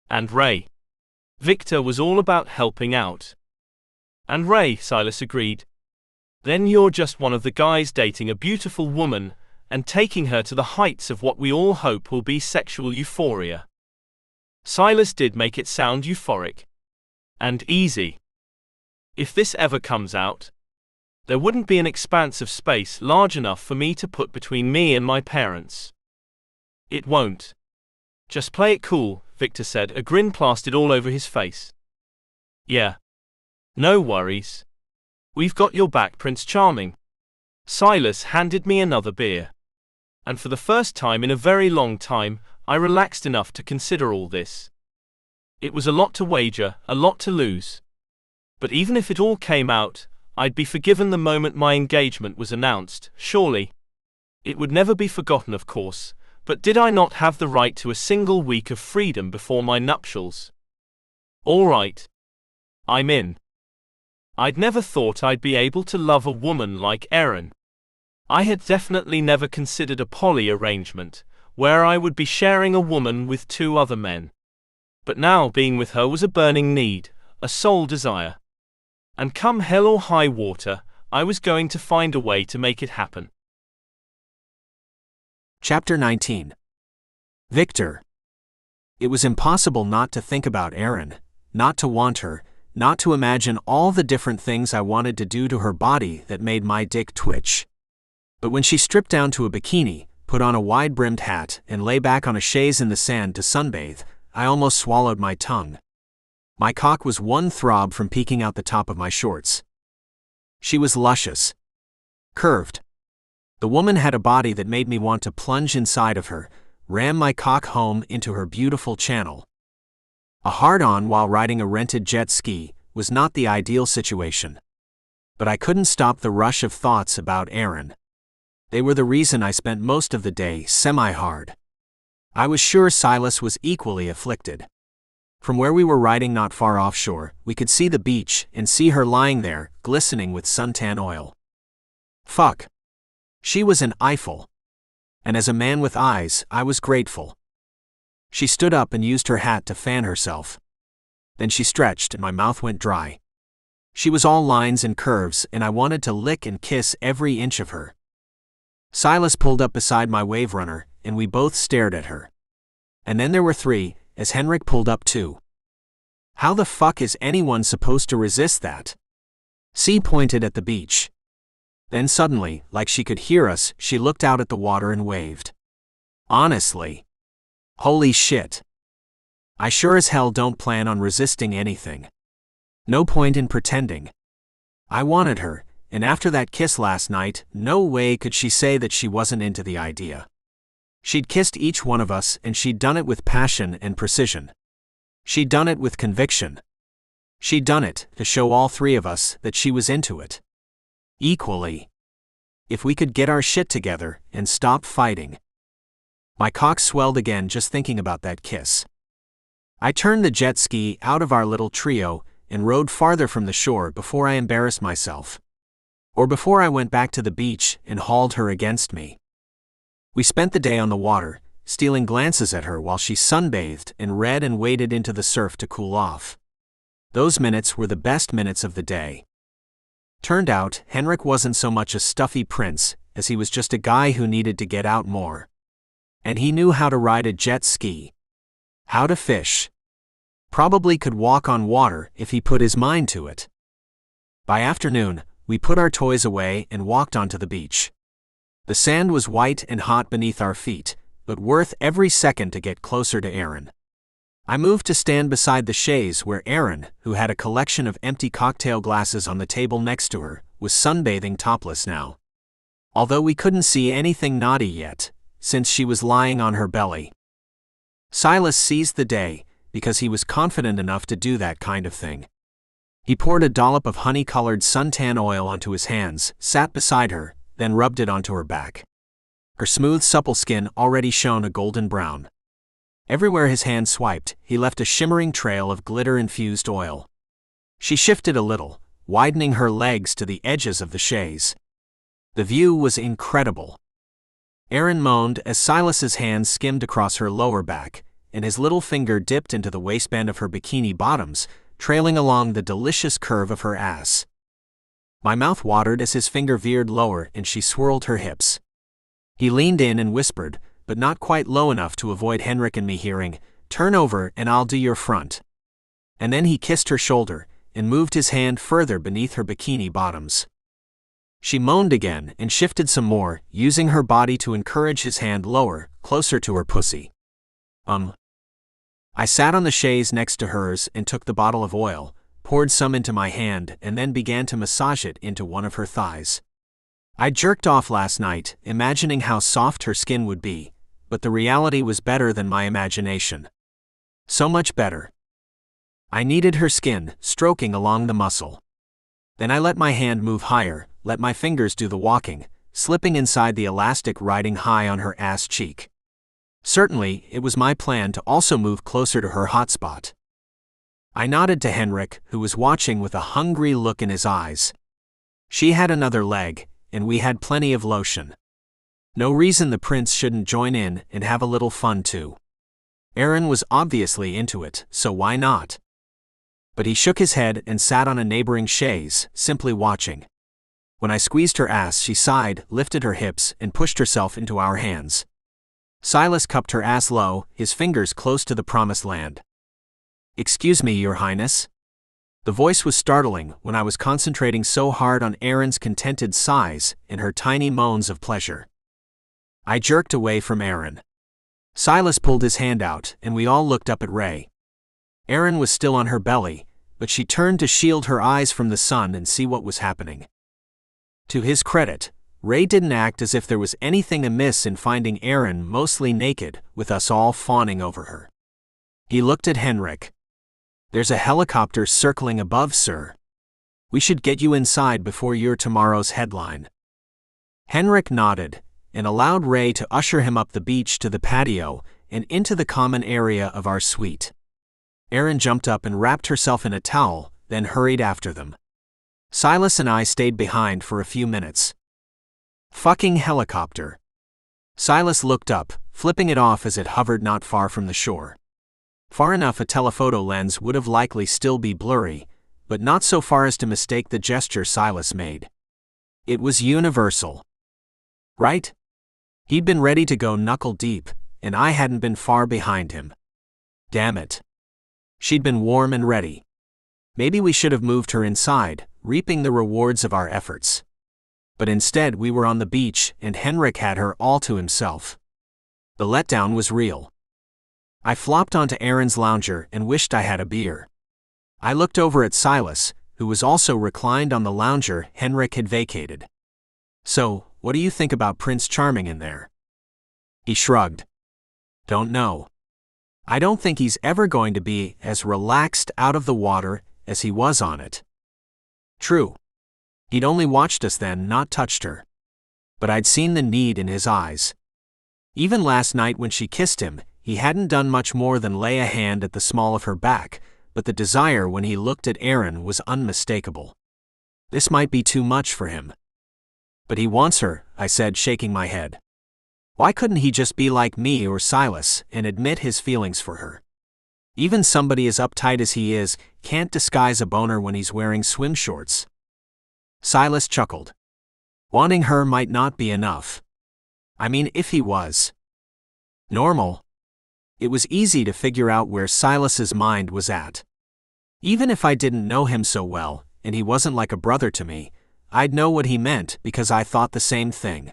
And Ray. Victor was all about helping out. And Ray, Silas agreed. Then you're just one of the guys dating a beautiful woman, and taking her to the heights of what we all hope will be sexual euphoria. Silas did make it sound euphoric. And easy. If this ever comes out. There wouldn't be an expanse of space large enough for me to put between me and my parents. It won't. Just play it cool, Victor said, a grin plastered all over his face. Yeah. No worries. We've got your back, Prince Charming. Silas handed me another beer. And for the first time in a very long time, I relaxed enough to consider all this. It was a lot to wager, a lot to lose. But even if it all came out, I'd be forgiven the moment my engagement was announced, surely. It would never be forgotten, of course, but did I not have the right to a single week of freedom before my nuptials? All right. I'm in. I'd never thought I'd be able to love a woman like Erin. I had definitely never considered a poly arrangement, where I would be sharing a woman with 2 other men. But now being with her was a burning need, a sole desire. And come hell or high water, I was going to find a way to make it happen. Chapter 19. Victor. It was impossible not to think about Erin, not to want her, not to imagine all the different things I wanted to do to her body that made my dick twitch. But when she stripped down to a bikini, put on a wide-brimmed hat, and lay back on a chaise in the sand to sunbathe, I almost swallowed my tongue. My cock was one throb from peeking out the top of my shorts. She was luscious. Curved. The woman had a body that made me want to plunge inside of her, ram my cock home into her beautiful channel. A hard-on while riding a rented jet ski was not the ideal situation. But I couldn't stop the rush of thoughts about Erin. They were the reason I spent most of the day semi-hard. I was sure Silas was equally afflicted. From where we were riding not far offshore, we could see the beach and see her lying there, glistening with suntan oil. Fuck. She was an Eiffel. And as a man with eyes, I was grateful. She stood up and used her hat to fan herself. Then she stretched and my mouth went dry. She was all lines and curves and I wanted to lick and kiss every inch of her. Silas pulled up beside my wave runner, and we both stared at her. And then there were 3, as Henrik pulled up too. How the fuck is anyone supposed to resist that? C pointed at the beach. Then suddenly, like she could hear us, she looked out at the water and waved. Honestly. Holy shit. I sure as hell don't plan on resisting anything. No point in pretending. I wanted her, and after that kiss last night, no way could she say that she wasn't into the idea. She'd kissed each one of us and she'd done it with passion and precision. She'd done it with conviction. She'd done it to show all 3 of us that she was into it. Equally. If we could get our shit together and stop fighting. My cock swelled again just thinking about that kiss. I turned the jet ski out of our little trio and rode farther from the shore before I embarrassed myself. Or before I went back to the beach and hauled her against me. We spent the day on the water, stealing glances at her while she sunbathed and read and waded into the surf to cool off. Those minutes were the best minutes of the day. Turned out, Henrik wasn't so much a stuffy prince, as he was just a guy who needed to get out more. And he knew how to ride a jet ski. How to fish. Probably could walk on water if he put his mind to it. By afternoon, we put our toys away and walked onto the beach. The sand was white and hot beneath our feet, but worth every second to get closer to Erin. I moved to stand beside the chaise where Erin, who had a collection of empty cocktail glasses on the table next to her, was sunbathing topless now. Although we couldn't see anything naughty yet, since she was lying on her belly. Silas seized the day, because he was confident enough to do that kind of thing. He poured a dollop of honey-colored suntan oil onto his hands, sat beside her, then rubbed it onto her back. Her smooth, supple skin already shone a golden brown. Everywhere his hand swiped, he left a shimmering trail of glitter-infused oil. She shifted a little, widening her legs to the edges of the chaise. The view was incredible. Erin moaned as Silas's hand skimmed across her lower back, and his little finger dipped into the waistband of her bikini bottoms, trailing along the delicious curve of her ass. My mouth watered as his finger veered lower and she swirled her hips. He leaned in and whispered, but not quite low enough to avoid Henrik and me hearing, "Turn over and I'll do your front." And then he kissed her shoulder and moved his hand further beneath her bikini bottoms. She moaned again and shifted some more, using her body to encourage his hand lower, closer to her pussy. I sat on the chaise next to hers and took the bottle of oil, poured some into my hand, and then began to massage it into one of her thighs. I jerked off last night, imagining how soft her skin would be, but the reality was better than my imagination. So much better. I kneaded her skin, stroking along the muscle. Then I let my hand move higher, let my fingers do the walking, slipping inside the elastic riding high on her ass cheek. Certainly, it was my plan to also move closer to her hot spot. I nodded to Henrik, who was watching with a hungry look in his eyes. She had another leg, and we had plenty of lotion. No reason the prince shouldn't join in and have a little fun too. Aaron was obviously into it, so why not? But he shook his head and sat on a neighboring chaise, simply watching. When I squeezed her ass, she sighed, lifted her hips, and pushed herself into our hands. Silas cupped her ass low, his fingers close to the promised land. "Excuse me, Your Highness?" The voice was startling when I was concentrating so hard on Aaron's contented sighs and her tiny moans of pleasure. I jerked away from Aaron. Silas pulled his hand out, and we all looked up at Ray. Aaron was still on her belly, but she turned to shield her eyes from the sun and see what was happening. To his credit, Ray didn't act as if there was anything amiss in finding Aaron mostly naked, with us all fawning over her. He looked at Henrik. "There's a helicopter circling above, sir. We should get you inside before your tomorrow's headline." Henrik nodded, and allowed Ray to usher him up the beach to the patio and into the common area of our suite. Aaron jumped up and wrapped herself in a towel, then hurried after them. Silas and I stayed behind for a few minutes. Fucking helicopter. Silas looked up, flipping it off as it hovered not far from the shore. Far enough a telephoto lens would have likely still be blurry, but not so far as to mistake the gesture Silas made. It was universal. Right? He'd been ready to go knuckle deep, and I hadn't been far behind him. Damn it. She'd been warm and ready. Maybe we should have moved her inside, reaping the rewards of our efforts. But instead we were on the beach, and Henrik had her all to himself. The letdown was real. I flopped onto Aaron's lounger and wished I had a beer. I looked over at Silas, who was also reclined on the lounger Henrik had vacated. "So, what do you think about Prince Charming in there?" He shrugged. "Don't know. I don't think he's ever going to be as relaxed out of the water as he was on it." True. He'd only watched us then, not touched her. But I'd seen the need in his eyes. Even last night when she kissed him, he hadn't done much more than lay a hand at the small of her back, but the desire when he looked at Aaron was unmistakable. This might be too much for him. "But he wants her," I said, shaking my head. "Why couldn't he just be like me or Silas and admit his feelings for her? Even somebody as uptight as he is can't disguise a boner when he's wearing swim shorts." Silas chuckled. "Wanting her might not be enough. I mean, if he was normal." It was easy to figure out where Silas's mind was at. Even if I didn't know him so well, and he wasn't like a brother to me, I'd know what he meant because I thought the same thing.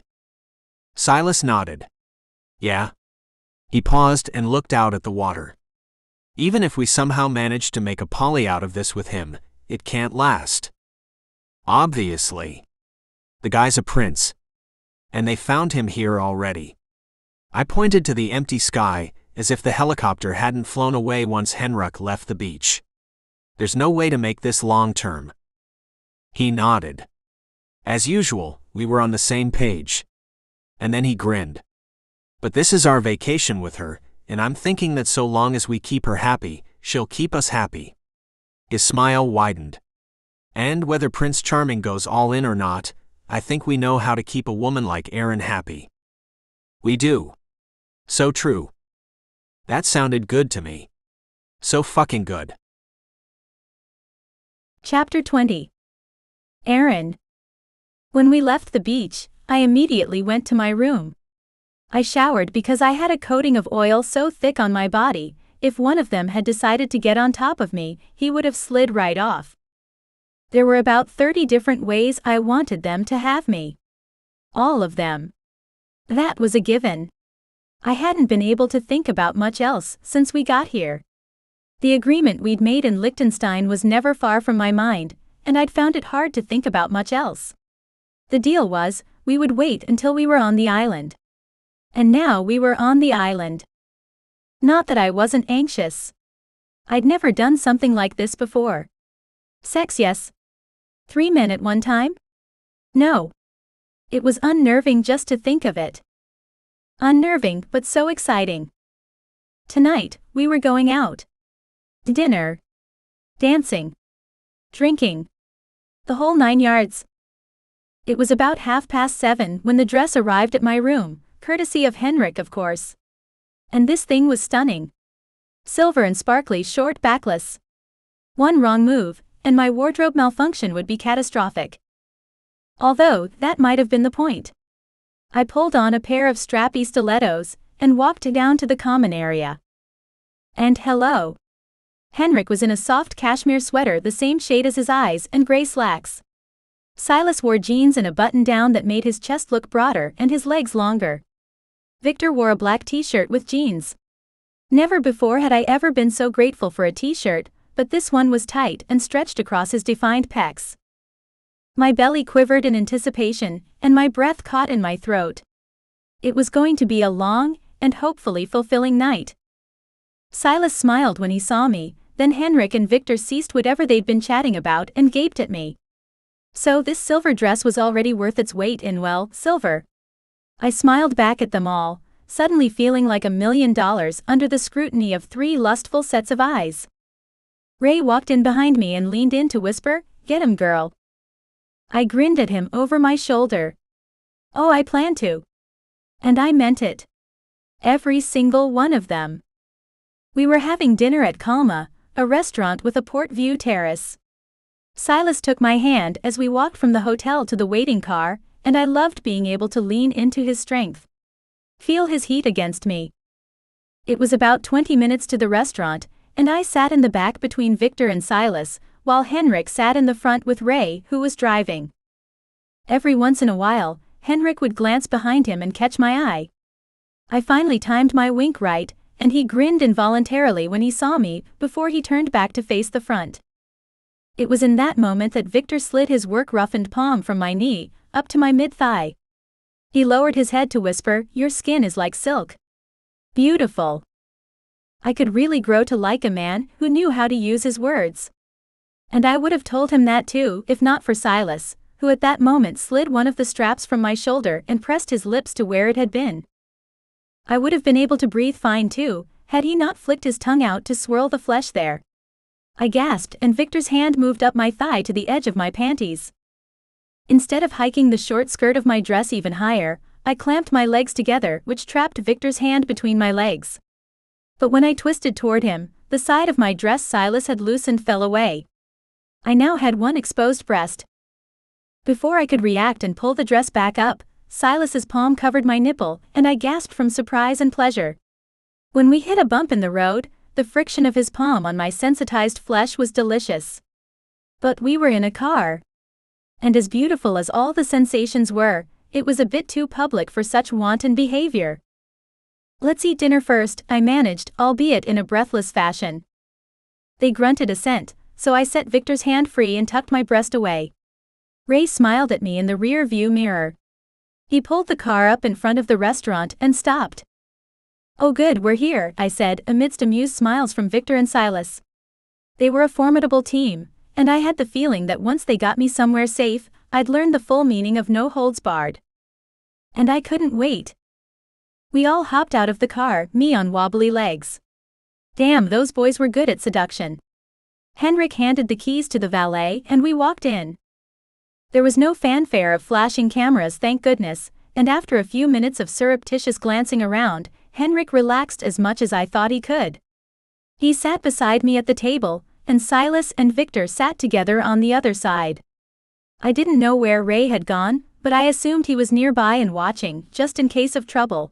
Silas nodded. "Yeah." He paused and looked out at the water. "Even if we somehow manage to make a poly out of this with him, it can't last. Obviously. The guy's a prince. And they found him here already." I pointed to the empty sky, as if the helicopter hadn't flown away once Henrik left the beach. "There's no way to make this long-term." He nodded. As usual, we were on the same page. And then he grinned. "But this is our vacation with her, and I'm thinking that so long as we keep her happy, she'll keep us happy." His smile widened. "And whether Prince Charming goes all in or not, I think we know how to keep a woman like Aaron happy." "We do." "So true." That sounded good to me. So fucking good. Chapter 20. Aaron. When we left the beach, I immediately went to my room. I showered because I had a coating of oil so thick on my body, if one of them had decided to get on top of me, he would have slid right off. There were about 30 different ways I wanted them to have me. All of them. That was a given. I hadn't been able to think about much else since we got here. The agreement we'd made in Liechtenstein was never far from my mind, and I'd found it hard to think about much else. The deal was, we would wait until we were on the island. And now we were on the island. Not that I wasn't anxious. I'd never done something like this before. Sex, yes. 3 men at one time? No. It was unnerving just to think of it. Unnerving, but so exciting. Tonight, we were going out. Dinner. Dancing. Drinking. The whole 9 yards. It was about 7:30 when the dress arrived at my room, courtesy of Henrik, of course. And this thing was stunning. Silver and sparkly, short, backless. One wrong move, and my wardrobe malfunction would be catastrophic. Although, that might have been the point. I pulled on a pair of strappy stilettos, and walked down to the common area. And hello. Henrik was in a soft cashmere sweater the same shade as his eyes and gray slacks. Silas wore jeans and a button-down that made his chest look broader and his legs longer. Victor wore a black t-shirt with jeans. Never before had I ever been so grateful for a t-shirt, but this one was tight and stretched across his defined pecs. My belly quivered in anticipation, and my breath caught in my throat. It was going to be a long, and hopefully fulfilling night. Silas smiled when he saw me, then Henrik and Victor ceased whatever they'd been chatting about and gaped at me. So this silver dress was already worth its weight in, well, silver. I smiled back at them all, suddenly feeling like $1 million under the scrutiny of 3 lustful sets of eyes. Ray walked in behind me and leaned in to whisper, "Get him, girl." I grinned at him over my shoulder. Oh, I planned to. And I meant it. Every single one of them. We were having dinner at Calma, a restaurant with a port view terrace. Silas took my hand as we walked from the hotel to the waiting car, and I loved being able to lean into his strength. Feel his heat against me. It was about 20 minutes to the restaurant, and I sat in the back between Victor and Silas, while Henrik sat in the front with Ray, who was driving. Every once in a while, Henrik would glance behind him and catch my eye. I finally timed my wink right, and he grinned involuntarily when he saw me before he turned back to face the front. It was in that moment that Victor slid his work-roughened palm from my knee, up to my mid-thigh. He lowered his head to whisper, "Your skin is like silk. Beautiful." I could really grow to like a man who knew how to use his words. And I would have told him that too, if not for Silas, who at that moment slid one of the straps from my shoulder and pressed his lips to where it had been. I would have been able to breathe fine too, had he not flicked his tongue out to swirl the flesh there. I gasped, and Victor's hand moved up my thigh to the edge of my panties. Instead of hiking the short skirt of my dress even higher, I clamped my legs together, which trapped Victor's hand between my legs. But when I twisted toward him, the side of my dress Silas had loosened fell away. I now had one exposed breast. Before I could react and pull the dress back up, Silas's palm covered my nipple, and I gasped from surprise and pleasure. When we hit a bump in the road, the friction of his palm on my sensitized flesh was delicious. But we were in a car. And as beautiful as all the sensations were, it was a bit too public for such wanton behavior. "Let's eat dinner first," I managed, albeit in a breathless fashion. They grunted assent, so I set Victor's hand free and tucked my breast away. Ray smiled at me in the rear view mirror. He pulled the car up in front of the restaurant and stopped. "Oh good, we're here," I said, amidst amused smiles from Victor and Silas. They were a formidable team, and I had the feeling that once they got me somewhere safe, I'd learn the full meaning of no holds barred. And I couldn't wait. We all hopped out of the car, me on wobbly legs. Damn, those boys were good at seduction. Henrik handed the keys to the valet and we walked in. There was no fanfare of flashing cameras, thank goodness, and after a few minutes of surreptitious glancing around, Henrik relaxed as much as I thought he could. He sat beside me at the table, and Silas and Victor sat together on the other side. I didn't know where Ray had gone, but I assumed he was nearby and watching, just in case of trouble.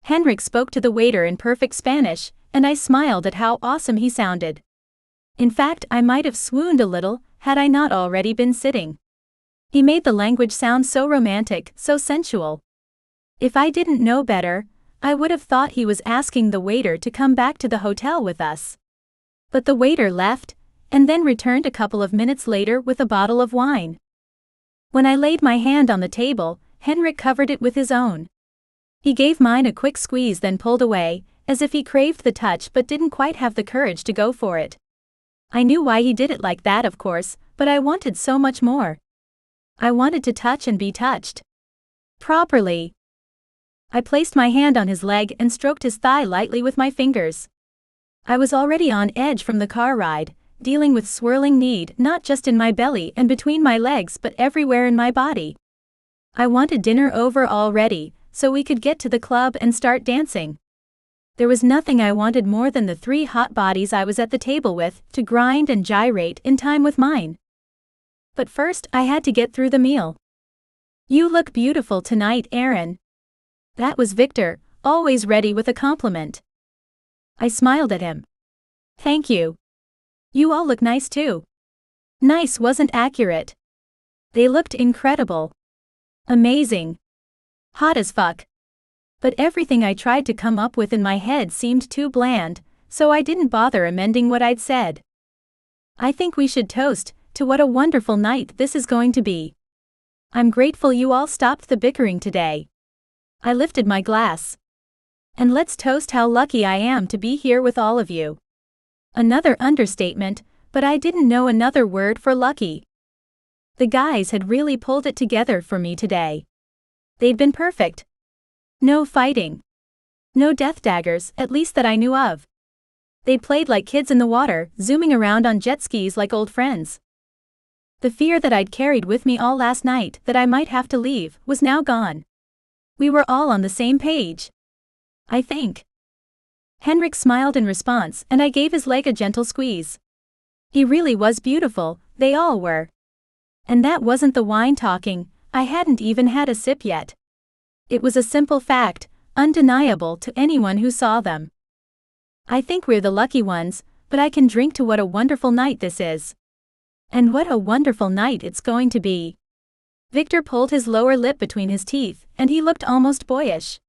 Henrik spoke to the waiter in perfect Spanish, and I smiled at how awesome he sounded. In fact, I might have swooned a little, had I not already been sitting. He made the language sound so romantic, so sensual. If I didn't know better, I would have thought he was asking the waiter to come back to the hotel with us. But the waiter left, and then returned a couple of minutes later with a bottle of wine. When I laid my hand on the table, Henrik covered it with his own. He gave mine a quick squeeze, then pulled away, as if he craved the touch but didn't quite have the courage to go for it. I knew why he did it like that, of course, but I wanted so much more. I wanted to touch and be touched. Properly. I placed my hand on his leg and stroked his thigh lightly with my fingers. I was already on edge from the car ride, dealing with swirling need not just in my belly and between my legs but everywhere in my body. I wanted dinner over already, so we could get to the club and start dancing. There was nothing I wanted more than the 3 hot bodies I was at the table with to grind and gyrate in time with mine. But first I had to get through the meal. "You look beautiful tonight, Aaron." That was Victor, always ready with a compliment. I smiled at him. "Thank you. You all look nice too." Nice wasn't accurate. They looked incredible. Amazing. Hot as fuck. But everything I tried to come up with in my head seemed too bland, so I didn't bother amending what I'd said. "I think we should toast to what a wonderful night this is going to be. I'm grateful you all stopped the bickering today." I lifted my glass. "And let's toast how lucky I am to be here with all of you." Another understatement, but I didn't know another word for lucky. The guys had really pulled it together for me today. They'd been perfect. No fighting. No death daggers, at least that I knew of. They'd played like kids in the water, zooming around on jet skis like old friends. The fear that I'd carried with me all last night that I might have to leave was now gone. We were all on the same page. I think. Henrik smiled in response and I gave his leg a gentle squeeze. He really was beautiful, they all were. And that wasn't the wine talking, I hadn't even had a sip yet. It was a simple fact, undeniable to anyone who saw them. I think we're the lucky ones, but I can drink to what a wonderful night this is. And what a wonderful night it's going to be. Victor pulled his lower lip between his teeth, and he looked almost boyish.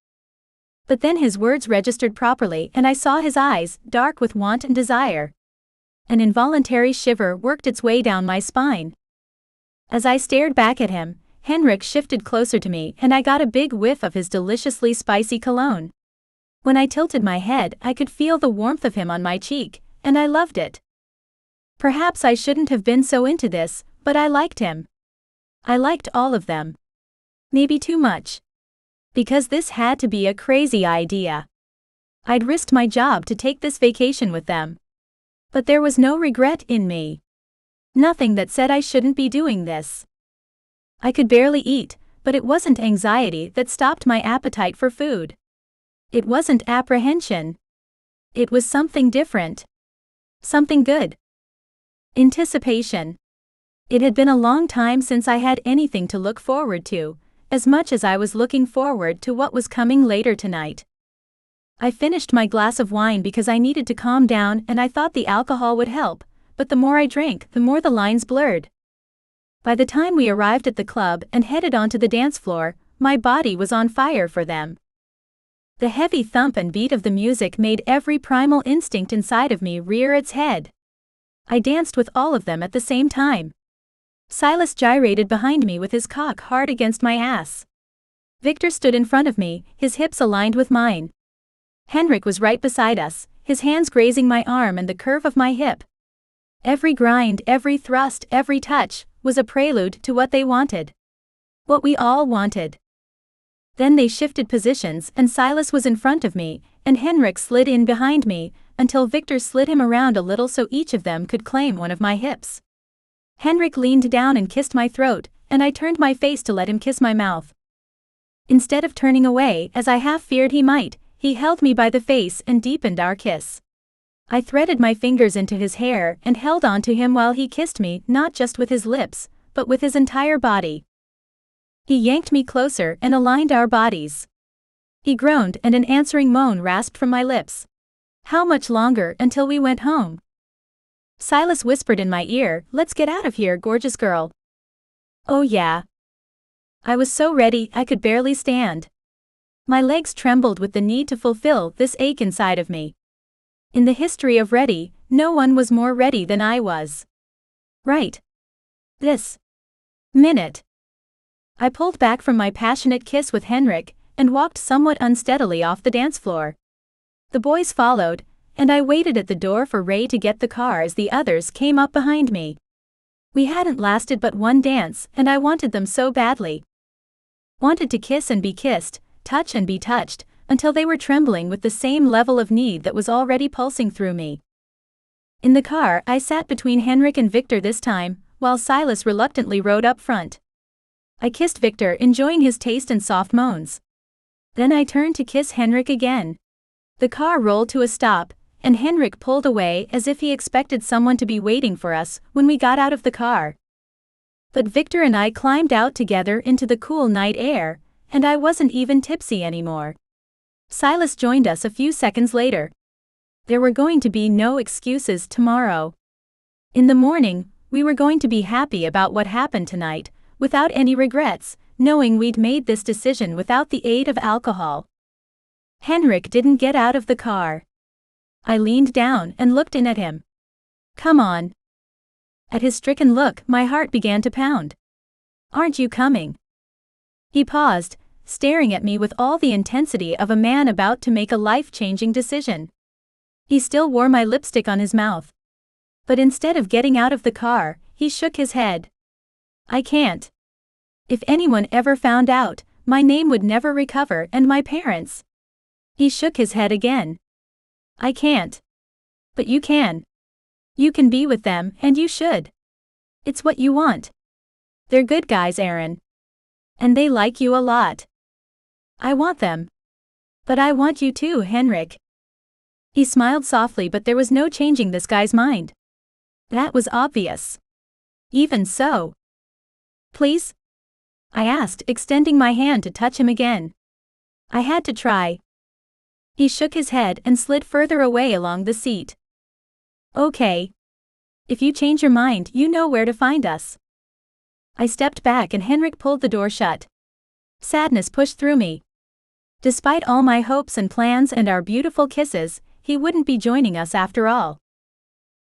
But then his words registered properly and I saw his eyes, dark with want and desire. An involuntary shiver worked its way down my spine. As I stared back at him, Henrik shifted closer to me and I got a big whiff of his deliciously spicy cologne. When I tilted my head, I could feel the warmth of him on my cheek, and I loved it. Perhaps I shouldn't have been so into this, but I liked him. I liked all of them. Maybe too much. Because this had to be a crazy idea. I'd risked my job to take this vacation with them. But there was no regret in me. Nothing that said I shouldn't be doing this. I could barely eat, but it wasn't anxiety that stopped my appetite for food. It wasn't apprehension. It was something different. Something good. Anticipation. It had been a long time since I had anything to look forward to, as much as I was looking forward to what was coming later tonight. I finished my glass of wine because I needed to calm down and I thought the alcohol would help, but the more I drank, the more the lines blurred. By the time we arrived at the club and headed onto the dance floor, my body was on fire for them. The heavy thump and beat of the music made every primal instinct inside of me rear its head. I danced with all of them at the same time. Silas gyrated behind me with his cock hard against my ass. Victor stood in front of me, his hips aligned with mine. Henrik was right beside us, his hands grazing my arm and the curve of my hip. Every grind, every thrust, every touch, was a prelude to what they wanted. What we all wanted. Then they shifted positions and Silas was in front of me, and Henrik slid in behind me, until Victor slid him around a little so each of them could claim one of my hips. Henrik leaned down and kissed my throat, and I turned my face to let him kiss my mouth. Instead of turning away, as I half feared he might, he held me by the face and deepened our kiss. I threaded my fingers into his hair and held on to him while he kissed me not just with his lips, but with his entire body. He yanked me closer and aligned our bodies. He groaned and an answering moan rasped from my lips. How much longer until we went home? Silas whispered in my ear, "Let's get out of here, gorgeous girl." Oh yeah. I was so ready I could barely stand. My legs trembled with the need to fulfill this ache inside of me. In the history of ready, no one was more ready than I was. Right. This minute. I pulled back from my passionate kiss with Henrik and walked somewhat unsteadily off the dance floor. The boys followed, and I waited at the door for Ray to get the car as the others came up behind me. We hadn't lasted but one dance, and I wanted them so badly. Wanted to kiss and be kissed, touch and be touched, until they were trembling with the same level of need that was already pulsing through me. In the car, I sat between Henrik and Victor this time, while Silas reluctantly rode up front. I kissed Victor, enjoying his taste and soft moans. Then I turned to kiss Henrik again. The car rolled to a stop, and Henrik pulled away as if he expected someone to be waiting for us when we got out of the car. But Victor and I climbed out together into the cool night air, and I wasn't even tipsy anymore. Silas joined us a few seconds later. There were going to be no excuses tomorrow. In the morning, we were going to be happy about what happened tonight, without any regrets, knowing we'd made this decision without the aid of alcohol. Henrik didn't get out of the car. I leaned down and looked in at him. "Come on." At his stricken look, my heart began to pound. "Aren't you coming?" He paused, staring at me with all the intensity of a man about to make a life-changing decision. He still wore my lipstick on his mouth. But instead of getting out of the car, he shook his head. "I can't. If anyone ever found out, my name would never recover, and my parents." He shook his head again. "I can't. But you can. You can be with them, and you should. It's what you want. They're good guys, Aaron. And they like you a lot. I want them. But I want you too, Henrik." He smiled softly, but there was no changing this guy's mind. That was obvious. Even so. "Please?" I asked, extending my hand to touch him again. I had to try. He shook his head and slid further away along the seat. "Okay. If you change your mind, you know where to find us." I stepped back and Henrik pulled the door shut. Sadness pushed through me. Despite all my hopes and plans and our beautiful kisses, he wouldn't be joining us after all.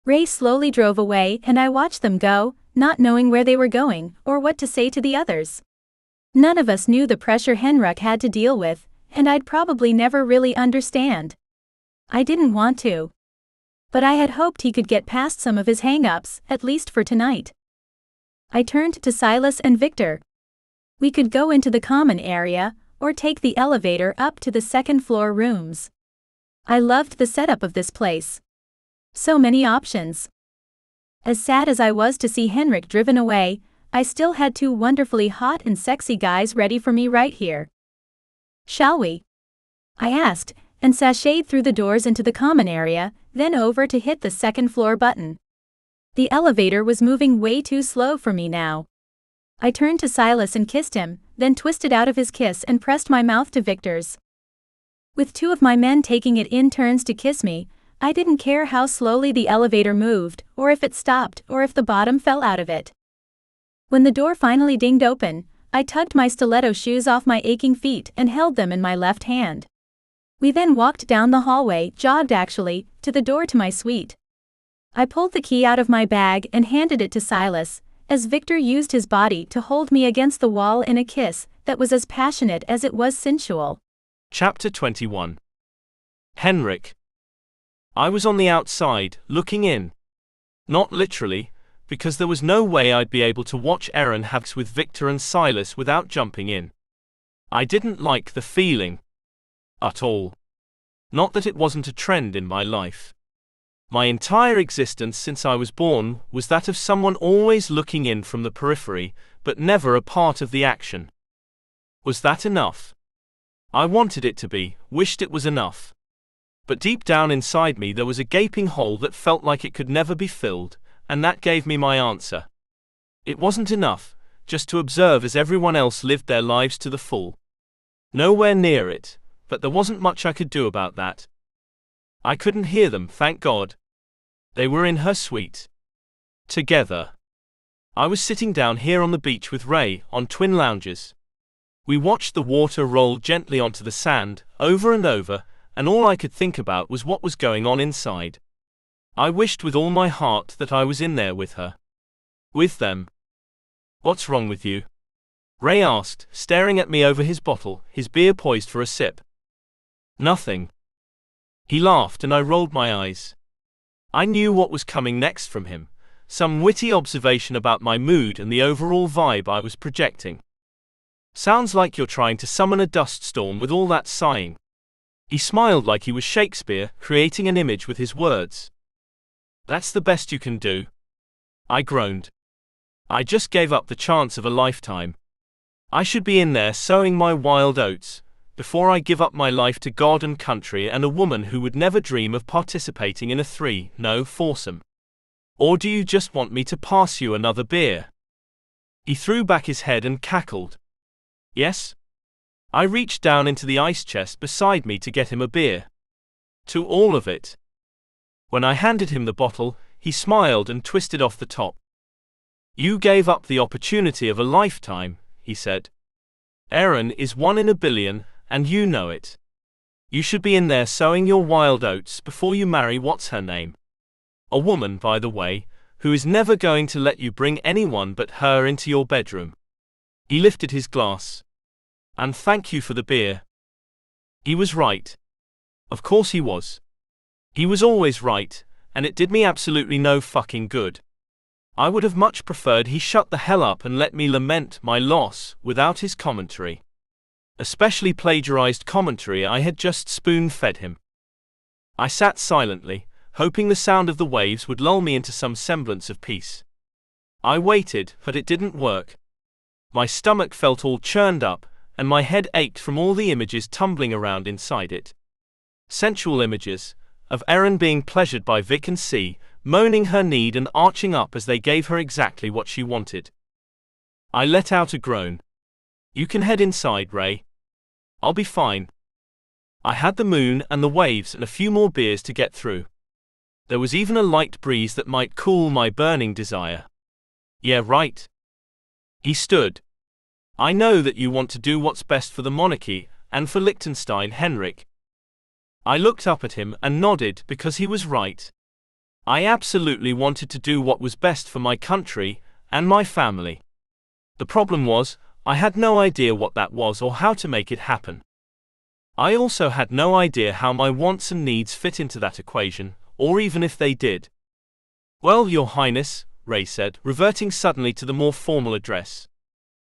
Ray slowly drove away and I watched them go, not knowing where they were going or what to say to the others. None of us knew the pressure Henrik had to deal with, and I'd probably never really understand. I didn't want to. But I had hoped he could get past some of his hang-ups, at least for tonight. I turned to Silas and Victor. We could go into the common area, or take the elevator up to the second-floor rooms. I loved the setup of this place. So many options. As sad as I was to see Henrik driven away, I still had two wonderfully hot and sexy guys ready for me right here. "Shall we?" I asked, and sashayed through the doors into the common area, then over to hit the second-floor button. The elevator was moving way too slow for me now. I turned to Silas and kissed him, then twisted out of his kiss and pressed my mouth to Victor's. With two of my men taking it in turns to kiss me, I didn't care how slowly the elevator moved, or if it stopped, or if the bottom fell out of it. When the door finally dinged open, I tugged my stiletto shoes off my aching feet and held them in my left hand. We then walked down the hallway, jogged actually, to the door to my suite. I pulled the key out of my bag and handed it to Silas, as Victor used his body to hold me against the wall in a kiss that was as passionate as it was sensual. Chapter 21. Henrik. I was on the outside, looking in. Not literally, because there was no way I'd be able to watch Aaron have sex with Victor and Silas without jumping in. I didn't like the feeling. At all. Not that it wasn't a trend in my life. My entire existence since I was born was that of someone always looking in from the periphery, but never a part of the action. Was that enough? I wanted it to be, wished it was enough. But deep down inside me there was a gaping hole that felt like it could never be filled, and that gave me my answer. It wasn't enough, just to observe as everyone else lived their lives to the full. Nowhere near it, but there wasn't much I could do about that. I couldn't hear them, thank God. They were in her suite. Together. I was sitting down here on the beach with Ray, on twin lounges. We watched the water roll gently onto the sand, over and over, and all I could think about was what was going on inside. I wished with all my heart that I was in there with her. With them. "What's wrong with you?" Ray asked, staring at me over his bottle, his beer poised for a sip. "Nothing." He laughed and I rolled my eyes. I knew what was coming next from him, some witty observation about my mood and the overall vibe I was projecting. "Sounds like you're trying to summon a dust storm with all that sighing." He smiled like he was Shakespeare, creating an image with his words. "That's the best you can do." I groaned. I just gave up the chance of a lifetime. I should be in there sowing my wild oats, before I give up my life to God and country and a woman who would never dream of participating in a no foursome. "Or do you just want me to pass you another beer?" He threw back his head and cackled. "Yes?" I reached down into the ice chest beside me to get him a beer. "To all of it." When I handed him the bottle, he smiled and twisted off the top. "You gave up the opportunity of a lifetime," he said. "Erin is 1 in a billion, and you know it. You should be in there sowing your wild oats before you marry what's her name. A woman, by the way, who is never going to let you bring anyone but her into your bedroom." He lifted his glass. "And thank you for the beer." He was right. Of course he was. He was always right, and it did me absolutely no fucking good. I would have much preferred he shut the hell up and let me lament my loss without his commentary. Especially plagiarized commentary I had just spoon-fed him. I sat silently, hoping the sound of the waves would lull me into some semblance of peace. I waited, but it didn't work. My stomach felt all churned up, and my head ached from all the images tumbling around inside it. Sensual images, of Erin being pleasured by Vic and C, moaning her need and arching up as they gave her exactly what she wanted. I let out a groan. "You can head inside, Ray. I'll be fine." I had the moon and the waves and a few more beers to get through. There was even a light breeze that might cool my burning desire. "Yeah, right." He stood. "I know that you want to do what's best for the monarchy, and for Liechtenstein, Henrik." I looked up at him and nodded because he was right. I absolutely wanted to do what was best for my country and my family. The problem was, I had no idea what that was or how to make it happen. I also had no idea how my wants and needs fit into that equation, or even if they did. "Well, Your Highness," Ray said, reverting suddenly to the more formal address.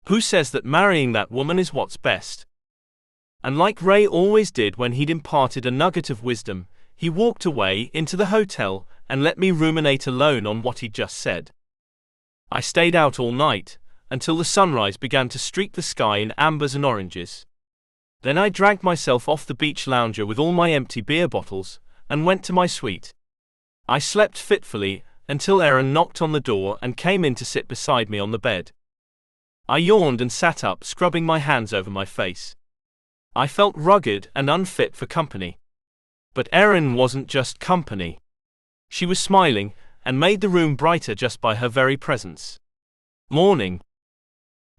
"Who says that marrying that woman is what's best?" And like Ray always did when he'd imparted a nugget of wisdom, he walked away into the hotel and let me ruminate alone on what he'd just said. I stayed out all night, until the sunrise began to streak the sky in ambers and oranges. Then I dragged myself off the beach lounger with all my empty beer bottles, and went to my suite. I slept fitfully, until Erin knocked on the door and came in to sit beside me on the bed. I yawned and sat up, scrubbing my hands over my face. I felt rugged and unfit for company. But Erin wasn't just company. She was smiling, and made the room brighter just by her very presence. "Morning."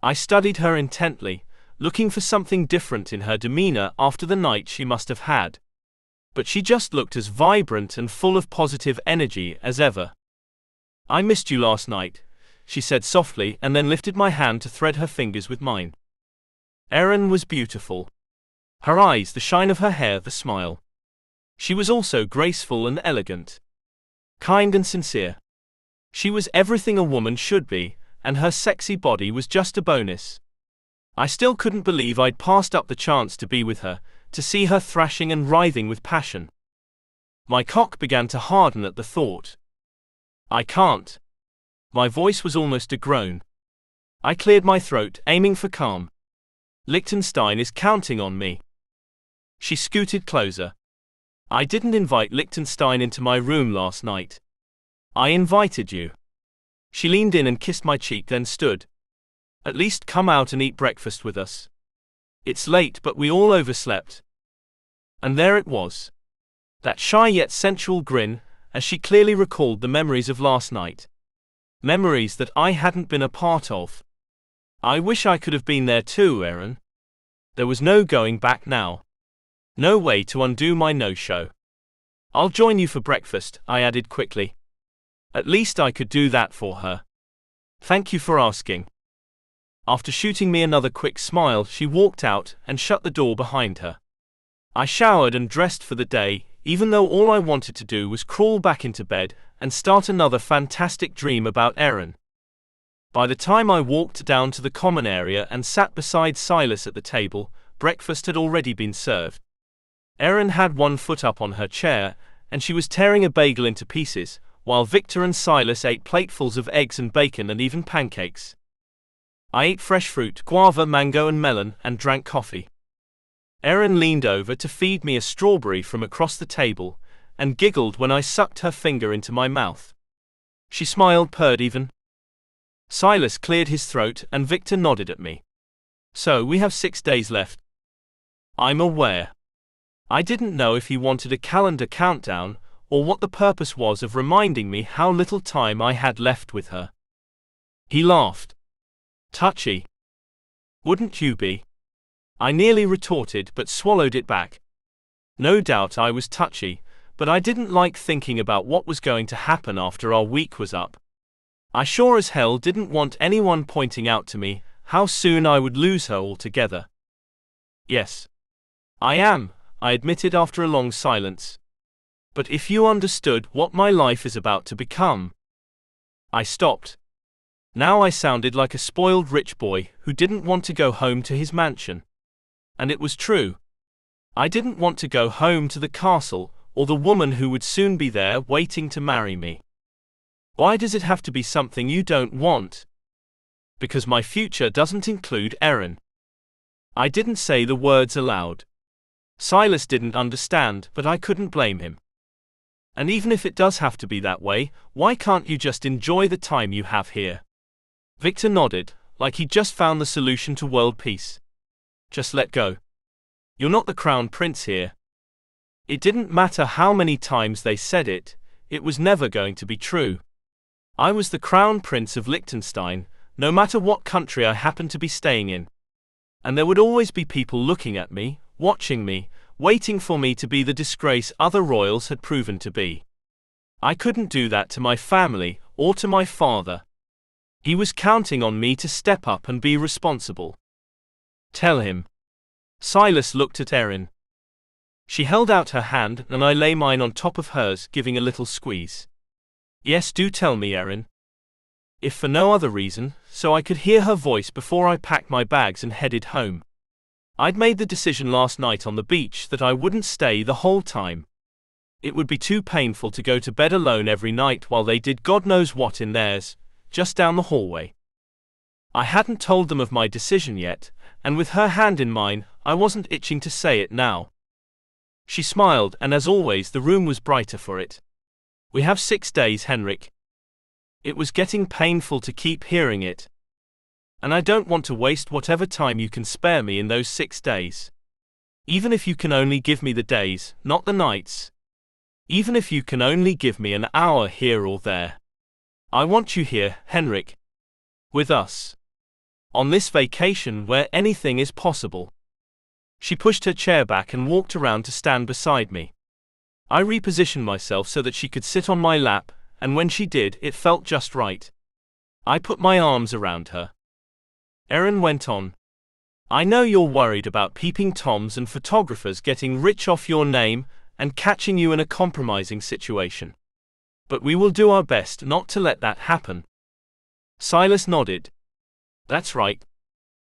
I studied her intently, looking for something different in her demeanor after the night she must have had. But she just looked as vibrant and full of positive energy as ever. "I missed you last night," she said softly, and then lifted my hand to thread her fingers with mine. Erin was beautiful. Her eyes, the shine of her hair, the smile. She was also graceful and elegant. Kind and sincere. She was everything a woman should be, and her sexy body was just a bonus. I still couldn't believe I'd passed up the chance to be with her, to see her thrashing and writhing with passion. My cock began to harden at the thought. "I can't." My voice was almost a groan. I cleared my throat, aiming for calm. "Liechtenstein is counting on me." She scooted closer. "I didn't invite Liechtenstein into my room last night. I invited you." She leaned in and kissed my cheek, then stood. "At least come out and eat breakfast with us. It's late, but we all overslept." And there it was. That shy yet sensual grin, as she clearly recalled the memories of last night. Memories that I hadn't been a part of. I wish I could have been there too, Erin. There was no going back now. No way to undo my no-show. I'll join you for breakfast, I added quickly. At least I could do that for her. Thank you for asking. After shooting me another quick smile, she walked out and shut the door behind her. I showered and dressed for the day, even though all I wanted to do was crawl back into bed and start another fantastic dream about Erin. By the time I walked down to the common area and sat beside Silas at the table, breakfast had already been served. Erin had one foot up on her chair, and she was tearing a bagel into pieces, while Victor and Silas ate platefuls of eggs and bacon and even pancakes. I ate fresh fruit, guava, mango and melon, and drank coffee. Erin leaned over to feed me a strawberry from across the table, and giggled when I sucked her finger into my mouth. She smiled, purred even. Silas cleared his throat and Victor nodded at me. So we have 6 days left. I'm aware. I didn't know if he wanted a calendar countdown, or what the purpose was of reminding me how little time I had left with her. He laughed. Touchy. Wouldn't you be? I nearly retorted but swallowed it back. No doubt I was touchy, but I didn't like thinking about what was going to happen after our week was up. I sure as hell didn't want anyone pointing out to me how soon I would lose her altogether. Yes. I am, I admitted after a long silence. But if you understood what my life is about to become. I stopped. Now I sounded like a spoiled rich boy who didn't want to go home to his mansion. And it was true. I didn't want to go home to the castle, or the woman who would soon be there waiting to marry me. Why does it have to be something you don't want? Because my future doesn't include Erin. I didn't say the words aloud. Silas didn't understand, but I couldn't blame him. And even if it does have to be that way, why can't you just enjoy the time you have here? Victor nodded, like he'd just found the solution to world peace. Just let go. You're not the crown prince here. It didn't matter how many times they said it, it was never going to be true. I was the crown prince of Liechtenstein, no matter what country I happened to be staying in. And there would always be people looking at me, watching me, waiting for me to be the disgrace other royals had proven to be. I couldn't do that to my family, or to my father. He was counting on me to step up and be responsible. Tell him. Silas looked at Erin. She held out her hand and I lay mine on top of hers, giving a little squeeze. Yes, do tell me, Erin. If for no other reason, so I could hear her voice before I packed my bags and headed home. I'd made the decision last night on the beach that I wouldn't stay the whole time. It would be too painful to go to bed alone every night while they did God knows what in theirs, just down the hallway. I hadn't told them of my decision yet, and with her hand in mine, I wasn't itching to say it now. She smiled, and as always the room was brighter for it. We have 6 days, Henrik. It was getting painful to keep hearing it. And I don't want to waste whatever time you can spare me in those 6 days. Even if you can only give me the days, not the nights. Even if you can only give me an hour here or there. I want you here, Henrik. With us. On this vacation where anything is possible. She pushed her chair back and walked around to stand beside me. I repositioned myself so that she could sit on my lap, and when she did, it felt just right. I put my arms around her. Erin went on. I know you're worried about peeping toms and photographers getting rich off your name and catching you in a compromising situation. But we will do our best not to let that happen. Silas nodded. That's right.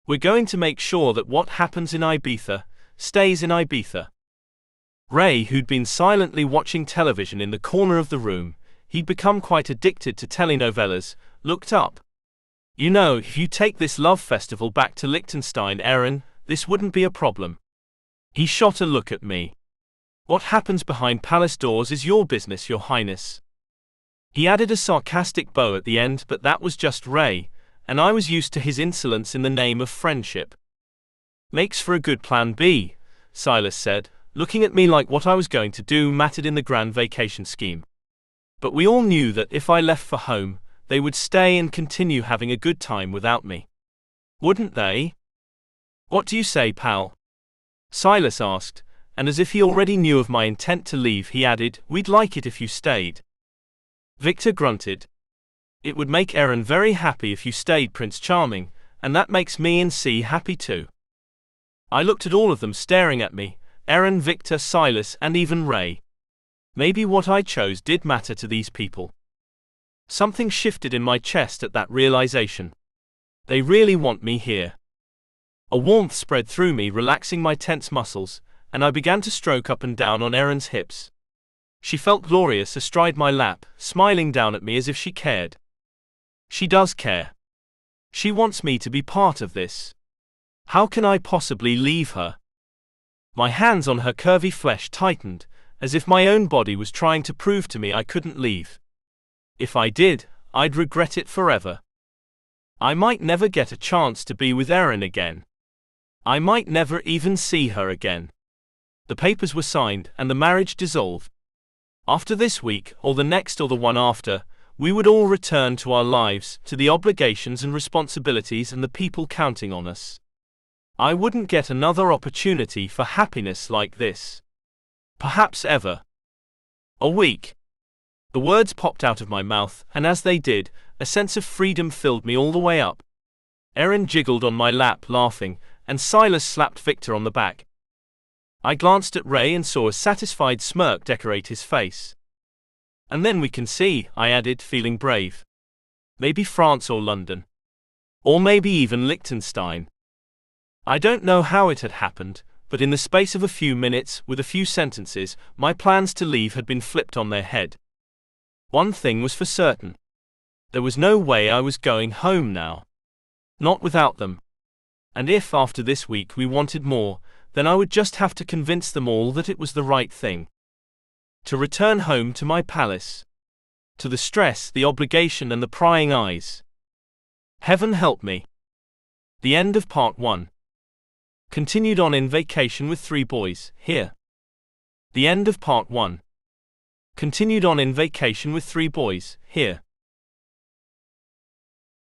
We're going to make sure that what happens in Ibiza stays in Ibiza. Ray, who'd been silently watching television in the corner of the room, he'd become quite addicted to telenovelas, looked up. You know, if you take this love festival back to Liechtenstein, Erin, this wouldn't be a problem. He shot a look at me. What happens behind palace doors is your business, Your Highness. He added a sarcastic bow at the end, but that was just Ray, and I was used to his insolence in the name of friendship. Makes for a good plan B, Silas said, looking at me like what I was going to do mattered in the grand vacation scheme. But we all knew that if I left for home, they would stay and continue having a good time without me. Wouldn't they? What do you say, pal? Silas asked, and as if he already knew of my intent to leave, he added, "We'd like it if you stayed." Victor grunted. "It would make Erin very happy if you stayed, Prince Charming, and that makes me and C happy too." I looked at all of them staring at me, Erin, Victor, Silas, and even Ray. Maybe what I chose did matter to these people. Something shifted in my chest at that realization. They really want me here. A warmth spread through me, relaxing my tense muscles, and I began to stroke up and down on Erin's hips. She felt glorious astride my lap, smiling down at me as if she cared. She does care. She wants me to be part of this. How can I possibly leave her? My hands on her curvy flesh tightened, as if my own body was trying to prove to me I couldn't leave. If I did, I'd regret it forever. I might never get a chance to be with Erin again. I might never even see her again. The papers were signed and the marriage dissolved. After this week, or the next or the one after, we would all return to our lives, to the obligations and responsibilities and the people counting on us. I wouldn't get another opportunity for happiness like this. Perhaps ever. A week. The words popped out of my mouth, and as they did, a sense of freedom filled me all the way up. Erin jiggled on my lap, laughing, and Silas slapped Victor on the back. I glanced at Ray and saw a satisfied smirk decorate his face. "And then we can see," I added, feeling brave. "Maybe France or London. Or maybe even Liechtenstein." I don't know how it had happened, but in the space of a few minutes, with a few sentences, my plans to leave had been flipped on their head. One thing was for certain. There was no way I was going home now. Not without them. And if after this week we wanted more, then I would just have to convince them all that it was the right thing. To return home to my palace. To the stress, the obligation, and the prying eyes. Heaven help me. The end of part 1. Continued on in Vacation with 3 Boys, here. The end of part 1. Continued on in Vacation with 3 Boys, here.